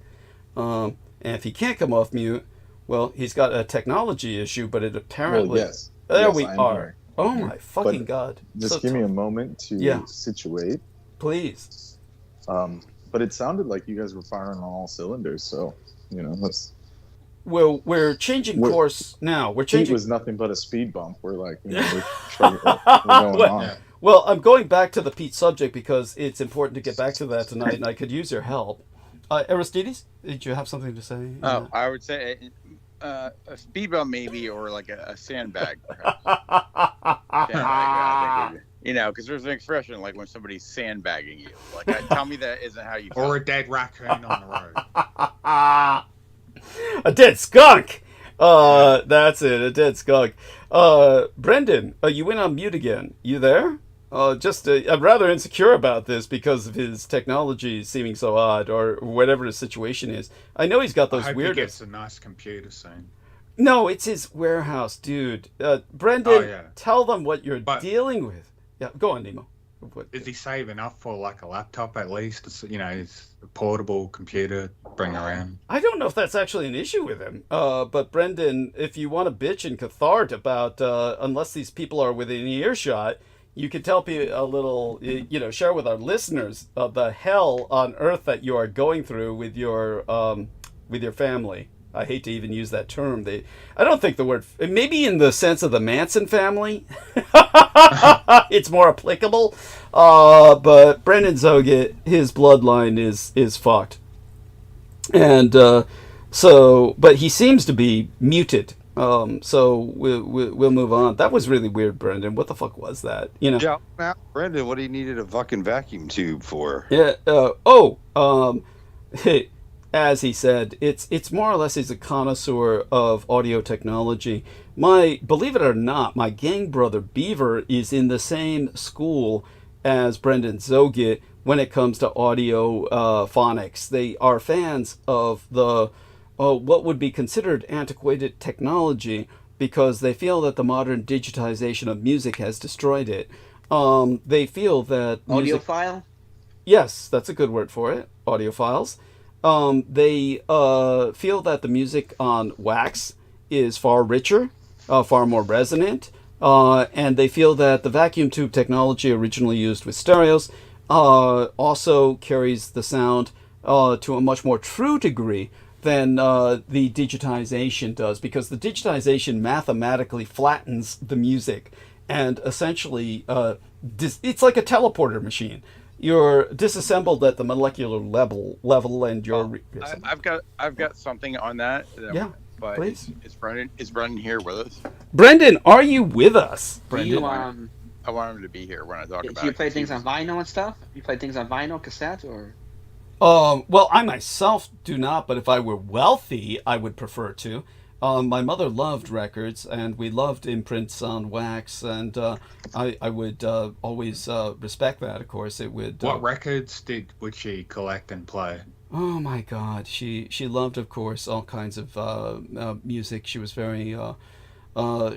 And if he can't come off mute, well, he's got a technology issue, but it apparently... Well, yes. There yes, we I'm are. here. Oh my fucking but God. Just so give me a moment to situate. Please. But it sounded like you guys were firing on all cylinders, so, you know, let's... Well, we're changing course now. We're changing... It was nothing but a speed bump. We're like, you know, we're going on. Well, I'm going back to the Pete subject because it's important to get back to that tonight, and I could use your help. Aristides, did you have something to say? Oh, I would say a speed bump maybe, or like a sandbag, perhaps. You know, because there's an expression like when somebody's sandbagging you. Like, tell me that isn't how you feel. Or a dead raccoon on the road. A dead skunk! That's it, a dead skunk. Brendan, you went on mute again. You there? I'm rather insecure about this because of his technology seeming so odd, or whatever his situation is. I know he's got those weird... he gets a nice computer soon. No, it's his warehouse, dude. Brendan, tell them what you're dealing with. Yeah, go on, Nemo. Is he saving up for like a laptop at least? You know, it's a portable computer to bring around. I don't know if that's actually an issue with him. But Brendan, if you want to bitch and cathart about, unless these people are within earshot, you can tell people a little, you know, share with our listeners the hell on earth that you are going through with your family. I hate to even use that term. I don't think the word, maybe in the sense of the Manson family, it's more applicable. But Brendan Zogit, his bloodline is fucked. And but he seems to be muted. So we'll move on. That was really weird, Brendan. What the fuck was that? You know? Yeah, Brendan, what do you needed a fucking vacuum tube for? Yeah. As he said, it's more or less he's a connoisseur of audio technology. Believe it or not, my gang brother Beaver is in the same school as Brendan Zogit when it comes to audio phonics. They are fans of the what would be considered antiquated technology because they feel that the modern digitization of music has destroyed it. They feel that audiophile? Yes, that's a good word for it. Audiophiles. They feel that the music on wax is far richer, far more resonant, and they feel that the vacuum tube technology originally used with stereos also carries the sound to a much more true degree than the digitization does, because the digitization mathematically flattens the music and essentially it's like a teleporter machine. You're disassembled at the molecular level, and you're. I've got something on that. Yeah, but please. Is Brendan here with us? Brendan, are you with us? Brendan, I want him to be here when I talk about. Do you play things on vinyl and stuff? You play things on vinyl, cassette, or? Well, I myself do not, but if I were wealthy, I would prefer to. My mother loved records, and we loved imprints on wax, and I would always respect that. Of course, it would. What records would she collect and play? Oh my God, she loved, of course, all kinds of music. She was very.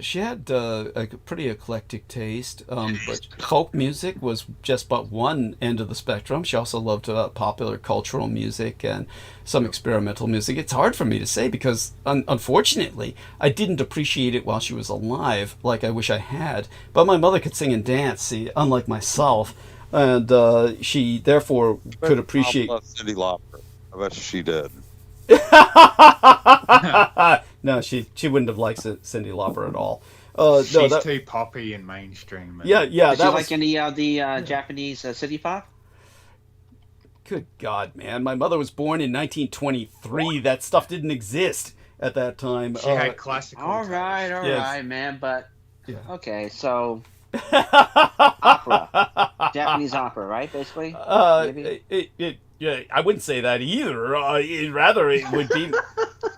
She had a pretty eclectic taste, but folk music was just but one end of the spectrum. She also loved popular cultural music and some experimental music. It's hard for me to say because, unfortunately, I didn't appreciate it while she was alive like I wish I had. But my mother could sing and dance, see, unlike myself, and she therefore could appreciate... Cyndi Lauper. I bet she did. No, she wouldn't have liked Cyndi Lauper at all. She's too poppy and mainstream. Yeah. Did you like any of the Japanese city pop? Good God, man! My mother was born in 1923. That stuff didn't exist at that time. She had classical. All right, Yes. man. But Yeah. okay, so opera, Japanese opera, right? Basically. Yeah, I wouldn't say that either. Rather, it would be.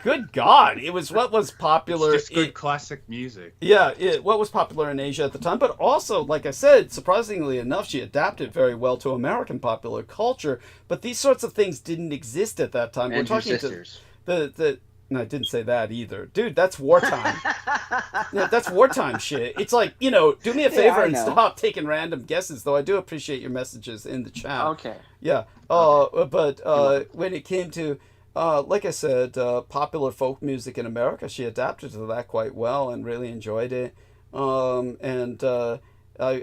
good God, it was what was popular. It's just good classic music. Yeah, what was popular in Asia at the time. But also, like I said, surprisingly enough, she adapted very well to American popular culture. But these sorts of things didn't exist at that time. And We're talking sisters. to no, I didn't say that either. Dude, that's wartime. Yeah, that's wartime shit. It's like, you know, do me a favor and stop taking random guesses, though I do appreciate your messages in the chat. Okay. Yeah. But when it came to, like I said, popular folk music in America, she adapted to that quite well and really enjoyed it. I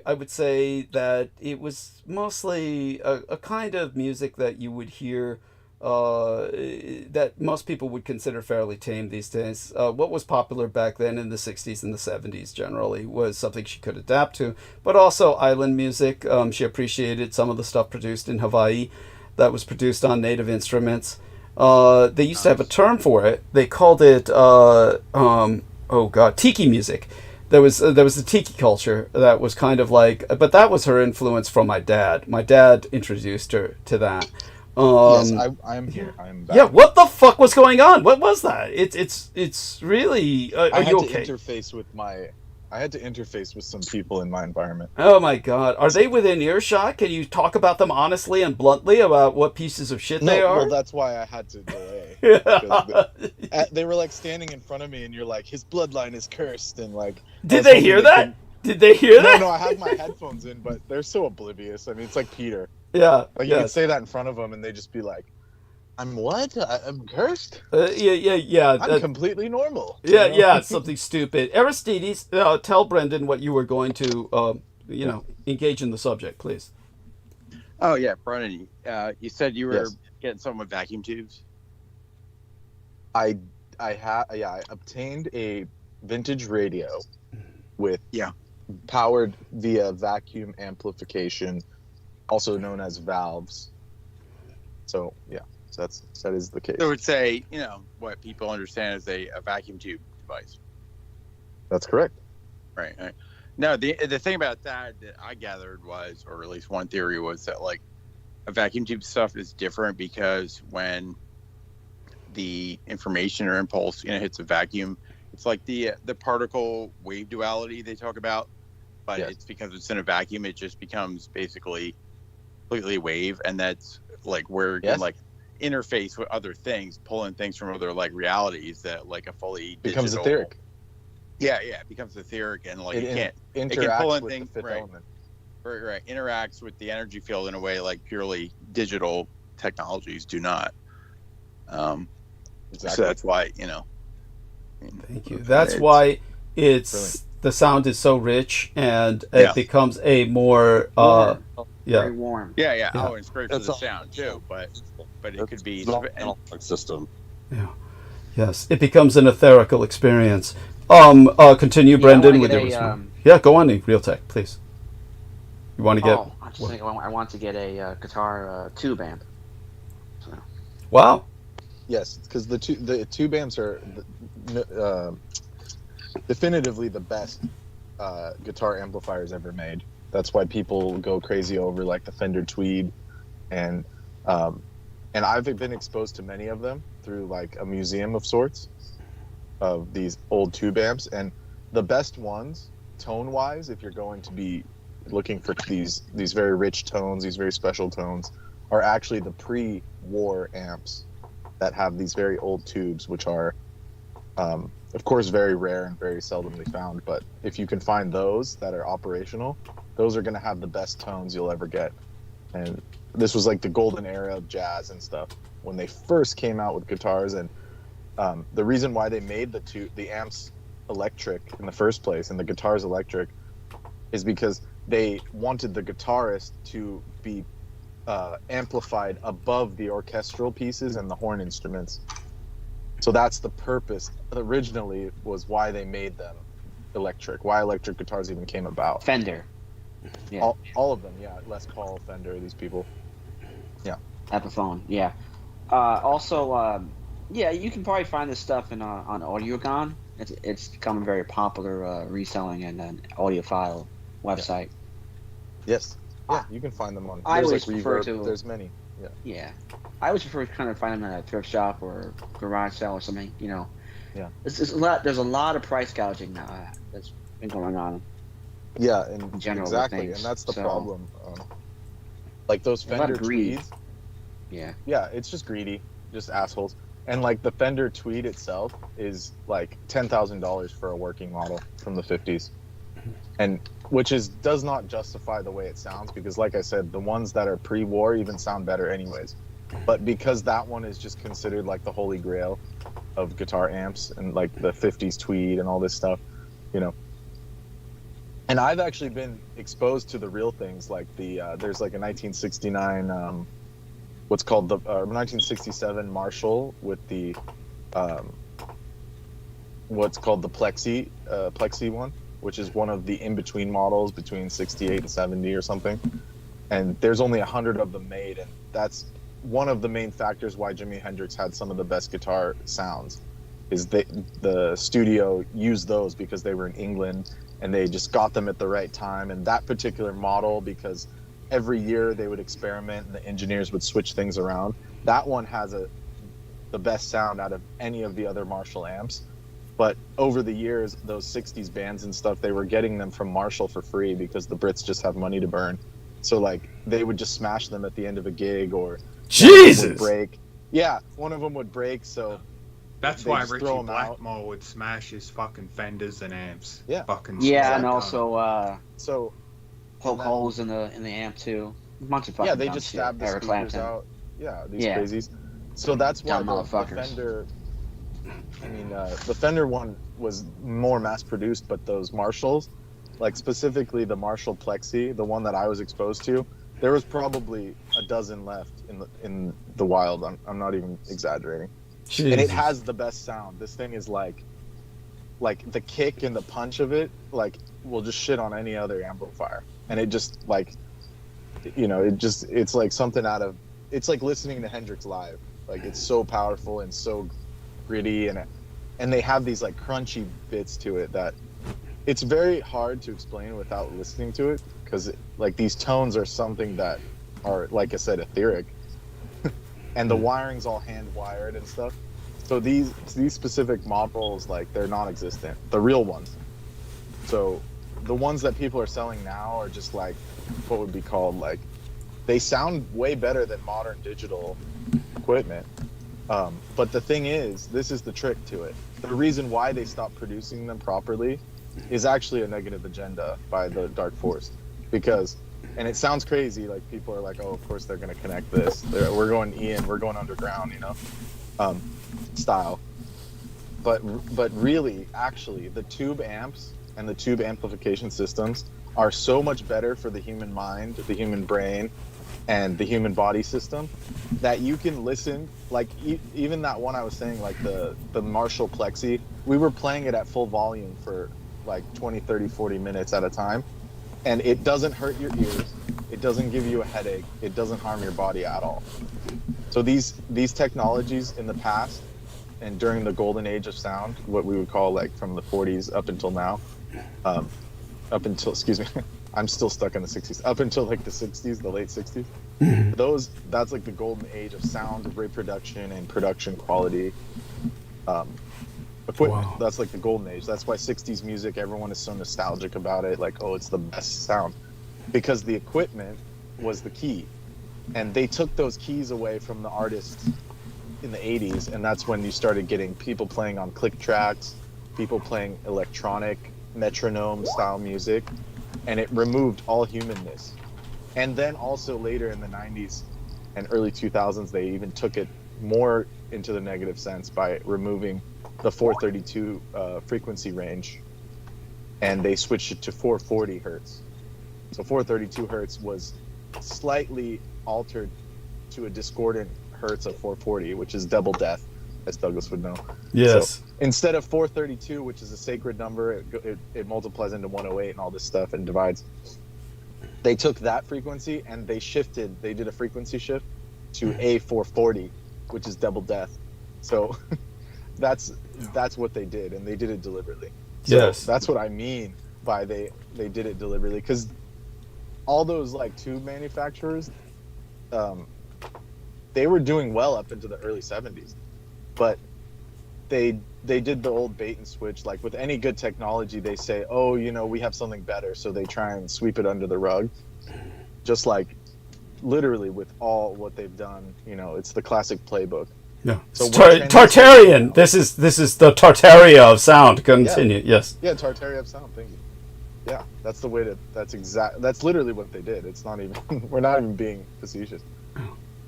would say that it was mostly a kind of music that you would hear that most people would consider fairly tame these days. What was popular back then in the 60s and the 70s generally was something she could adapt to, but also island music. She appreciated some of the stuff produced in Hawaii that was produced on native instruments. They used to have a term for it. They called it, tiki music. There was the tiki culture that was kind of like, but that was her influence from my dad. My dad introduced her to that. Yes, I'm here. I'm back. Yeah, what the fuck was going on? What was that? It's really. Are you okay? I had to interface with some people in my environment. Oh my God, are they within earshot? Can you talk about them honestly and bluntly about what pieces of shit they are? Well, that's why I had to delay. They were like standing in front of me, and you're like, his bloodline is cursed, and like. Did they hear that? Did they hear that? No, I have my headphones in, but they're so oblivious. I mean, it's like Peter. Yeah. Like you could say that in front of them, and they just be like, "I'm what? I'm cursed." Yeah. I'm completely normal. Yeah, you know? Something stupid. Aristides, tell Brendan what you were going to, engage in the subject, please. Oh yeah, Brendan. You said you were getting some with vacuum tubes. I obtained a vintage radio with powered via vacuum amplification, also known as valves. So that is the case. So it's what people understand as a vacuum tube device. That's correct. Right. No, the thing about that I gathered was, or at least one theory was that like a vacuum tube stuff is different because when the information or impulse hits a vacuum, it's like the particle wave duality they talk about, but it's because it's in a vacuum, it just becomes basically completely wave, and that's like where you can like interface with other things, pulling things from other like realities that like a fully becomes digital, etheric. Yeah, it becomes etheric, and like it can pull in things, the fifth element. Right, interacts with the energy field in a way like purely digital technologies do not. Exactly. So that's why Thank you. That's why the sound is so rich, and it becomes a more very warm. Yeah. Oh, it's great for the sound too, but it could be system. Yeah. Yes, it becomes an etherical experience. Continue, Brendan, with your response. Yeah, go on, RealTech, please. You want to get? I just think I want to get a guitar tube amp. So. Wow. Yes, because the tube amps are definitively the best guitar amplifiers ever made. That's why people go crazy over like the Fender Tweed, and I've been exposed to many of them through like a museum of sorts of these old tube amps, and the best ones tone wise, if you're going to be looking for these very rich tones, these very special tones, are actually the pre-war amps that have these very old tubes, which are of course very rare and very seldomly found, but if you can find those that are operational, those are going to have the best tones you'll ever get. And this was like the golden era of jazz and stuff when they first came out with guitars, and the reason why they made the amps electric in the first place and the guitars electric is because they wanted the guitarist to be amplified above the orchestral pieces and the horn instruments. So that's the purpose. Originally was why they made them electric, why electric guitars even came about. Fender. Yeah. All of them, yeah. Les Paul, Fender, these people. Yeah. Epiphone, yeah. Also, you can probably find this stuff on Audiogon. It's becoming very popular reselling and an audiophile website. Yes. Yeah, you can find them on. I always like prefer Reverb. There's many. Yeah. I always prefer kind of find them at a thrift shop or garage sale or something. You know. Yeah. It's a lot. There's a lot of price gouging now that's been going on. Yeah, and in general exactly, with and that's the so, problem. Like those Fender Tweeds. Yeah. Yeah, it's just greedy, just assholes. And like the Fender Tweed itself is like $10,000 for a working model from the 50s, and which does not justify the way it sounds, because like I said, the ones that are pre-war even sound better anyways. But because that one is just considered like the holy grail of guitar amps, and like the 50s Tweed and all this stuff, you know. And I've actually been exposed to the real things, like there's like a 1969 what's called the 1967 Marshall with the what's called the plexi one, which is one of the in-between models between 68 and 70 or something. And there's only 100 of them made, and that's one of the main factors why Jimi Hendrix had some of the best guitar sounds, is the studio used those because they were in England and they just got them at the right time. And that particular model, because every year they would experiment and the engineers would switch things around, that one has the best sound out of any of the other Marshall amps. But over the years, those 60s bands and stuff, they were getting them from Marshall for free because the Brits just have money to burn. So like they would just smash them at the end of a gig, or Jesus break. Yeah, one of them would break, so that's why Richie Blackmore would smash his fucking Fenders and amps. Yeah, fucking and also poke holes in the amp too. A bunch of fucking they just stab the speakers out. Yeah, these crazies. So that's why the Fender. I mean, the Fender one was more mass produced, but those Marshalls, like specifically the Marshall Plexi, the one that I was exposed to, there was probably a dozen left in the wild. I'm not even exaggerating. Jesus. And it has the best sound. This thing is like the kick and the punch of it, like, will just shit on any other amplifier. And it just like, you know, it's like something it's like listening to Hendrix live. Like, it's so powerful and so gritty, and they have these like crunchy bits to it that it's very hard to explain without listening to it, because like these tones are something that are, like I said, etheric. And the wiring's all hand wired and stuff. So these specific models, like, they're non-existent, the real ones. So the ones that people are selling now are just like what would be called, like, they sound way better than modern digital equipment. But the thing is, this is the trick to it. The reason why they stopped producing them properly is actually a negative agenda by the Dark Force. Because, and it sounds crazy, like people are like, oh, of course they're going to connect this. We're going Ian, we're going underground, you know, style. But really, actually, the tube amps and the tube amplification systems are so much better for the human mind, the human brain, and the human body system, that you can listen, like even that one I was saying, like the Marshall Plexi, we were playing it at full volume for like 20, 30, 40 minutes at a time, and it doesn't hurt your ears, it doesn't give you a headache, it doesn't harm your body at all. So these technologies in the past and during the golden age of sound, what we would call like from the 40s up until now, excuse me, I'm still stuck in the 60s, up until like the 60s, the late 60s. That's like the golden age of sound reproduction and production quality equipment. Wow. That's like the golden age. That's why 60s music, everyone is so nostalgic about it, like, oh, it's the best sound, because the equipment was the key, and they took those keys away from the artists in the 80s, and that's when you started getting people playing on click tracks, people playing electronic metronome style music, and it removed all humanness. And then also later in the 90s and early 2000s, they even took it more into the negative sense by removing the 432 frequency range, and they switched it to 440 hertz. So 432 hertz was slightly altered to a discordant hertz of 440, which is double death, as Douglas would know. Yes. So instead of 432, which is a sacred number, it multiplies into 108 and all this stuff and divides. They took that frequency and they did a frequency shift to A440, which is double death. So that's what they did, and they did it deliberately. So yes. That's what I mean by they did it deliberately, because all those like tube manufacturers, they were doing well up into the early 70s, but they did the old bait and switch. Like with any good technology, they say, oh, you know, we have something better, so they try and sweep it under the rug. Just like literally with all what they've done, you know, it's the classic playbook. Yeah. So Tartarian. This is the Tartaria of sound. Continue. Yeah. Yes. Yeah, Tartaria of sound. Thank you. Yeah, that's the way to. That's literally what they did. It's not even. We're not even being facetious.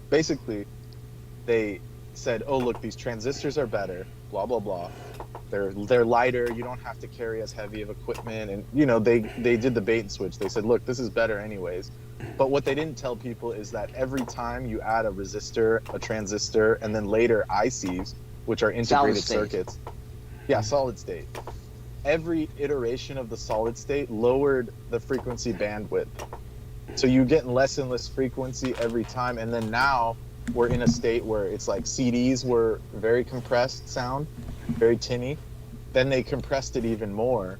Basically, they said, "Oh, look, these transistors are better. Blah blah blah. They're lighter. You don't have to carry as heavy of equipment." And you know, they did the bait and switch. They said, "Look, this is better anyways." But what they didn't tell people is that every time you add a resistor, a transistor, and then later ICs, which are integrated circuits. Yeah, solid state. Every iteration of the solid state lowered the frequency bandwidth. So you get less and less frequency every time. And then now we're in a state where it's like CDs were very compressed sound, very tinny. Then they compressed it even more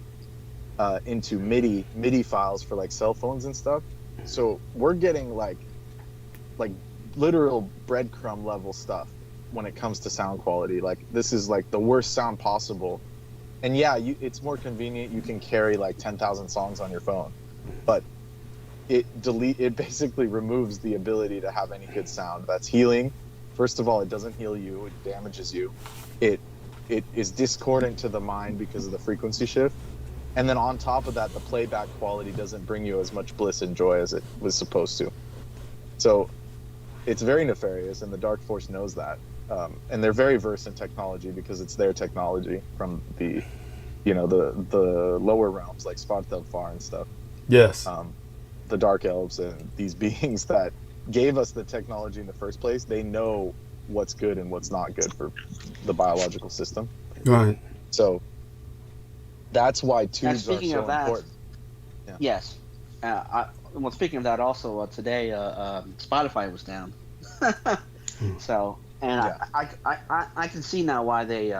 into MIDI files for like cell phones and stuff. So we're getting like literal breadcrumb level stuff when it comes to sound quality. Like this is like the worst sound possible. And yeah, it's more convenient. You can carry like 10,000 songs on your phone, but it basically removes the ability to have any good sound. That's healing. First of all, it doesn't heal you. It damages you. It is discordant to the mind because of the frequency shift. And then on top of that, the playback quality doesn't bring you as much bliss and joy as it was supposed to. So it's very nefarious, and the Dark Force knows that. And they're very versed in technology because it's their technology from the, you know, the lower realms like Svartalfar and stuff. Yes. The Dark Elves and these beings that gave us the technology in the first place, they know what's good and what's not good for the biological system. Right. So that's why tubes are so important. Yeah. Yes. Well, speaking of that, also today Spotify was down. So, and yeah. I can see now why they.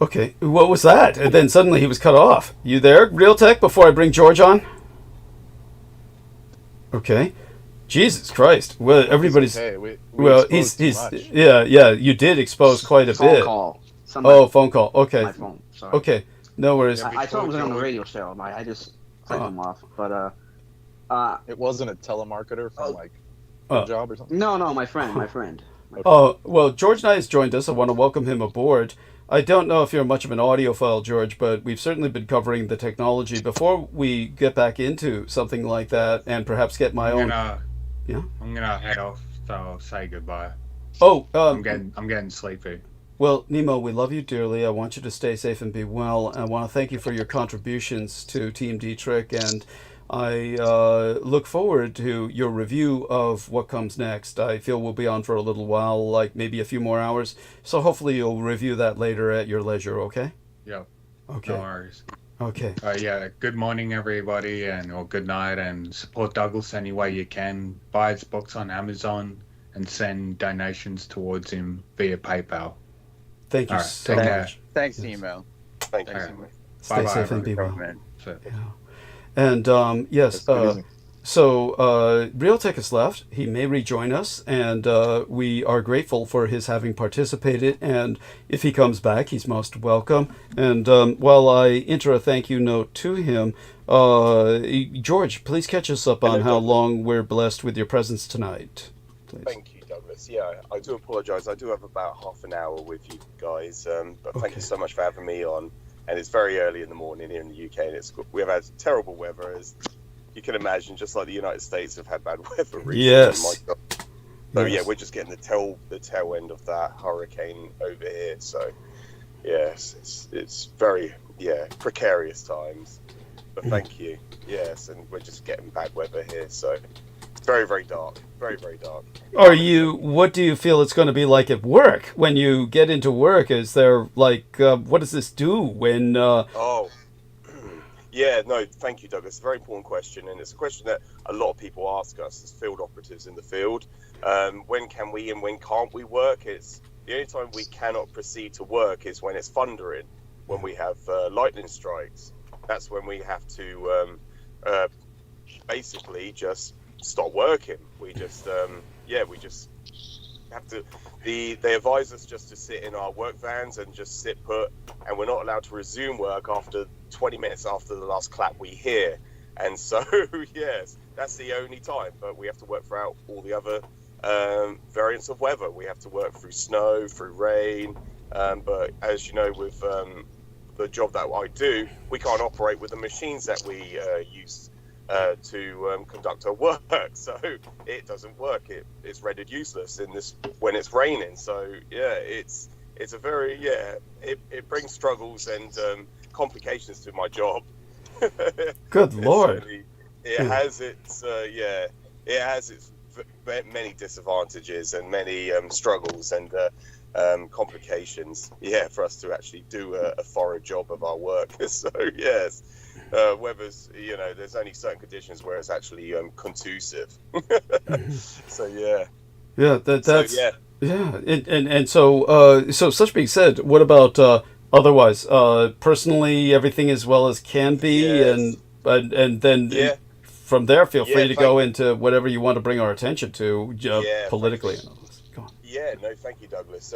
Okay, what was that? And then suddenly he was cut off. You there, Real Tech? Before I bring George on. Okay. Jesus Christ! Well, everybody's. Okay. He's yeah. You did expose quite a bit. Call. Oh, phone call. Okay. My phone. Sorry. Okay. No worries. I thought it was on the radio show. I just cut him off. But it wasn't a telemarketer from a job or something. No, my friend. Oh well, George Nye has joined us. I want to welcome him aboard. I don't know if you're much of an audiophile, George, but we've certainly been covering the technology. Before we get back into something like that, and perhaps get my own. Yeah. I'm gonna head off, so I'll say goodbye. Oh, I'm getting sleepy. Well, Nemo, we love you dearly. I want you to stay safe and be well. I want to thank you for your contributions to Team Dietrich, and I look forward to your review of what comes next. I feel we'll be on for a little while, like maybe a few more hours. So hopefully you'll review that later at your leisure, okay? Yeah. Okay. No worries. Okay. Yeah, good morning, everybody, or good night, and support Douglas any way you can. Buy his books on Amazon and send donations towards him via PayPal. Thank you so much. Thanks, Nemo. Thank you. Stay safe and be well. Yeah. And yes, so Real Tech has left. He may rejoin us, and we are grateful for his having participated. And if he comes back, he's most welcome. And while I enter a thank you note to him, George, please catch us up on how long we're blessed with your presence tonight. Please. Thank you, Douglas. Yeah, I do apologise. I do have about half an hour with you guys, but thank you so much for having me on. And it's very early in the morning here in the UK, and we've had terrible weather, as you can imagine, just like the United States have had bad weather recently. Yes. My God. So yeah, we're just getting the tail end of that hurricane over here. So yes, it's very precarious times. But thank you. Yes, and we're just getting bad weather here, so it's very, very dark. Very, very dark. What do you feel it's going to be like at work when you get into work? Is there what does this do when? Yeah, no, thank you, Douglas. It's a very important question, and it's a question that a lot of people ask us as field operatives in the field. When can we and when can't we work? It's the only time we cannot proceed to work is when it's thundering, when we have lightning strikes. That's when we have to basically just stop working. We just we just have to. They advise us just to sit in our work vans and just sit put, and we're not allowed to resume work after 20 minutes after the last clap we hear. And so, yes, that's the only time. But we have to work throughout all the other variants of weather. We have to work through snow, through rain. But as you know, with the job that I do, we can't operate with the machines that we use to conduct our work. So it doesn't work. It's rendered useless when it's raining. So yeah, it's a very it brings struggles and complications to my job. Good Lord. It has its many disadvantages and many struggles and complications, for us to actually do a thorough job of our work. So yes, weather's, there's only certain conditions where it's actually conducive. So and so such being said, what about otherwise, personally, everything as well as can be, and then from there, feel free to go into whatever you want to bring our attention to politically. No, thank you, Douglas.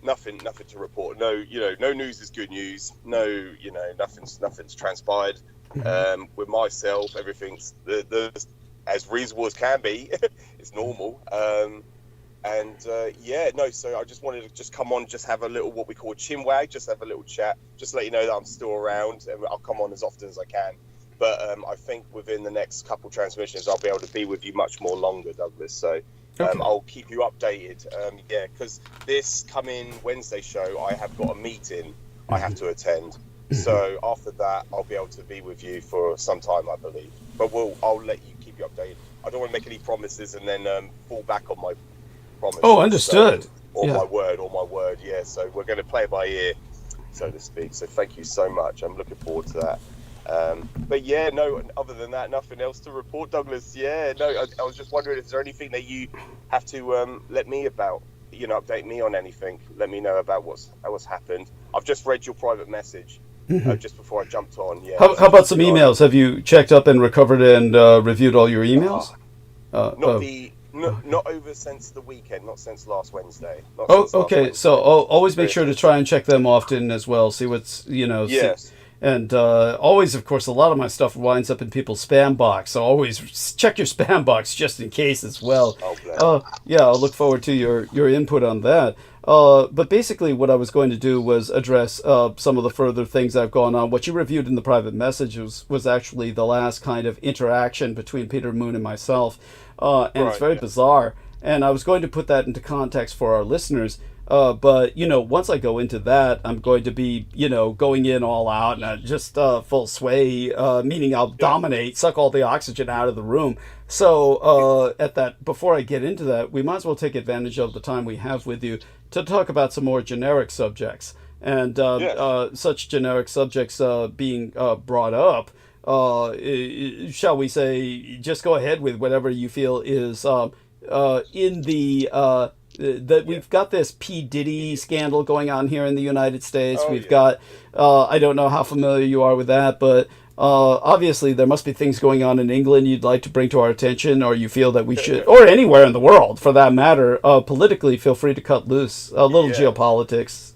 Nothing to report. No, no news is good news. No, nothing's transpired. With myself, everything's as reasonable as can be. It's normal. So I just wanted to come on, just have a little, what we call a chinwag, just have a little chat, just let you know that I'm still around, and I'll come on as often as I can. But I think within the next couple transmissions, I'll be able to be with you much more longer, Douglas. So I'll keep you updated. Because this coming Wednesday show, I have got a meeting I have to attend. So after that, I'll be able to be with you for some time, I believe. But I'll let you keep you updated. I don't want to make any promises and then fall back on my promise. Oh, understood. My word. Yeah. So we're going to play it by ear, so to speak. So thank you so much. I'm looking forward to that. Other than that, nothing else to report, Douglas. I was just wondering, is there anything that you have to let me about, update me on anything, let me know about what's happened. I've just read your private message just before I jumped on. How about some emails? Have you checked up and recovered and reviewed all your emails? Not over since the weekend, not since last Wednesday. Okay. So always make sure to try and check them often as well, see what's, Yes. And always, of course, a lot of my stuff winds up in people's spam box. So always check your spam box just in case as well. I'll look forward to your input on that. But basically, what I was going to do was address some of the further things that have gone on. What you reviewed in the private message was actually the last kind of interaction between Peter Moon and myself. It's very bizarre. And I was going to put that into context for our listeners. But once I go into that, I'm going to be, going in all out and just full sway, meaning I'll dominate, suck all the oxygen out of the room. So before I get into that, we might as well take advantage of the time we have with you to talk about some more generic subjects. And such generic subjects being brought up, shall we say, just go ahead with whatever you feel is in the... we've got this P. Diddy scandal going on here in the United States. We've got, I don't know how familiar you are with that, but obviously there must be things going on in England you'd like to bring to our attention, or you feel that we should, or anywhere in the world for that matter. Politically, feel free to cut loose. A little geopolitics.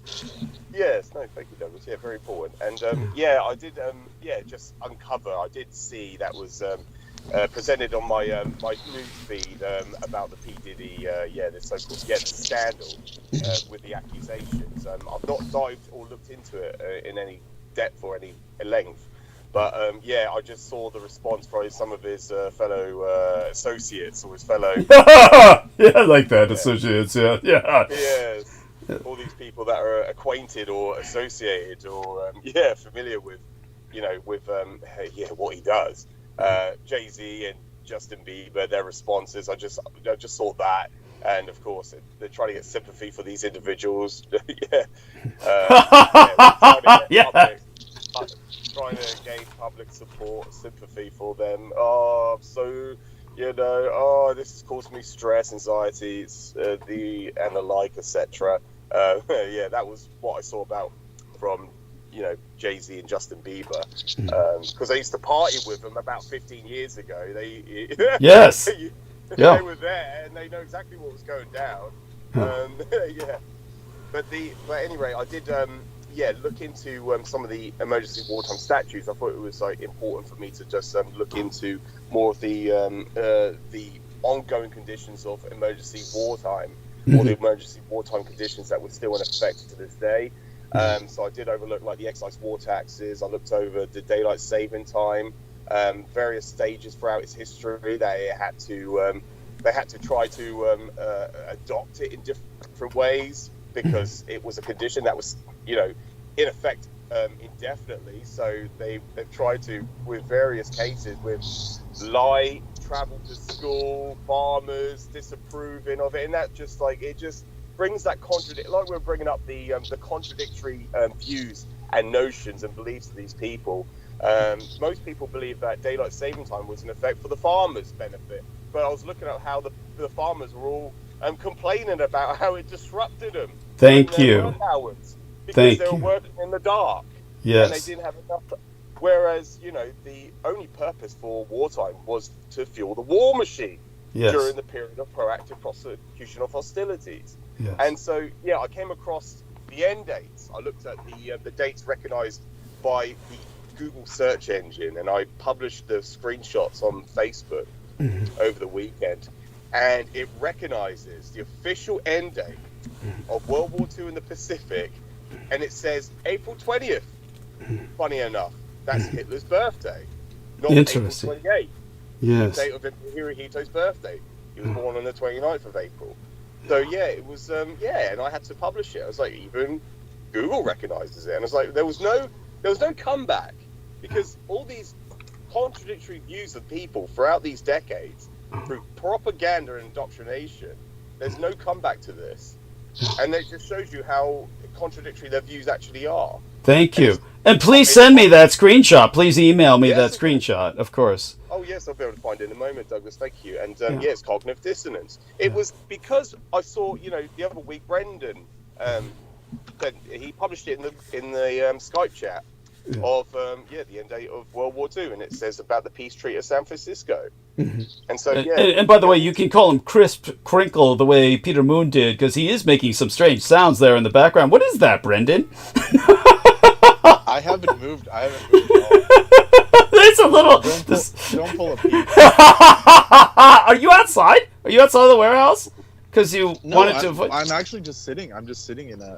Yes, no, thank you, Douglas. Yeah, very important. And I did, just uncover. I did see that was presented on my my news feed about the P. Diddy, the so-called the scandal with the accusations. I've not dived or looked into it in any depth or any length, but I just saw the response from some of his fellow associates or his fellow. I like that, associates. Yes. All these people that are acquainted or associated or familiar with, what he does. Jay-Z and Justin Bieber, their responses, I just saw that, and of course they're trying to get sympathy for these individuals. Trying to gain public support, sympathy for them. This has caused me stress, anxiety, and the like, etc. That was what I saw from you know, Jay-Z and Justin Bieber, because I used to party with them about 15 years ago. Yes. They were there and they know exactly what was going down. Yeah. But anyway, I did look into some of the emergency wartime statutes. I thought it was like important for me to just look into more of the ongoing conditions of emergency wartime, or the emergency wartime conditions that were still in effect to this day. So I did overlook like the excise war taxes. I looked over the daylight saving time, various stages throughout its history. They had to try to adopt it in different ways, because it was a condition that was, you know, in effect indefinitely. So they've tried to, with various cases, with lie, travel to school, farmers disapproving of it, and that just like, it just brings that like we're bringing up the contradictory views and notions and beliefs of these people. Most people believe that daylight saving time was in effect for the farmers' benefit, but I was looking at how the farmers were all complaining about how it disrupted them. Thank you. Hours, because they were working in the dark. Yes. And they didn't have enough. Whereas, you know, the only purpose for wartime was to fuel the war machine during the period of proactive prosecution of hostilities. Yes. And so, yeah, I came across the end dates. I looked at the dates recognized by the Google search engine, and I published the screenshots on Facebook over the weekend. And it recognizes the official end date of World War II in the Pacific, and it says April 20th. Funny enough, that's Hitler's birthday, not April 28th. Yes. The date of Hirohito's birthday. He was born on the 29th of April. So yeah, it was and I had to publish it. I was like, even Google recognizes it, and I was like, there was no comeback, because all these contradictory views of people throughout these decades, through propaganda and indoctrination, there's no comeback to this, and it just shows you how contradictory their views actually are. Thank you. And please send me that screenshot. Please email me that screenshot, of course. Oh, yes, I'll be able to find it in a moment, Douglas. Thank you. And, yes, cognitive dissonance. It was because I saw, you know, the other week, Brendan, he published it in the Skype chat of, the end date of World War II, and it says about the peace treaty of San Francisco. And so, yeah. And by the way, you can call him Crisp Crinkle the way Peter Moon did, because he is making some strange sounds there in the background. What is that, Brendan? I haven't moved at all. There's a little... Don't pull a peep. Are you outside? Are you outside of the warehouse? Because you wanted to... I'm actually just sitting. I'm just sitting in a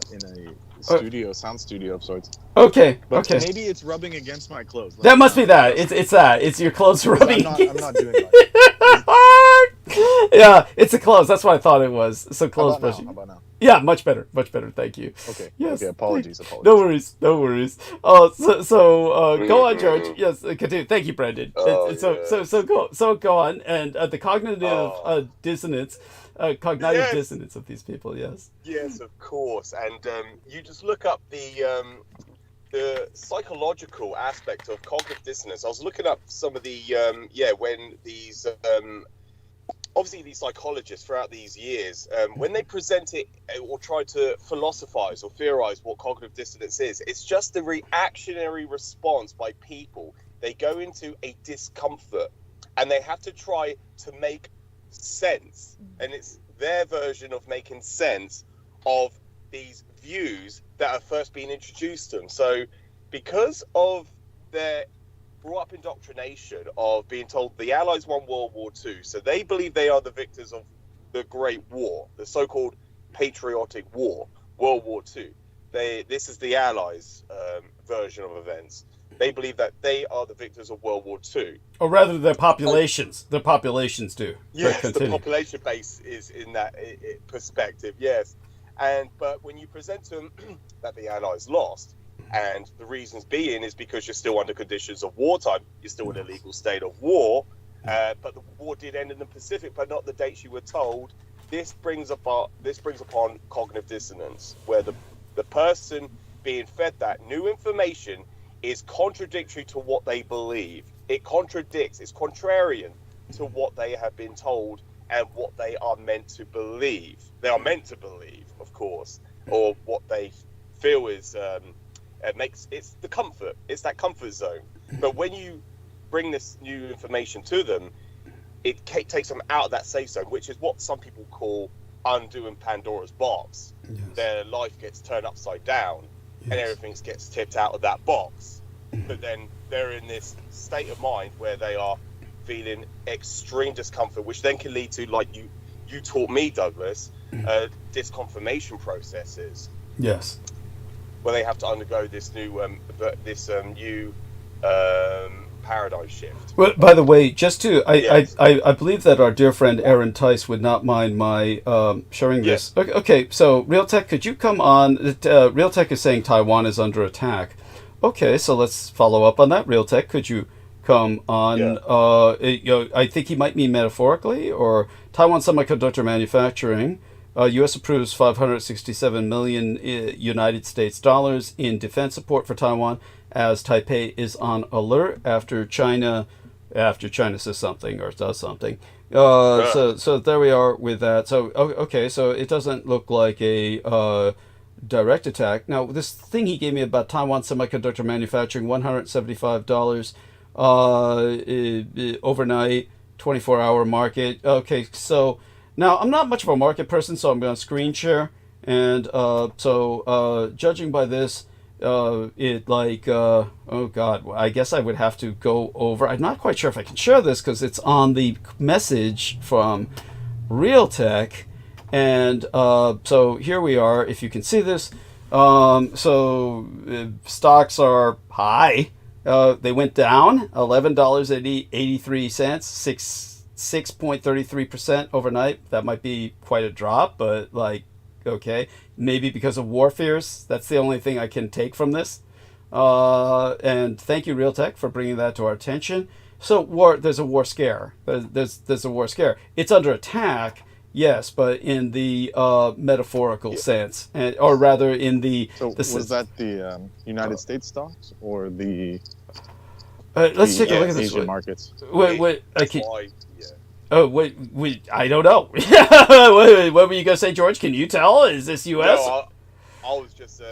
studio, sound studio of sorts. Okay, but maybe it's rubbing against my clothes. That must be that. It's that. It's your clothes rubbing I'm not doing that. Yeah, it's the clothes. That's what I thought it was. So clothes brushing. How about now? Yeah, much better. Much better. Thank you. Okay. Yes. Okay. Apologies. No worries. No worries. So go on, George. Yes, continue. Thank you, Brendan. So go on. And the cognitive dissonance, cognitive dissonance of these people. Yes. Yes, of course. And you just look up the psychological aspect of cognitive dissonance. I was looking up some of the when these obviously these psychologists throughout these years, when they present it or try to philosophize or theorize what cognitive dissonance is, it's just a reactionary response by people. They go into a discomfort and they have to try to make sense, and it's their version of making sense of these views that are first being introduced to them. So because of their brought up indoctrination of being told the Allies won World War II, so they believe they are the victors of the Great War, the so-called patriotic war, World War II. This is the Allies' version of events. They believe that they are the victors of World War II. Or rather, their populations. Their populations do. Yes, the population base is in that perspective, yes. But when you present to them that the Allies lost, and the reasons being is because you're still under conditions of wartime, you're still in a legal state of war, but the war did end in the Pacific, but not the dates you were told. This brings upon cognitive dissonance, where the person being fed that new information is contradictory to what they believe. It contradicts, it's contrarian to what they have been told and what they are meant to believe. They are meant to believe, of course, or what they feel is it's the comfort. It's that comfort zone. But when you bring this new information to them, it takes them out of that safe zone, which is what some people call undoing Pandora's box. Yes. Their life gets turned upside down, and everything gets tipped out of that box. But then they're in this state of mind where they are feeling extreme discomfort, which then can lead to, like you taught me, Douglas, disconfirmation processes. Yes. Where they have to undergo this new paradigm shift. Well, by the way, just to I believe that our dear friend Aaron Tice would not mind my sharing this. Okay, so Realtek, could you come on? Realtek is saying Taiwan is under attack. Okay, so let's follow up on that. Realtek, could you come on? I think he might mean metaphorically, or Taiwan Semiconductor Manufacturing. U.S. approves $567 million United States dollars in defense support for Taiwan as Taipei is on alert after China says something or does something. So there we are with that. So okay, so it doesn't look like a direct attack. Now this thing he gave me about Taiwan Semiconductor Manufacturing, $175 overnight, 24-hour market. Okay, so. Now, I'm not much of a market person, so I'm going to screen share. And judging by this, oh God, I guess I would have to go over. I'm not quite sure if I can share this because it's on the message from Realtek. And so here we are, if you can see this. Stocks are high. They went down, $11.83, 6.33% overnight. That might be quite a drop, but okay, maybe because of war fears. That's the only thing I can take from this. And thank you, Realtek, for bringing that to our attention. So there's a war scare. There's a war scare. It's under attack, yes, but in the metaphorical sense, or rather in the. So was that the United States stocks or the? Let's take a look at this. Asian markets. Wait. I don't know. What were you gonna say, George? Can you tell? Is this U.S.? No, I was just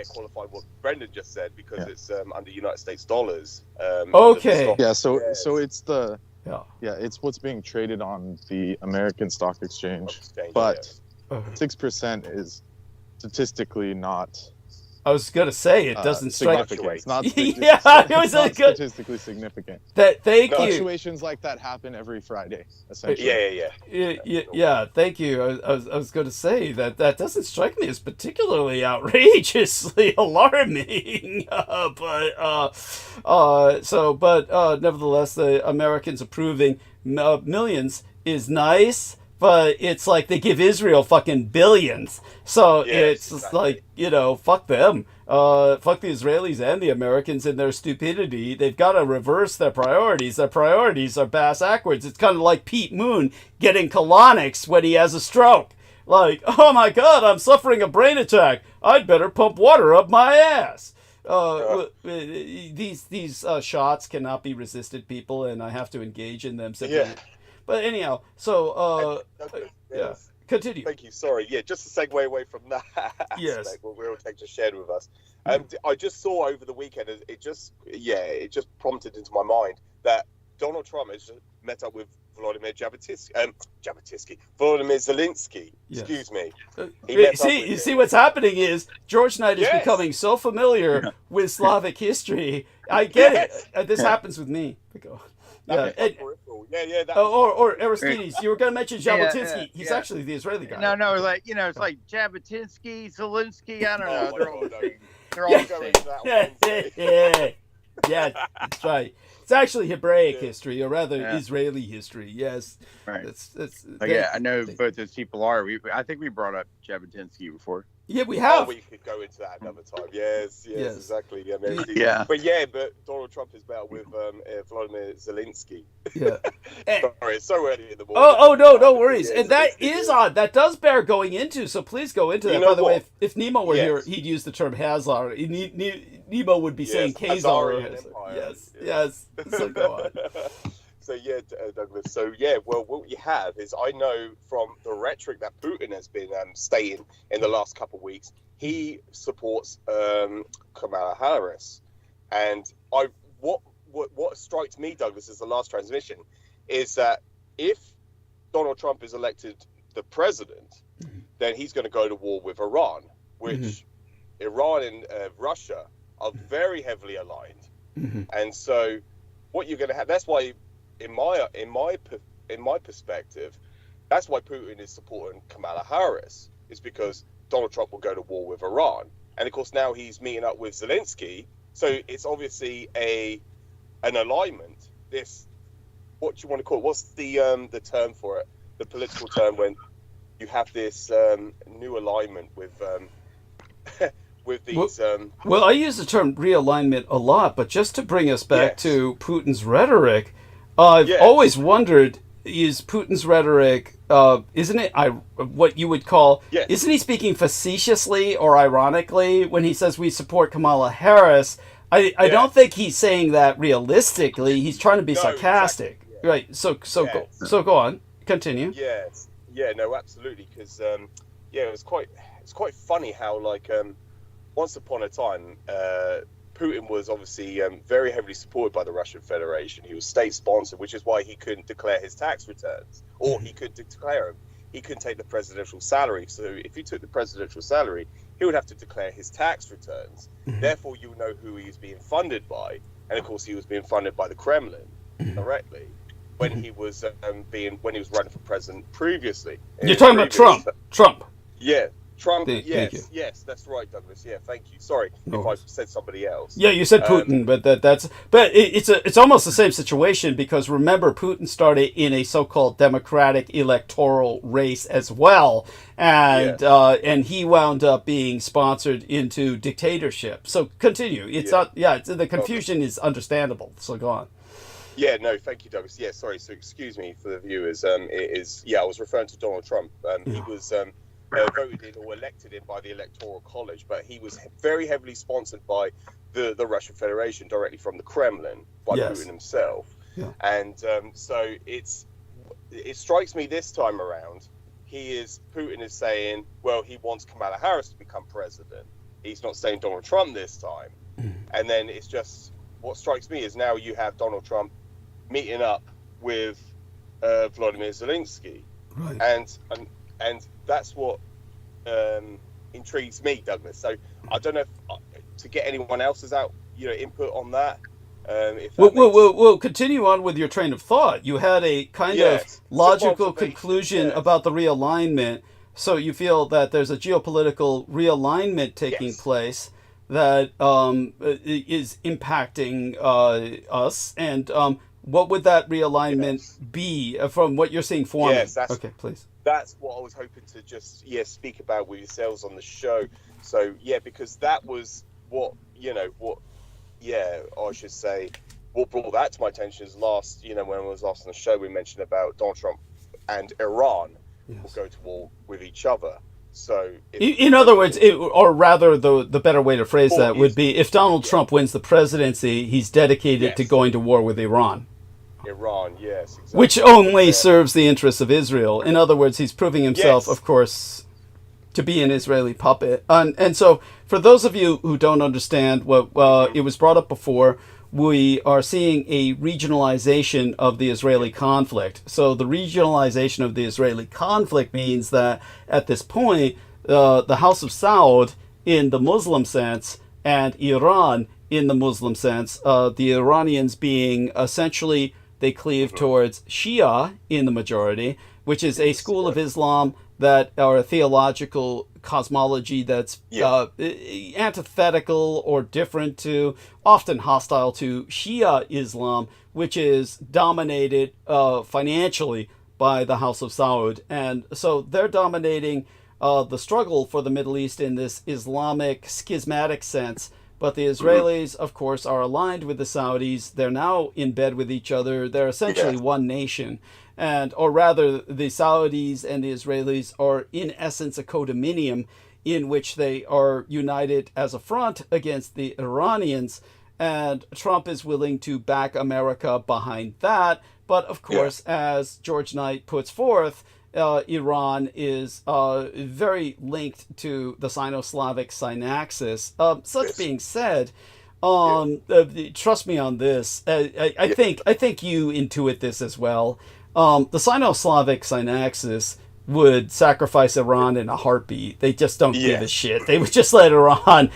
qualifying what Brendan just said because it's under United States dollars. Okay. So it's it's what's being traded on the American Stock Exchange, but 6% is statistically not. I was gonna say it doesn't strike. It's not statistically significant. Thank you. Fluctuations like that happen every Friday, essentially. Yeah. Thank you. I was gonna say that doesn't strike me as particularly outrageously alarming. Nevertheless, the Americans approving millions is nice. But it's like they give Israel fucking billions. So it's just like, fuck them. Fuck the Israelis and the Americans in their stupidity. They've got to reverse their priorities. Their priorities are bass-ackwards. It's kind of like Pete Moon getting colonics when he has a stroke. Like, oh my God, I'm suffering a brain attack. I'd better pump water up my ass. These shots cannot be resisted, people, and I have to engage in them simply. But anyhow, continue. Thank you. Sorry. Just to segue away from that aspect, what Realtek just shared with us. I just saw over the weekend, it just prompted into my mind that Donald Trump has just met up with Volodymyr Zelensky. Excuse me. You see what's happening is George Knight is becoming so familiar with Slavic history. I get it. This happens with me. Or Aristides, you were going to mention Jabotinsky. He's actually the Israeli guy. No, it's like Jabotinsky, Zelensky. I don't know. They're all going to that one. Yeah, that's right. It's actually Hebraic history, or rather Israeli history. Yes. Right. I know both those people are. I think we brought up Jabotinsky before. Yeah, we have. We could go into that another time. Yes, exactly. But Donald Trump is better with Volodymyr Zelensky. Yeah. Sorry, it's so early in the morning. No worries. And that is odd. That does bear going into. So please go into that. By the way, if Nemo were here, he'd use the term Hazar. Nemo would be saying Khazar. Yes. So go on. So yeah, Douglas. So yeah, well, what you have is I know from the rhetoric that Putin has been stating in the last couple of weeks, he supports Kamala Harris, and what strikes me, Douglas, as the last transmission, is that if Donald Trump is elected the president, then he's going to go to war with Iran, which Iran and Russia are very heavily aligned, and so what you're going to have. That's why. In my perspective, that's why Putin is supporting Kamala Harris, is because Donald Trump will go to war with Iran, and of course now he's meeting up with Zelensky, so it's obviously an alignment. This, what do you want to call it? What's the term for it? The political term when you have this new alignment with with these. Well, I use the term realignment a lot, but just to bring us back to Putin's rhetoric. I've always wondered, is Putin's rhetoric, isn't it what you would call, isn't he speaking facetiously or ironically when he says we support Kamala Harris? I don't think he's saying that realistically. He's trying to be sarcastic. Exactly, right, so go on, continue. Yes, no, absolutely, because, it's quite funny how, like, once upon a time, Putin was obviously very heavily supported by the Russian Federation. He was state-sponsored, which is why he couldn't declare his tax returns, or he could declare them. He couldn't take the presidential salary. So if he took the presidential salary, he would have to declare his tax returns. Therefore, you know who he was being funded by, and of course, he was being funded by the Kremlin directly when he was running for president previously. You're talking about Trump. Yeah. Trump, Thank you. yes, that's right, Douglas. Yeah, thank you. Sorry if I said somebody else. Yeah, you said Putin, but it's almost the same situation, because remember, Putin started in a so-called democratic electoral race as well, and he wound up being sponsored into dictatorship. So continue. It's not. Yeah, the confusion is understandable. So go on. Yeah, no, thank you, Douglas. Yeah, sorry. So excuse me for the viewers. I was referring to Donald Trump. He was. Voted in or elected in by the Electoral College, but he was very heavily sponsored by the Russian Federation directly from the Kremlin by Putin himself. And so it strikes me this time around, Putin is saying, well, he wants Kamala Harris to become president. He's not saying Donald Trump this time. And then it's just, what strikes me is now you have Donald Trump meeting up with Vladimir Zelensky. Right. And that's what intrigues me, Douglas. So I don't know if, to get anyone else's input on that. We'll continue on with your train of thought. You had a kind of logical conclusion about the realignment. So you feel that there's a geopolitical realignment taking place that is impacting us. And what would that realignment be from what you're seeing forming? Okay, please. That's what I was hoping to just speak about with yourselves on the show. So because that was what I should say, what brought that to my attention is when I was last on the show, we mentioned about Donald Trump and Iran will go to war with each other. So in other words, or rather the better way to phrase that would be, if Donald Trump wins the presidency, he's dedicated to going to war with Iran. Iran, yes, exactly. Which only serves the interests of Israel. In other words, he's proving himself, of course, to be an Israeli puppet. And so, for those of you who don't understand, it was brought up before, we are seeing a regionalization of the Israeli conflict. So the regionalization of the Israeli conflict means that, at this point, the House of Saud, in the Muslim sense, and Iran, in the Muslim sense, the Iranians being essentially, they cleave towards Shia in the majority, which is a school of Islam that are a theological cosmology that's antithetical or different to, often hostile to Shia Islam, which is dominated financially by the House of Saud. And so they're dominating the struggle for the Middle East in this Islamic schismatic sense. But the Israelis, of course, are aligned with the Saudis. They're now in bed with each other. They're essentially one nation. Or rather, the Saudis and the Israelis are, in essence, a codominium in which they are united as a front against the Iranians. And Trump is willing to back America behind that But of course, as George Knight puts forth, Iran is very linked to the Sino-Slavic synaxis. Such being said, trust me on this. I think you intuit this as well. The Sino-Slavic synaxis would sacrifice Iran in a heartbeat. They just don't give a shit. They would just let Iran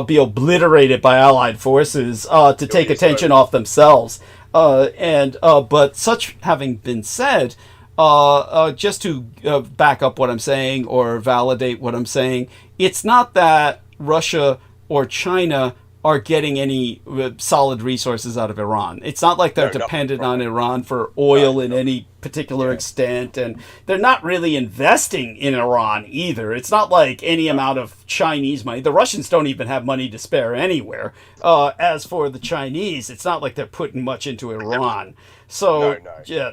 be obliterated by Allied forces to take attention off themselves. But such having been said, just to back up what I'm saying or validate what I'm saying, it's not that Russia or China are getting any solid resources out of Iran. It's not like they're dependent on Iran for oil in any particular extent, and they're not really investing in Iran either. It's not like any amount of Chinese money. The Russians don't even have money to spare anywhere. As for the Chinese, it's not like they're putting much into Iran. So,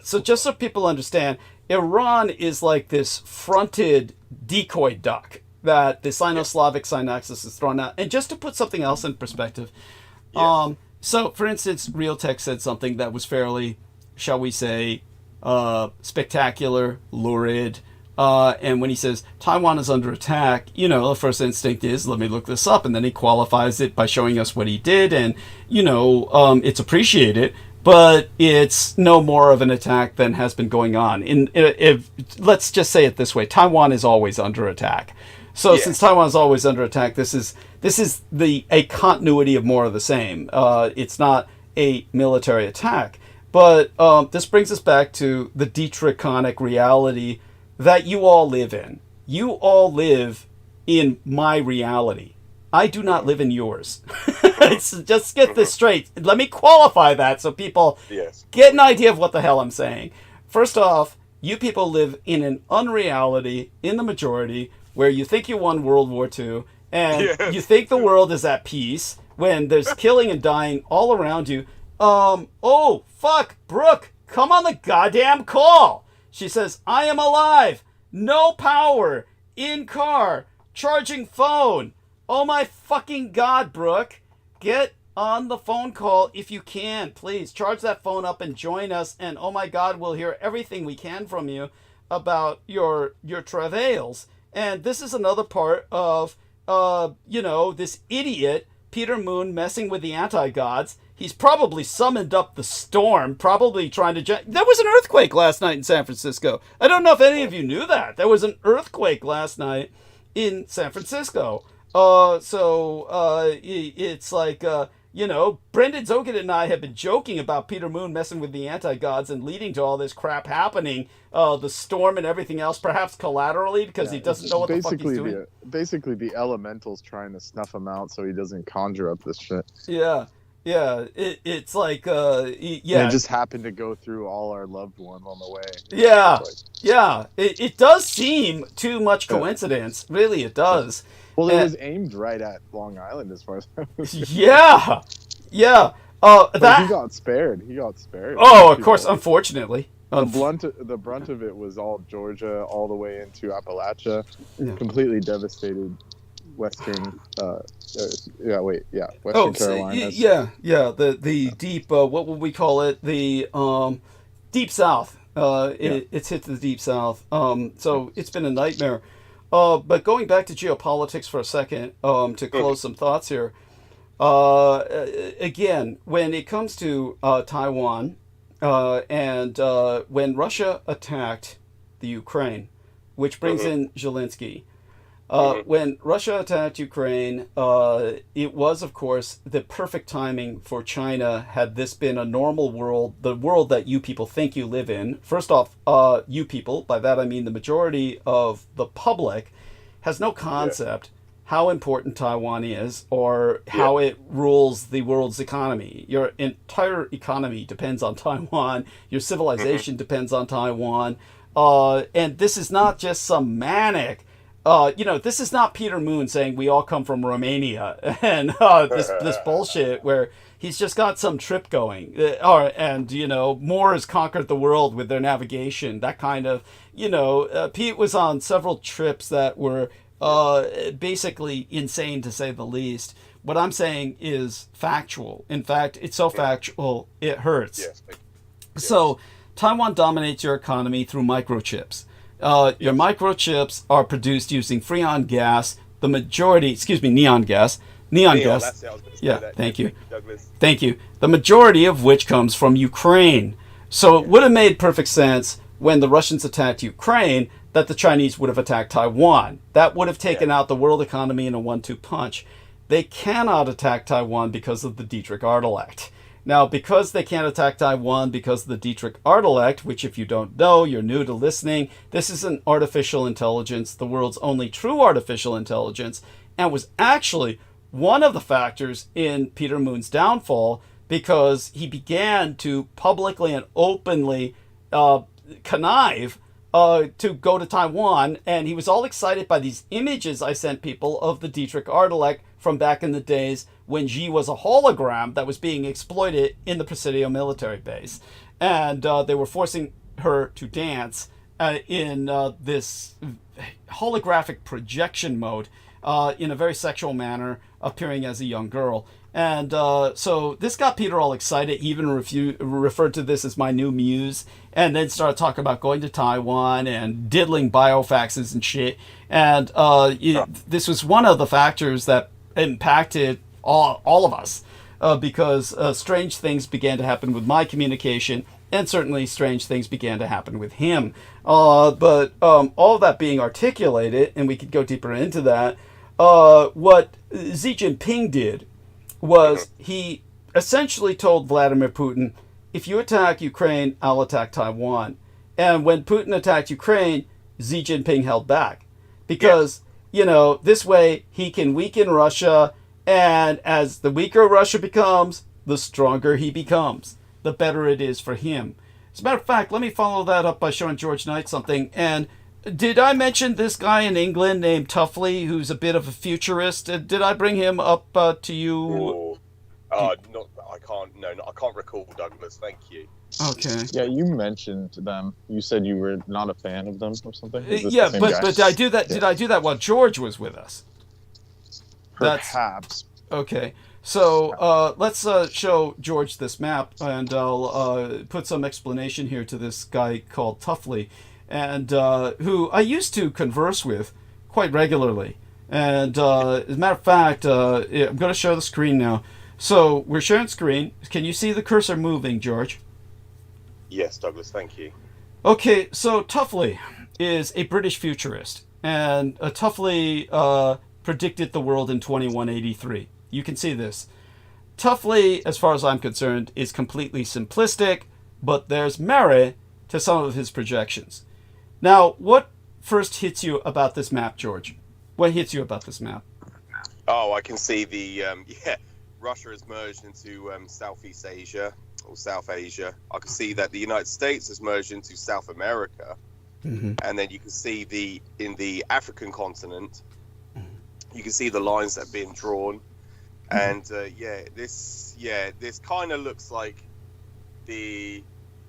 so just so people understand, Iran is like this fronted decoy duck that the Sino-Slavic synaxis is thrown out. And just to put something else in perspective, so for instance, Realtek said something that was fairly, shall we say, spectacular, lurid, and when he says Taiwan is under attack, the first instinct is, let me look this up, and then he qualifies it by showing us what he did, and it's appreciated, but it's no more of an attack than has been going on. Let's just say it this way: Taiwan is always under attack. So since Taiwan is always under attack, this is a continuity of more of the same. It's not a military attack. But this brings us back to the Dietrichonic reality that you all live in. You all live in my reality. I do not live in yours. Just get this straight. Let me qualify that so people get an idea of what the hell I'm saying. First off, you people live in an unreality in the majority where you think you won World War II and you think the world is at peace when there's killing and dying all around you. Oh, fuck, Brooke, come on the goddamn call. She says, I am alive, no power, in car, charging phone. Oh my fucking God, Brooke, get on the phone call if you can, please. Charge that phone up and join us, and oh my God, we'll hear everything we can from you about your travails. And this is another part of, this idiot, Peter Moon, messing with the anti-gods. He's probably summoned up the storm, probably trying to... There was an earthquake last night in San Francisco. I don't know if any of you knew that. There was an earthquake last night in San Francisco. It's like, Brendan Zogan and I have been joking about Peter Moon messing with the anti-gods and leading to all this crap happening, the storm and everything else, perhaps collaterally, because he doesn't know what the fuck he's doing. Basically, the elementals trying to snuff him out so he doesn't conjure up this shit. Yeah, it's like, And it just happened to go through all our loved ones on the way. It does seem too much coincidence. Really, it does. Well, it was aimed right at Long Island, as far as I was concerned. Yeah. But he got spared. Oh, of course, unfortunately. The brunt of it was all Georgia, all the way into Appalachia. Completely devastated Western. Western Carolinas. The deep. What would we call it? The deep South. It's hit the deep South. So it's been a nightmare. But going back to geopolitics for a second, to close some thoughts here. Again, when it comes to Taiwan, and when Russia attacked the Ukraine, which brings in Zelensky. When Russia attacked Ukraine, it was, of course, the perfect timing for China had this been a normal world, the world that you people think you live in. First off, you people, by that I mean the majority of the public, has no concept how important Taiwan is or how it rules the world's economy. Your entire economy depends on Taiwan. Your civilization depends on Taiwan. And this is not just some manic... this is not Peter Moon saying we all come from Romania and this bullshit where he's just got some trip going. Moore has conquered the world with their navigation. That kind of, Pete was on several trips that were basically insane, to say the least. What I'm saying is factual. In fact, it's so factual, it hurts. So Taiwan dominates your economy through microchips. Your microchips are produced using freon gas. The majority, excuse me, neon gas. Neon gas. That's it. I was going to say Yeah, that. thank you. Douglas. Thank you. The majority of which comes from Ukraine. So it would have made perfect sense when the Russians attacked Ukraine that the Chinese would have attacked Taiwan. That would have taken out the world economy in a 1-2 punch. They cannot attack Taiwan because of the Dietrich-Artel Act. Now, because they can't attack Taiwan because of the Dietrich-Artel Act, which if you don't know, you're new to listening, this is an artificial intelligence, the world's only true artificial intelligence, and was actually one of the factors in Peter Moon's downfall because he began to publicly and openly connive to go to Taiwan, and he was all excited by these images I sent people of the Dietrich-Artel Act from back in the days when Xi was a hologram that was being exploited in the Presidio military base. And they were forcing her to dance in this holographic projection mode in a very sexual manner, appearing as a young girl. And so this got Peter all excited. He even referred to this as my new muse, and then started talking about going to Taiwan and diddling biofaxes and shit. And this was one of the factors that impacted all of us because strange things began to happen with my communication, and certainly strange things began to happen with him. But all that being articulated, and we could go deeper into that, what Xi Jinping did was he essentially told Vladimir Putin, if you attack Ukraine, I'll attack Taiwan. And when Putin attacked Ukraine, Xi Jinping held back. Because, this way he can weaken Russia, and as the weaker Russia becomes, the stronger he becomes, the better it is for him. As a matter of fact, let me follow that up by showing George Knight something. And did I mention this guy in England named Tuffley, who's a bit of a futurist? Did I bring him up to you? I can't recall, Douglas. Thank you. Okay. Yeah, you mentioned them. You said you were not a fan of them or something. Yeah, but did I do that? Yeah. Did I do that while George was with us? Perhaps. Okay. So let's show George this map, and I'll put some explanation here to this guy called Tuffley, and who I used to converse with quite regularly. And as a matter of fact, I'm going to show the screen now. So we're sharing screen. Can you see the cursor moving, George? Yes, Douglas, thank you. Okay, so Tuffley is a British futurist, and Tuffley predicted the world in 2183. You can see this. Tuffley, as far as I'm concerned, is completely simplistic, but there's merit to some of his projections. Now, what first hits you about this map, George? What hits you about this map? Oh, I can see the, Russia has merged into Southeast Asia, or South Asia. I can see that the United States has merged into South America. Mm-hmm. And then you can see in the African continent, you can see the lines that have been drawn. And this kind of looks like the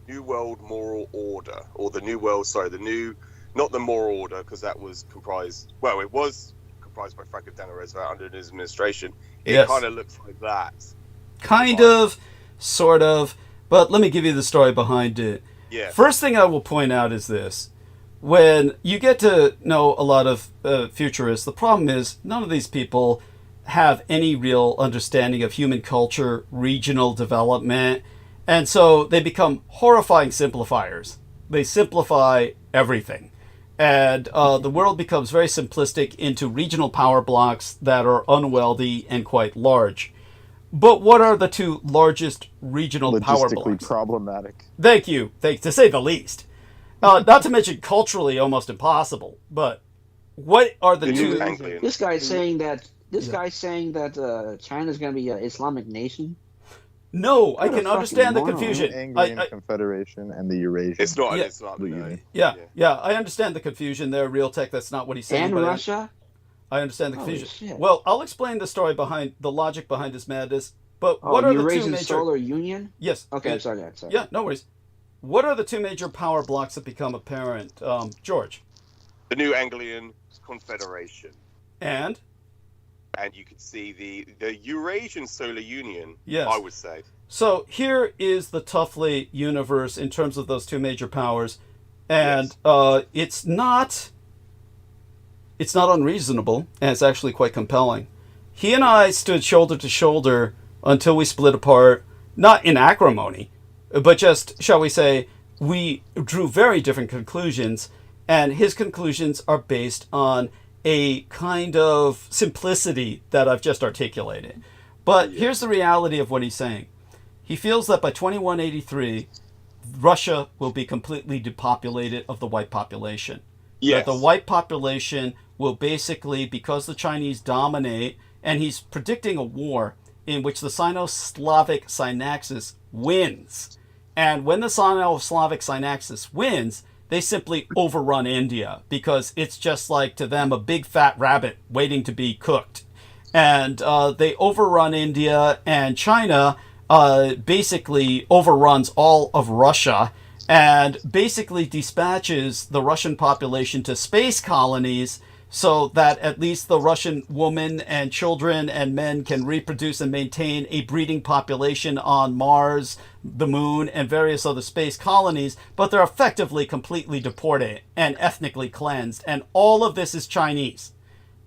New World Moral Order, or the New World, not the Moral Order, because that was comprised, it was comprised by Franklin Delano Roosevelt under his administration. It kind of looks like that. Kind of, sort of, but let me give you the story behind it. Yeah. First thing I will point out is this. When you get to know a lot of futurists, the problem is none of these people have any real understanding of human culture, regional development, and so they become horrifying simplifiers. They simplify everything. And the world becomes very simplistic into regional power blocks that are unwieldy and quite large. But what are the two largest regional power blocks? Logistically problematic. Thank you, to say the least. Not to mention culturally almost impossible. But what are the two? This guy's saying that China's going to be an Islamic nation. No, I can understand the confusion. Anglian Confederation and the Eurasian. It's not. Yeah, I understand the confusion there, Real Tech. That's not what he's saying. And Russia? I understand the confusion. Shit. Well, I'll explain the story behind the logic behind this madness. But what are the two major Solar Union? Yes. Okay, sorry. Yeah, no worries. What are the two major power blocks that become apparent, George? The New Anglian Confederation. And you can see the Eurasian Solar Union, yes. I would say. So here is the Tuffley universe in terms of those two major powers, and it's not unreasonable, and it's actually quite compelling. He and I stood shoulder to shoulder until we split apart, not in acrimony, but just, shall we say, we drew very different conclusions, and his conclusions are based on a kind of simplicity that I've just articulated. But here's the reality of what he's saying. He feels that by 2183, Russia will be completely depopulated of the white population. Yes. That the white population will basically, because the Chinese dominate, and he's predicting a war in which the Sino-Slavic synaxis wins. And when the Sino-Slavic synaxis wins, they simply overrun India, because it's just like, to them, a big fat rabbit waiting to be cooked. And they overrun India, and China basically overruns all of Russia, and basically dispatches the Russian population to space colonies, so that at least the Russian women and children and men can reproduce and maintain a breeding population on Mars, the moon, and various other space colonies, but they're effectively completely deported and ethnically cleansed, and all of this is Chinese.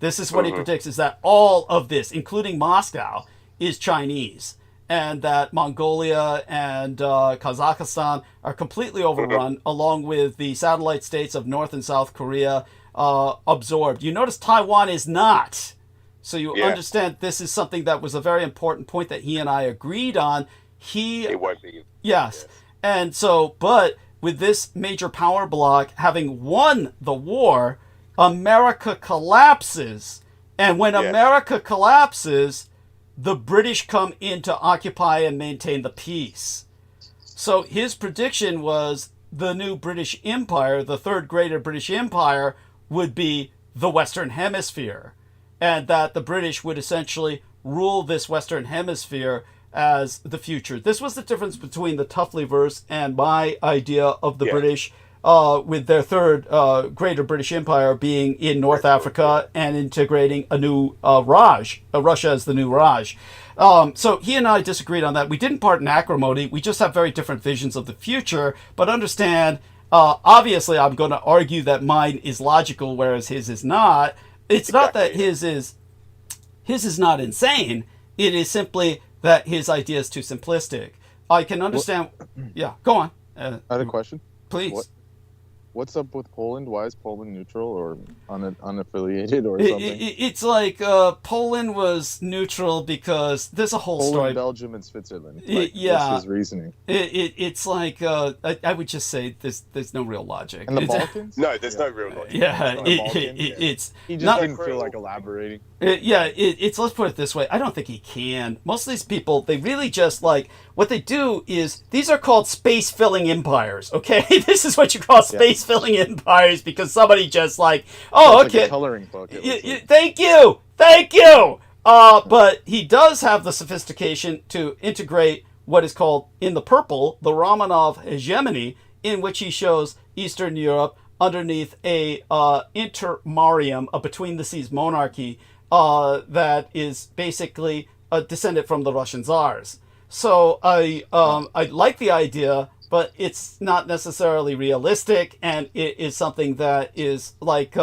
This is what he predicts, is that all of this, including Moscow, is Chinese, and that Mongolia and Kazakhstan are completely overrun, along with the satellite states of North and South Korea, absorbed. You notice Taiwan is not. So you understand this is something that was a very important point that he and I agreed on. It won't be. Yes. And so, but with this major power bloc having won the war, America collapses. And when America collapses, the British come in to occupy and maintain the peace. So his prediction was the new British Empire, the third greater British Empire, would be the Western Hemisphere, and that the British would essentially rule this Western Hemisphere as the future. This was the difference between the Tuffleyverse and my idea of the British, with their third greater British Empire being in North Africa and integrating a new Raj, Russia as the new Raj. So he and I disagreed on that. We didn't part in acrimony. We just have very different visions of the future, but understand, obviously I'm going to argue that mine is logical, whereas his is not. It's not that his is not insane. It is simply that his idea is too simplistic. I can understand. Yeah, go on. I had a question. Please. What's up with Poland? Why is Poland neutral or unaffiliated or something? It's like Poland was neutral because there's a whole Poland, story. Belgium, and Switzerland. Yeah. What's his reasoning? It's like I would just say there's no real logic. And the Balkans? No, there's no real logic. Yeah, it's he just not, didn't feel like elaborating. It's let's put it this way. I don't think he can. Most of these people, they really just like, what they do is, these are called space-filling empires, okay? This is what you call space-filling empires, because somebody just like, oh, okay. Like a coloring book. Thank you! But he does have the sophistication to integrate what is called, in the purple, the Romanov hegemony, in which he shows Eastern Europe underneath a intermarium, a between-the-seas monarchy, that is basically descended from the Russian Tsars. So I like the idea, but it's not necessarily realistic, and it is something that is like,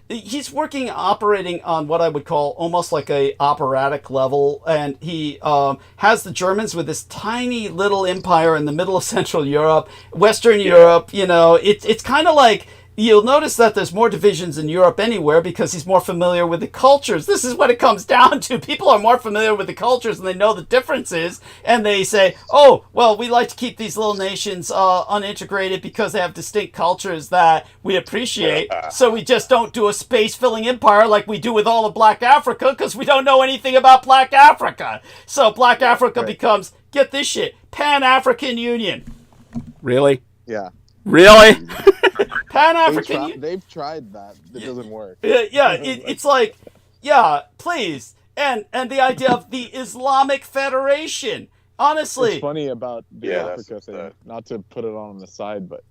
he's operating on what I would call almost like a operatic level, and he has the Germans with this tiny little empire in the middle of Central Europe, Western Europe, it's kind of like, you'll notice that there's more divisions in Europe anywhere because he's more familiar with the cultures. This is what it comes down to. People are more familiar with the cultures and they know the differences. And they say, oh, well, we like to keep these little nations unintegrated because they have distinct cultures that we appreciate. So we just don't do a space-filling empire like we do with all of Black Africa because we don't know anything about Black Africa. So Black Africa becomes, get this shit, Pan-African Union. Really? Yeah. Really? Pan-African. They've tried that. It doesn't work. It's like, please. And the idea of the Islamic Federation. Honestly. It's funny about the Africa thing, not to put it on the side, but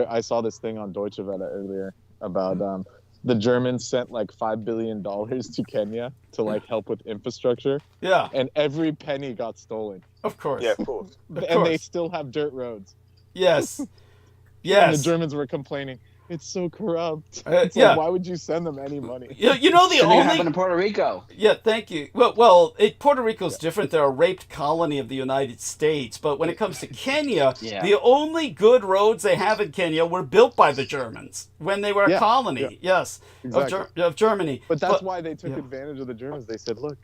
I saw this thing on Deutsche Welle earlier about the Germans sent like $5 billion to Kenya to like help with infrastructure. Yeah. And every penny got stolen. Of course. Yeah, of course. And they still have dirt roads. Yes. Yes. And the Germans were complaining, it's so corrupt. It's yeah. like, why would you send them any money? You know, the only happened in Puerto Rico. Yeah, thank you. Well, Puerto Rico's different. They're a raped colony of the United States. But when it comes to Kenya, the only good roads they have in Kenya were built by the Germans when they were a colony. Yes, exactly. of Germany. But that's why they took advantage of the Germans. They said, look,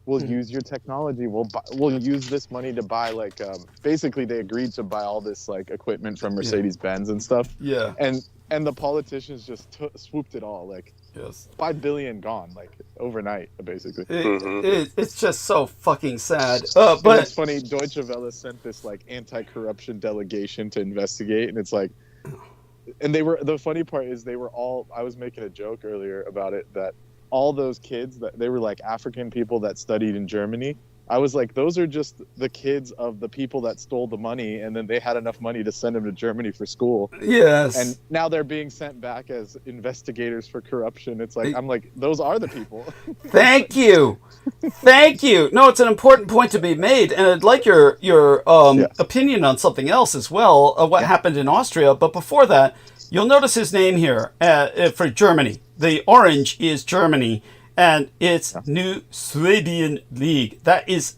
we'll use your technology. We'll use this money to buy like basically they agreed to buy all this like equipment from Mercedes-Benz and stuff. Yeah. And the politicians just swooped it all, like $5 billion gone, like overnight, basically. It's just so fucking sad. But it's funny. Deutsche Welle sent this like anti-corruption delegation to investigate, and it's like, and they were. The funny part is they were all. I was making a joke earlier about it that all those kids that they were like African people that studied in Germany. I was like, those are just the kids of the people that stole the money, and then they had enough money to send them to Germany for school. Yes. And now they're being sent back as investigators for corruption. It's like, I'm like, those are the people. Thank you. Thank you. No, it's an important point to be made, and I'd like your opinion on something else as well, what happened in Austria. But before that, you'll notice his name here for Germany. The orange is Germany. And it's New Swabian League. That is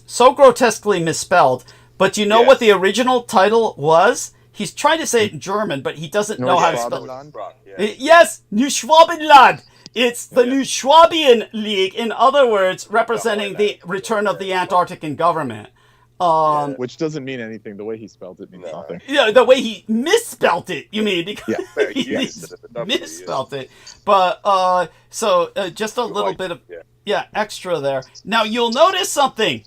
so grotesquely misspelled. But you know what the original title was? He's trying to say it in German, but he doesn't know how to spell it. Yes, New Schwabenland. It's the New Swabian League. In other words, representing the return of the Antarctican government. Which doesn't mean anything. The way he spelled it means nothing. Yeah, the way he misspelt it, you mean? Because he misspelt it. But, so just a little bit of, extra there. Now, you'll notice something.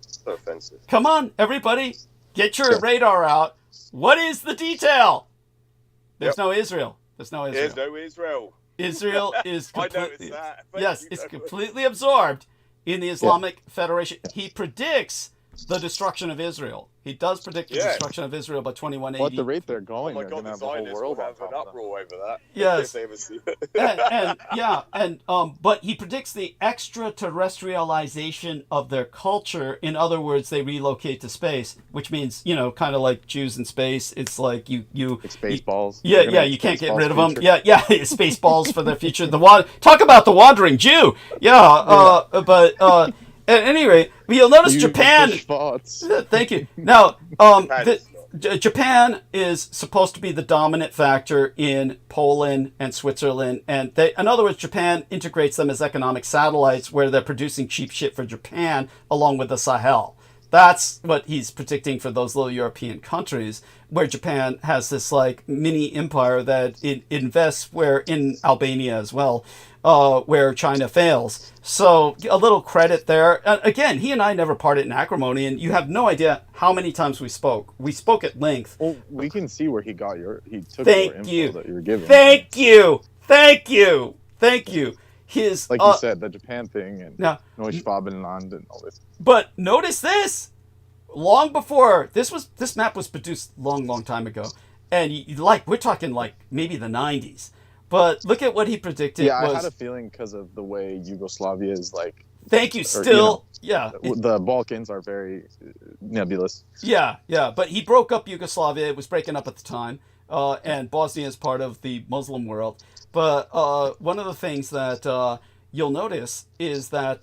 So offensive. Come on, everybody. Get your radar out. What is the detail? There's no Israel. There's no Israel. There's no Israel. Israel is completely, that. It's completely absorbed in the Islamic Federation. He predicts the destruction of Israel. He does predict the destruction of Israel by 2180. Well, at the rate they're going, they're going to have the whole world have an uproar over that. Yes. But he predicts the extraterrestrialization of their culture. In other words, they relocate to space, which means, kind of like Jews in space. It's like you it's Spaceballs. You can't get rid of them. Spaceballs for their future. Talk about the wandering Jew. At any rate, you'll notice Japan. Thank you. Now, Japan is supposed to be the dominant factor in Poland and Switzerland, and in other words, Japan integrates them as economic satellites, where they're producing cheap shit for Japan along with the Sahel. That's what he's predicting for those little European countries, where Japan has this like mini empire that it invests in Albania as well. Where China fails. So a little credit there. Again, he and I never parted in acrimony, and you have no idea how many times we spoke. We spoke at length. Well, we can see where he took your info that you were giving. Thank you. His like you said, the Japan thing and Neuschwabenland and all this. But notice this. Long before this map was produced long time ago, and we're talking like maybe the 90s. But look at what he predicted. Yeah, I had a feeling because of the way Yugoslavia is like. Thank you. Still, the Balkans are very nebulous. Yeah. But he broke up Yugoslavia. It was breaking up at the time, and Bosnia is part of the Muslim world. But one of the things that you'll notice is that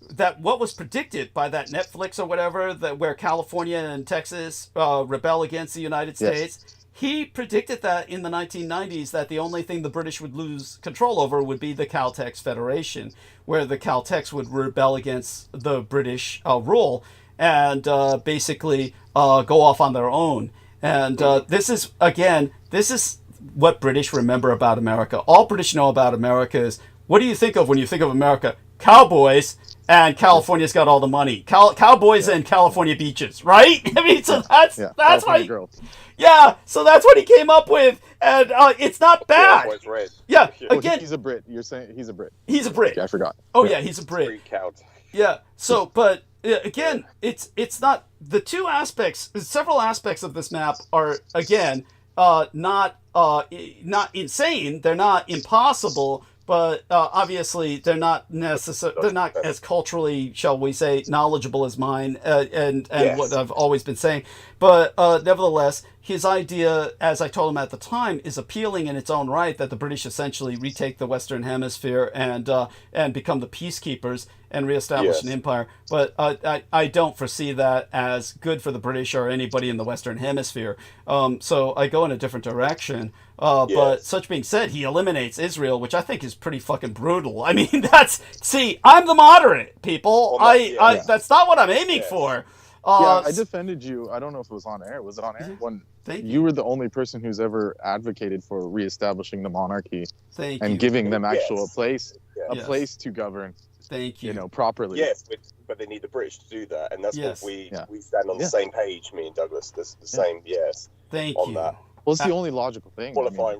that what was predicted by that Netflix or whatever, where California and Texas rebel against the United States. He predicted that in the 1990s that the only thing the British would lose control over would be the Caltex Federation, where the Caltex would rebel against the British rule and basically go off on their own. And this is what British remember about America. All British know about America is, what do you think of when you think of America? Cowboys, and California's got all the money. Cowboys and California beaches, right? I mean, so that's why. So that's what he came up with, and it's not bad. Again, he's a Brit. You're saying he's a Brit. He's a Brit. I forgot. Oh yeah, he's a Brit. Yeah. So, but again, it's not the two aspects. Several aspects of this map are again not insane. They're not impossible. But obviously, they're not They're not as culturally, shall we say, knowledgeable as mine, and yes. What I've always been saying. But nevertheless, his idea, as I told him at the time, is appealing in its own right. That the British essentially retake the Western Hemisphere and become the peacekeepers and reestablish yes. an empire. But I don't foresee that as good for the British or anybody in the Western Hemisphere. So I go in a different direction. Yes. But such being said, he eliminates Israel, which I think is pretty fucking brutal. I mean, I'm the moderate, people. Well, that's not what I'm aiming for. I defended you. I don't know if it was on air. Was it on air? When you were the only person who's ever advocated for reestablishing the monarchy and giving them actual place to govern. Thank you. You know, properly. Yes, but they need the British to do that, and that's what we stand on the same page. Me and Douglas, the same. Yes. Thank you. That. Well, it's the only logical thing. Qualifying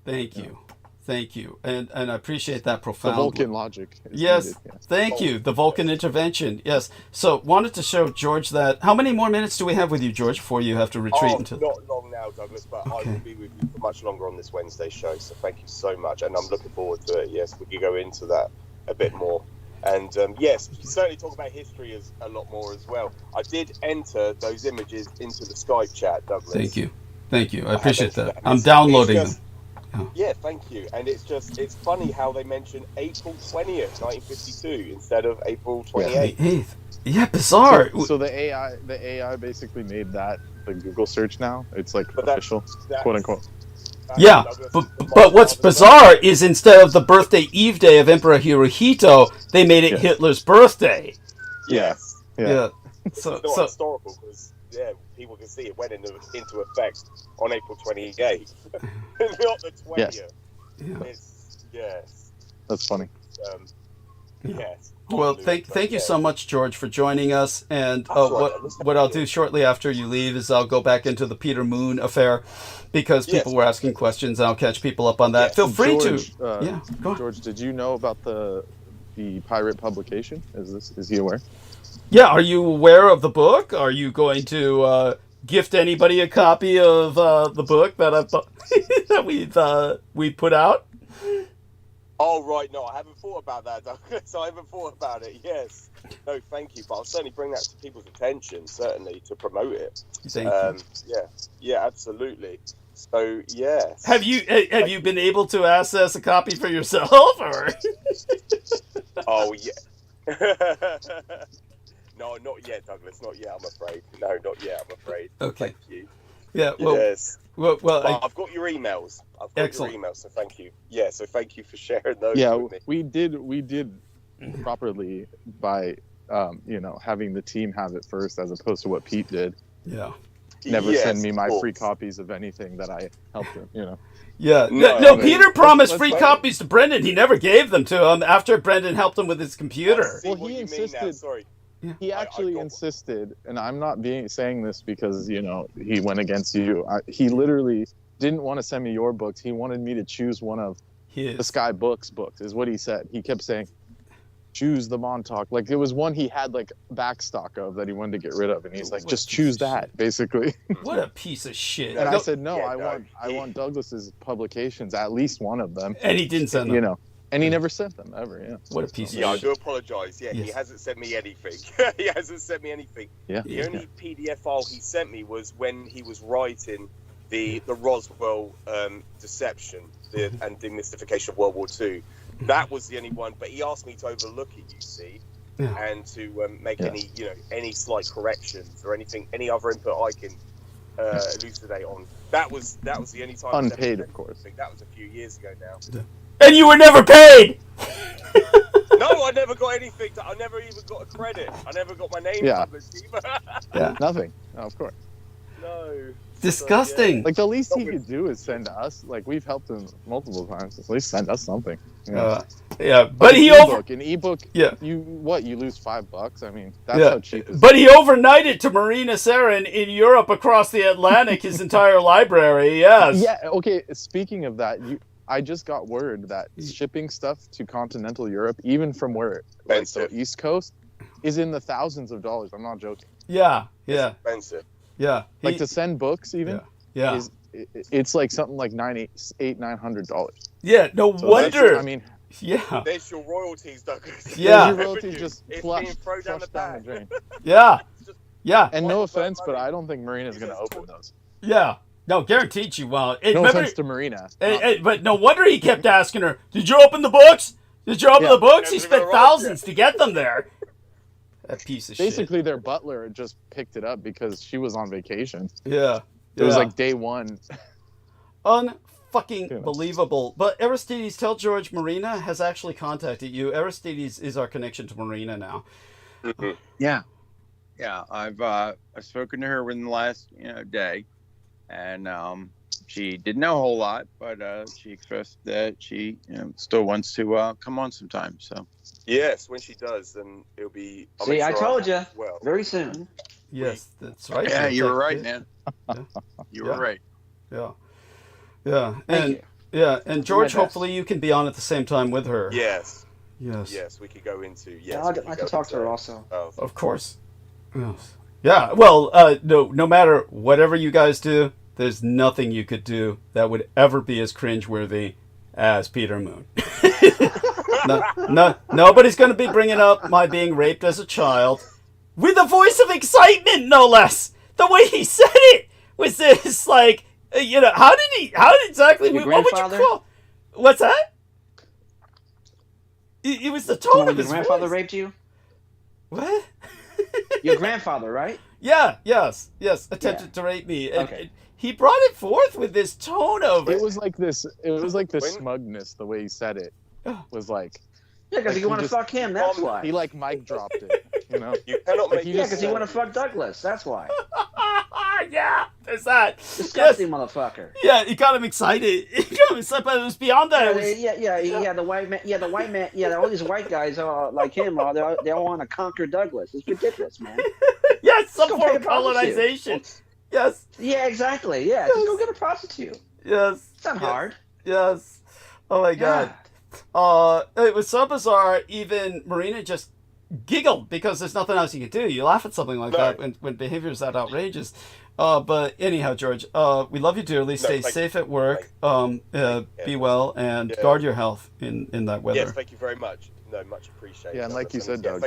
Thank you. Thank you. And I appreciate that profoundly. The Vulcan logic. Yes. Thank you. The Vulcan intervention. Yes. So wanted to show George that. How many more minutes do we have with you, George, before you have to retreat into? Not long now, Douglas, but I will be with you for much longer on this Wednesday show. So thank you so much, and I'm looking forward to it. Yes, we could go into that a bit more. And yes, certainly talk about history a lot more as well. I did enter those images into the Skype chat, Douglas. Thank you. Thank you. I appreciate that. I'm downloading them. Yeah, thank you. And it's funny how they mention April 20th, 1952 instead of April 28th. Yeah, bizarre. So the AI basically made that the Google search now. It's like official, quote unquote. Yeah, but what's bizarre is instead of the birthday Eve day of Emperor Hirohito, they made it Hitler's birthday. Yes. Yeah. So it's not historical because people can see it went into effect on April 28th, not the 20th. Yes. That's funny. Yes. Well, thank you so much, George, for joining us. And what I'll do shortly after you leave is I'll go back into the Peter Moon affair because people were asking questions. And I'll catch people up on that. Yes. Feel free to. Go on. George, did you know about the pirate publication? Is he aware? Yeah. Are you aware of the book? Are you going to gift anybody a copy of the book that we put out? Oh, right. No, I haven't thought about that, Douglas. I haven't thought about it. Yes. No, thank you. But I'll certainly bring that to people's attention, certainly, to promote it. Thank you. Yeah, absolutely. So, yes. Have you been able to access a copy for yourself? Or? Oh, yeah. No, not yet, Douglas. Not yet, I'm afraid. No, not yet, I'm afraid. Okay. Thank you. Yeah, well, yes. Well, I've got your emails. Excellent. Your emails, so thank you. Yeah, so thank you for sharing those with me. we did properly by having the team have it first as opposed to what Pete did. Yeah. Never send me my free copies of anything that I helped him, Yeah. No, Peter promised free copies to Brendan. He never gave them to him after Brendan helped him with his computer. Well, he insisted. Sorry. Yeah. He actually insisted, and I'm not saying this because, he went against you. He literally didn't want to send me your books. He wanted me to choose one of the Sky books, is what he said. He kept saying, choose the Montauk. Like, it was one he had, backstock of that he wanted to get rid of, and he's like, just choose that, basically. What a piece of shit. And I said, no, I want Douglas's publications, at least one of them. And he didn't send them. And he never sent them, ever, What a piece of shit. Yeah, I do apologise. Yeah, he hasn't sent me anything. He hasn't sent me anything. Yeah. The only PDF file he sent me was when he was writing the Roswell deception and demystification of World War II. That was the only one, but he asked me to overlook it, you see, and to make any slight corrections or any other input I can elucidate on. That was the only time. Unpaid, of course. That was a few years ago now. And you were never paid! No, I never got anything. I never even got a credit. I never got my name published either. Nothing. No, of course. No. Disgusting. The least he could do is send us. We've helped him multiple times. At least send us something. But an ebook. Yeah. You lose $5? I mean, that's how cheap. But he overnighted to Marina Saren in Europe across the Atlantic his entire library. Yes. Yeah. Okay. Speaking of that, I just got word that shipping stuff to continental Europe, even from the East Coast, is in the thousands of dollars. I'm not joking. Yeah. It's expensive. Yeah. To send books even it's like something like $900. Yeah, no wonder. I mean, yeah. There's your royalties, Douglas. Yeah. Your royalties just flush down the drain. Yeah. Yeah. And no offense, but I don't think Marina's going to open those. Yeah. No, guaranteed you won't. No offense to Marina. But no wonder he kept asking her, did you open the books? Did you open the books? He spent thousands to get them there. That piece of shit. Basically, their butler just picked it up because she was on vacation. Yeah. It was like day one. Unfucking believable. But Aristides, tell George Marina has actually contacted you. Aristides is our connection to Marina now. Yeah. Yeah, I've spoken to her within the last day, and she didn't know a whole lot, but she expressed that she still wants to come on sometime. So yes, when she does, then it'll be. See, I told you. Well, very soon. Yes, that's right. Yeah, you were right, man. You were right. Yeah, yeah, and George, hopefully you can be on at the same time with her. Yes. Yes. Yes, we could go into. Yes, yeah, I'd like to talk to her also. Oh. Of course. Yes. Yeah. Well, no matter whatever you guys do, there's nothing you could do that would ever be as cringeworthy as Peter Moon. Nobody's going to be bringing up my being raped as a child with a voice of excitement, no less. The way he said it was this, like, how exactly, what would you call? What's that? It was the tone of his voice. Your grandfather raped you? What? Your grandfather, right? Yeah, yes, attempted to rape me. And he brought it forth with this tone of it. Was like this smugness, the way he said it. Was like... Yeah, because you want to fuck him, that's why. He like mic dropped it, You cannot make yeah, because you want to fuck Douglas, that's why. Yeah, there's that. Disgusting motherfucker. Yeah, he got him excited. But it was beyond that. Yeah, the white man, all these white guys like him, they all want to conquer Douglas. It's ridiculous, man. Yes, some form of colonization. Yes. Yeah, exactly. Yeah, just go get a prostitute. Yes. It's not hard. Yes. Oh my God. It was so bizarre. Even Marina just giggled because there's nothing else you can do. You laugh at something like that when behavior is that outrageous. But anyhow, George, we love you dearly. Stay safe at work. Be well and guard your health in that weather. Yes, thank you very much. No, much appreciated. Yeah, and like you said, Doug.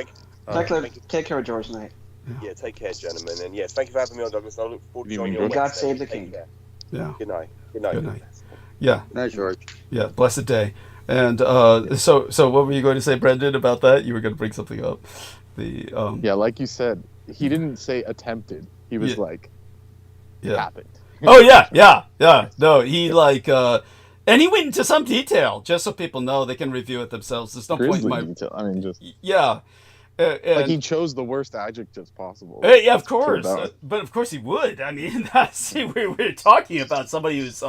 Take care of George tonight. Yeah, take care, gentlemen. And yes, thank you for having me on, Douglas. I look forward to joining you on God Wednesday. save the king. Yeah. Good night. Good night. Good night. Yeah. Night, George. Yeah, blessed day. And so what were you going to say, Brendan, about that? You were going to bring something up. Yeah, like you said, he didn't say attempted. He was like, happened. Oh, yeah. No, he and he went into some detail, just so people know they can review it themselves. There's no point in my... detail. I mean, just... Yeah. Like he chose the worst adjectives possible. Yeah, of course. But of course he would. I mean, we're talking about somebody who's...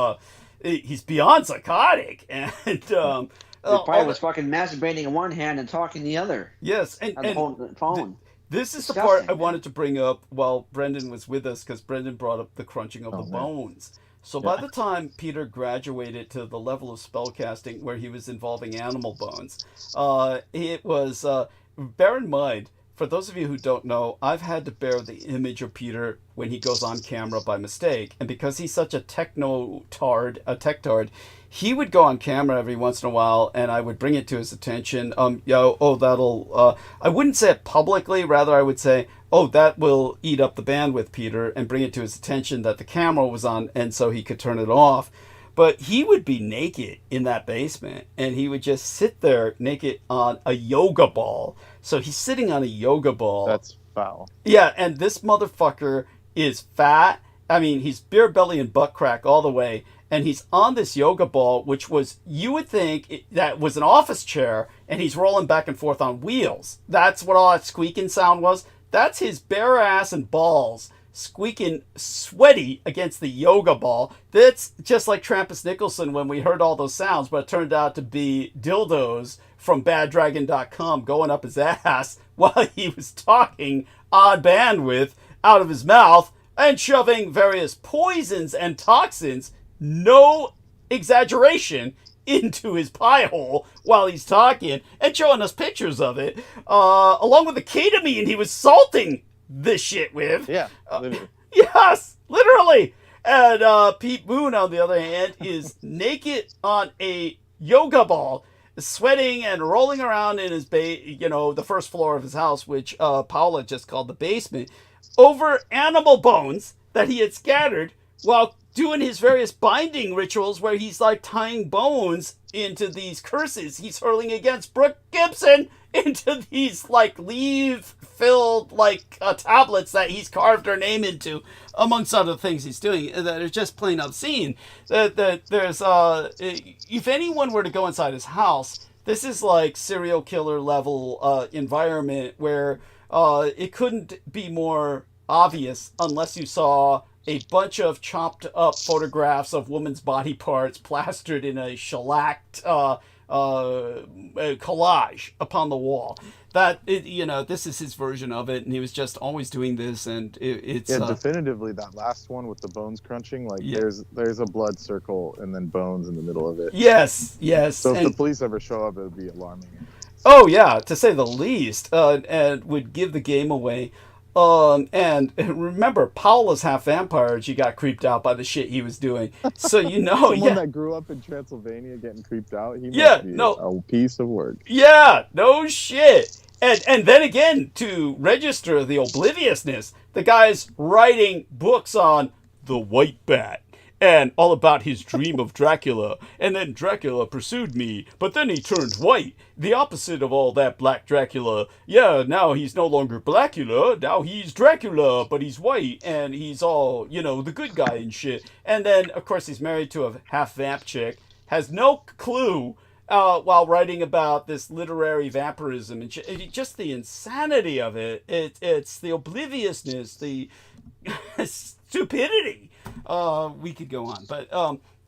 he's beyond psychotic, and he probably was fucking masturbating in one hand and talking the other. Yes, and the phone. This is the part I wanted to bring up while Brendan was with us, because Brendan brought up the crunching of the bones. So by the time Peter graduated to the level of spellcasting where he was involving animal bones, it was bear in mind. For those of you who don't know, I've had to bear the image of Peter when he goes on camera by mistake. And because he's such a tech tard, he would go on camera every once in a while, and I would bring it to his attention. I wouldn't say it publicly, rather I would say, that will eat up the bandwidth, Peter, and bring it to his attention that the camera was on, and so he could turn it off. But he would be naked in that basement, and he would just sit there naked on a yoga ball. So he's sitting on a yoga ball. That's foul. Yeah, and this motherfucker is fat. I mean, he's beer belly and butt crack all the way. And he's on this yoga ball, which was, you would think that was an office chair, and he's rolling back and forth on wheels. That's what all that squeaking sound was. That's his bare ass and balls squeaking sweaty against the yoga ball. That's just like Trampus Nicholson when we heard all those sounds, but it turned out to be dildos from baddragon.com going up his ass while he was talking odd bandwidth out of his mouth and shoving various poisons and toxins, no exaggeration, into his pie hole while he's talking and showing us pictures of it, along with the ketamine he was salting this shit with. Yeah, literally. Yes, literally. And Pete Moon, on the other hand, is naked on a yoga ball, sweating and rolling around in his the first floor of his house, which Paula just called the basement, over animal bones that he had scattered while doing his various binding rituals where he's like tying bones into these curses he's hurling against Brooke Gibson into these like leaf-filled like tablets that he's carved her name into, amongst other things he's doing that are just plain obscene. That there's if anyone were to go inside his house, this is like serial killer level environment where it couldn't be more obvious unless you saw a bunch of chopped up photographs of women's body parts plastered in a shellacked collage upon the wall. This is his version of it, and he was just always doing this, and it's definitively that last one with the bones crunching. Like there's a blood circle and then bones in the middle of it. Yes. So if the police ever show up, it would be alarming. Oh yeah, to say the least, and would give the game away. And remember, Paula's half vampire, and she got creeped out by the shit he was doing. So someone that grew up in Transylvania getting creeped out, he must be a piece of work. Yeah, no shit. And then again, to register the obliviousness, the guy's writing books on the White Bat and all about his dream of Dracula, and then Dracula pursued me, but then he turned white, the opposite of all that Black Dracula. Yeah, now he's no longer Blackula, now he's Dracula, but he's white, and he's all, the good guy and shit. And then, of course, he's married to a half-vamp chick, has no clue while writing about this literary vampirism, and just the insanity of it. It's the obliviousness, the stupidity. We could go on, but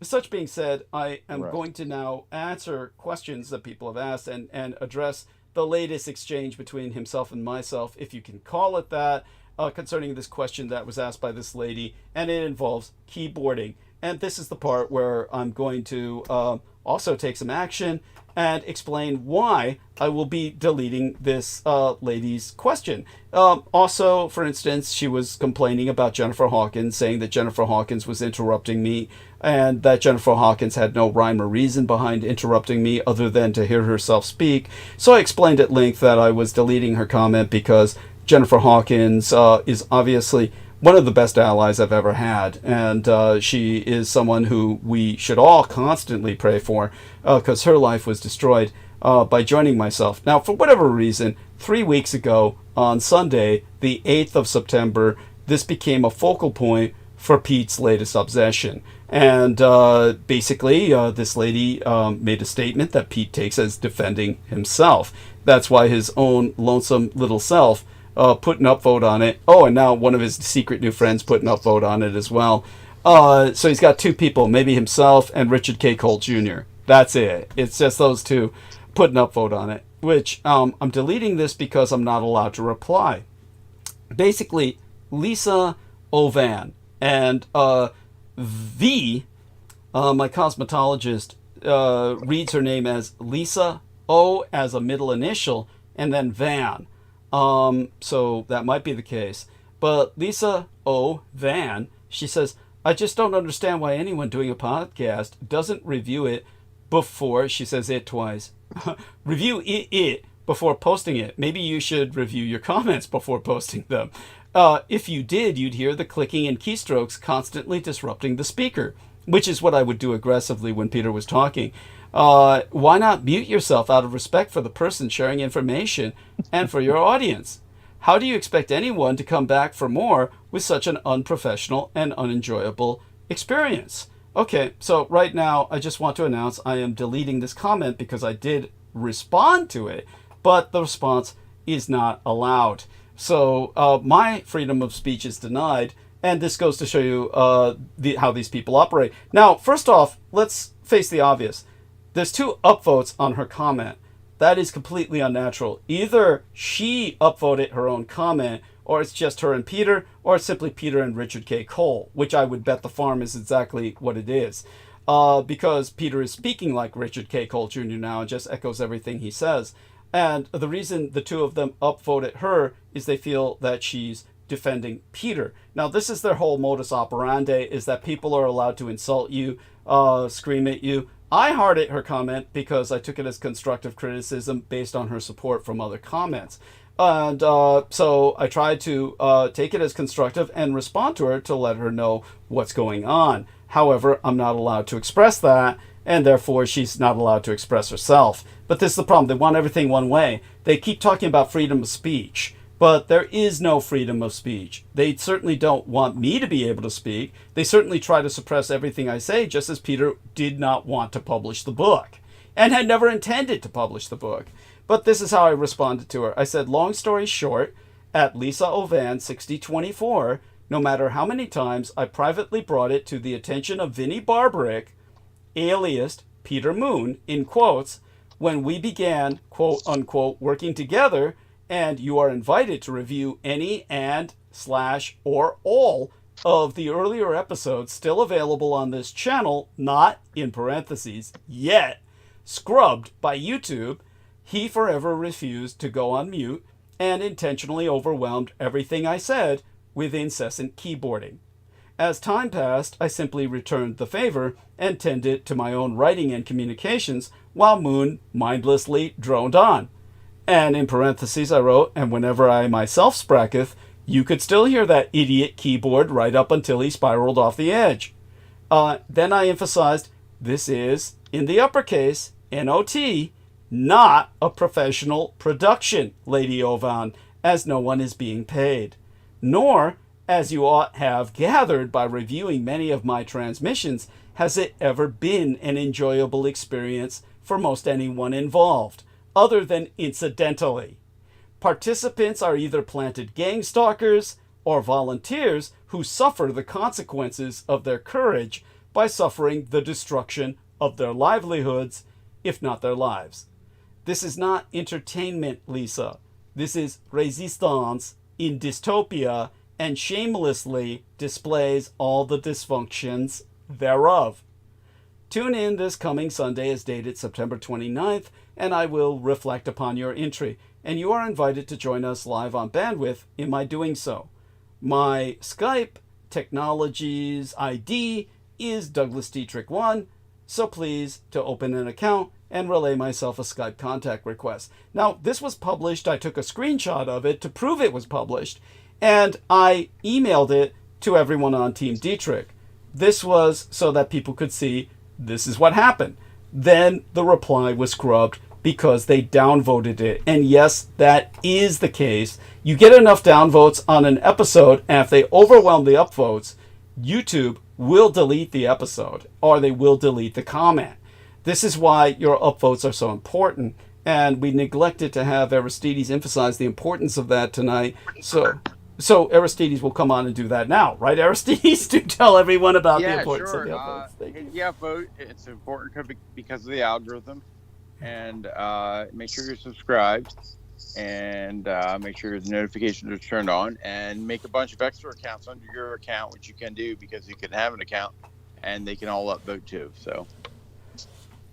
such being said, I am going to now answer questions that people have asked and address the latest exchange between himself and myself, if you can call it that, concerning this question that was asked by this lady, and it involves keyboarding. And this is the part where I'm going to also take some action and explain why I will be deleting this lady's question. Also, for instance, she was complaining about Jennifer Hawkins, saying that Jennifer Hawkins was interrupting me, and that Jennifer Hawkins had no rhyme or reason behind interrupting me other than to hear herself speak. So I explained at length that I was deleting her comment because Jennifer Hawkins is obviously one of the best allies I've ever had, and she is someone who we should all constantly pray for, because her life was destroyed by joining myself. Now, for whatever reason, 3 weeks ago, on Sunday, the 8th of September, this became a focal point for Pete's latest obsession. And basically, this lady made a statement that Pete takes as defending himself. That's why his own lonesome little self put an upvote on it. Oh, and now one of his secret new friends put an upvote on it as well. So he's got two people, maybe himself and Richard K. Cole Jr. That's it. It's just those two put an upvote on it, which I'm deleting this because I'm not allowed to reply. Basically, Lisa Ovan and V, my cosmetologist, reads her name as Lisa O as a middle initial, and then Van. So that might be the case. But Lisa O. Van, she says, I just don't understand why anyone doing a podcast doesn't review it before, she says it twice, review it before posting it. Maybe you should review your comments before posting them. If you did, you'd hear the clicking and keystrokes constantly disrupting the speaker, which is what I would do aggressively when Peter was talking. Why not mute yourself out of respect for the person sharing information and for your audience? How do you expect anyone to come back for more with such an unprofessional and unenjoyable experience? Okay, so right now I just want to announce I am deleting this comment because I did respond to it, but the response is not allowed. So my freedom of speech is denied, and this goes to show you how these people operate. Now, first off, let's face the obvious. There's 2 upvotes on her comment. That is completely unnatural. Either she upvoted her own comment, or it's just her and Peter, or it's simply Peter and Richard K. Cole, which I would bet the farm is exactly what it is. Because Peter is speaking like Richard K. Cole Jr. now and just echoes everything he says. And the reason the 2 of them upvoted her is they feel that she's defending Peter. Now, this is their whole modus operandi, is that people are allowed to insult you, scream at you. I hearted her comment because I took it as constructive criticism based on her support from other comments. And so I tried to take it as constructive and respond to her to let her know what's going on. However, I'm not allowed to express that, and therefore she's not allowed to express herself. But this is the problem. They want everything one way. They keep talking about freedom of speech, but there is no freedom of speech. They certainly don't want me to be able to speak. They certainly try to suppress everything I say, just as Peter did not want to publish the book and had never intended to publish the book. But this is how I responded to her. I said, long story short, at Lisa Ovan 6024, no matter how many times I privately brought it to the attention of Vinnie Barbarick, alias Peter Moon, in quotes, when we began, quote unquote, working together, and you are invited to review any and/or all of the earlier episodes still available on this channel, not, in parentheses, yet, scrubbed by YouTube, he forever refused to go on mute and intentionally overwhelmed everything I said with incessant keyboarding. As time passed, I simply returned the favor and tended to my own writing and communications while Moon mindlessly droned on. And in parentheses I wrote, and whenever I myself spracketh, you could still hear that idiot keyboard right up until he spiraled off the edge. Then I emphasized, this is, in the uppercase, N-O-T, not a professional production, Lady Ovan, as no one is being paid. Nor, as you ought have gathered by reviewing many of my transmissions, has it ever been an enjoyable experience for most anyone involved, other than incidentally. Participants are either planted gang stalkers or volunteers who suffer the consequences of their courage by suffering the destruction of their livelihoods, if not their lives. This is not entertainment, Lisa. This is resistance in dystopia, and shamelessly displays all the dysfunctions thereof. Tune in this coming Sunday as dated September 29th, and I will reflect upon your entry, and you are invited to join us live on bandwidth in my doing so. My Skype Technologies ID is Douglas Dietrich 1, so please to open an account and relay myself a Skype contact request. Now, this was published. I took a screenshot of it to prove it was published, and I emailed it to everyone on Team Dietrich. This was so that people could see this is what happened. Then the reply was scrubbed because they downvoted it. And yes, that is the case. You get enough downvotes on an episode, and if they overwhelm the upvotes, YouTube will delete the episode, or they will delete the comment. This is why your upvotes are so important, and we neglected to have Aristides emphasize the importance of that tonight. So Aristides will come on and do that now, right, Aristides? To tell everyone about the importance of the upvotes. Yeah, vote. It's important because of the algorithm, and make sure you're subscribed, and make sure the notifications are turned on, and make a bunch of extra accounts under your account, which you can do because you can have an account, and they can all upvote too. So.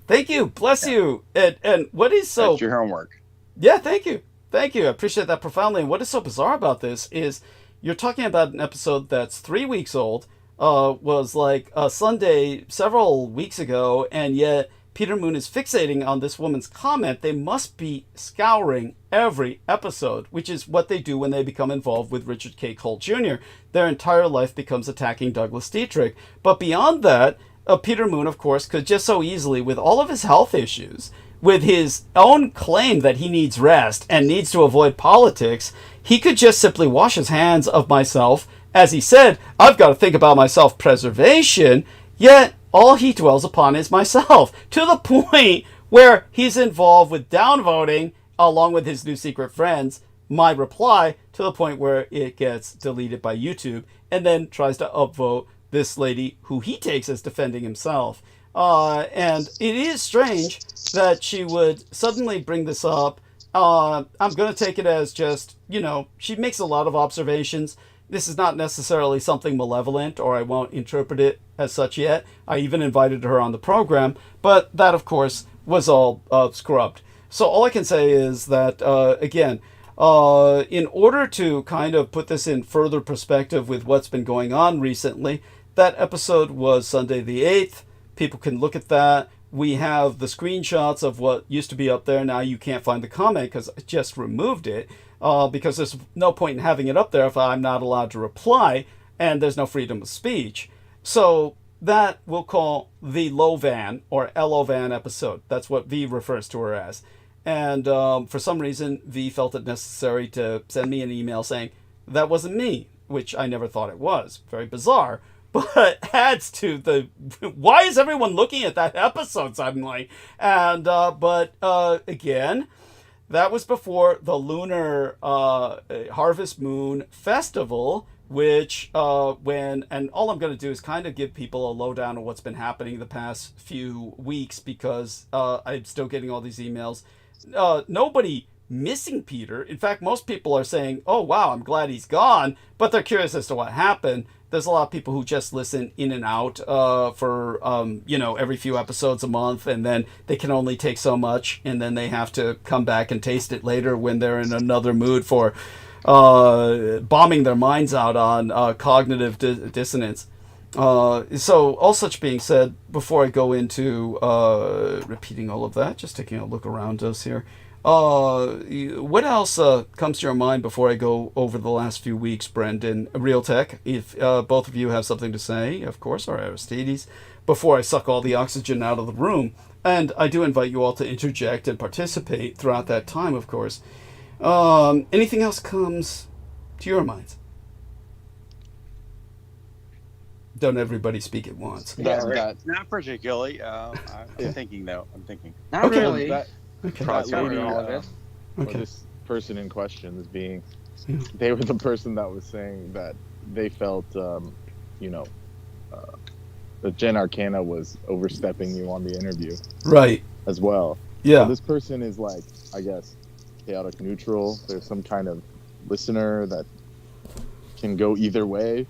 Thank you. Bless you. And what is so... That's your homework. Yeah, thank you. Thank you. I appreciate that profoundly. And what is so bizarre about this is you're talking about an episode that's 3 weeks old, was like a Sunday several weeks ago, and yet Peter Moon is fixating on this woman's comment. They must be scouring every episode, which is what they do when they become involved with Richard K. Cole Jr. Their entire life becomes attacking Douglas Dietrich. But beyond that, Peter Moon, of course, could just so easily, with all of his health issues, with his own claim that he needs rest and needs to avoid politics, he could just simply wash his hands of myself. As he said, I've got to think about my self-preservation, yet all he dwells upon is myself, to the point where he's involved with downvoting, along with his new secret friends, my reply, to the point where it gets deleted by YouTube, and then tries to upvote this lady who he takes as defending himself. And it is strange that she would suddenly bring this up. I'm going to take it as just, she makes a lot of observations. This is not necessarily something malevolent, or I won't interpret it as such yet. I even invited her on the program, but that, of course, was all scrubbed. So all I can say is that, again, In order to kind of put this in further perspective with what's been going on recently, that episode was Sunday the 8th. People can look at that. We have the screenshots of what used to be up there. Now you can't find the comment because I just removed it, because there's no point in having it up there if I'm not allowed to reply, and there's no freedom of speech. So that we'll call the Lovan or Lovan episode. That's what V refers to her as. And for some reason, V felt it necessary to send me an email saying that wasn't me, which I never thought it was. Very bizarre. But adds to the why is everyone looking at that episode suddenly? And again, that was before the Lunar Harvest Moon Festival, which and all I'm going to do is kind of give people a lowdown on what's been happening the past few weeks, because I'm still getting all these emails. Nobody missing Peter. In fact, most people are saying, oh wow, I'm glad he's gone, but they're curious as to what happened. There's a lot of people who just listen in and out for every few episodes a month, and then they can only take so much, and then they have to come back and taste it later when they're in another mood for bombing their minds out on cognitive dissonance. So all such being said, before I go into repeating all of that, just taking a look around us here. What else comes to your mind before I go over the last few weeks, Brendan? Real Tech, if both of you have something to say, of course, or Aristides, before I suck all the oxygen out of the room. And I do invite you all to interject and participate throughout that time, of course. Anything else comes to your minds? Don't everybody speak at once. Not particularly. I'm thinking, though. I'm thinking. Not really. Okay. This person in question is being, they were the person that was saying that they felt, that Jen Arcana was overstepping you on the interview. Right. As well. Yeah. So this person is like, I guess, chaotic neutral. There's some kind of listener that can go either way,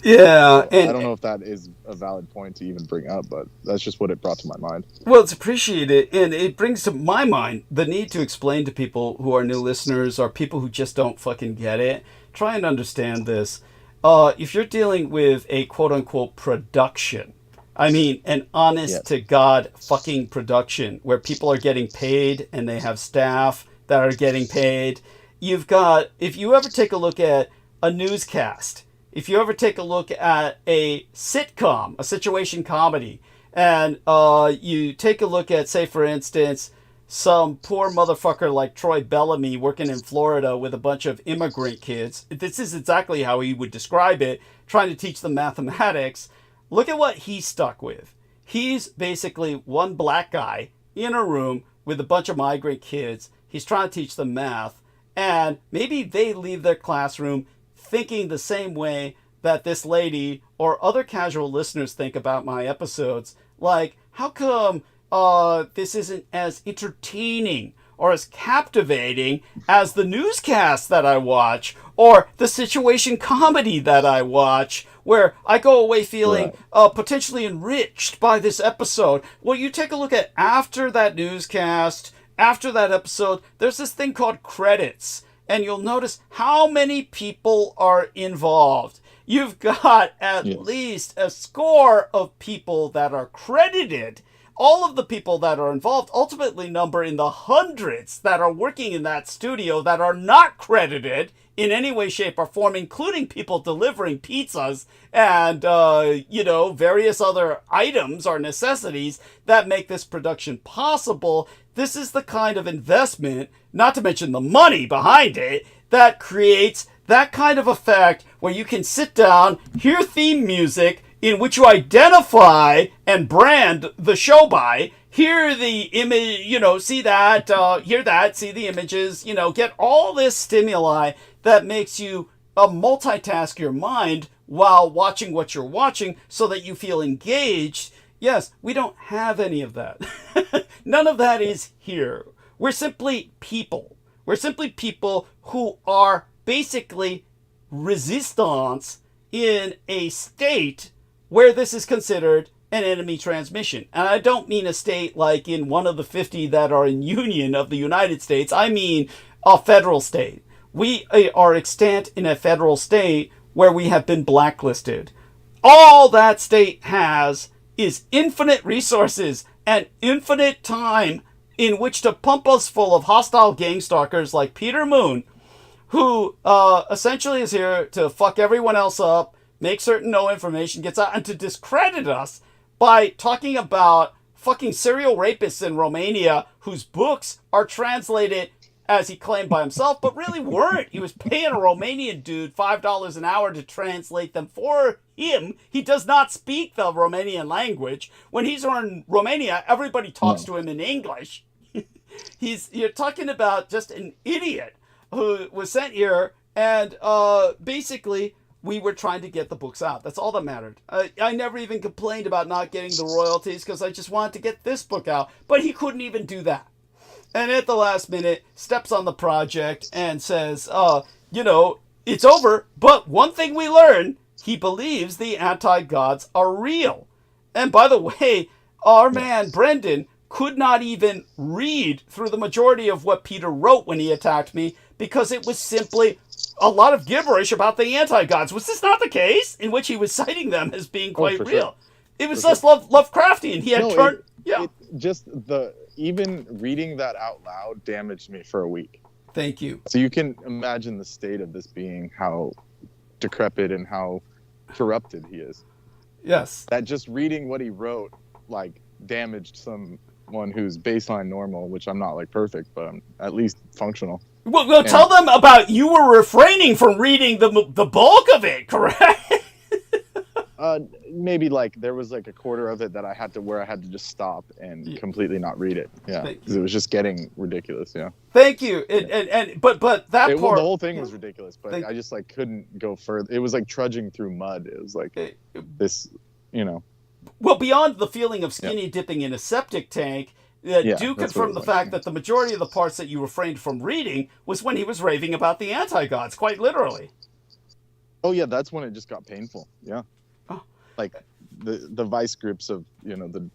Yeah, and I don't know if that is a valid point to even bring up, but that's just what it brought to my mind. Well, it's appreciated, and it brings to my mind the need to explain to people who are new listeners or people who just don't fucking get it. Try and understand this. If you're dealing with a quote-unquote production, I mean an honest-to-God fucking production where people are getting paid and they have staff that are getting paid, you've got, if you ever take a look at a newscast, if you ever take a look at a sitcom, a situation comedy, and you take a look at, say, for instance, some poor motherfucker like Troy Bellamy working in Florida with a bunch of immigrant kids, this is exactly how he would describe it, trying to teach them mathematics. Look at what he's stuck with. He's basically one black guy in a room with a bunch of migrant kids. He's trying to teach them math, and maybe they leave their classroom thinking the same way that this lady or other casual listeners think about my episodes. Like, how come this isn't as entertaining or as captivating as the newscast that I watch or the situation comedy that I watch, where I go away feeling potentially enriched by this episode? Well, you take a look at after that newscast, after that episode, there's this thing called credits. And you'll notice how many people are involved. You've got at least a score of people that are credited. All of the people that are involved ultimately number in the hundreds that are working in that studio that are not credited in any way, shape, or form, including people delivering pizzas and, various other items or necessities that make this production possible. This is the kind of investment, not to mention the money behind it, that creates that kind of effect where you can sit down, hear theme music in which you identify and brand the show by, hear the image, see that, hear that, see the images, get all this stimuli that makes you multitask your mind while watching what you're watching so that you feel engaged. Yes, we don't have any of that. None of that is here. We're simply people. We're simply people who are basically resistance in a state where this is considered an enemy transmission. And I don't mean a state like in one of the 50 that are in Union of the United States. I mean a federal state. We are extant in a federal state where we have been blacklisted. All that state has is infinite resources and infinite time in which to pump us full of hostile gang stalkers like Peter Moon, who essentially is here to fuck everyone else up, make certain no information gets out, and to discredit us by talking about fucking serial rapists in Romania whose books are translated as he claimed by himself, but really weren't. He was paying a Romanian dude $5 an hour to translate them for him. He does not speak the Romanian language. When he's in Romania, everybody talks to him in English. You're talking about just an idiot who was sent here, and basically we were trying to get the books out. That's all that mattered. I never even complained about not getting the royalties because I just wanted to get this book out, but he couldn't even do that. And at the last minute, steps on the project and says, it's over. But one thing we learned, he believes the anti-gods are real. And by the way, our man Brendan could not even read through the majority of what Peter wrote when he attacked me because it was simply a lot of gibberish about the anti-gods. Was this not the case? In which he was citing them as being quite real. Sure. It was less Lovecraftian. He had turned... Even reading that out loud damaged me for a week. Thank you. So you can imagine the state of this being, how decrepit and how corrupted he is. Yes. That just reading what he wrote, damaged someone who's baseline normal, which I'm not perfect, but I'm at least functional. Well, tell them about you were refraining from reading the bulk of it, correct? Maybe there was a quarter of it that I had to just stop and completely not read it. Yeah, because it was just getting ridiculous. Yeah. Thank you. But that part, the whole thing was ridiculous. But I just couldn't go further. It was trudging through mud. It was this, Well, beyond the feeling of skinny dipping in a septic tank, do confirm the fact that the majority of the parts that you refrained from reading was when he was raving about the anti-gods, quite literally. Oh yeah, that's when it just got painful. Yeah. The vice grips of the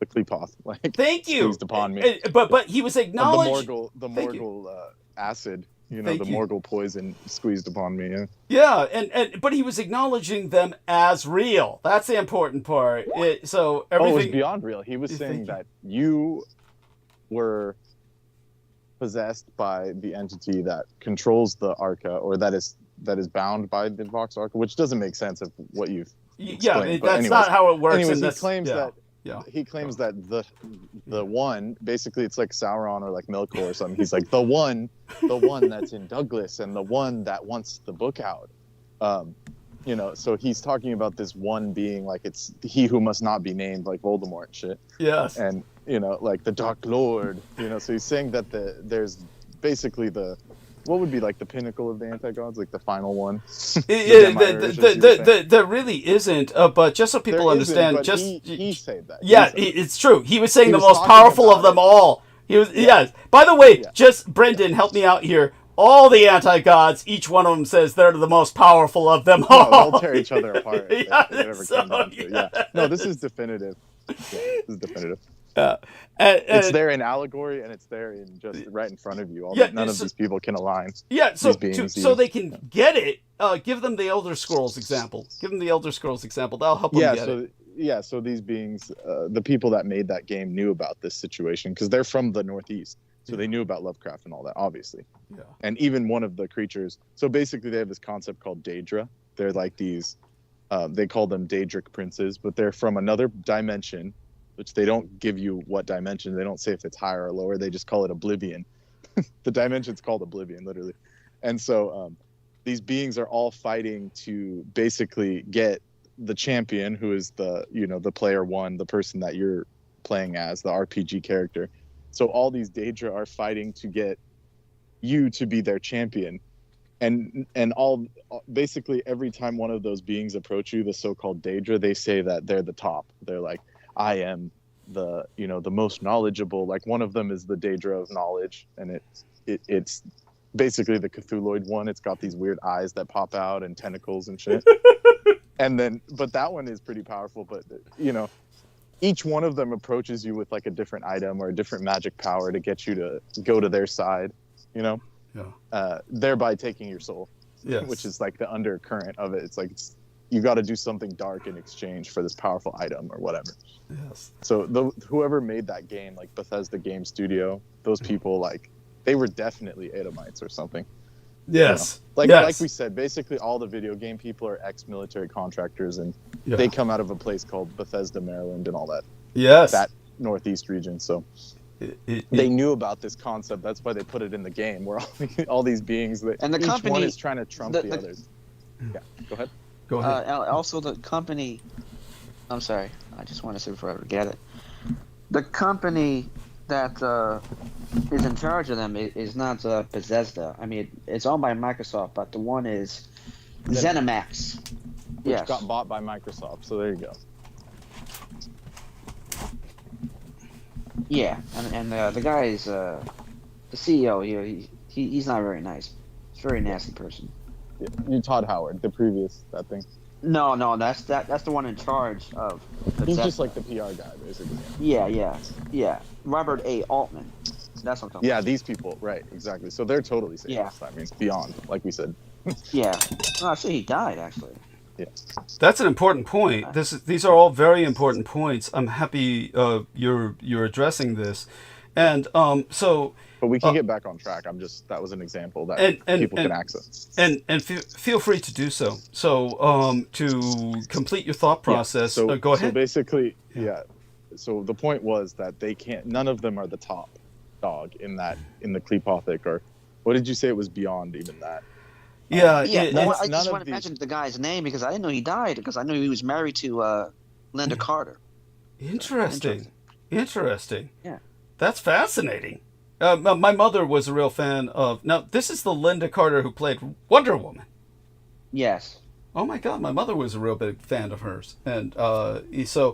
Klepoth thank you squeezed upon me. But he was acknowledged the Morgul acid, the Morgul poison squeezed upon me. But he was acknowledging them as real. That's the important part. So everything it was beyond real. He was saying that you were possessed by the entity that controls the Arca, or that is bound by the Vox Arca, which doesn't make sense of what you've explained. That's not how it works. Anyways, he claims that the one, basically it's like Sauron or Melkor or something. He's the one that's in Douglas and the one that wants the book out. So he's talking about this one being it's he who must not be named, Voldemort and shit. Yes. And the Dark Lord. So he's saying that there's basically what would be the pinnacle of the anti-gods, the final one? There really isn't, but just so people understand, he said that. Yeah, it's true. He was saying the most powerful of them all. He was yes. By the way, just Brendan, help me out here. All the anti-gods, each one of them says they're the most powerful of them all. No, they'll tear each other apart. No, this is definitive. Yeah, this is definitive. It's there in allegory, and it's there in just right in front of you. None of these people can align. Yeah, so they can get it. Give them the Elder Scrolls example. That'll help them get it. So these beings, the people that made that game knew about this situation because they're from the Northeast, so they knew about Lovecraft and all that, obviously. Yeah. And even one of the creatures. So basically, they have this concept called Daedra. They're these. They call them Daedric princes, but they're from another dimension, which they don't give you what dimension. They don't say if it's higher or lower. They just call it Oblivion. The dimension's called Oblivion, literally. And so these beings are all fighting to basically get the champion, who is the player one, the person that you're playing as, the RPG character. So all these Daedra are fighting to get you to be their champion. And basically every time one of those beings approach you, the so-called Daedra, they say that they're the top. They're I am the most knowledgeable. One of them is the Daedra of knowledge, and it's basically the Cthulhuid one. It's got these weird eyes that pop out and tentacles and shit. And then, but that one is pretty powerful. But each one of them approaches you with like a different item or a different magic power to get you to go to their side, you know? Yeah. Thereby taking your soul. Yes. Which is like the undercurrent of it. It's like you got to do something dark in exchange for this powerful item or whatever. Yes. So whoever made that game, like Bethesda Game Studio, those people, like, they were definitely Edomites or something. Yes. You know? Yes. Like we said, basically all the video game people are ex-military contractors, and Yeah. they come out of a place called Bethesda, Maryland, and all that. Yes. That northeast region. So they knew about this concept. That's why they put it in the game, where all these beings that And the each company- one is trying to trump the others. Yeah. Go ahead. Go ahead. Also, the company. I'm sorry. I just want to say before I forget it. The company that is in charge of them is not Bethesda. I mean, it's owned by Microsoft, but the one is ZeniMax. Which got bought by Microsoft. So there you go. Yeah, and the guy is the CEO here. He's not very nice. He's a very nasty person. Yeah, you Todd Howard, the previous that thing. No, that's the one in charge of. He's just like the PR guy, basically. Yeah. Robert A. Altman. That's what I'm talking Yeah, about. these people, right? Exactly. So they're totally safe. Yeah. I mean, beyond, like we said. Yeah. No, actually, he died actually. Yeah. That's an important point. These are all very important points. I'm happy you're addressing this, and so. But we can get back on track. That was an example that people can access. And feel free to do so. So to complete your thought process, So go ahead. So basically, So the point was that they can't. None of them are the top dog in the Klipothic, or what did you say? It was beyond even that. I just want to mention the guy's name because I didn't know he died, because I knew he was married to Linda Carter. Interesting. Yeah. That's fascinating. My mother was a real fan of. Now, this is the Linda Carter who played Wonder Woman. Yes. Oh my God, my mother was a real big fan of hers, and so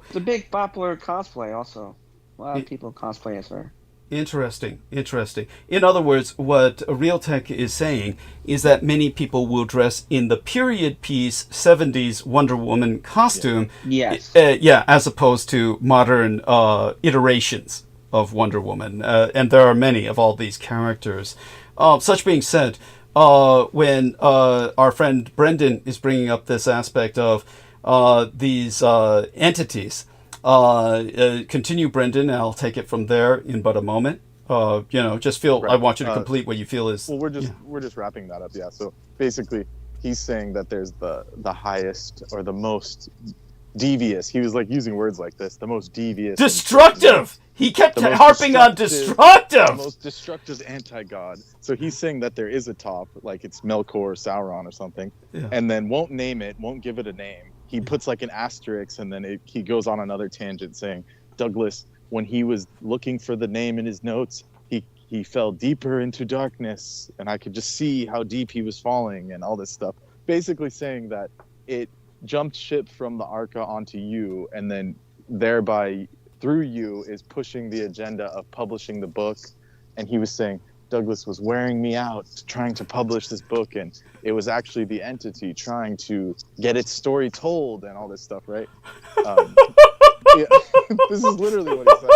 it's a big popular cosplay. Also, a lot of people cosplay as her. Interesting. In other words, what Realtek is saying is that many people will dress in the period piece 70s Wonder Woman costume. Yes. As opposed to modern iterations of Wonder Woman, and there are many of all these characters. Such being said, when our friend Brendan is bringing up this aspect of these entities, continue, Brendan, and I'll take it from there in but a moment. Just feel. Right. I want you to complete what you feel is. Well, we're just wrapping that up. Yeah. So basically, he's saying that there's the highest or the most devious. He was like using words like this: the most devious, destructive. He kept harping on destructive. The most destructive anti-god. So he's saying that there is a top, like it's Melkor or Sauron or something, and then won't name it, won't give it a name. He puts like an asterisk, and then he goes on another tangent saying, Douglas, when he was looking for the name in his notes, he fell deeper into darkness, and I could just see how deep he was falling and all this stuff. Basically saying that it jumped ship from the Arca onto you, and then thereby through you is pushing the agenda of publishing the book. And he was saying Douglas was wearing me out trying to publish this book, and it was actually the entity trying to get its story told and all this stuff, right? This is literally what he said.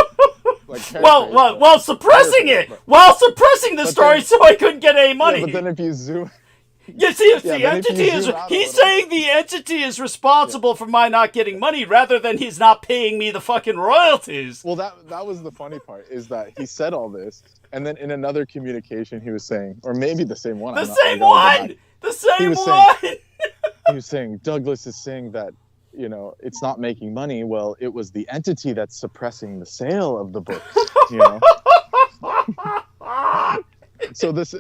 Like, while suppressing it, while suppressing the story, so I couldn't get any money. Yeah, but then if you zoom. You see, if the entity is, he's saying the entity is responsible for my not getting money rather than he's not paying me the fucking royalties. Well, that was the funny part, is that he said all this, and then in another communication he was saying, or maybe the same one. The same one! He was saying, Douglas is saying that, it's not making money. Well, it was the entity that's suppressing the sale of the book, So this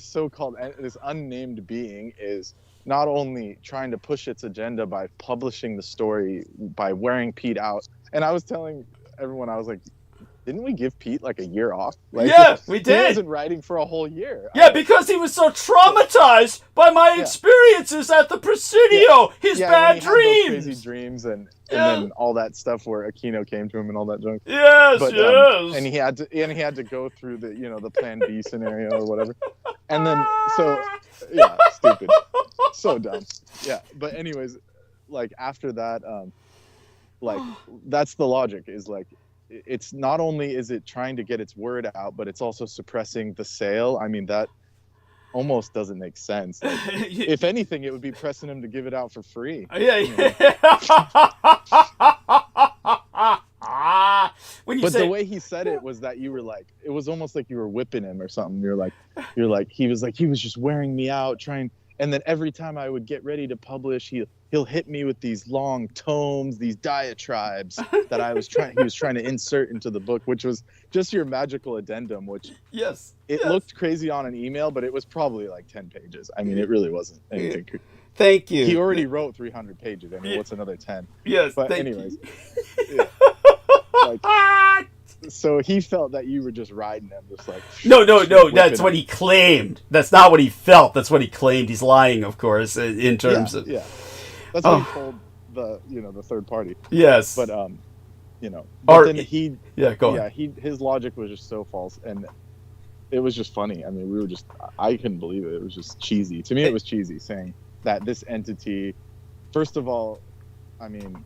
so-called, this unnamed being is not only trying to push its agenda by publishing the story, by wearing Pete out. And I was telling everyone, I was like, didn't we give Pete like a year off? Like, yeah, we did. He wasn't writing for a whole year. Yeah, because he was so traumatized by my experiences at the Presidio, his bad dreams. Crazy dreams and then all that stuff where Aquino came to him and all that junk. Yes. And he had to go through the the Plan B scenario or whatever. And then stupid, so dumb. Yeah, but anyways, like after that, like that's the logic. Is like it's not only is it trying to get its word out, but it's also suppressing the sale. I mean, that almost doesn't make sense. Like, if anything, it would be pressing him to give it out for free. Yeah. But the way he said it was that you were like, it was almost like you were whipping him or something. He was just wearing me out, trying. And then every time I would get ready to publish, he'll hit me with these long tomes, these diatribes that he was trying to insert into the book, which was just your magical addendum, which it looked crazy on an email, but it was probably like 10 pages. I mean, it really wasn't anything. Thank you. He already wrote 300 pages. I mean, what's another 10? Yes. But anyways, so he felt that you were just riding him, just like no. That's what he claimed. That's not what he felt. That's what he claimed. He's lying, of course, in terms of That's what he told the third party. Yes, but then his logic was just so false, and it was just funny. I mean, I couldn't believe it. It was just cheesy. To me, it was cheesy saying that this entity, first of all, I mean,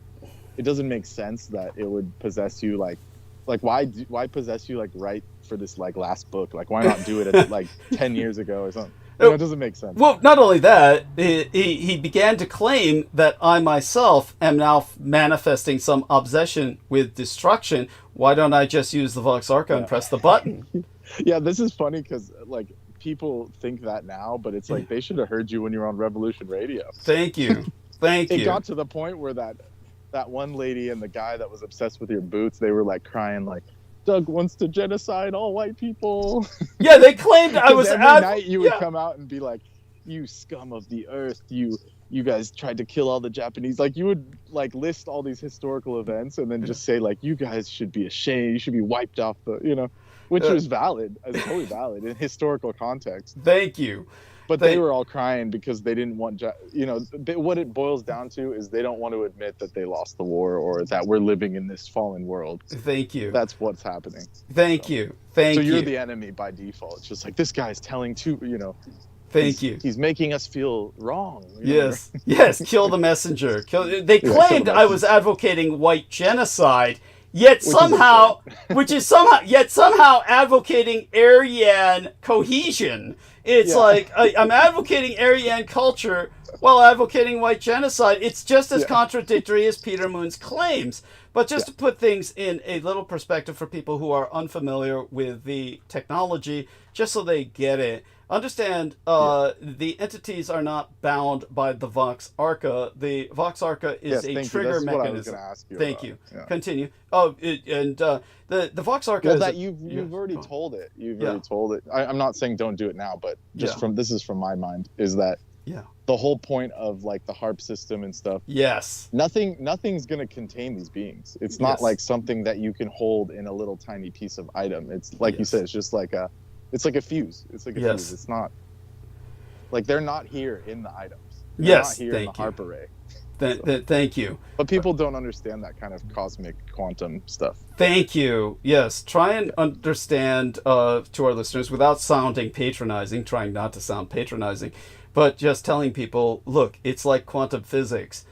it doesn't make sense that it would possess you like why possess you like right for this like last book? Like why not do it like 10 years ago or something? It doesn't make sense. Well, not only that, he began to claim that I myself am now manifesting some obsession with destruction. Why don't I just use the Vox Arca and press the button? Yeah, this is funny because like people think that now, but it's like they should have heard you when you were on Revolution Radio. Thank you. It got to the point where that one lady and the guy that was obsessed with your boots, they were like crying like, Doug wants to genocide all white people. Yeah, they claimed I was every night you would come out and be like, you scum of the earth, you guys tried to kill all the Japanese. Like you would like list all these historical events and then just say like, you guys should be ashamed, you should be wiped off the, which was valid, totally valid in historical context. Thank you. But they were all crying because they didn't want, what it boils down to is they don't want to admit that they lost the war or that we're living in this fallen world. Thank you. That's what's happening. Thank you. Thank you. So you're the enemy by default. It's just like, this guy's telling Thank you. He's making us feel wrong. Yes. Yes. Kill the messenger. They claimed I was advocating white genocide. Yet somehow advocating Aryan cohesion. It's like I'm advocating Aryan culture while advocating white genocide. It's just as contradictory as Peter Moon's claims. But just to put things in a little perspective for people who are unfamiliar with the technology, just so they get it, understand the entities are not bound by the Vox Arca. The Vox Arca is a trigger mechanism. Thank you. Continue. The Vox Arca is that you've already told it. You've already told it. I'm not saying don't do it now, but just this is from my mind, is that the whole point of like the HARP system and stuff. Yes. Nothing's gonna contain these beings. It's not like something that you can hold in a little tiny piece of item. It's like you said, it's just like a fuse. It's like a fuse. It's not like they're not here in the items. They're not here in the HARP array. Thank you. But people don't understand that kind of cosmic quantum stuff. Thank you. Yes. Try and understand to our listeners without sounding patronizing, trying not to sound patronizing, but just telling people, look, it's like quantum physics.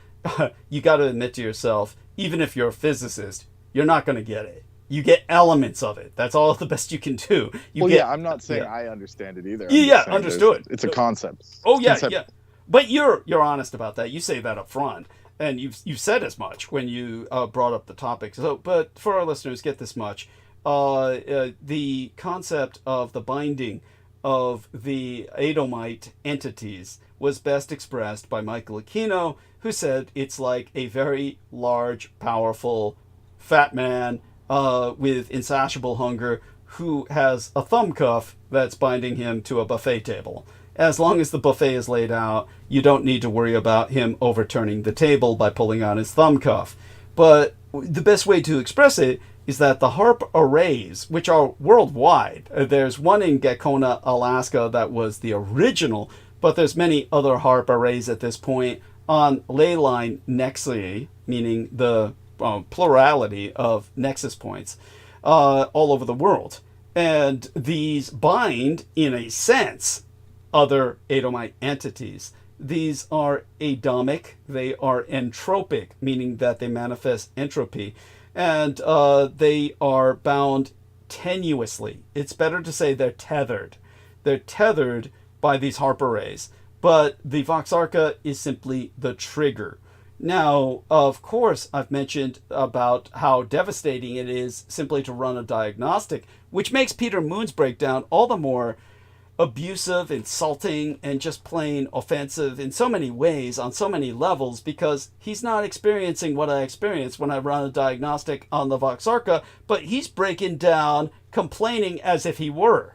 You got to admit to yourself, even if you're a physicist, you're not going to get it. You get elements of it. That's all the best you can do. I'm not saying I understand it either. Understood. It's a concept. Yeah. But you're honest about that. You say that up front, and you've said as much when you brought up the topic. So, but for our listeners, get this much: the concept of the binding of the Edomite entities was best expressed by Michael Aquino, who said it's like a very large, powerful, fat man with insatiable hunger who has a thumb cuff that's binding him to a buffet table. As long as the buffet is laid out, you don't need to worry about him overturning the table by pulling on his thumb cuff. But the best way to express it is that the HARP arrays, which are worldwide, there's one in Gacona, Alaska that was the original, but there's many other HARP arrays at this point on ley line nexi, meaning the plurality of nexus points all over the world. And these bind, in a sense, other Edomite entities. these are atomic, they are entropic, meaning that they manifest entropy, and they are bound tenuously. It's better to say they're tethered. They're tethered by these Harper rays, but the Vox-Arca is simply the trigger. Now, of course, I've mentioned about how devastating it is simply to run a diagnostic, which makes Peter Moon's breakdown all the more abusive, insulting, and just plain offensive in so many ways, on so many levels, because he's not experiencing what I experience when I run a diagnostic on the Vox-Arca, but he's breaking down, complaining as if he were.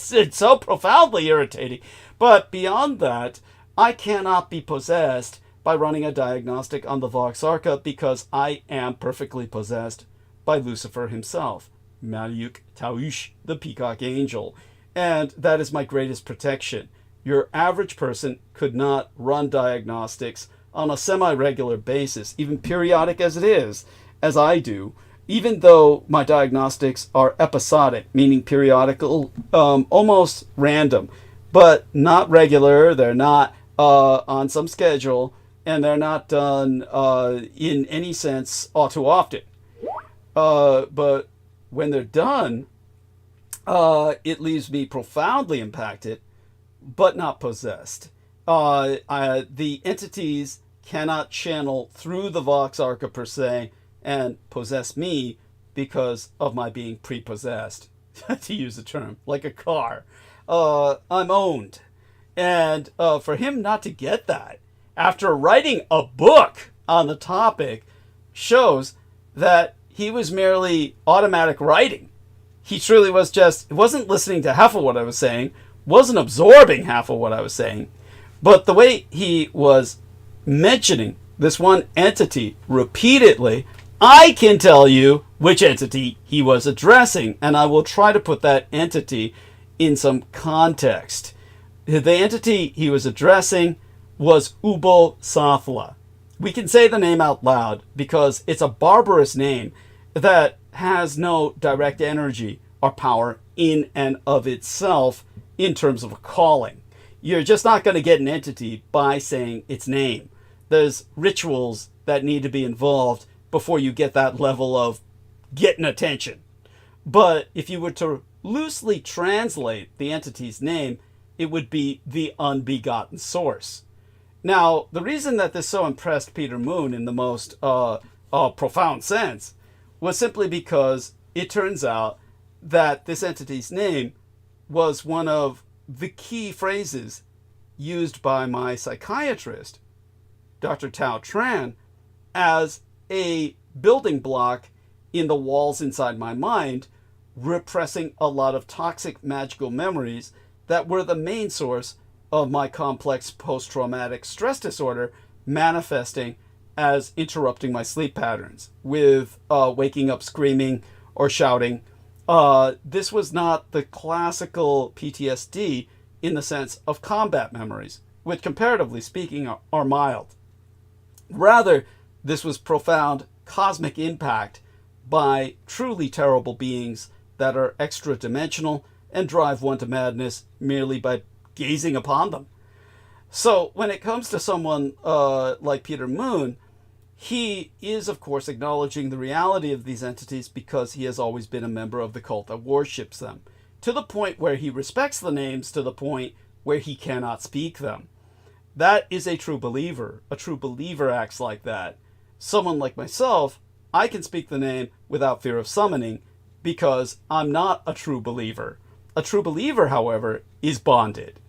It's so profoundly irritating. But beyond that, I cannot be possessed by running a diagnostic on the Vox-Arca because I am perfectly possessed by Lucifer himself, Marduk Taush, the Peacock Angel. And that is my greatest protection. Your average person could not run diagnostics on a semi-regular basis, even periodic as it is, as I do, even though my diagnostics are episodic, meaning periodical, almost random, but not regular. They're not on some schedule, and they're not done in any sense all too often. But when they're done, it leaves me profoundly impacted, but not possessed. The entities cannot channel through the Vox-Arca per se and possess me because of my being prepossessed, to use the term, like a car. I'm owned. And for him not to get that, after writing a book on the topic, shows that he was merely automatic writing. He truly was just, wasn't listening to half of what I was saying, wasn't absorbing half of what I was saying, but the way he was mentioning this one entity repeatedly, I can tell you which entity he was addressing, and I will try to put that entity in some context. The entity he was addressing was Ubo-Sathla. We can say the name out loud because it's a barbarous name that has no direct energy or power in and of itself in terms of a calling. You're just not going to get an entity by saying its name. There's rituals that need to be involved before you get that level of getting attention. But if you were to loosely translate the entity's name, it would be the unbegotten source. Now, the reason that this so impressed Peter Moon in the most profound sense was simply because it turns out that this entity's name was one of the key phrases used by my psychiatrist, Dr. Tao Tran, as a building block in the walls inside my mind, repressing a lot of toxic magical memories that were the main source of my complex post-traumatic stress disorder, manifesting as interrupting my sleep patterns with waking up screaming or shouting. This was not the classical PTSD in the sense of combat memories, which comparatively speaking are mild. Rather, this was profound cosmic impact by truly terrible beings that are extra-dimensional and drive one to madness merely by gazing upon them. So when it comes to someone like Peter Moon, he is, of course, acknowledging the reality of these entities because he has always been a member of the cult that worships them, to the point where he respects the names, to the point where he cannot speak them. That is a true believer. A true believer acts like that. Someone like myself, I can speak the name without fear of summoning because I'm not a true believer. A true believer, however, is bonded.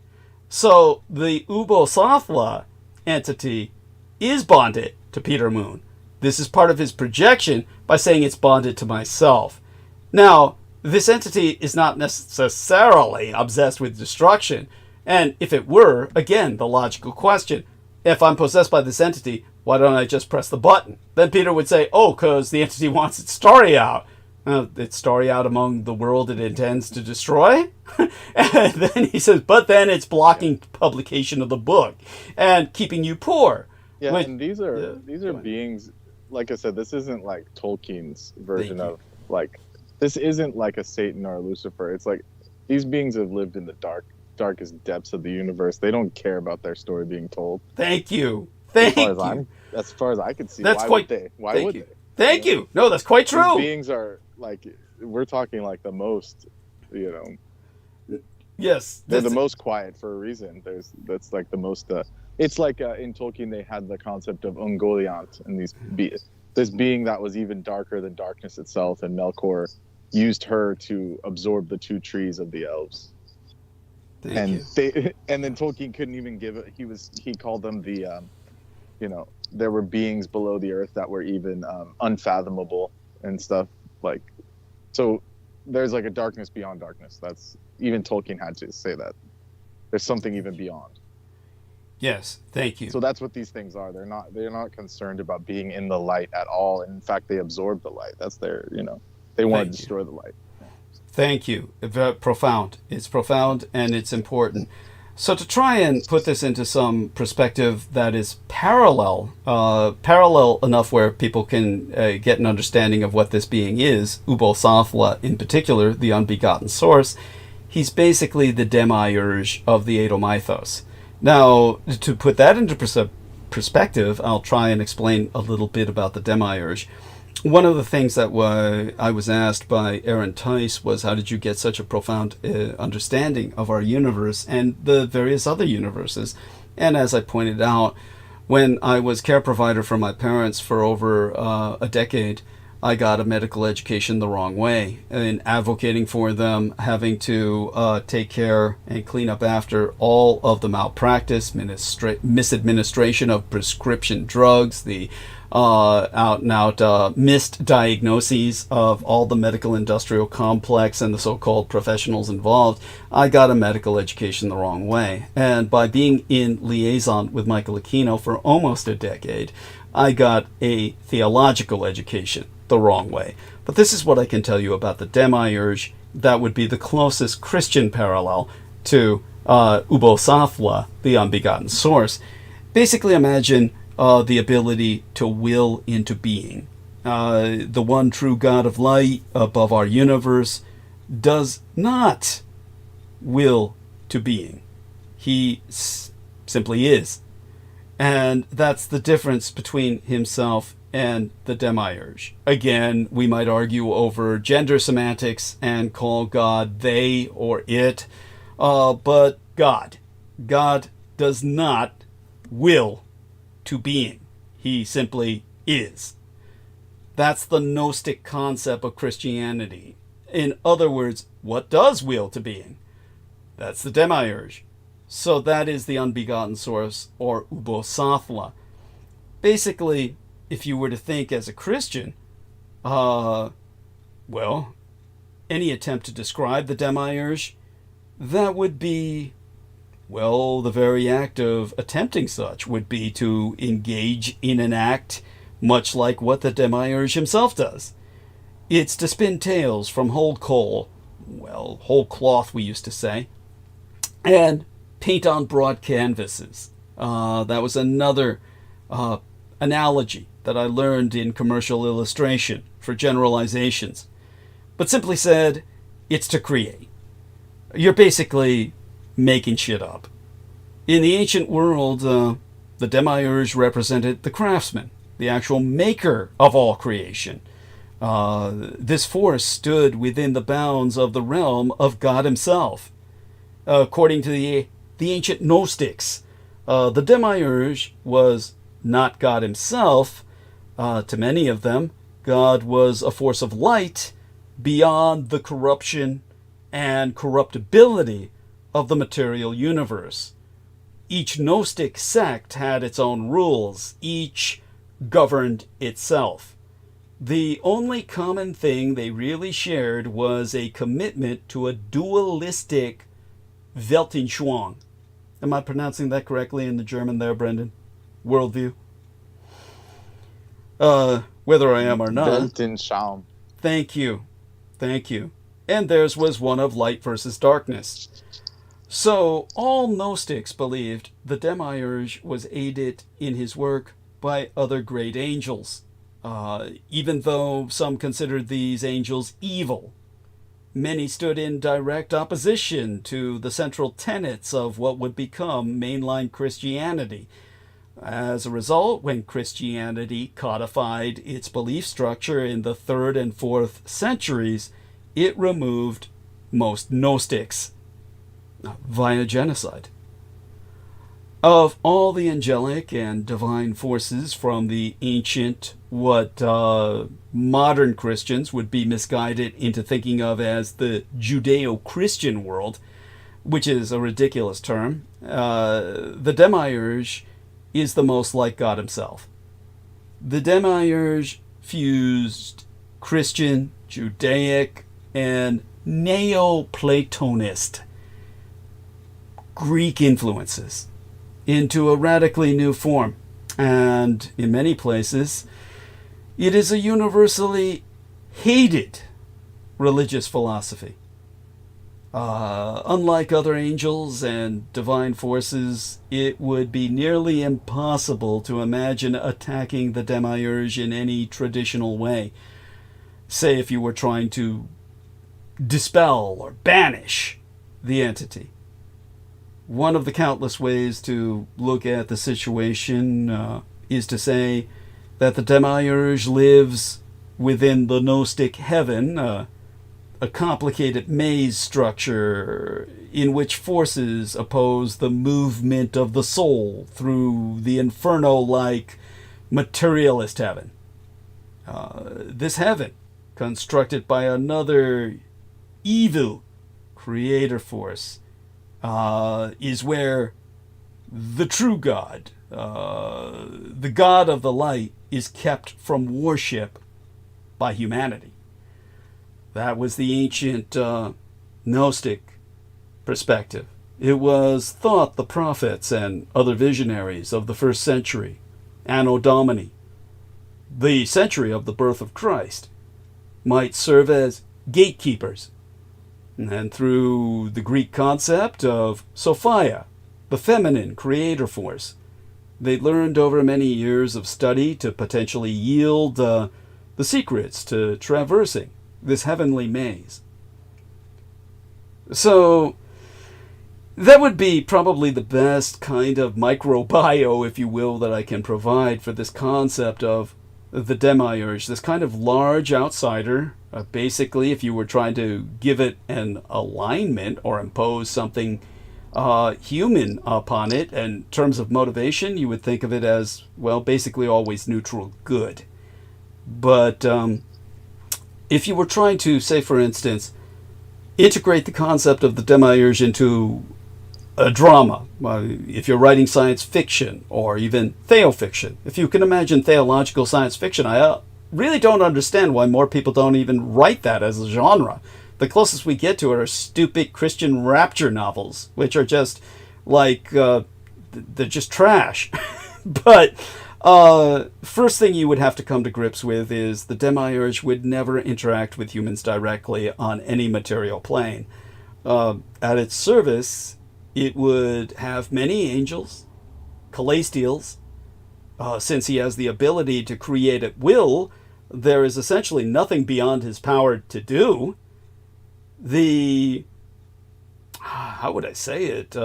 So the Ubo-Sathla entity is bonded to Peter Moon. This is part of his projection by saying it's bonded to myself. Now, this entity is not necessarily obsessed with destruction. And if it were, again, the logical question, if I'm possessed by this entity, why don't I just press the button? Then Peter would say, oh, because the entity wants its story out. Its story out among the world it intends to destroy? And then he says, but then it's blocking publication of the book and keeping you poor. Yeah, and these are beings, like I said, this isn't like Tolkien's version of, like, this isn't like a Satan or a Lucifer. It's like, these beings have lived in the dark darkest depths of the universe. They don't care about their story being told. Thank you. Thank you. As far as I can see, that's why quite, would they? Why would they? Thank you. No, that's quite true. These beings are like, we're talking like the most, Yes. They're the most quiet for a reason. That's like the most, it's like in Tolkien, they had the concept of Ungoliant, and this being that was even darker than darkness itself, and Melkor used her to absorb the two trees of the elves. And then Tolkien couldn't even give it. He called them the, there were beings below the earth that were even unfathomable and stuff like. So there's like a darkness beyond darkness. That's even Tolkien had to say that. There's something even beyond. Yes, thank you. So that's what these things are. They're not concerned about being in the light at all. In fact, they absorb the light. That's their, they want to destroy the light. Thank you. Very profound. It's profound and it's important. So to try and put this into some perspective that is parallel enough where people can get an understanding of what this being is, Ubbo-Sathla in particular, the unbegotten source, he's basically the demiurge of the Edda mythos. Now, to put that into perspective, I'll try and explain a little bit about the demiurge. One of the things that I was asked by Aaron Tice was, how did you get such a profound understanding of our universe and the various other universes? And as I pointed out, when I was care provider for my parents for over a decade, I got a medical education the wrong way. In advocating for them, having to take care and clean up after all of the malpractice, misadministration of prescription drugs, the out-and-out missed diagnoses of all the medical industrial complex and the so-called professionals involved, I got a medical education the wrong way. And by being in liaison with Michael Aquino for almost a decade, I got a theological education the wrong way. But this is what I can tell you about the demiurge that would be the closest Christian parallel to Ubbo-Sathla, the unbegotten source. Basically imagine the ability to will into being. The one true God of light above our universe does not will to being. He simply is. And that's the difference between himself and the demiurge. Again, we might argue over gender semantics and call God they or it, but God does not will to being. He simply is. That's the Gnostic concept of Christianity. In other words, what does will to being? That's the demiurge. So that is the unbegotten source, or Ubbo-Sathla. Basically, if you were to think as a Christian, any attempt to describe the demiurge, that would be, the very act of attempting such would be to engage in an act much like what the demiurge himself does. It's to spin tales from whole cloth we used to say, and paint on broad canvases. That was another analogy that I learned in commercial illustration for generalizations. But simply said, it's to create. You're basically making shit up. In the ancient world, the demiurge represented the craftsman, the actual maker of all creation. This force stood within the bounds of the realm of God himself. According to the ancient Gnostics, the demiurge was not God himself. To many of them, God was a force of light beyond the corruption and corruptibility of the material universe. Each Gnostic sect had its own rules. Each governed itself. The only common thing they really shared was a commitment to a dualistic Weltanschauung. Am I pronouncing that correctly in the German there, Brendan? Worldview? Whether I am or not. Weltanschauung. Thank you. And theirs was one of light versus darkness. So all Gnostics believed the demiurge was aided in his work by other great angels, even though some considered these angels evil. many stood in direct opposition to the central tenets of what would become mainline Christianity. As a result, when Christianity codified its belief structure in the 3rd and 4th centuries, it removed most Gnostics via genocide. Of all the angelic and divine forces from the ancient, what modern Christians would be misguided into thinking of as the Judeo-Christian world, which is a ridiculous term, the Demiurge is the most like God himself. The Demiurge fused Christian, Judaic, and Neoplatonist Greek influences into a radically new form, and in many places it is a universally hated religious philosophy. Unlike other angels and divine forces, it would be nearly impossible to imagine attacking the Demiurge in any traditional way. Say if you were trying to dispel or banish the entity. One of the countless ways to look at the situation is to say that the Demiurge lives within the Gnostic heaven, a complicated maze structure in which forces oppose the movement of the soul through the inferno-like materialist heaven. This heaven, constructed by another evil creator force, is where the true God, the God of the light, is kept from worship by humanity. That was the ancient Gnostic perspective. It was thought the prophets and other visionaries of the 1st century, Anno Domini, the century of the birth of Christ, might serve as gatekeepers. And through the Greek concept of Sophia, the feminine creator force, they learned over many years of study to potentially yield the secrets to traversing this heavenly maze. So that would be probably the best kind of microbio, if you will, that I can provide for this concept of the Demiurge, this kind of large outsider. Basically, if you were trying to give it an alignment or impose something human upon it in terms of motivation, you would think of it as, well, basically always neutral good. But if you were trying to, say, for instance, integrate the concept of the Demiurge into a drama, if you're writing science fiction or even theofiction, if you can imagine theological science fiction, I really don't understand why more people don't even write that as a genre. The closest we get to it are stupid Christian rapture novels, which are just like, they're just trash. But first thing you would have to come to grips with is the Demiurge would never interact with humans directly on any material plane. At its service, it would have many angels, celestials. Since he has the ability to create at will, there is essentially nothing beyond his power to do. How would I say it?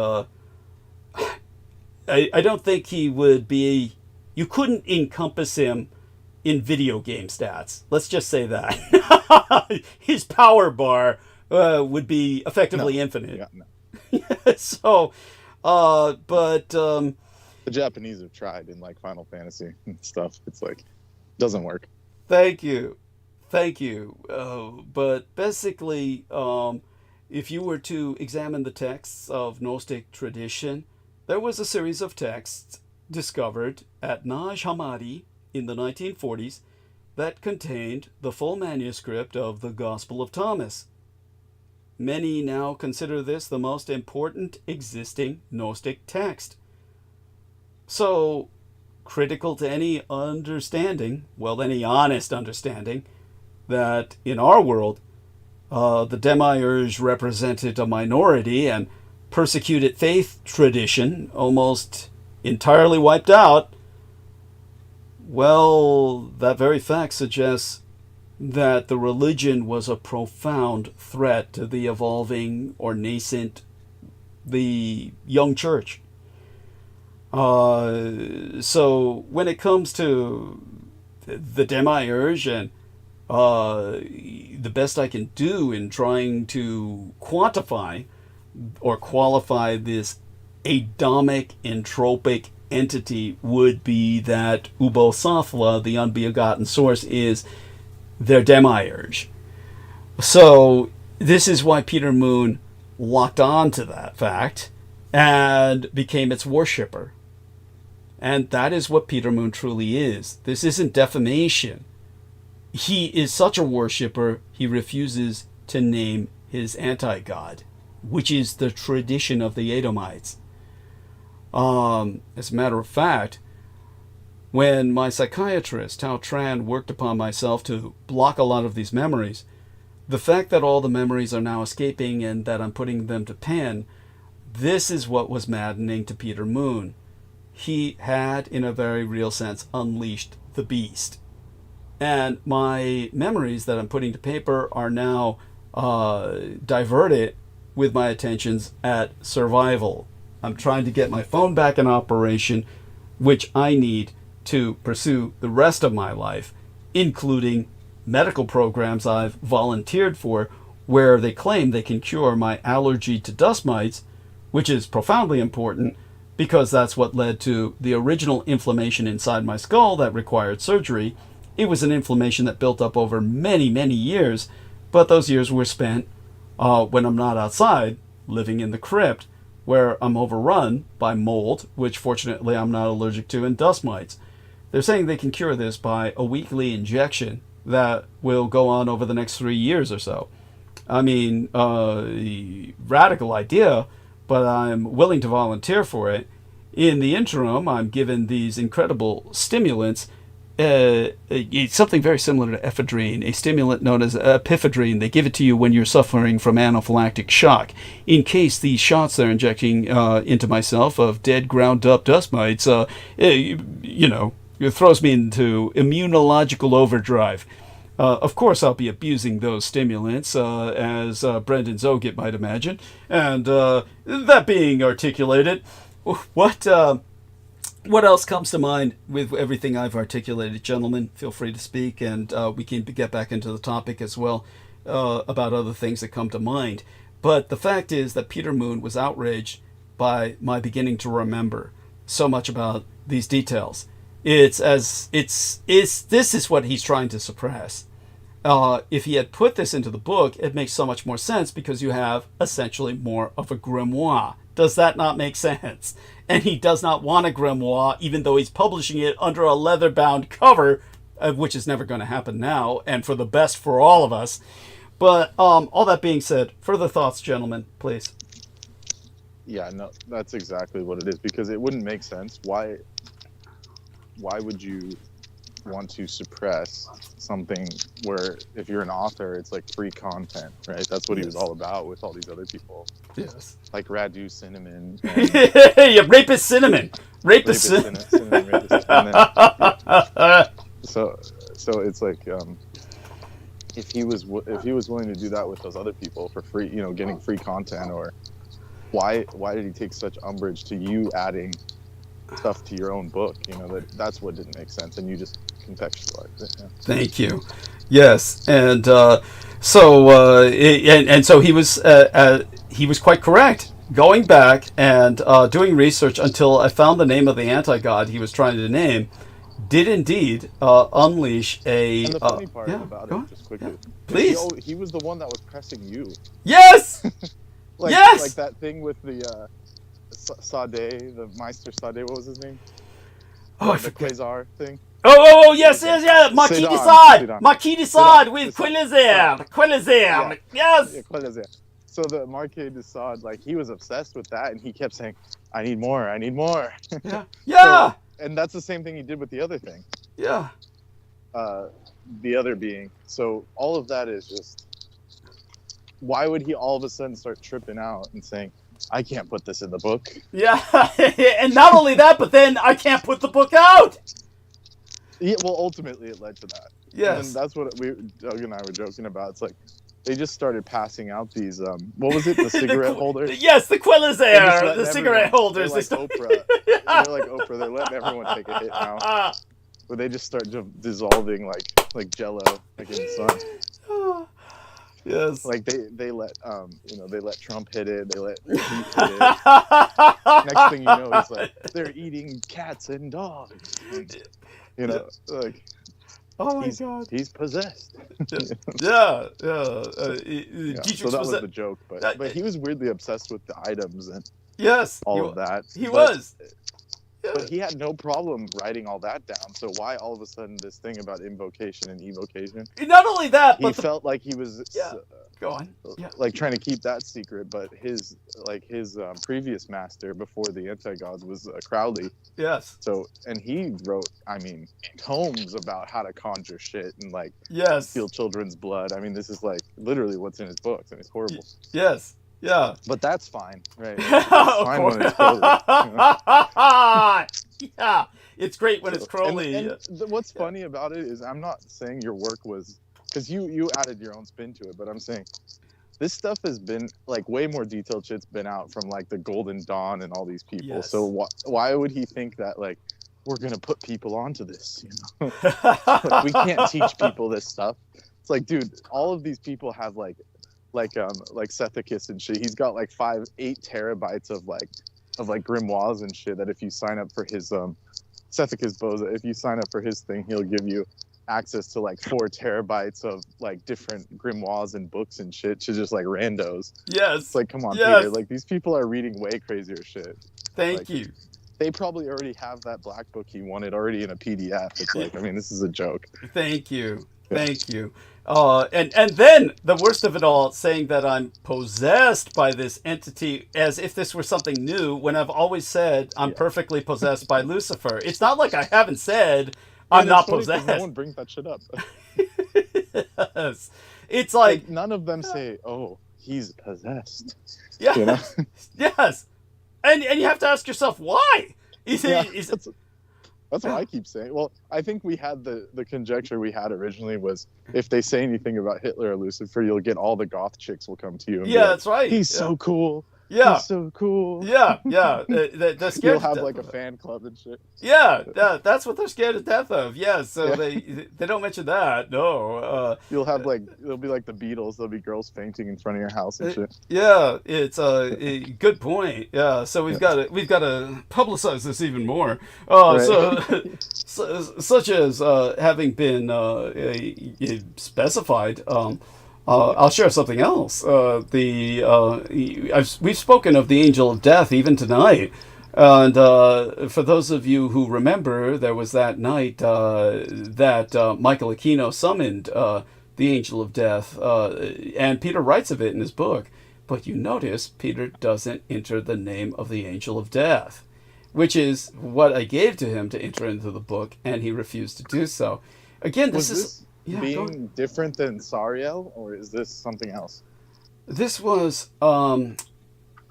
I don't think he would be... You couldn't encompass him in video game stats. Let's just say that. His power bar would be effectively infinite. Yeah, no. So, but... the Japanese have tried in like Final Fantasy and stuff. It's like, doesn't work. Thank you. But basically, if you were to examine the texts of Gnostic tradition, there was a series of texts discovered at Naj Hammadi in the 1940s that contained the full manuscript of the Gospel of Thomas. Many now consider this the most important existing Gnostic text. So, critical to any understanding, well, any honest understanding, that in our world, the Demiurge represented a minority and persecuted faith tradition almost entirely wiped out, well, that very fact suggests that the religion was a profound threat to the evolving or nascent, the young church. So when it comes to the demiurge and the best I can do in trying to quantify or qualify this Adamic entropic entity would be that Ubosathla, the unbegotten source, is their demiurge. So this is why Peter Moon locked on to that fact and became its worshipper. And that is what Peter Moon truly is. This isn't defamation. He is such a worshipper, he refuses to name his anti-god, which is the tradition of the Edomites. As a matter of fact, when my psychiatrist, Tao Tran, worked upon myself to block a lot of these memories, the fact that all the memories are now escaping and that I'm putting them to pen, this is what was maddening to Peter Moon. He had, in a very real sense, unleashed the beast. And my memories that I'm putting to paper are now diverted with my attentions at survival. I'm trying to get my phone back in operation, which I need to pursue the rest of my life, including medical programs I've volunteered for, where they claim they can cure my allergy to dust mites, which is profoundly important because that's what led to the original inflammation inside my skull that required surgery. It was an inflammation that built up over many, many years, but those years were spent when I'm not outside, living in the crypt, where I'm overrun by mold, which fortunately I'm not allergic to, and dust mites. They're saying they can cure this by a weekly injection that will go on over the next 3 years or so. I mean, radical idea, but I'm willing to volunteer for it. In the interim, I'm given these incredible stimulants. It's something very similar to ephedrine, a stimulant known as epiphedrine. They give it to you when you're suffering from anaphylactic shock. In case these shots they're injecting into myself of dead, ground up dust mites, it throws me into immunological overdrive. Of course, I'll be abusing those stimulants, as Brendan Zogit might imagine. And that being articulated, what else comes to mind with everything I've articulated? Gentlemen, feel free to speak, and we can get back into the topic as well about other things that come to mind. But the fact is that Peter Moon was outraged by my beginning to remember so much about these details. This is what he's trying to suppress. If he had put this into the book, it makes so much more sense because you have essentially more of a grimoire. Does that not make sense? And he does not want a grimoire, even though he's publishing it under a leather-bound cover, which is never going to happen now, and for the best for all of us. But all that being said, further thoughts, gentlemen, please. Yeah, no, that's exactly what it is, because it wouldn't make sense. Why would you want to suppress something where, if you're an author, it's like free content, right? That's what he was all about with all these other people. Yes. Like Radu Cinnamon. Yeah, Rapist Cinnamon. Rapist Cinnamon. So it's like, if he was willing to do that with those other people for free, getting free content, or why did he take such umbrage to you adding stuff to your own book? That's what didn't make sense, and you just contextualized it. Yeah. Thank you. Yes, and so he was quite correct. Going back and doing research until I found the name of the anti-god he was trying to name, did indeed unleash a. And the funny part about it, just quickly, please. He was the one that was pressing you. Yes. Yes. Like that thing with the. Sade, the Meister Sade, what was his name? Oh, the Quasar thing. Oh, yes, Marquis de Sade. Marquis de Sade with Quilizer. Yes. Yeah, Quilizer. So the Marquis de Sade, he was obsessed with that, and he kept saying, "I need more. I need more." Yeah. Yeah. And that's the same thing he did with the other thing. Yeah. The other being. So all of that is just. Why would he all of a sudden start tripping out and saying, "I can't put this in the book"? Yeah, and not only that, but then I can't put the book out. Yeah, well, ultimately it led to that. Yes. And that's what Doug and I were joking about. It's like they just started passing out these what was it, the cigarette holders? Yes, the Quillisair, the cigarette holders. They're like Oprah. They're like Oprah. They're letting everyone take a hit now. But they just start dissolving like Jello, like in the sun. Yes. Like they let they let Trump hit it. They let Heat hit it. Next thing you know, it's like they're eating cats and dogs. And, like. Oh my God! He's possessed. Yeah. So that was the joke, but he was weirdly obsessed with the items and all of that. He was. But he had no problem writing all that down. So why all of a sudden this thing about invocation and evocation? Not only that, but he felt like he was go on. Like trying to keep that secret. But his previous master before the anti-gods was Crowley. Yes. So and he wrote, tomes about how to conjure shit and steal children's blood. I mean, this is like literally what's in his books, and it's horrible. Yes. Yeah. But that's fine, right? It's fine when it's Crowley. Yeah. It's great when it's Crowley. And what's funny about it is I'm not saying your work was... Because you added your own spin to it, but I'm saying this stuff has been, way more detailed shit's been out from, the Golden Dawn and all these people. Yes. So why would he think that, we're going to put people onto this, we can't teach people this stuff. It's like, dude, all of these people have, like Sethicus and shit. He's got 8 terabytes of grimoires and shit that if you sign up for his Sethicus Boza, if you sign up for his thing, he'll give you access to 4 terabytes of different grimoires and books and shit to just randos. Yes. It's come on, Peter. These people are reading way crazier shit. Thank you. They probably already have that black book he wanted already in a PDF. It's this is a joke. Thank you. Thank you. And then the worst of it all, saying that I'm possessed by this entity as if this were something new, when I've always said I'm perfectly possessed by Lucifer. It's not like I haven't said I'm not possessed. No one brings that shit up. Yes. It's like none of them say, "Oh, he's possessed." Yeah. Yes. And you have to ask yourself why. That's what I keep saying. Well, I think we had the conjecture we had originally was if they say anything about Hitler or Lucifer, you'll get all the goth chicks will come to you. And that's right. He's so cool. Yeah. He's so cool. Yeah. They're scared. You'll have a fan club and shit. Yeah. That's what they're scared to death of. Yes. So they don't mention that. No. You'll have it'll be like the Beatles. There'll be girls fainting in front of your house and shit. Yeah. It's a good point. Yeah. So we've got to publicize this even more. Such as having been specified. I'll share something else. We've spoken of the Angel of Death even tonight, and for those of you who remember, there was that night that Michael Aquino summoned the Angel of Death, and Peter writes of it in his book. But you notice Peter doesn't enter the name of the Angel of Death, which is what I gave to him to enter into the book, and he refused to do so. Again, this is... being different than Sariel, or is this something else? This was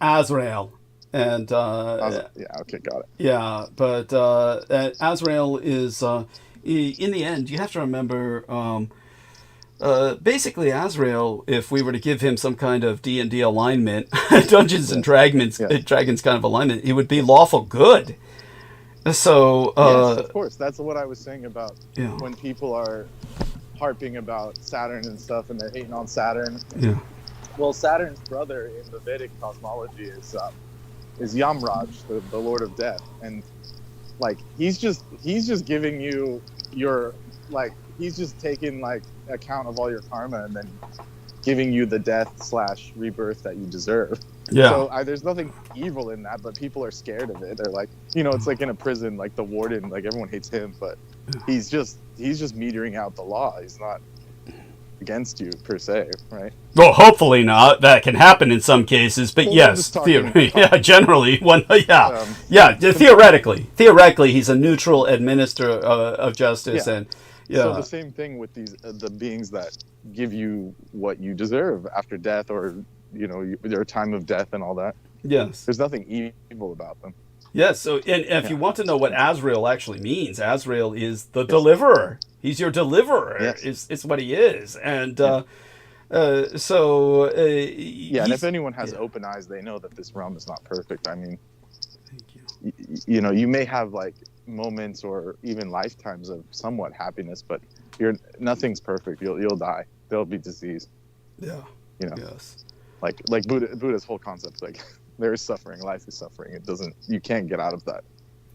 Azrael, and okay, got it. Yeah, but Azrael is in the end. You have to remember, basically Azrael. If we were to give him some kind of D&D alignment, Dungeons and Dragons kind of alignment, he would be lawful good. So yes, of course, that's what I was saying about when people are harping about Saturn and stuff, and they're hating on Saturn. Yeah. Well, Saturn's brother in the Vedic cosmology is Yamraj, the Lord of Death, and he's just giving you your he's just taking account of all your karma and then giving you the death/rebirth that you deserve. Yeah. So there's nothing evil in that, but people are scared of it. They're it's like in a prison, the warden, everyone hates him, but he's just metering out the law. He's not against you per se, right? Well, hopefully not. That can happen in some cases, but yes, generally, theoretically, he's a neutral administrator of justice, and So the same thing with these the beings that give you what you deserve after death, or their time of death and all that. Yes. There's nothing evil about them. Yes. So, and if you want to know what Azrael actually means, Azrael is the deliverer. He's your deliverer. Yes. Is what he is. And yeah, and if anyone has open eyes, they know that this realm is not perfect. I mean, you know, you may have like moments or even lifetimes of somewhat happiness, but nothing's perfect. You'll die. There'll be disease. Yeah. You know. Yes. Like Buddha's whole concept, like there is suffering, life is suffering. You can't get out of that.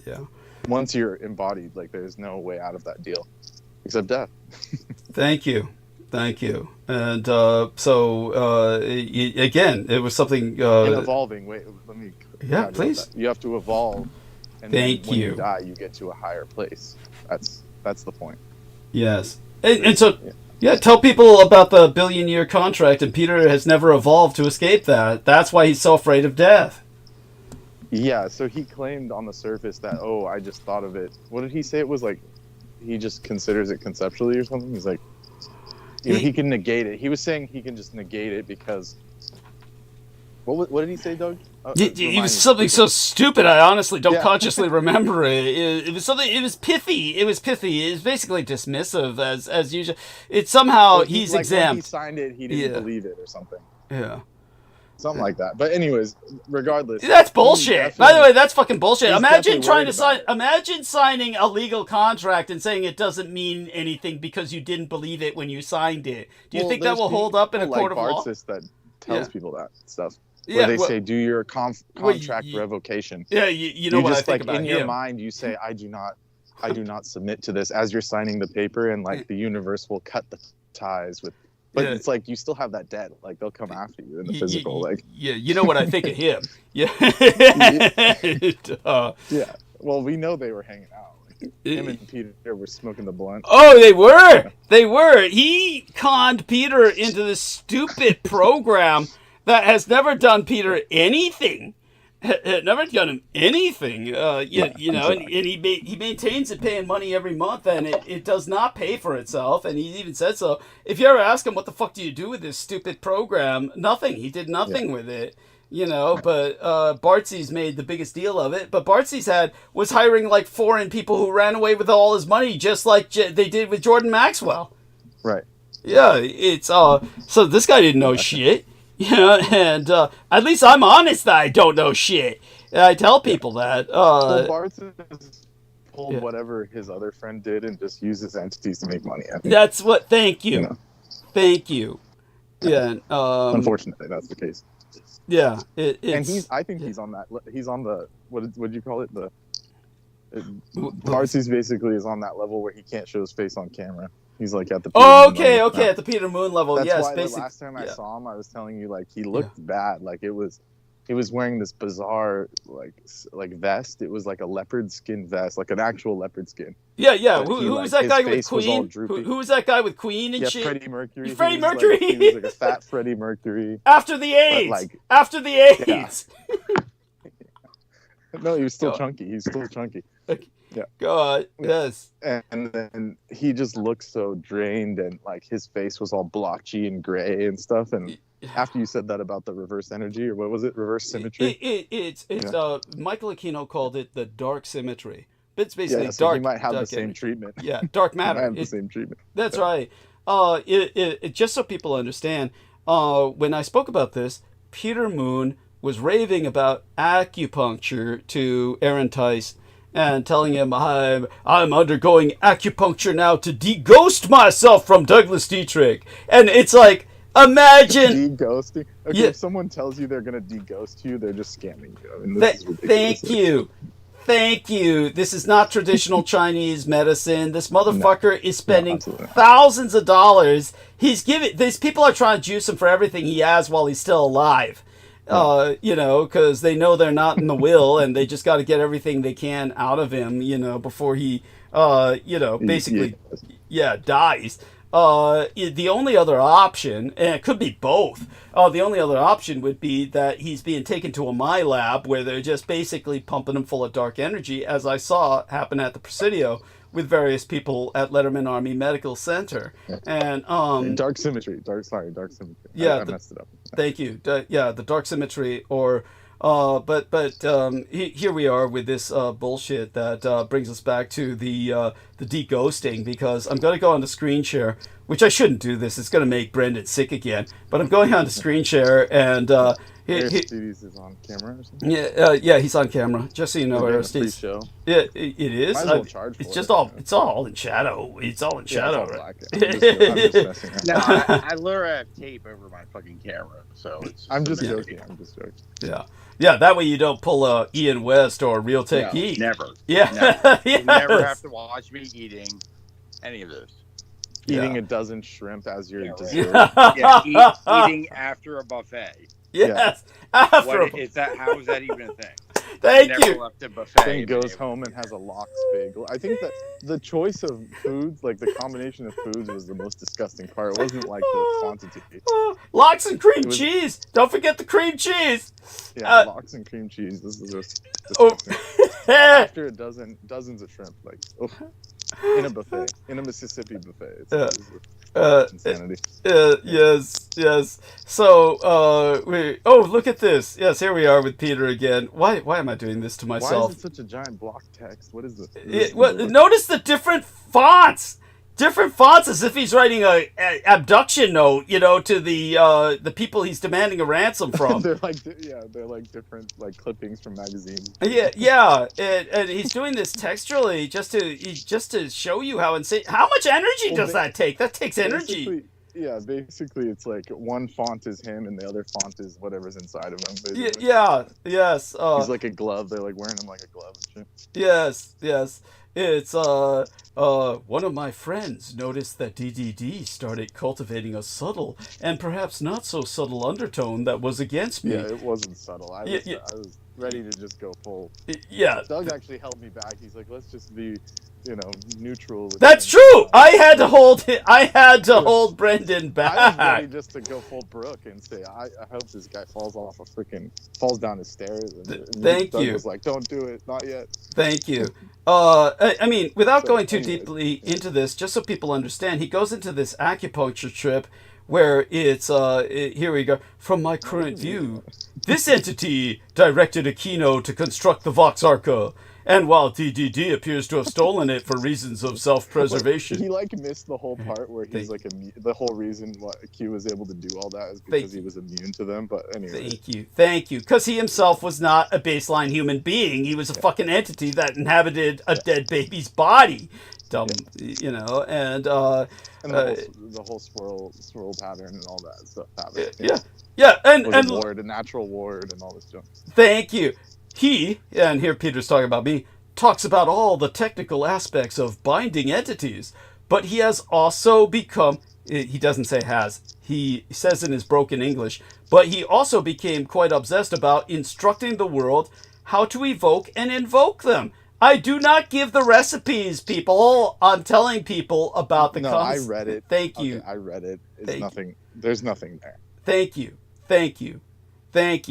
Yeah. Once you're embodied, like there's no way out of that deal, except death. Thank you. And again, it was something. In evolving, wait, let me. Yeah, please. You have to evolve, and then when you die, you get to a higher place. That's the point. Yes, and so. Yeah, tell people about the billion-year contract, and Peter has never evolved to escape that. That's why he's so afraid of death. Yeah, so he claimed on the surface that, I just thought of it. What did he say? It was like, he just considers it conceptually or something? He's like, he can negate it. He was saying he can just negate it because... What did he say, Doug? It was something so stupid. I honestly don't consciously remember it. It was something. It was pithy. It was basically dismissive as usual. It's somehow he's exempt. When he signed it, he didn't believe it or something. Yeah. Something like that. But anyways, regardless. That's bullshit. By the way, that's fucking bullshit. Imagine trying to sign. Imagine signing a legal contract and saying it doesn't mean anything because you didn't believe it when you signed it. Do you think that will hold up in a court of law? That tells people that stuff. Where they say, do your contract revocation. Yeah, you know what I think about in your mind, you say, I do not submit to this as you're signing the paper, and like the universe will cut the ties with. But it's like you still have that debt. Like they'll come after you in the physical. Like you know what I think of him. Yeah. Yeah. Well, we know they were hanging out. Him and Peter were smoking the blunt. Oh, they were. They were. He conned Peter into this stupid program that has never done Peter anything. Never done him anything. You know, and he maintains it paying money every month, and it does not pay for itself. And he even said so. If you ever ask him, what the fuck do you do with this stupid program? Nothing. He did nothing with it. You know, but Bartzy's made the biggest deal of it. But Bartzy's was hiring like foreign people who ran away with all his money, just like they did with Jordan Maxwell. Right. Yeah, it's so this guy didn't know shit. Yeah, and at least I'm honest that I don't know shit. I tell people that. Well, Bartz has pulled whatever his other friend did and just used his entities to make money. That's what. Thank you. You know? Thank you. Yeah. Unfortunately, that's the case. Yeah. And I think he's on that. He's on the what you call it? Bartz basically is on that level where he can't show his face on camera. He's like at the at the Peter Moon level. That's yes, why basically. The last time I saw him, I was telling you like he looked bad. Like he was wearing this bizarre like vest. It was like a leopard skin vest, like an actual leopard skin. Yeah. Who was that guy with Queen? Who was that guy with Queen and shit? Freddie Mercury. Freddie Mercury. He was like a fat Freddie Mercury. After the AIDS. After the AIDS. No, he was still chunky. He's still chunky. Yeah. God, yes. And then he just looked so drained, and like his face was all blotchy and gray and stuff. And after you said that about the reverse energy, or what was it, reverse symmetry? It's Michael Aquino called it the dark symmetry. It's basically so dark. He might have the same energy. treatment. Yeah, dark matter. Have the same treatment. That's right. Just so people understand, when I spoke about this, Peter Moon was raving about acupuncture to Aaron Tice. And telling him, I'm undergoing acupuncture now to de-ghost myself from Douglas Dietrich. And it's like, imagine... De-ghosting? Okay, if someone tells you they're going to de-ghost you, they're just scamming you. I mean, this is ridiculous. Thank you. This is not traditional Chinese medicine. This motherfucker is spending thousands of dollars. These people are trying to juice him for everything he has while he's still alive. You know, because they know they're not in the will, and they just got to get everything they can out of him, you know, before he, basically, dies. The only other option, and it could be both, the only other option would be that he's being taken to a lab where they're just basically pumping him full of dark energy, as I saw happen at the Presidio with various people at Letterman Army Medical Center. And dark symmetry. Dark symmetry. Yeah, I messed it up. Thank you. The dark symmetry, or Here we are with this bullshit that brings us back to the de-ghosting, because I'm going to go on the screen share, which I shouldn't do this. It's going to make Brendan sick again. But I'm going on the screen share, and Aristides is on camera or something? yeah, he's on camera. Just so you know, Aristides. Show. Yeah, it is. Might as well charge it's for just it, all. It's all in shadow. It's all in shadow. I'm just messing around. No, I literally have tape over my fucking camera, so it's. I'm just joking. Yeah. That way you don't pull a Ian West or Real Tech Geek. Never. Yeah. Never. Yes. You never have to watch me eating any of this. Eating a dozen shrimp as your dessert. Eating after a buffet. Yes. How is that even a thing? Thank Never you. left a buffet. Then goes home and has a lox bagel. I think that the choice of foods, like the combination of foods, was the most disgusting part. It wasn't like the quantity. Lox and cream cheese. Don't forget the cream cheese. Yeah, lox and cream cheese. This is disgusting. After dozens of shrimp, like in a buffet, in a Mississippi buffet. It's insanity. Yes. So, look at this. Yes, here we are with Peter again. Why am I doing this to myself? Why is it such a giant block text? What is this? Notice the different fonts. Different fonts, as if he's writing a abduction note, to the people he's demanding a ransom from. they're like different clippings from magazines. Yeah, and he's doing this textually just to show you how insane. How much energy does that take? That takes energy. Basically, it's like one font is him and the other font is whatever's inside of him. Basically. Yes. He's like a glove. They're like wearing him like a glove and shit. Yes. It's one of my friends noticed that DDD started cultivating a subtle and perhaps not so subtle undertone that was against me. Yeah, it wasn't subtle. I was ready to just go full. Yeah. Doug actually held me back. He's like, let's just be, neutral. That's true. I had to hold Brendan back. I was ready just to go full Brooke and say, I hope this guy falls down the stairs. And Thank Doug you. was like, don't do it, not yet. Thank you. I mean, without going too deeply into this, just so people understand, he goes into this acupuncture trip where it's, here we go, from my current view, this entity directed a keynote to construct the Vox Arca, and while DDD appears to have stolen it for reasons of self-preservation. He missed the whole part where he's the whole reason why Q was able to do all that is because he was immune to them, but anyway. Thank you. Because he himself was not a baseline human being. He was a fucking entity that inhabited a dead baby's body. And the whole swirl pattern and all that stuff happened. And a natural ward and all this junk. Thank you. He, and here Peter's talking about me, talks about all the technical aspects of binding entities, but he has also become, he doesn't say has, he says in his broken English, but he also became quite obsessed about instructing the world how to evoke and invoke them. I do not give the recipes, people. I'm telling people about the I read it. Thank you. I read it. It's nothing. There's nothing there. Thank you.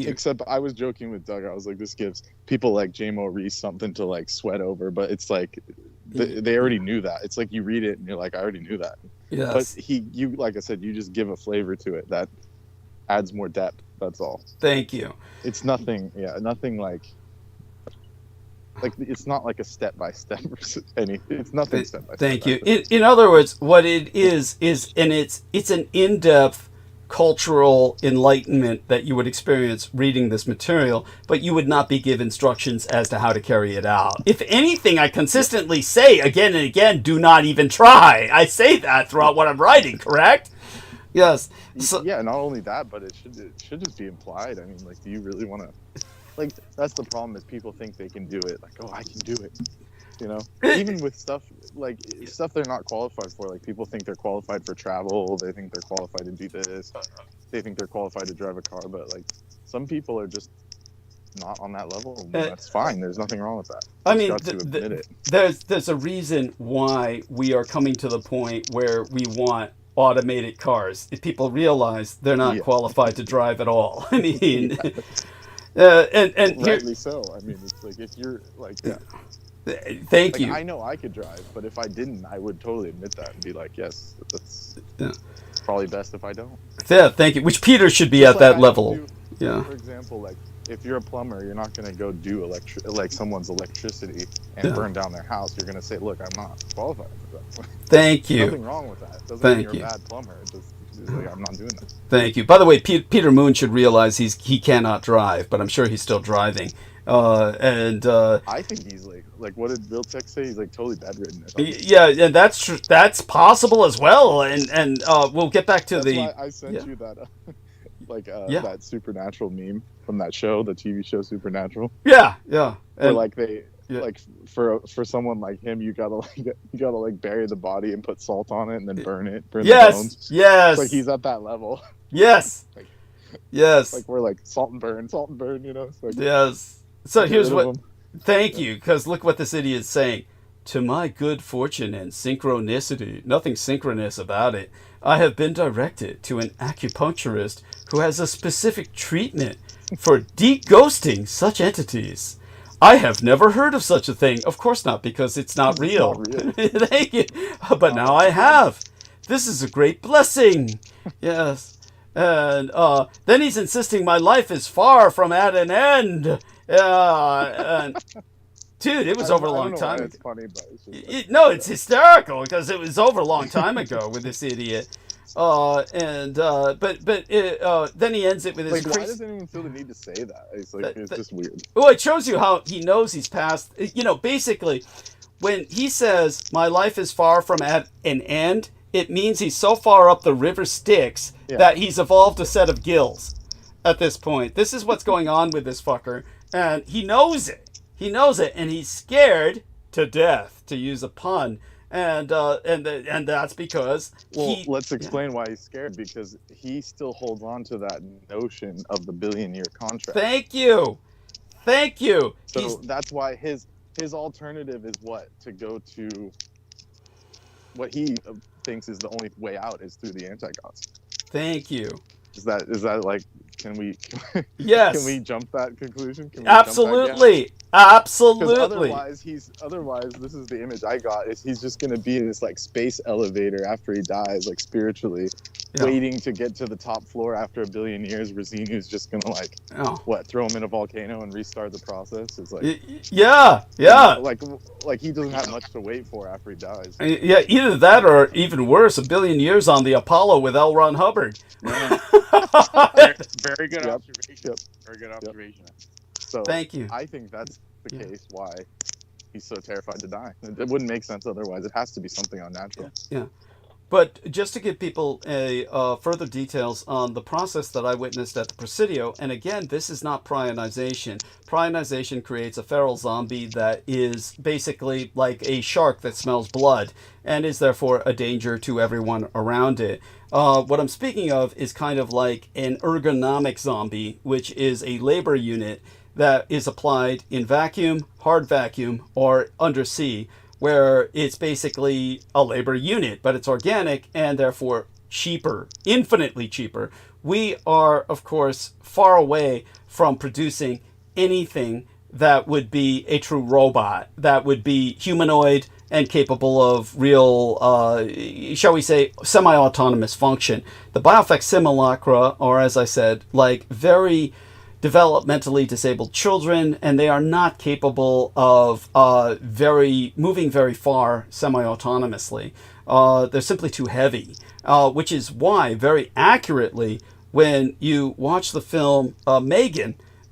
Except I was joking with Doug. I was like, this gives people like J-Mo Reese something to like sweat over, but it's like they already knew that. It's like you read it and you're like, I already knew that. Yes. But you like I said, you just give a flavor to it that adds more depth. That's all. Thank you. It's nothing. Yeah, nothing like it's not like a step-by-step anything. It's nothing step-by-step. Thank you. In other words, what it is and it's an in-depth cultural enlightenment that you would experience reading this material, but you would not be given instructions as to how to carry it out. If anything, I consistently say again and again, do not even try. I say that throughout what I'm writing, correct? Yes. So, yeah, not only that, but it should just be implied. I mean, like, do you really want to... Like, that's the problem is people think they can do it. Like, oh, I can do it. Even with stuff they're not qualified for. Like, people think they're qualified for travel. They think they're qualified to do this. They think they're qualified to drive a car. But like, some people are just not on that level. That's fine. There's nothing wrong with that. I mean, there's a reason why we are coming to the point where we want automated cars. If people realize they're not qualified to drive at all. I mean, and rightly so. I mean, it's like if you're like, Thank you. I know I could drive, but if I didn't, I would totally admit that and be like, yes, that's probably best if I don't. Yeah, thank you. Which Peter should be at that level. For example, like if you're a plumber, you're not going to go do someone's electricity and burn down their house. You're going to say, look, I'm not qualified for that. Thank you. Nothing wrong with that. Doesn't mean you're a bad plumber. It just like, I'm not doing that. Thank you. By the way, Peter Moon should realize he cannot drive, but I'm sure he's still driving. I think he's like what did BÍOTECH say? He's like totally bedridden or something. Yeah, and that's possible as well. And we'll get back to That's why I sent you that that Supernatural meme from that show, the TV show Supernatural. Yeah. Where like for someone like him, you gotta bury the body and put salt on it and then burn the bones. Yes. It's like he's at that level. Yes. Yes. Like we're like salt and burn, you know. It's like, yes. So here's what. Thank you, because look what this idiot is saying. To my good fortune and synchronicity, nothing synchronous about it, I have been directed to an acupuncturist who has a specific treatment for de-ghosting such entities. I have never heard of such a thing. Of course not, because it's not real. Thank you. But now I have. This is a great blessing. Yes. And then he's insisting my life is far from at an end. And dude, it was over a long time ago. It's funny, but it's just No, it's hysterical because it was over a long time ago with this idiot. But then he ends it with his. Why does anyone feel the need to say that? It's like it's just weird. Well, it shows you how he knows he's past. Basically, when he says my life is far from at an end, it means he's so far up the river Styx that he's evolved a set of gills. At this point, this is what's going on with this fucker, and he knows it. He knows it, and he's scared to death, to use a pun. And that's because let's explain why he's scared, because he still holds on to that notion of the billion-year contract. Thank you. So that's why his alternative is what? To go to what he thinks is the only way out is through the anti-gods. Thank you. Is that like? Can we? Yes. Can we jump that conclusion? Absolutely. Absolutely. Otherwise, this is the image I got. Is he's just gonna be in this like space elevator after he dies, like spiritually, waiting to get to the top floor after a billion years. Razinu's just gonna throw him in a volcano and restart the process. It's like like he doesn't have much to wait for after he dies. Yeah, either that or even worse, a billion years on the Apollo with L. Ron Hubbard. Very good observation. Very good observation. So thank you. I think that's the case why he's so terrified to die. It wouldn't make sense otherwise. It has to be something unnatural. Yeah. But just to give people further details on the process that I witnessed at the Presidio, and again, this is not prionization. Prionization creates a feral zombie that is basically like a shark that smells blood and is therefore a danger to everyone around it. What I'm speaking of is kind of like an ergonomic zombie, which is a labor unit that is applied in vacuum, hard vacuum, or undersea, where it's basically a labor unit, but it's organic and therefore cheaper, infinitely cheaper. We are, of course, far away from producing anything that would be a true robot, that would be humanoid and capable of real, shall we say, semi-autonomous function. The biofacsimilacra are, as I said, like very developmentally disabled children, and they are not capable of moving very far semi-autonomously. They're simply too heavy, which is why, very accurately, when you watch the film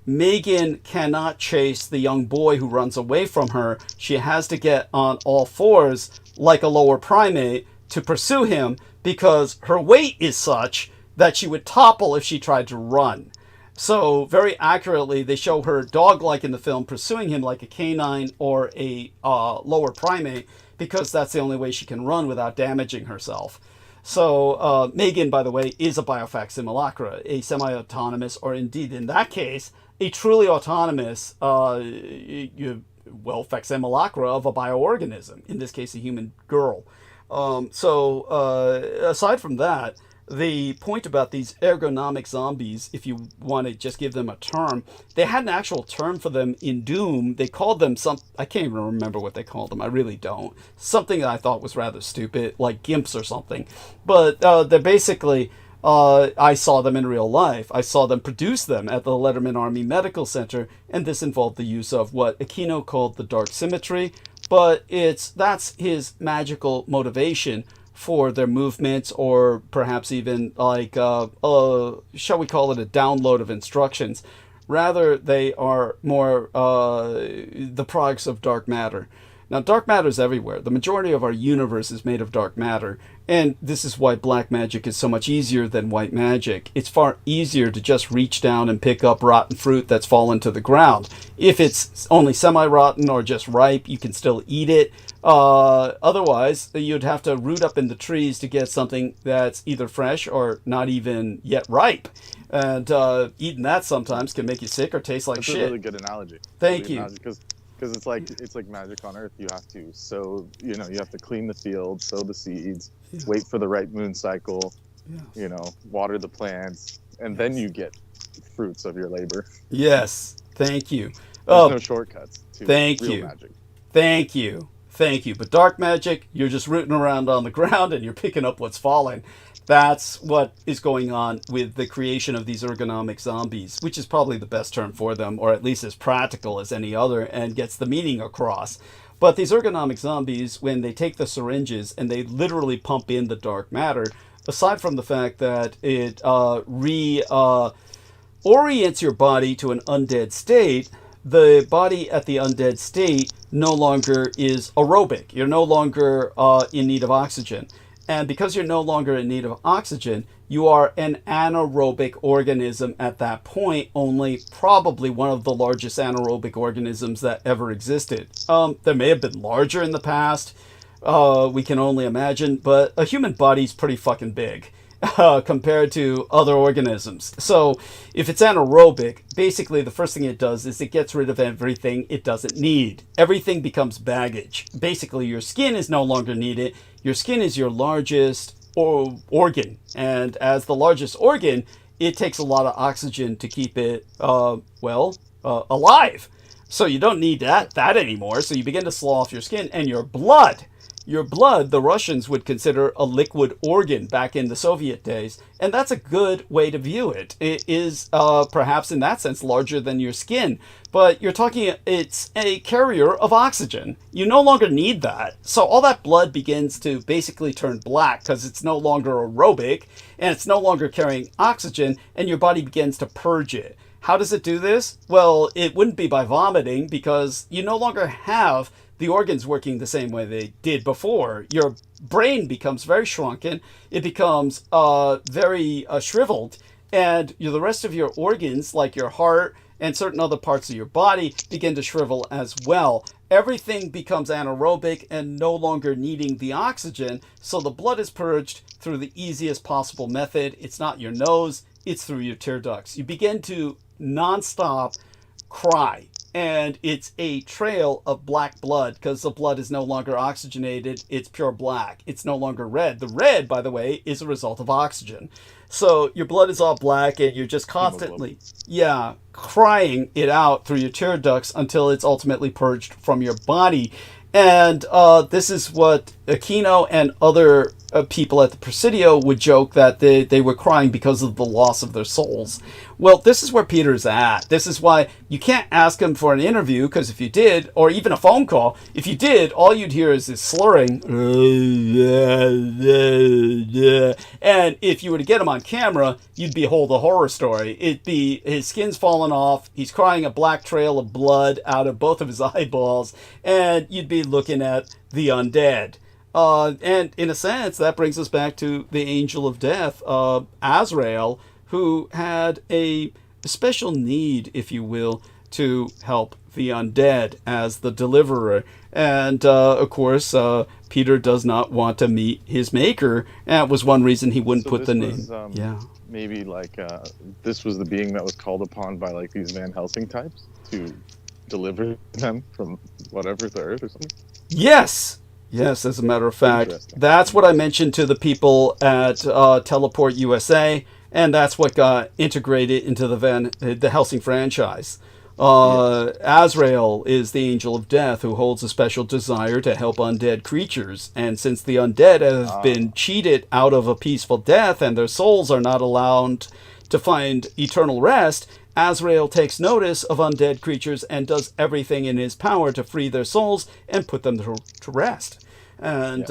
Megan cannot chase the young boy who runs away from her. She has to get on all fours like a lower primate to pursue him because her weight is such that she would topple if she tried to run. So very accurately, they show her dog-like in the film pursuing him like a canine or a lower primate because that's the only way she can run without damaging herself. So Megan, by the way, is a biofacsimilacra, a semi-autonomous, or indeed in that case, a truly autonomous facsimilacra of a bioorganism, in this case a human girl. Aside from that, the point about these ergonomic zombies, if you want to just give them a term, they had an actual term for them in Doom. They called them I can't even remember what they called them. I really don't. Something that I thought was rather stupid, like gimps or something. But they're basically I saw them in real life. I saw them produce them at the Letterman Army Medical Center, and this involved the use of what Aquino called the dark symmetry, but that's his magical motivation for their movements, or perhaps even like, shall we call it a download of instructions. Rather, they are more the products of dark matter. Now, dark matter is everywhere. The majority of our universe is made of dark matter, and this is why black magic is so much easier than white magic. It's far easier to just reach down and pick up rotten fruit that's fallen to the ground. If it's only semi-rotten or just ripe, you can still eat it. Otherwise, you'd have to root up in the trees to get something that's either fresh or not even yet ripe. And eating that sometimes can make you sick or taste like shit. That's a really good analogy. Thank you. Because it's like magic on Earth. You have to sow, you have to clean the field, sow the seeds, wait for the right moon cycle, water the plants, and then you get fruits of your labor. Yes, thank you. There's no shortcuts to thank real you. magic. Thank you. Thank you. But dark magic, you're just rooting around on the ground and you're picking up what's falling. That's what is going on with the creation of these ergonomic zombies, which is probably the best term for them, or at least as practical as any other, and gets the meaning across. But these ergonomic zombies, when they take the syringes and they literally pump in the dark matter, aside from the fact that it orients your body to an undead state, the body at the undead state no longer is aerobic. You're no longer in need of oxygen. And because you're no longer in need of oxygen, you are an anaerobic organism at that point, only probably one of the largest anaerobic organisms that ever existed. There may have been larger in the past, we can only imagine, but a human body's pretty fucking big compared to other organisms. So if it's anaerobic, basically the first thing it does is it gets rid of everything it doesn't need. Everything becomes baggage. Basically, your skin is no longer needed. Your skin is your largest organ, and as the largest organ, it takes a lot of oxygen to keep it, alive. So you don't need that anymore, so you begin to slough off your skin, and your blood, the Russians would consider a liquid organ back in the Soviet days, and that's a good way to view it. It is perhaps in that sense larger than your skin, but it's a carrier of oxygen. You no longer need that. So all that blood begins to basically turn black because it's no longer aerobic and it's no longer carrying oxygen, and your body begins to purge it. How does it do this? Well, it wouldn't be by vomiting, because you no longer have the organs working the same way they did before. Your brain becomes very shrunken. It becomes very shriveled. And the rest of your organs, like your heart and certain other parts of your body, begin to shrivel as well. Everything becomes anaerobic and no longer needing the oxygen. So the blood is purged through the easiest possible method. It's not your nose. It's through your tear ducts. You begin to nonstop cry. And it's a trail of black blood, because the blood is no longer oxygenated. It's pure black. It's no longer red. The red, by the way, is a result of oxygen. So your blood is all black, and you're just constantly, crying it out through your tear ducts until it's ultimately purged from your body. And this is what Aquino and other people at the Presidio would joke, that they were crying because of the loss of their souls. Well, this is where Peter's at. This is why you can't ask him for an interview, because if you did, or even a phone call, if you did, all you'd hear is this slurring. And if you were to get him on camera, you'd behold a horror story. It'd be his skin's falling off, he's crying a black trail of blood out of both of his eyeballs, and you'd be looking at the undead. And in a sense, that brings us back to the angel of death, Azrael, who had a special need, if you will, to help the undead as the deliverer. And, of course, Peter does not want to meet his maker. That was one reason he wouldn't put the name. Maybe this was the being that was called upon by these Van Helsing types to deliver them from whatever, the earth or something? Yes, as a matter of fact. That's what I mentioned to the people at Teleport USA, and that's what got integrated into the Helsing franchise. Azrael is the angel of death who holds a special desire to help undead creatures. And since the undead have been cheated out of a peaceful death and their souls are not allowed to find eternal rest, Azrael takes notice of undead creatures and does everything in his power to free their souls and put them to rest. And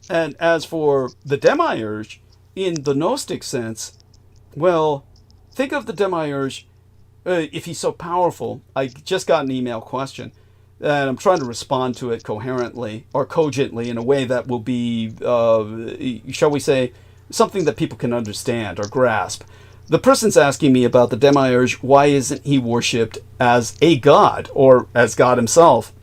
And as for the Demiurge, in the Gnostic sense, well, think of the Demiurge, if he's so powerful. I just got an email question, and I'm trying to respond to it coherently or cogently in a way that will be, shall we say, something that people can understand or grasp. The person's asking me about the Demiurge. Why isn't he worshipped as a god or as God himself?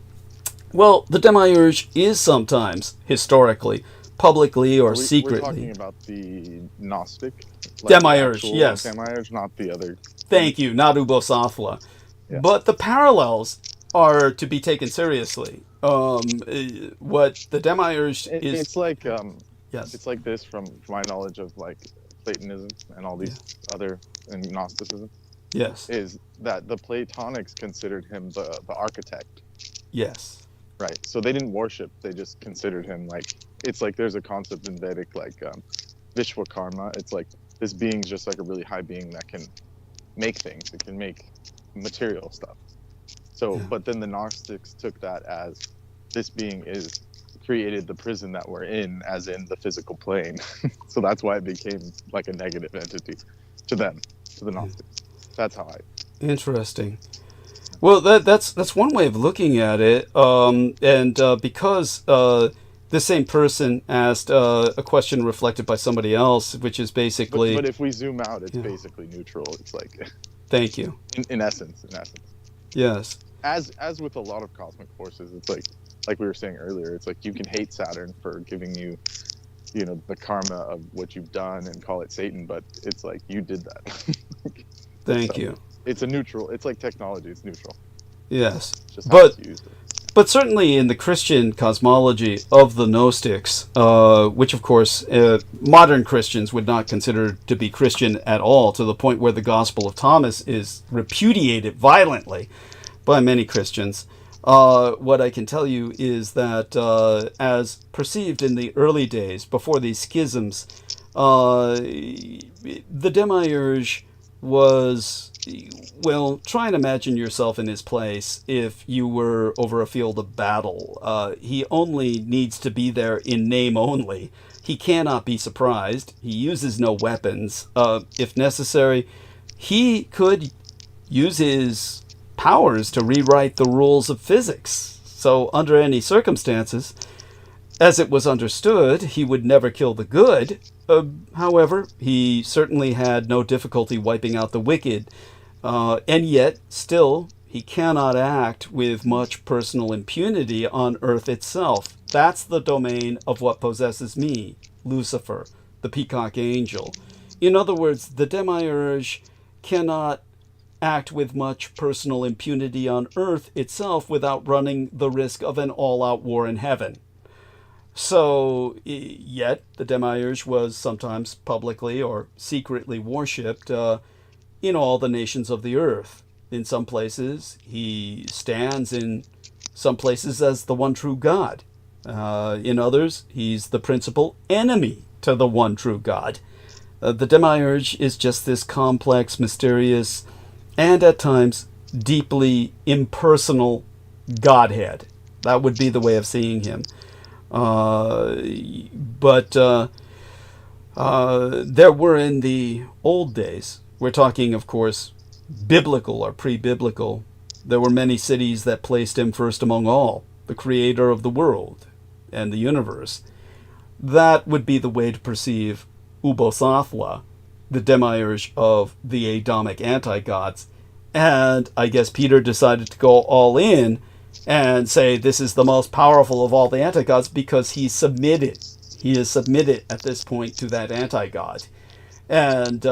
Well, the Demiurge is sometimes, historically, publicly or secretly. We're talking about the Gnostic? Demiurge, yes. Demiurge, not the other. Thank you, not Ubosathla. Yeah. But the parallels are to be taken seriously. What the Demiurge is... It's like, yes. It's like this from my knowledge of like Platonism and all these other, and Gnosticism. Yes. Is that the Platonics considered him the architect. Yes. Right. So they didn't worship, they just considered him like, it's like there's a concept in Vedic like Vishwakarma. It's like this being's just like a really high being that can make things. It can make material stuff. So, but then the Gnostics took that as this being is created the prison that we're in, as in the physical plane. So that's why it became like a negative entity to them, to the Gnostics. That's how I... Interesting. Well, that's one way of looking at it, because the same person asked a question reflected by somebody else, which is basically... But if we zoom out, it's basically neutral. It's like... Thank you. In essence. Yes. As with a lot of cosmic forces, it's like we were saying earlier, it's like you can hate Saturn for giving you, the karma of what you've done and call it Satan, but it's like you did that. Thank you. It's a neutral. It's like technology. It's neutral. Yes, but certainly in the Christian cosmology of the Gnostics, which of course modern Christians would not consider to be Christian at all, to the point where the Gospel of Thomas is repudiated violently by many Christians. What I can tell you is that as perceived in the early days, before these schisms, the Demiurge was... Well, try and imagine yourself in his place if you were over a field of battle. He only needs to be there in name only. He cannot be surprised. He uses no weapons. If necessary, he could use his powers to rewrite the rules of physics. So under any circumstances, as it was understood, he would never kill the good. However, he certainly had no difficulty wiping out the wicked. And yet, still, he cannot act with much personal impunity on Earth itself. That's the domain of what possesses me, Lucifer, the peacock angel. In other words, the Demiurge cannot act with much personal impunity on Earth itself without running the risk of an all-out war in heaven. So, yet, the Demiurge was sometimes publicly or secretly worshipped in all the nations of the earth. In some places, he stands in some places as the one true God. In others, he's the principal enemy to the one true God. The Demiurge is just this complex, mysterious, and at times deeply impersonal Godhead. That would be the way of seeing him. But there were in the old days, we're talking, of course, biblical or pre-biblical, there were many cities that placed him first among all, the creator of the world and the universe. That would be the way to perceive Ubosathla, the Demiurge of the Adamic anti-gods. And I guess Peter decided to go all in and say this is the most powerful of all the anti-gods because he submitted. He is submitted at this point to that anti-god. And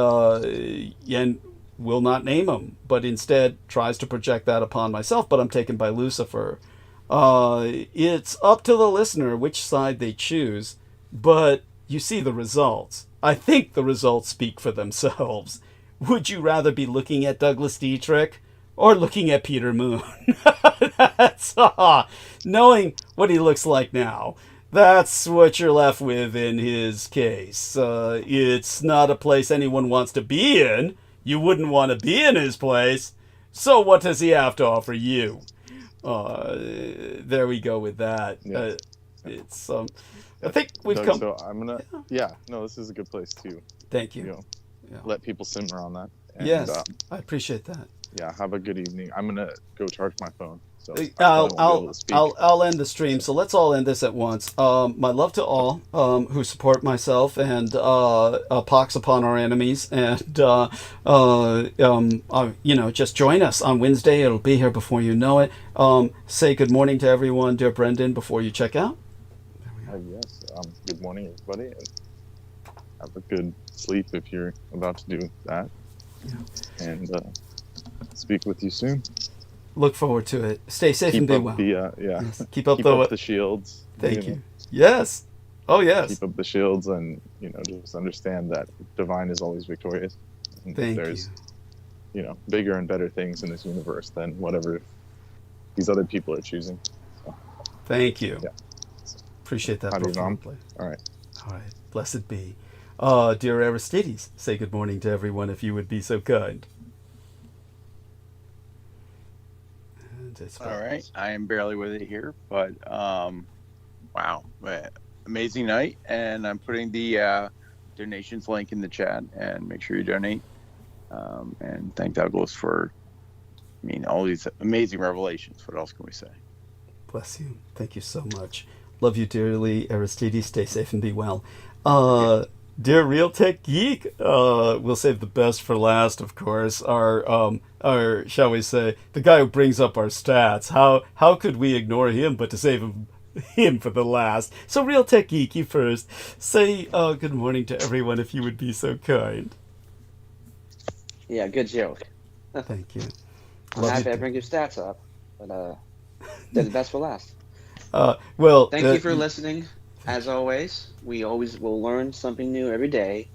will not name him, but instead tries to project that upon myself, but I'm taken by Lucifer. It's up to the listener which side they choose, but you see the results. I think the results speak for themselves. would you rather be looking at Douglas Dietrich or looking at Peter Moon? That's knowing what he looks like now. That's what you're left with in his case. It's not a place anyone wants to be in. You wouldn't want to be in his place. So what does he have to offer you? There we go with that. Yeah. It's I think we've Doug, come. So I'm gonna. No, this is a good place to. Thank you. Let people simmer on that. And, yes, I appreciate that. Yeah, have a good evening. I'm gonna go charge my phone. So I'll end the stream. So let's all end this at once. My love to all who support myself, and pox upon our enemies. And just join us on Wednesday. It'll be here before you know it. Say good morning to everyone, dear Brendan, before you check out. Yes. Good morning, everybody, and have a good sleep if you're about to do that. Yeah. And speak with you soon. Look forward to it. Stay safe and be well. Yes. Keep up the shields. Thank you. Yes. Oh, yes. Keep up the shields, and just understand that divine is always victorious. And there's bigger and better things in this universe than whatever these other people are choosing. So. Thank you. Yeah. Appreciate that. All right. Blessed be. Dear Aristides, say good morning to everyone if you would be so kind. All right, I am barely with it here, but wow, amazing night, and I'm putting the donations link in the chat, and make sure you donate, and thank Douglas for, all these amazing revelations. What else can we say? Bless you. Thank you so much. Love you dearly, Aristides. Stay safe and be well. Dear Real Tech Geek, we'll save the best for last, of course. Our shall we say, the guy who brings up our stats. How could we ignore him but to save him for the last? So Real Tech Geek, you first. Say good morning to everyone if you would be so kind. Yeah, good joke. Thank you. I'm happy I bring your stats up, but they're the best for last. Well, thank you for listening. As always, we always will learn something new every day,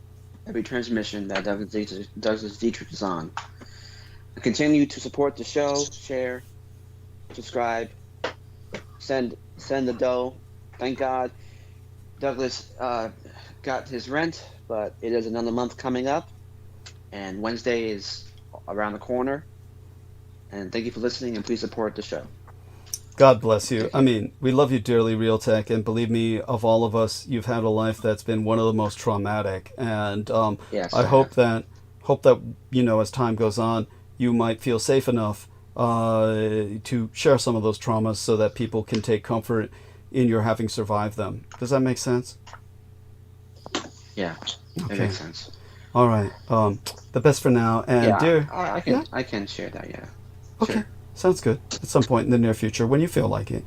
every transmission that Douglas Dietrich is on. Continue to support the show, share, subscribe, send the dough. Thank God Douglas got his rent, but it is another month coming up, and Wednesday is around the corner. And thank you for listening, and please support the show. God bless you. We love you dearly, Real Tech, and believe me, of all of us, you've had a life that's been one of the most traumatic. And yes, I hope that as time goes on, you might feel safe enough to share some of those traumas so that people can take comfort in your having survived them. Does that make sense? Yeah, it makes sense. All right. The best for now. And dear, I can share that. Yeah. Okay. Sure. Sounds good. At some point in the near future, when you feel like it.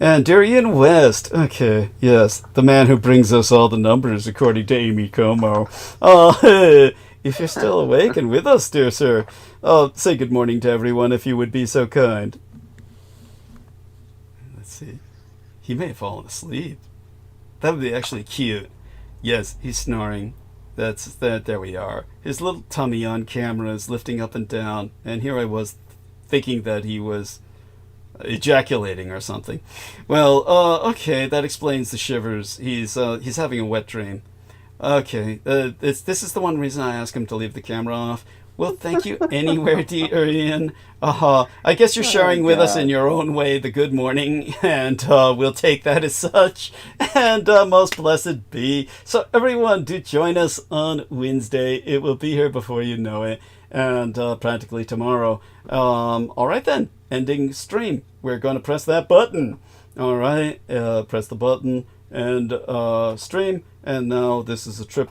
And dear Ian West, okay, yes, the man who brings us all the numbers, according to Amy Como. If you're still awake and with us, dear sir, say good morning to everyone if you would be so kind. Let's see. He may have fallen asleep. That would be actually cute. Yes, he's snoring. That's that. There we are. His little tummy on camera is lifting up and down, and here I was thinking that he was ejaculating or something. Well, okay, that explains the shivers. He's having a wet dream. Okay, this is the one reason I asked him to leave the camera off. Well, thank you anywhere, Ian. I guess you're sharing with us in your own way the good morning, and we'll take that as such. And most blessed be. So everyone, do join us on Wednesday. It will be here before you know it. And practically tomorrow. All right then, ending stream. We're going to press that button. All right, press the button and stream. And now this is a trip.